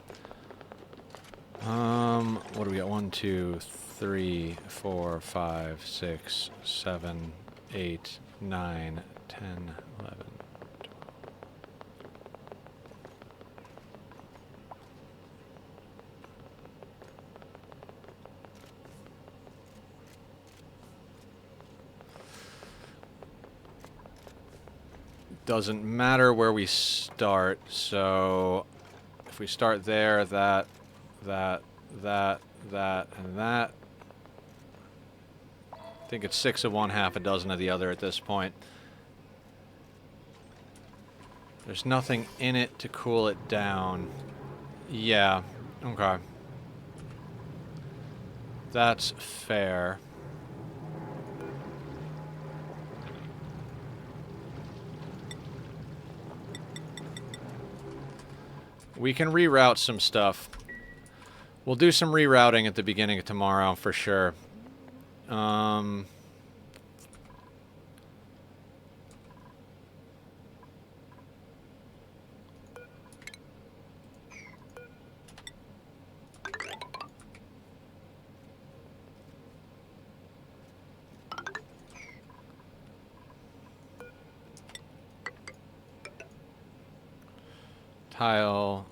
What do we got? 1, 2, 3, 4, 5, 6, 7, 8, 9, 10, 11. Doesn't matter where we start, so if we start there, that, and that. I think it's 6 of one, half a dozen of the other at this point. There's nothing in it to cool it down. Yeah, okay. That's fair. We can reroute some stuff. We'll do some rerouting at the beginning of tomorrow for sure. Tile.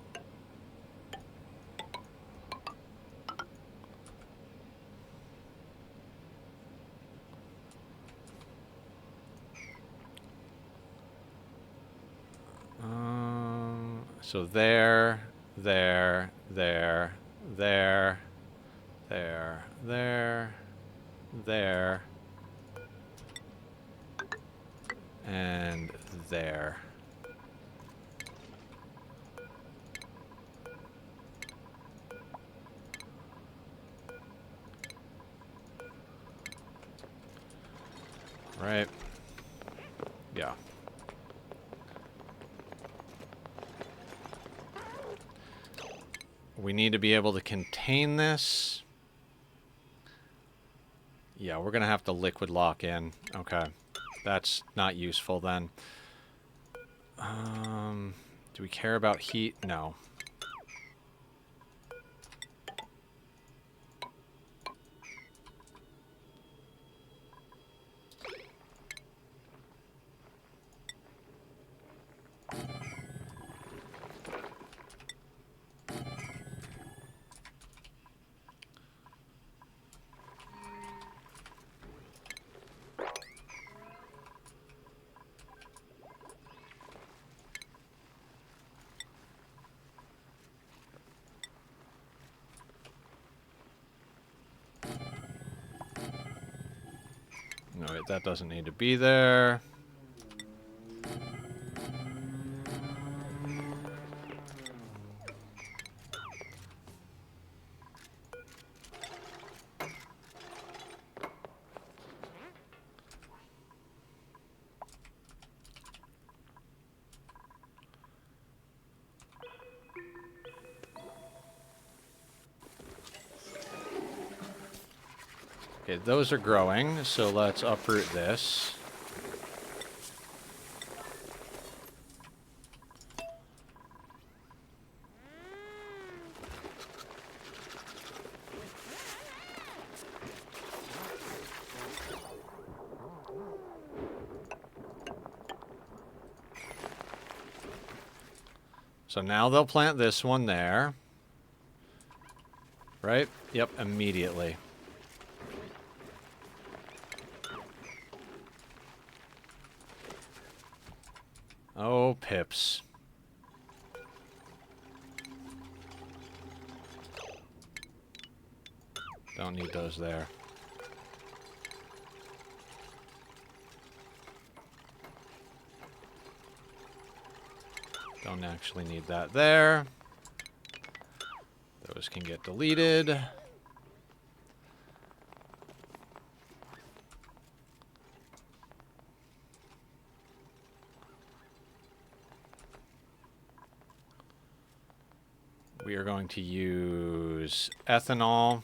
So there, there, and there. Right. Yeah. We need to be able to contain this. Yeah, we're going to have to liquid lock in. Okay. That's not useful then. Do we care about heat? No. No, wait, that doesn't need to be there. Okay, those are growing, so let's uproot this. So now they'll plant this one there. Right? Yep, immediately. Oh, pips. Don't need those there. Don't actually need that there. Those can get deleted. We are going to use ethanol.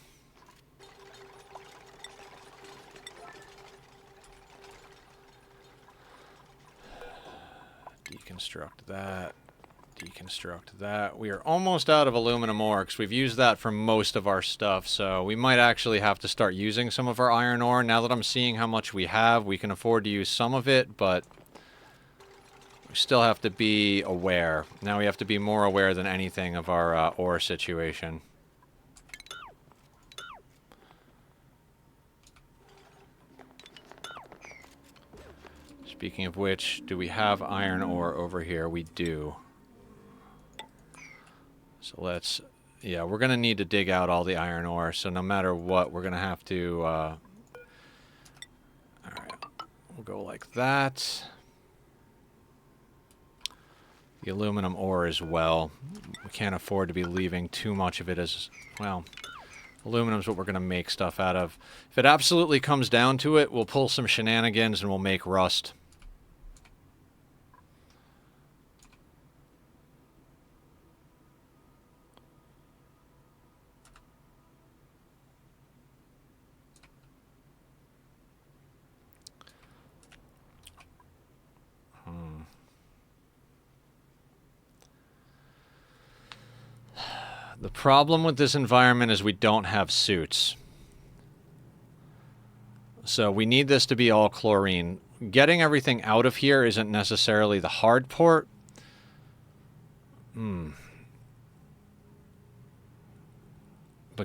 Deconstruct that. Deconstruct that. We are almost out of aluminum ore because we've used that for most of our stuff, so we might actually have to start using some of our iron ore. Now that I'm seeing how much we have, we can afford to use some of it, but we still have to be aware. Now we have to be more aware than anything of our ore situation. Speaking of which, do we have iron ore over here? We do. So let's... Yeah, we're going to need to dig out all the iron ore, so no matter what, we're going to have to... Alright, we'll go like that. The aluminum ore as well. We can't afford to be leaving too much of it as... Well, aluminum's what we're going to make stuff out of. If it absolutely comes down to it, we'll pull some shenanigans and we'll make rust. The problem with this environment is we don't have suits. So we need this to be all chlorine. Getting everything out of here isn't necessarily the hard part. But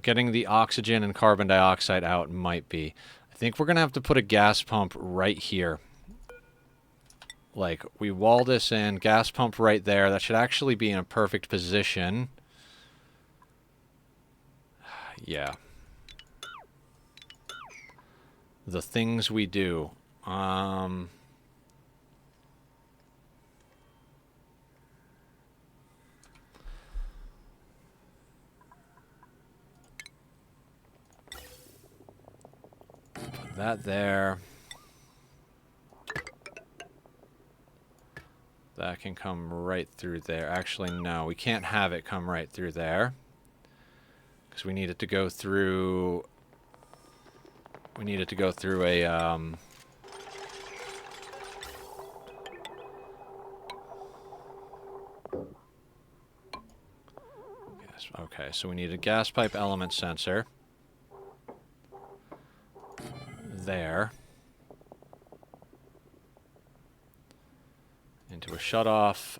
getting the oxygen and carbon dioxide out might be. I think we're going to have to put a gas pump right here. Like, we wall this in, gas pump right there. That should actually be in a perfect position. Yeah. The things we do. Put that there. That can come right through there. Actually, no, we can't have it come right through there. Because we need it to go through... We need it to go through a, Okay, so we need a gas pipe element sensor. There. Into a shutoff.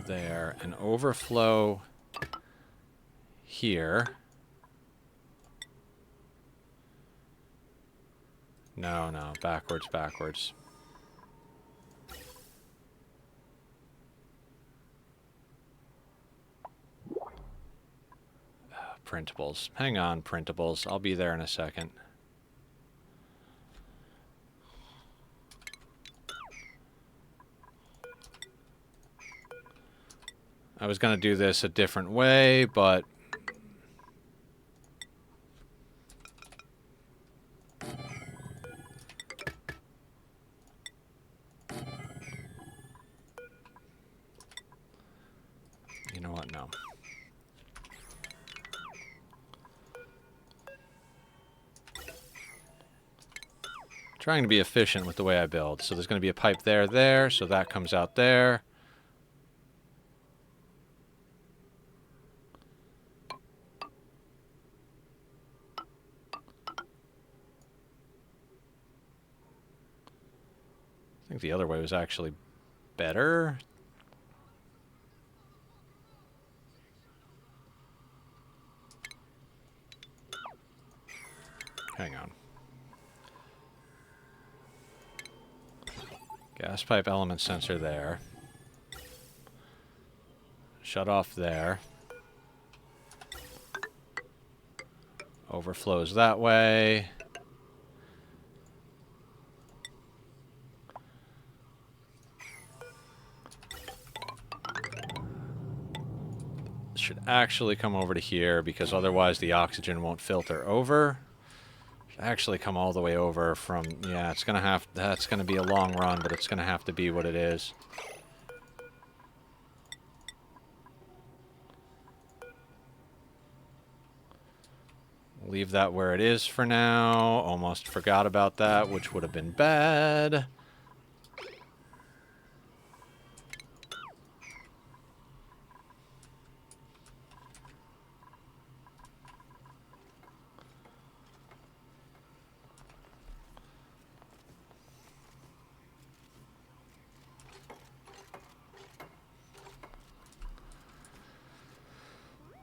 There. An overflow here. No, no, backwards, backwards. Printables. Hang on, printables. I'll be there in a second. I was going to do this a different way, but... You know what? No. Trying to be efficient with the way I build. So there's going to be a pipe there, there, so that comes out there. I think the other way was actually better. Hang on. Gas pipe element sensor there. Shut off there. Overflows that way. Should actually come over to here because otherwise the oxygen won't filter over. Should actually come all the way over from, yeah, it's gonna have, that's gonna be a long run, but it's gonna have to be what it is. Leave that where it is for now. Almost forgot about that, which would have been bad.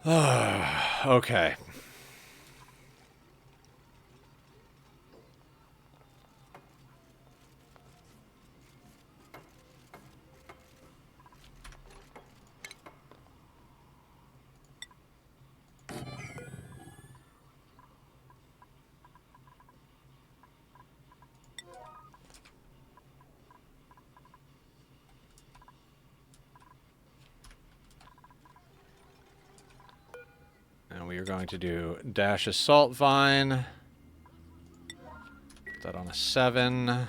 Okay. And we are going to do dash assault vine. Put that on a 7.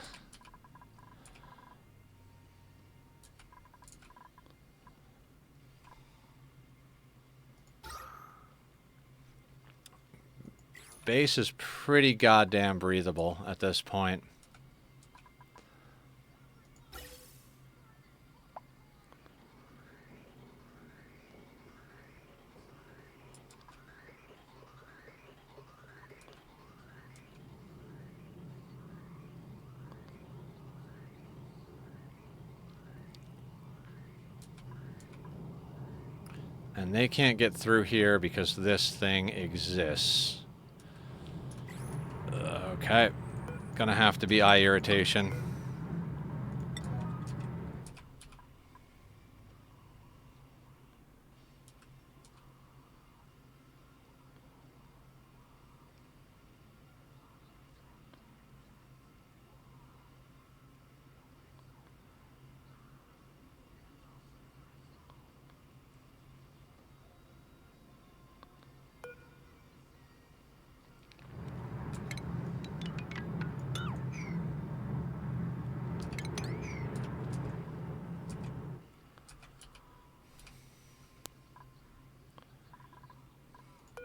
Base is pretty goddamn breathable at this point. And they can't get through here because this thing exists. Okay. Gonna have to be eye irritation.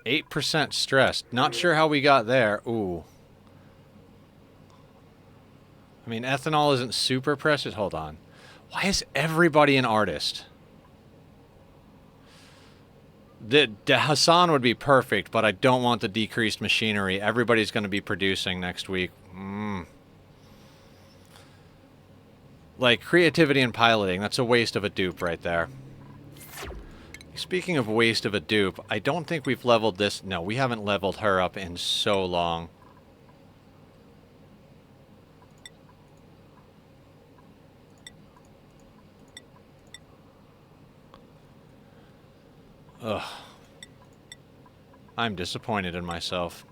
%8 stressed. Not sure how we got there. Ooh. I mean, ethanol isn't super precious. Hold on. Why is everybody an artist? The Hassan would be perfect, but I don't want the decreased machinery. Everybody's going to be producing next week. Like, creativity and piloting, that's a waste of a dupe right there. Speaking of waste of a dupe, I don't think we've leveled this. No, we haven't leveled her up in so long. Ugh. I'm disappointed in myself.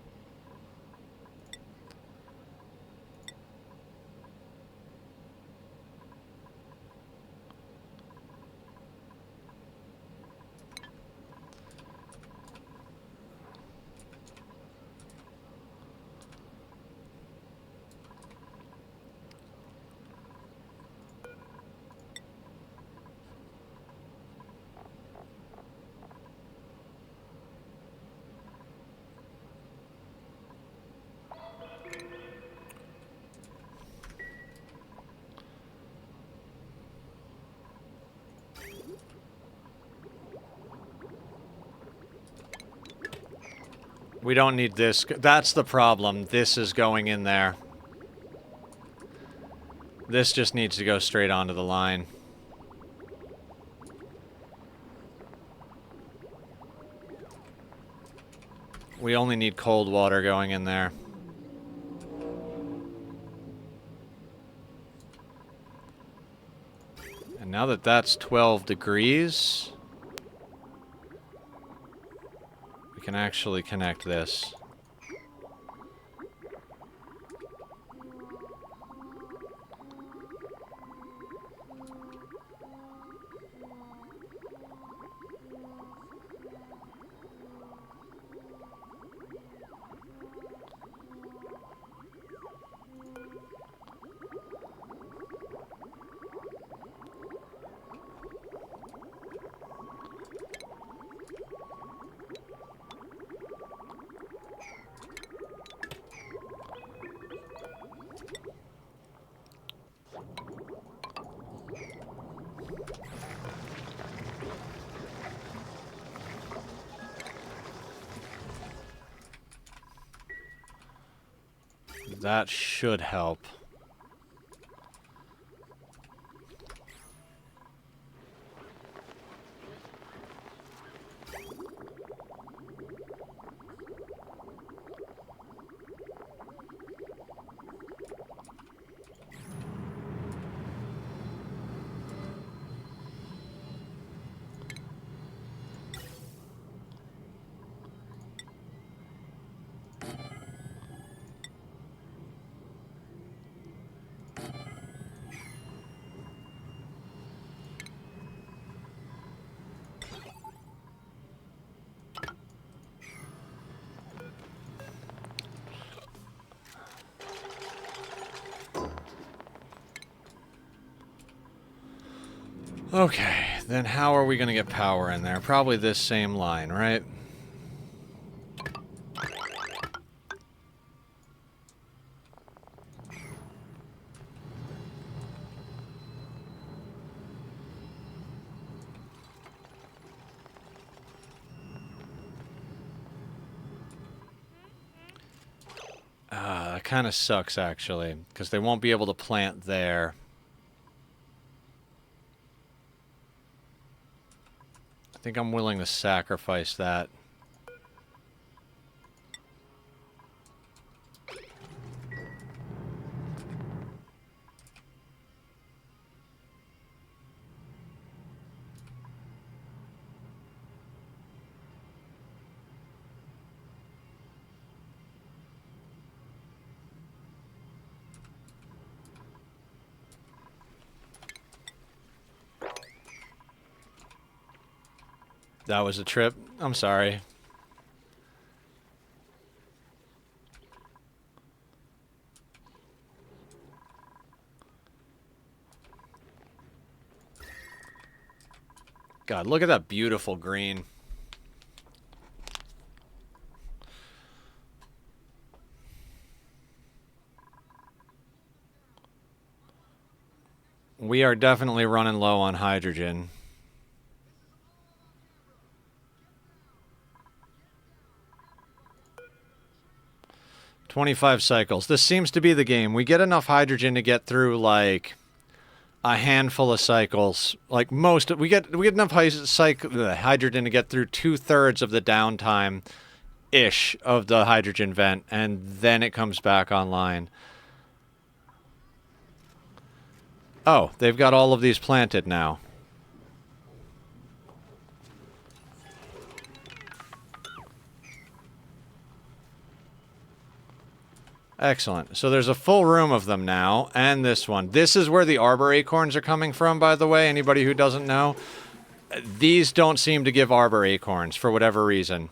We don't need this. That's the problem. This is going in there. This just needs to go straight onto the line. We only need cold water going in there. And now that that's 12 degrees, we can actually connect this. That should help. Okay, then how are we going to get power in there? Probably this same line, right? That kind of sucks, actually, because they won't be able to plant there. I think I'm willing to sacrifice that. That was a trip. I'm sorry. God, look at that beautiful green. We are definitely running low on hydrogen. "25 cycles. This seems to be the game. We get enough hydrogen to get through, like, a handful of cycles. Like, most... We get enough hydrogen to get through 2/3 of the downtime-ish of the hydrogen vent, and then it comes back online. Oh, they've got all of these planted now. Excellent. So there's a full room of them now, and this one. This is where the arbor acorns are coming from, by the way, anybody who doesn't know. These don't seem to give arbor acorns, for whatever reason.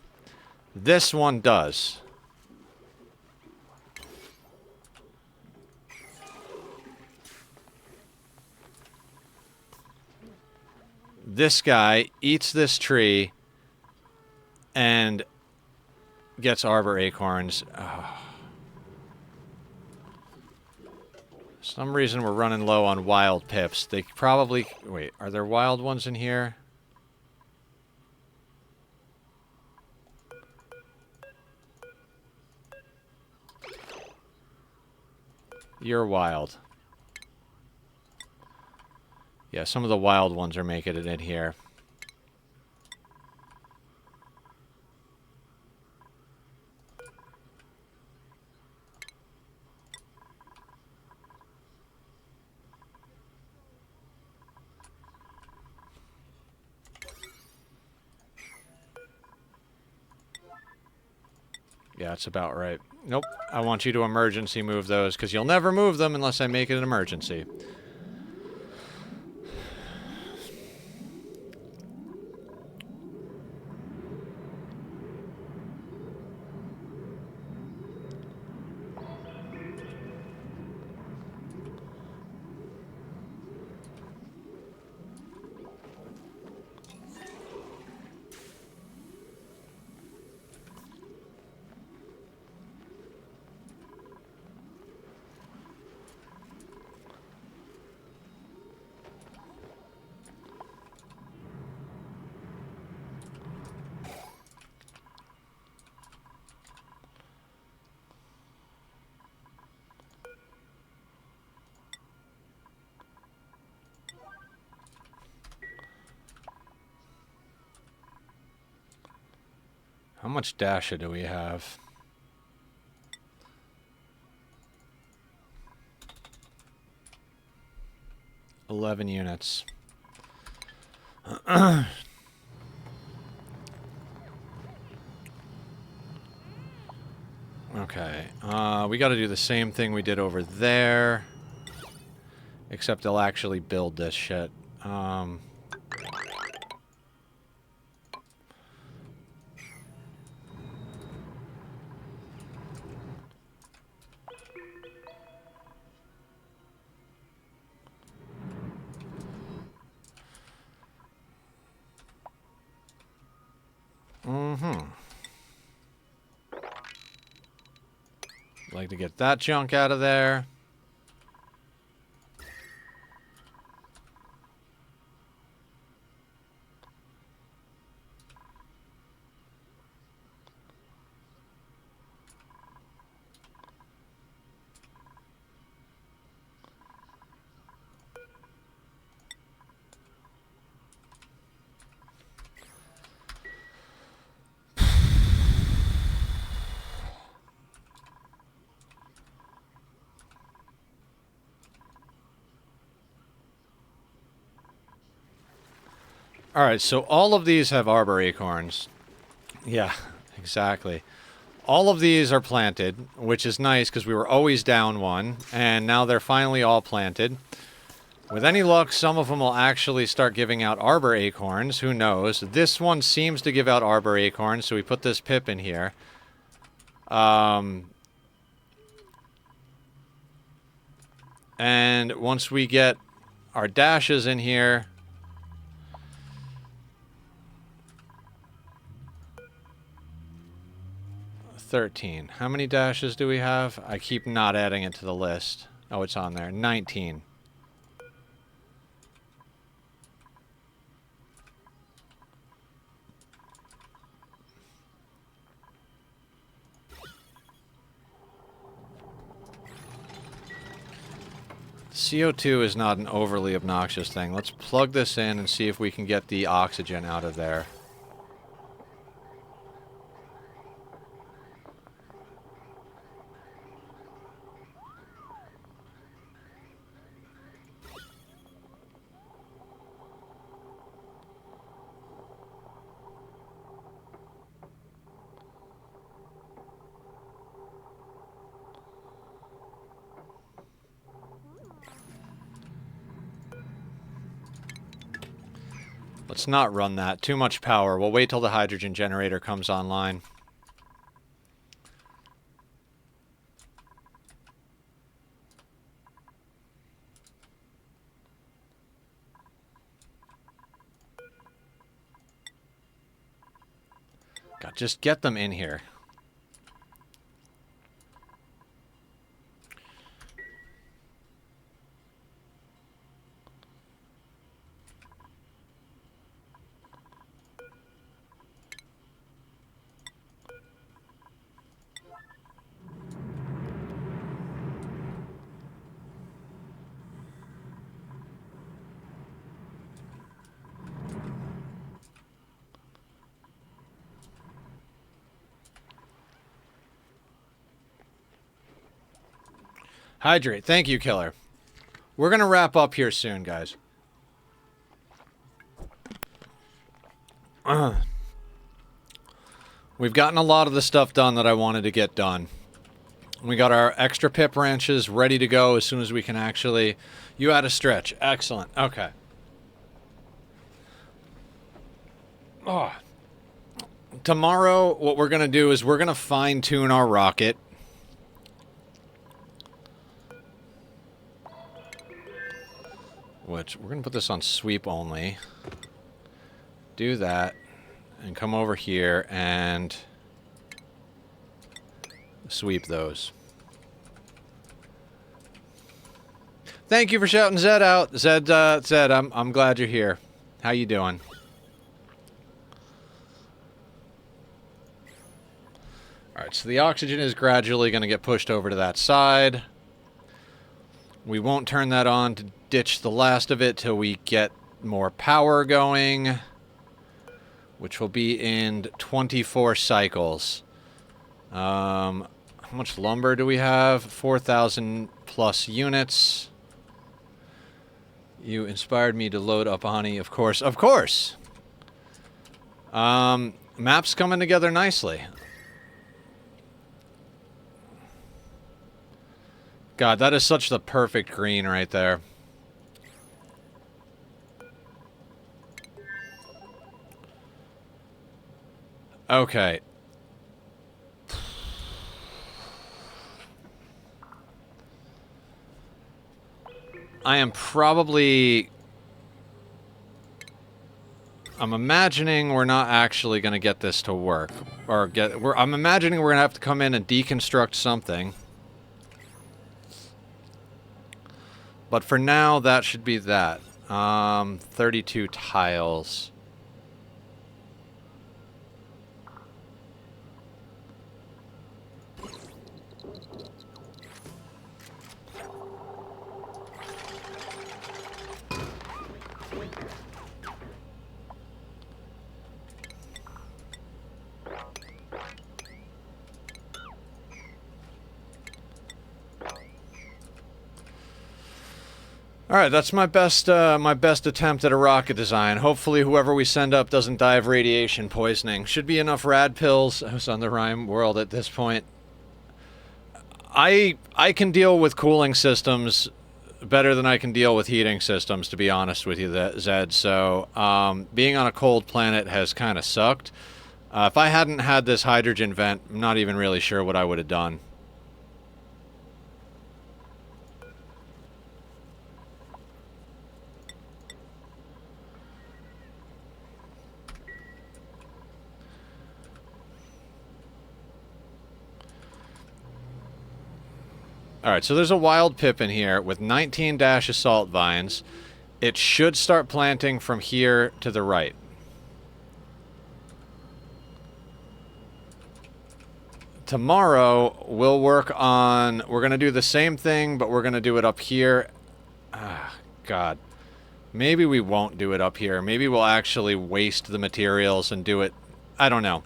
This one does. This guy eats this tree and gets arbor acorns. Oh. Some reason we're running low on wild pips. They probably... Wait, are there wild ones in here? You're wild. Yeah, some of the wild ones are making it in here. Yeah, that's about right. Nope, I want you to emergency move those, because you'll never move them unless I make it an emergency. How much Dasha do we have? $11 units. Okay, we gotta do the same thing we did over there. Except they'll actually build this shit. like to get that junk out of there. Alright, so all of these have arbor acorns. Yeah, exactly. All of these are planted, which is nice because we were always down one, and now they're finally all planted. With any luck, some of them will actually start giving out arbor acorns. Who knows? This one seems to give out arbor acorns, so we put this pip in here. And once we get our dashes in here... 13. How many dashes do we have? I keep not adding it to the list. Oh, it's on there. 19. CO2 is not an overly obnoxious thing. Let's plug this in and see if we can get the oxygen out of there. Let's not run that. Too much power. We'll wait till the hydrogen generator comes online. God, just get them in here. Hydrate. Thank you, Killer. We're going to wrap up here soon, guys. We've gotten a lot of the stuff done that I wanted to get done. We got our extra pip wrenches ready to go as soon as we can actually... You had a stretch. Excellent. Okay. Oh. Tomorrow, what we're going to do is we're going to fine-tune our rocket. Which, we're going to put this on sweep only. Do that. And come over here and sweep those. Thank you for shouting Zed out. Zed, I'm glad you're here. How you doing? Alright, so the oxygen is gradually going to get pushed over to that side. We won't turn that on to ditch the last of it till we get more power going, which will be in 24 cycles. How much lumber do we have? 4,000 plus units. You inspired me to load up Ani, of course. Of course! Map's coming together nicely. God, that is such the perfect green right there. Okay. I am probably... I'm imagining we're not actually going to get this to work. Or I'm imagining we're going to have to come in and deconstruct something. But for now, that should be that. 32 tiles. All right, that's my best attempt at a rocket design. Hopefully, whoever we send up doesn't die of radiation poisoning. Should be enough rad pills. I was on the Rhyme world at this point. I can deal with cooling systems better than I can deal with heating systems, to be honest with you, Zed. So, being on a cold planet has kind of sucked. If I hadn't had this hydrogen vent, I'm not even really sure what I would have done. Alright, so there's a wild pip in here with 19 dash assault vines. It should start planting from here to the right. Tomorrow, we'll work on... We're going to do the same thing, but we're going to do it up here. Ah, God. Maybe we won't do it up here. Maybe we'll actually waste the materials and do it... I don't know.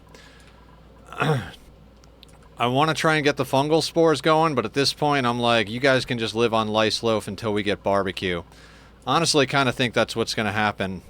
I want to try and get the fungal spores going, but at this point I'm like, you guys can just live on lice loaf until we get barbecue. Honestly, kind of think that's what's going to happen.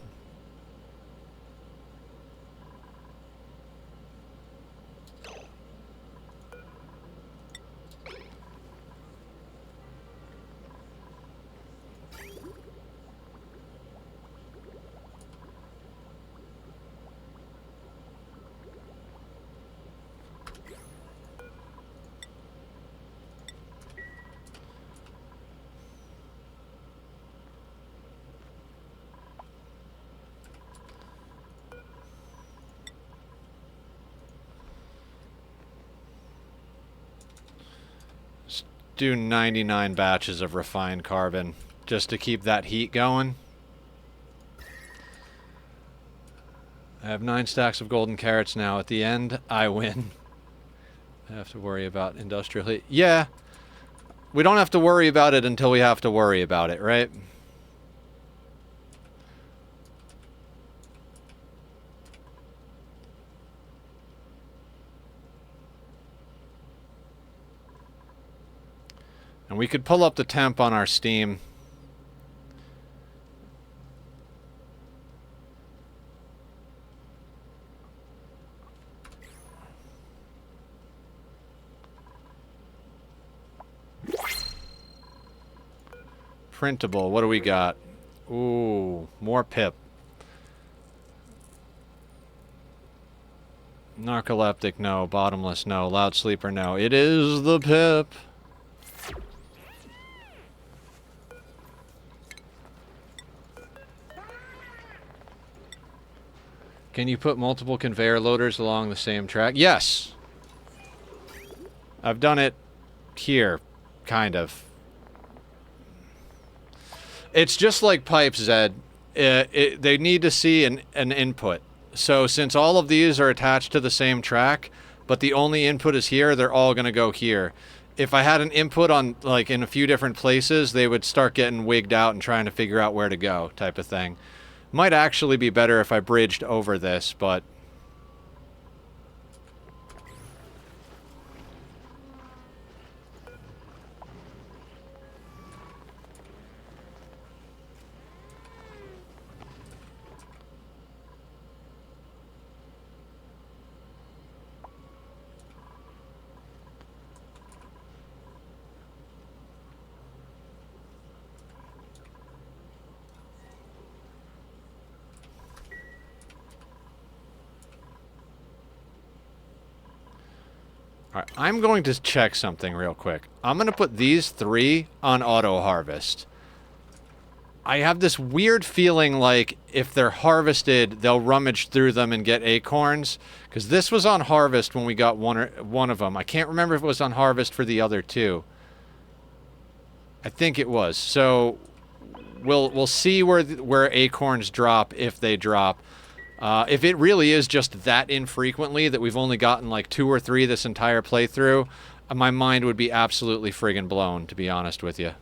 Do 99 batches of refined carbon just to keep that heat going. I have 9 stacks of golden carrots now. At the end, I win. I have to worry about industrial heat. Yeah. We don't have to worry about it until we have to worry about it, right? And we could pull up the temp on our Steam. Printable, what do we got? Ooh, more pip. Narcoleptic, no. Bottomless, no. Loud sleeper, no. It is the pip. Can you put multiple conveyor loaders along the same track? Yes! I've done it here, kind of. It's just like pipes, Zed. They need to see an input. So since all of these are attached to the same track, but the only input is here, they're all going to go here. If I had an input on, like, in a few different places, they would start getting wigged out and trying to figure out where to go, type of thing. Might actually be better if I bridged over this, but... Alright, I'm going to check something real quick. I'm going to put these 3 on auto harvest. I have this weird feeling like if they're harvested, they'll rummage through them and get acorns. Because this was on harvest when we got one of them. I can't remember if it was on harvest for the other 2. I think it was. So we'll see where acorns drop, if they drop. If it really is just that infrequently that we've only gotten like 2 or 3 this entire playthrough, my mind would be absolutely friggin' blown, to be honest with you.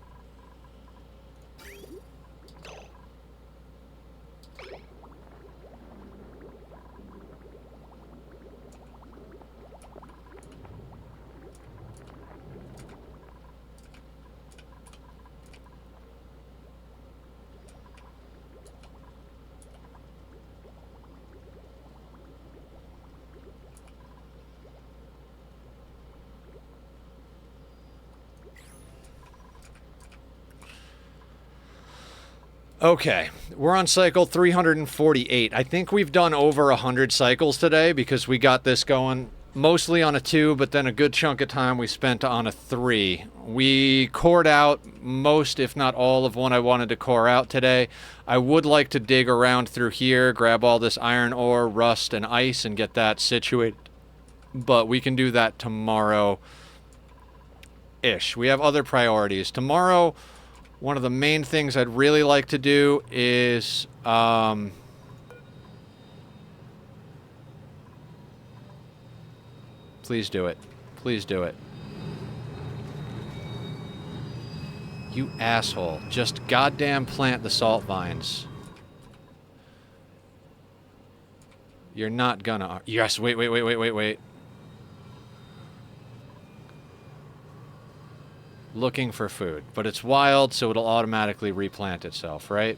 Okay, we're on cycle 348. I think we've done over 100 cycles today because we got this going mostly on a 2, but then a good chunk of time we spent on a 3. We cored out most, if not all, of what I wanted to core out today. I would like to dig around through here, grab all this iron ore, rust, and ice, and get that situated. But we can do that tomorrow-ish. We have other priorities. Tomorrow, one of the main things I'd really like to do is... Please do it. Please do it. You asshole. Just goddamn plant the salt vines. You're not gonna... Yes, wait. Looking for food. But it's wild, so it'll automatically replant itself, right?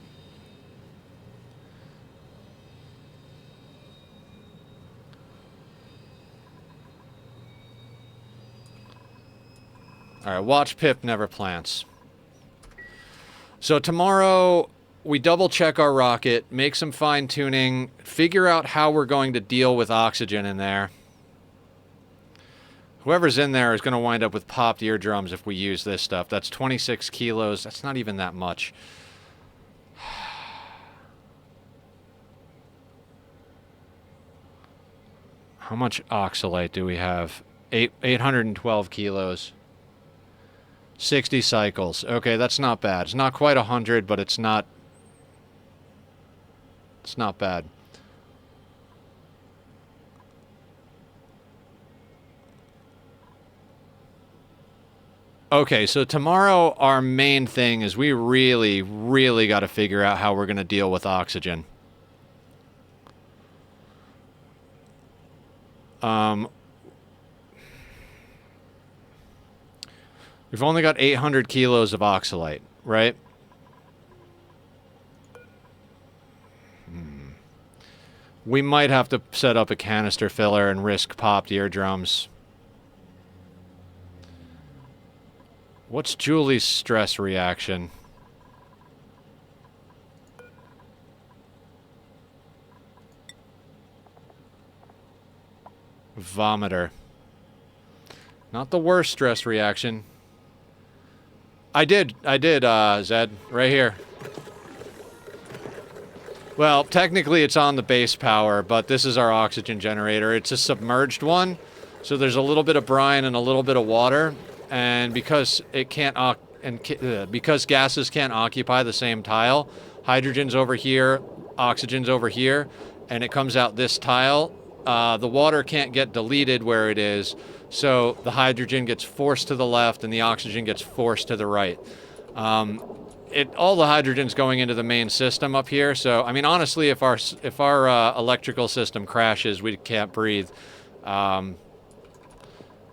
Alright, watch Pip never plants. So tomorrow, we double check our rocket, make some fine tuning, figure out how we're going to deal with oxygen in there. Whoever's in there is going to wind up with popped eardrums if we use this stuff. That's 26 kilos. That's not even that much. How much oxalate do we have? 812 kilos. 60 cycles. Okay, that's not bad. It's not quite 100, but it's not bad. Okay, so tomorrow our main thing is we really, really got to figure out how we're going to deal with oxygen. We've only got 800 kilos of oxalate, right? We might have to set up a canister filler and risk popped eardrums. What's Julie's stress reaction? Vomiter. Not the worst stress reaction. I did, Zed. Right here. Well, technically it's on the base power, but this is our oxygen generator. It's a submerged one, so there's a little bit of brine and a little bit of water, and because it can't because gases can't occupy the same tile, hydrogen's over here, oxygen's over here, and it comes out this tile. The water can't get deleted where it is, so the hydrogen gets forced to the left and the oxygen gets forced to the right. All the hydrogen's going into the main system up here, so I mean honestly, if our electrical system crashes, we can't breathe.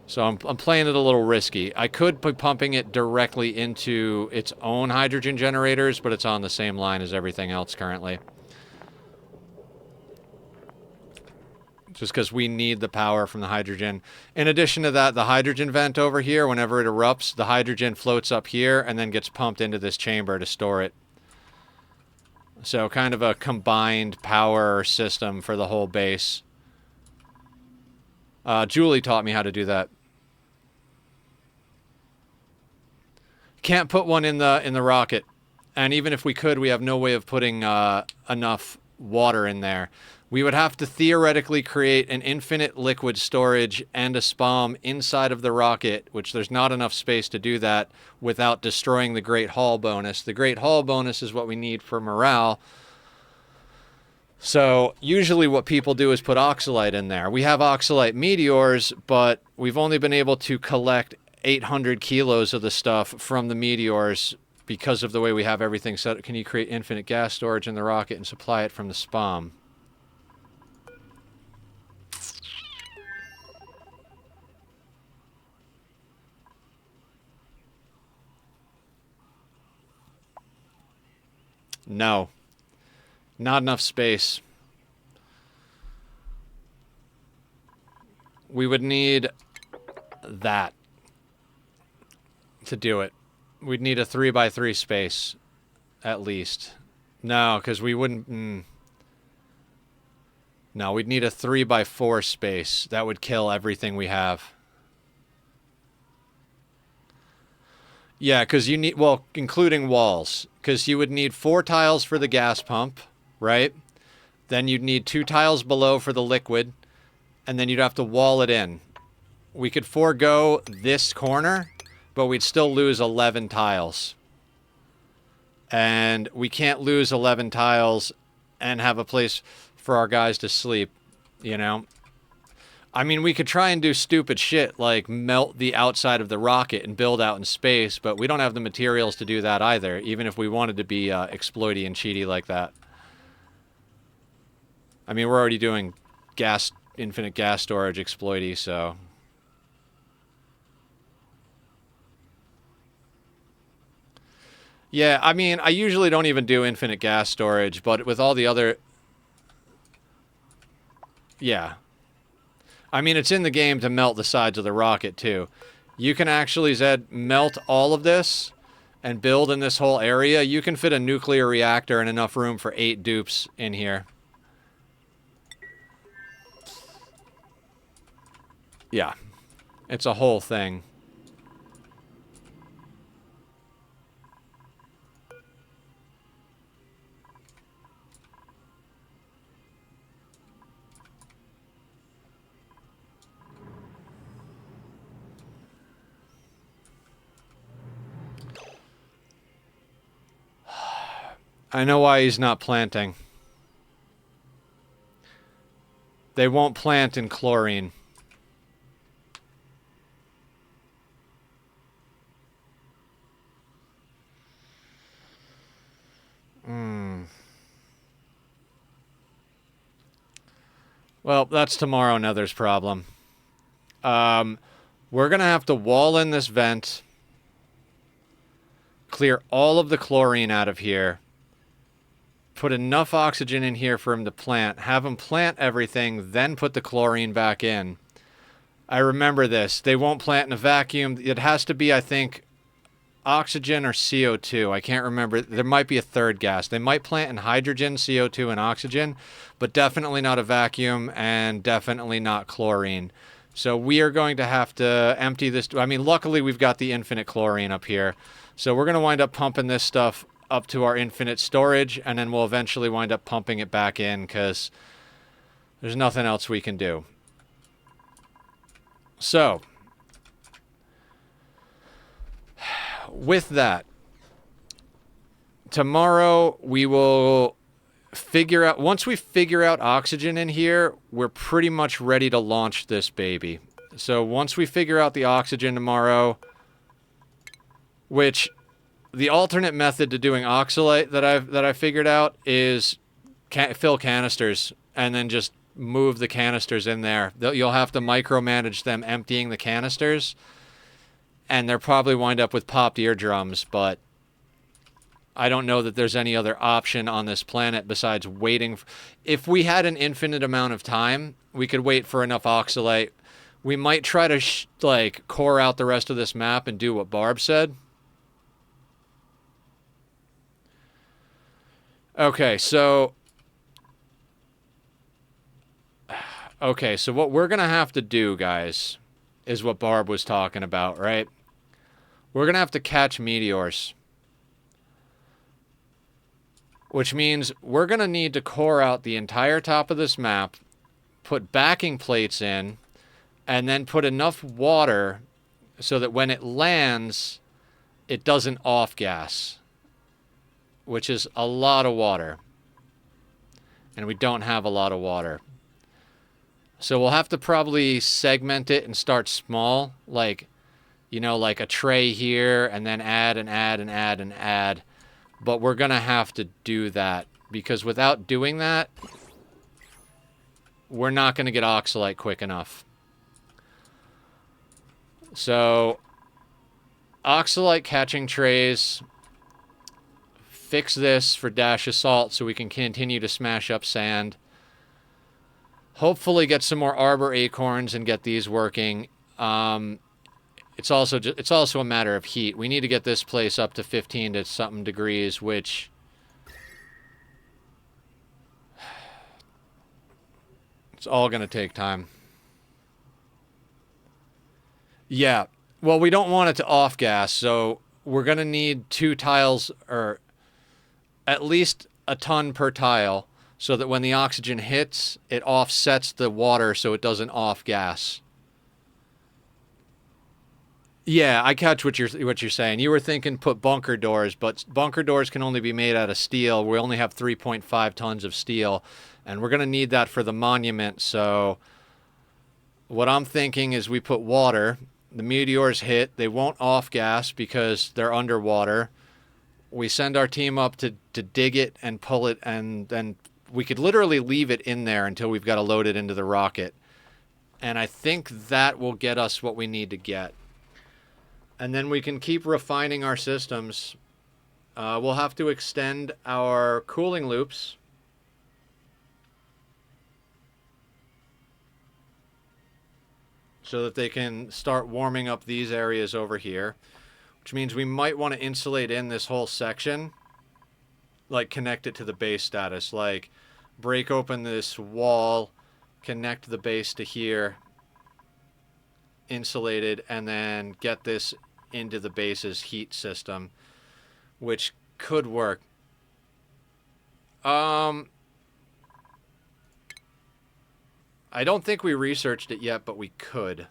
So I'm playing it a little risky. I could be pumping it directly into its own hydrogen generators, but it's on the same line as everything else currently. Just because we need the power from the hydrogen. In addition to that, the hydrogen vent over here, whenever it erupts, the hydrogen floats up here and then gets pumped into this chamber to store it. So kind of a combined power system for the whole base. Julie taught me how to do that. Can't put one in the rocket. And even if we could, we have no way of putting enough water in there. We would have to theoretically create an infinite liquid storage and a SPOM inside of the rocket, which there's not enough space to do that without destroying the Great Hall bonus. The Great Hall bonus is what we need for morale. So usually what people do is put oxalite in there. We have oxalite meteors, but we've only been able to collect 800 kilos of the stuff from the meteors because of the way we have everything set. Can you create infinite gas storage in the rocket and supply it from the SPOM? No. Not enough space. We would need that to do it. We'd need a 3x3 space, at least. No, because we wouldn't... No, we'd need a 3x4 space. That would kill everything we have. Yeah, because you need... Well, including walls. Because you would need 4 tiles for the gas pump, right? Then you'd need 2 tiles below for the liquid. And then you'd have to wall it in. We could forego this corner, but we'd still lose 11 tiles. And we can't lose 11 tiles and have a place for our guys to sleep, you know? I mean, we could try and do stupid shit like melt the outside of the rocket and build out in space, but we don't have the materials to do that either, even if we wanted to be exploity and cheaty like that. I mean, we're already doing infinite gas storage exploity, so... Yeah, I mean, I usually don't even do infinite gas storage, but with all the other... Yeah. I mean, it's in the game to melt the sides of the rocket, too. You can actually, Zed, melt all of this and build in this whole area. You can fit a nuclear reactor and enough room for 8 dupes in here. Yeah. It's a whole thing. I know why he's not planting. They won't plant in chlorine. Well, that's tomorrow Nether's problem. We're going to have to wall in this vent. Clear all of the chlorine out of here. Put enough oxygen in here for him to plant. Have him plant everything, then put the chlorine back in. I remember this. They won't plant in a vacuum. It has to be, I think, oxygen or CO2. I can't remember. There might be a third gas. They might plant in hydrogen, CO2, and oxygen, but definitely not a vacuum and definitely not chlorine. So we are going to have to empty this. I mean, luckily we've got the infinite chlorine up here. So we're going to wind up pumping this stuff up to our infinite storage, and then we'll eventually wind up pumping it back in because there's nothing else we can do. So, with that, tomorrow we will figure out, once we figure out oxygen in here, we're pretty much ready to launch this baby. So once we figure out the oxygen tomorrow, which the alternate method to doing oxalate that I figured out is fill canisters and then just move the canisters in there. You'll have to micromanage them emptying the canisters, and they'll probably wind up with popped eardrums, but I don't know that there's any other option on this planet besides waiting. If we had an infinite amount of time, we could wait for enough oxalate. We might try to core out the rest of this map and do what Barb said. Okay, so what we're going to have to do, guys, is what Barb was talking about, right? We're going to have to catch meteors. which means we're going to need to core out the entire top of this map, put backing plates in, and then put enough water so that when it lands, it doesn't off-gas, which is a lot of water. And we don't have a lot of water. So we'll have to probably segment it and start small, like, you know, like a tray here, and then add and add and add and add. But we're going to have to do that, because without doing that, we're not going to get oxalite quick enough. So, oxalite catching trays. Fix this for dash assault so we can continue to smash up sand. Hopefully get some more arbor acorns and get these working. It's also a matter of heat. We need to get this place up to 15 to something degrees, which it's all going to take time. Yeah. Well, we don't want it to off gas, so we're going to need 2 tiles, or at least a ton per tile, so that when the oxygen hits, it offsets the water so it doesn't off gas. Yeah, I catch what you're saying. You were thinking put bunker doors, but bunker doors can only be made out of steel. We only have 3.5 tons of steel, and we're going to need that for the monument. So what I'm thinking is we put water. The meteors hit. They won't off gas because they're underwater. We send our team up to dig it and pull it, and then we could literally leave it in there until we've got to load it into the rocket. And I think that will get us what we need to get. And then we can keep refining our systems. We'll have to extend our cooling loops. So that they can start warming up these areas over here. Which means we might want to insulate in this whole section. Like connect it to the base status. Like break open this wall, connect the base to here, insulated, and then get this into the base's heat system, which could work. I don't think we researched it yet, but we could.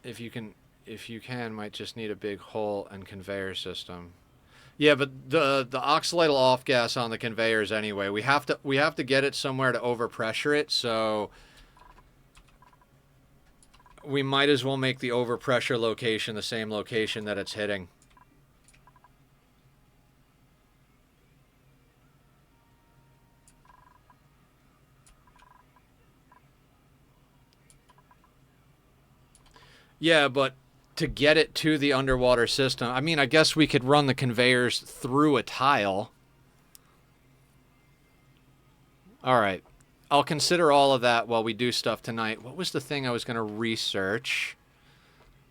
If you can, might just need a big hole and conveyor system. Yeah, but the oxalate will off gas on the conveyors anyway. We have to get it somewhere to overpressure it, so we might as well make the overpressure location the same location that it's hitting. Yeah, but to get it to the underwater system, I mean, I guess we could run the conveyors through a tile. All right. I'll consider all of that while we do stuff tonight. What was the thing I was going to research?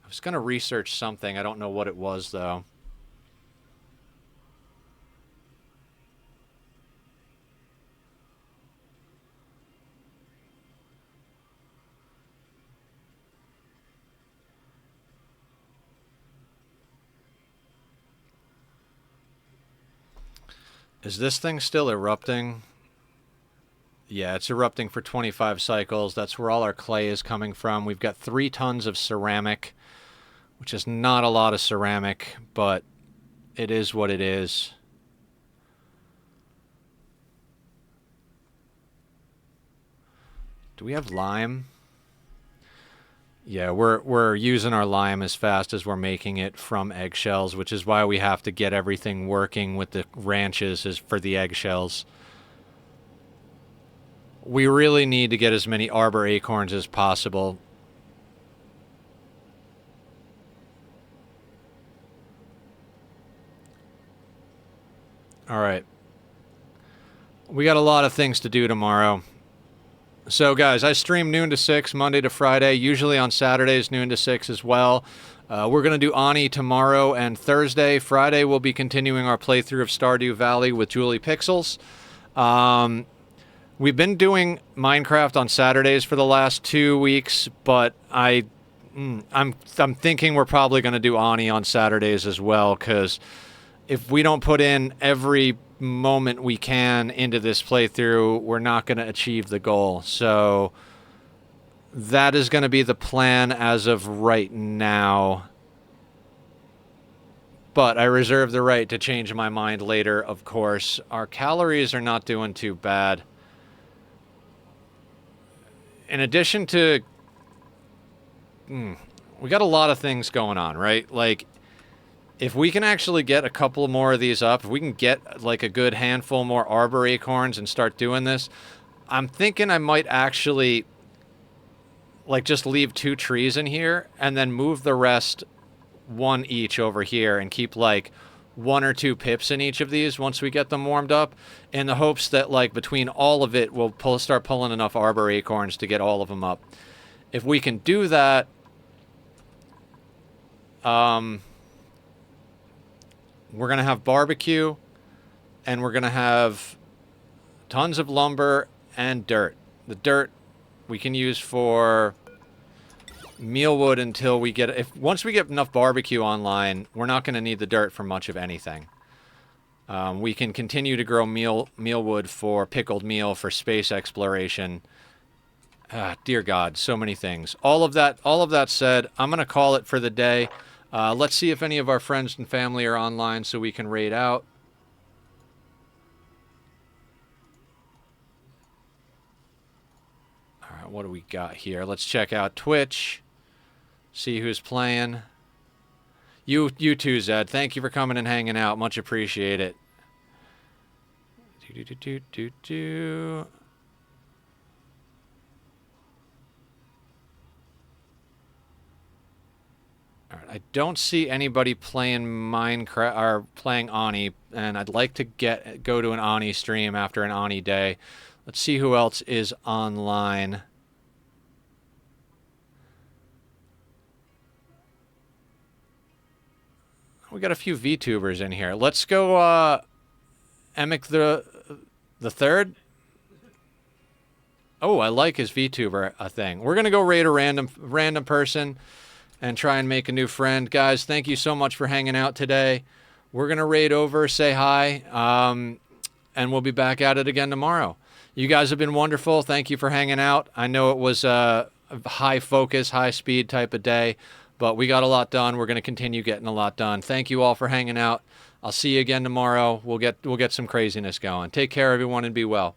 I was going to research something. I don't know what it was, though. Is this thing still erupting? Yeah, it's erupting for 25 cycles. That's where all our clay is coming from. We've got 3 tons of ceramic, which is not a lot of ceramic, but it is what it is. Do we have lime? Yeah, we're using our lime as fast as we're making it from eggshells, which is why we have to get everything working with the ranches as for the eggshells. We really need to get as many arbor acorns as possible. All right. We got a lot of things to do tomorrow. So, guys, I stream noon to 6, Monday to Friday, usually on Saturdays, noon to 6 as well. We're going to do Ani tomorrow and Thursday. Friday, we'll be continuing our playthrough of Stardew Valley with Julie Pixels. We've been doing Minecraft on Saturdays for the last 2 weeks, but I'm thinking we're probably going to do Ani on Saturdays as well, because if we don't put in every moment we can into this playthrough, we're not going to achieve the goal. So that is going to be the plan as of right now. But I reserve the right to change my mind later, of course. Our calories are not doing too bad. In addition to... we got a lot of things going on, right? Like, if we can actually get a couple more of these up, if we can get like a good handful more arbor acorns and start doing this, I'm thinking I might actually like just leave 2 trees in here and then move the rest 1 each over here and keep like 1 or 2 pips in each of these once we get them warmed up, in the hopes that like between all of it we'll start pulling enough arbor acorns to get all of them up. If we can do that, we're going to have barbecue, and we're going to have tons of lumber and dirt. The dirt we can use for mealwood until we get... Once we get enough barbecue online, we're not going to need the dirt for much of anything. We can continue to grow mealwood for pickled meal, for space exploration. Dear God, so many things. All of that said, I'm going to call it for the day. Let's see if any of our friends and family are online so we can raid out. All right, what do we got here? Let's check out Twitch. See who's playing. You too, Zed. Thank you for coming and hanging out. Much appreciate it. Alright, I don't see anybody playing Minecraft or playing Ani, and I'd like to go to an Ani stream after an Ani day. Let's see who else is online. We got a few VTubers in here. Let's go Emic the Third. Oh, I like his VTuber thing. We're gonna go raid a random person and try and make a new friend. Guys, thank you so much for hanging out today. We're going to raid over, say hi, and we'll be back at it again tomorrow. You guys have been wonderful. Thank you for hanging out. I know it was a high focus, high speed type of day, but we got a lot done. We're going to continue getting a lot done. Thank you all for hanging out. I'll see you again tomorrow. We'll get some craziness going. Take care, everyone, and be well.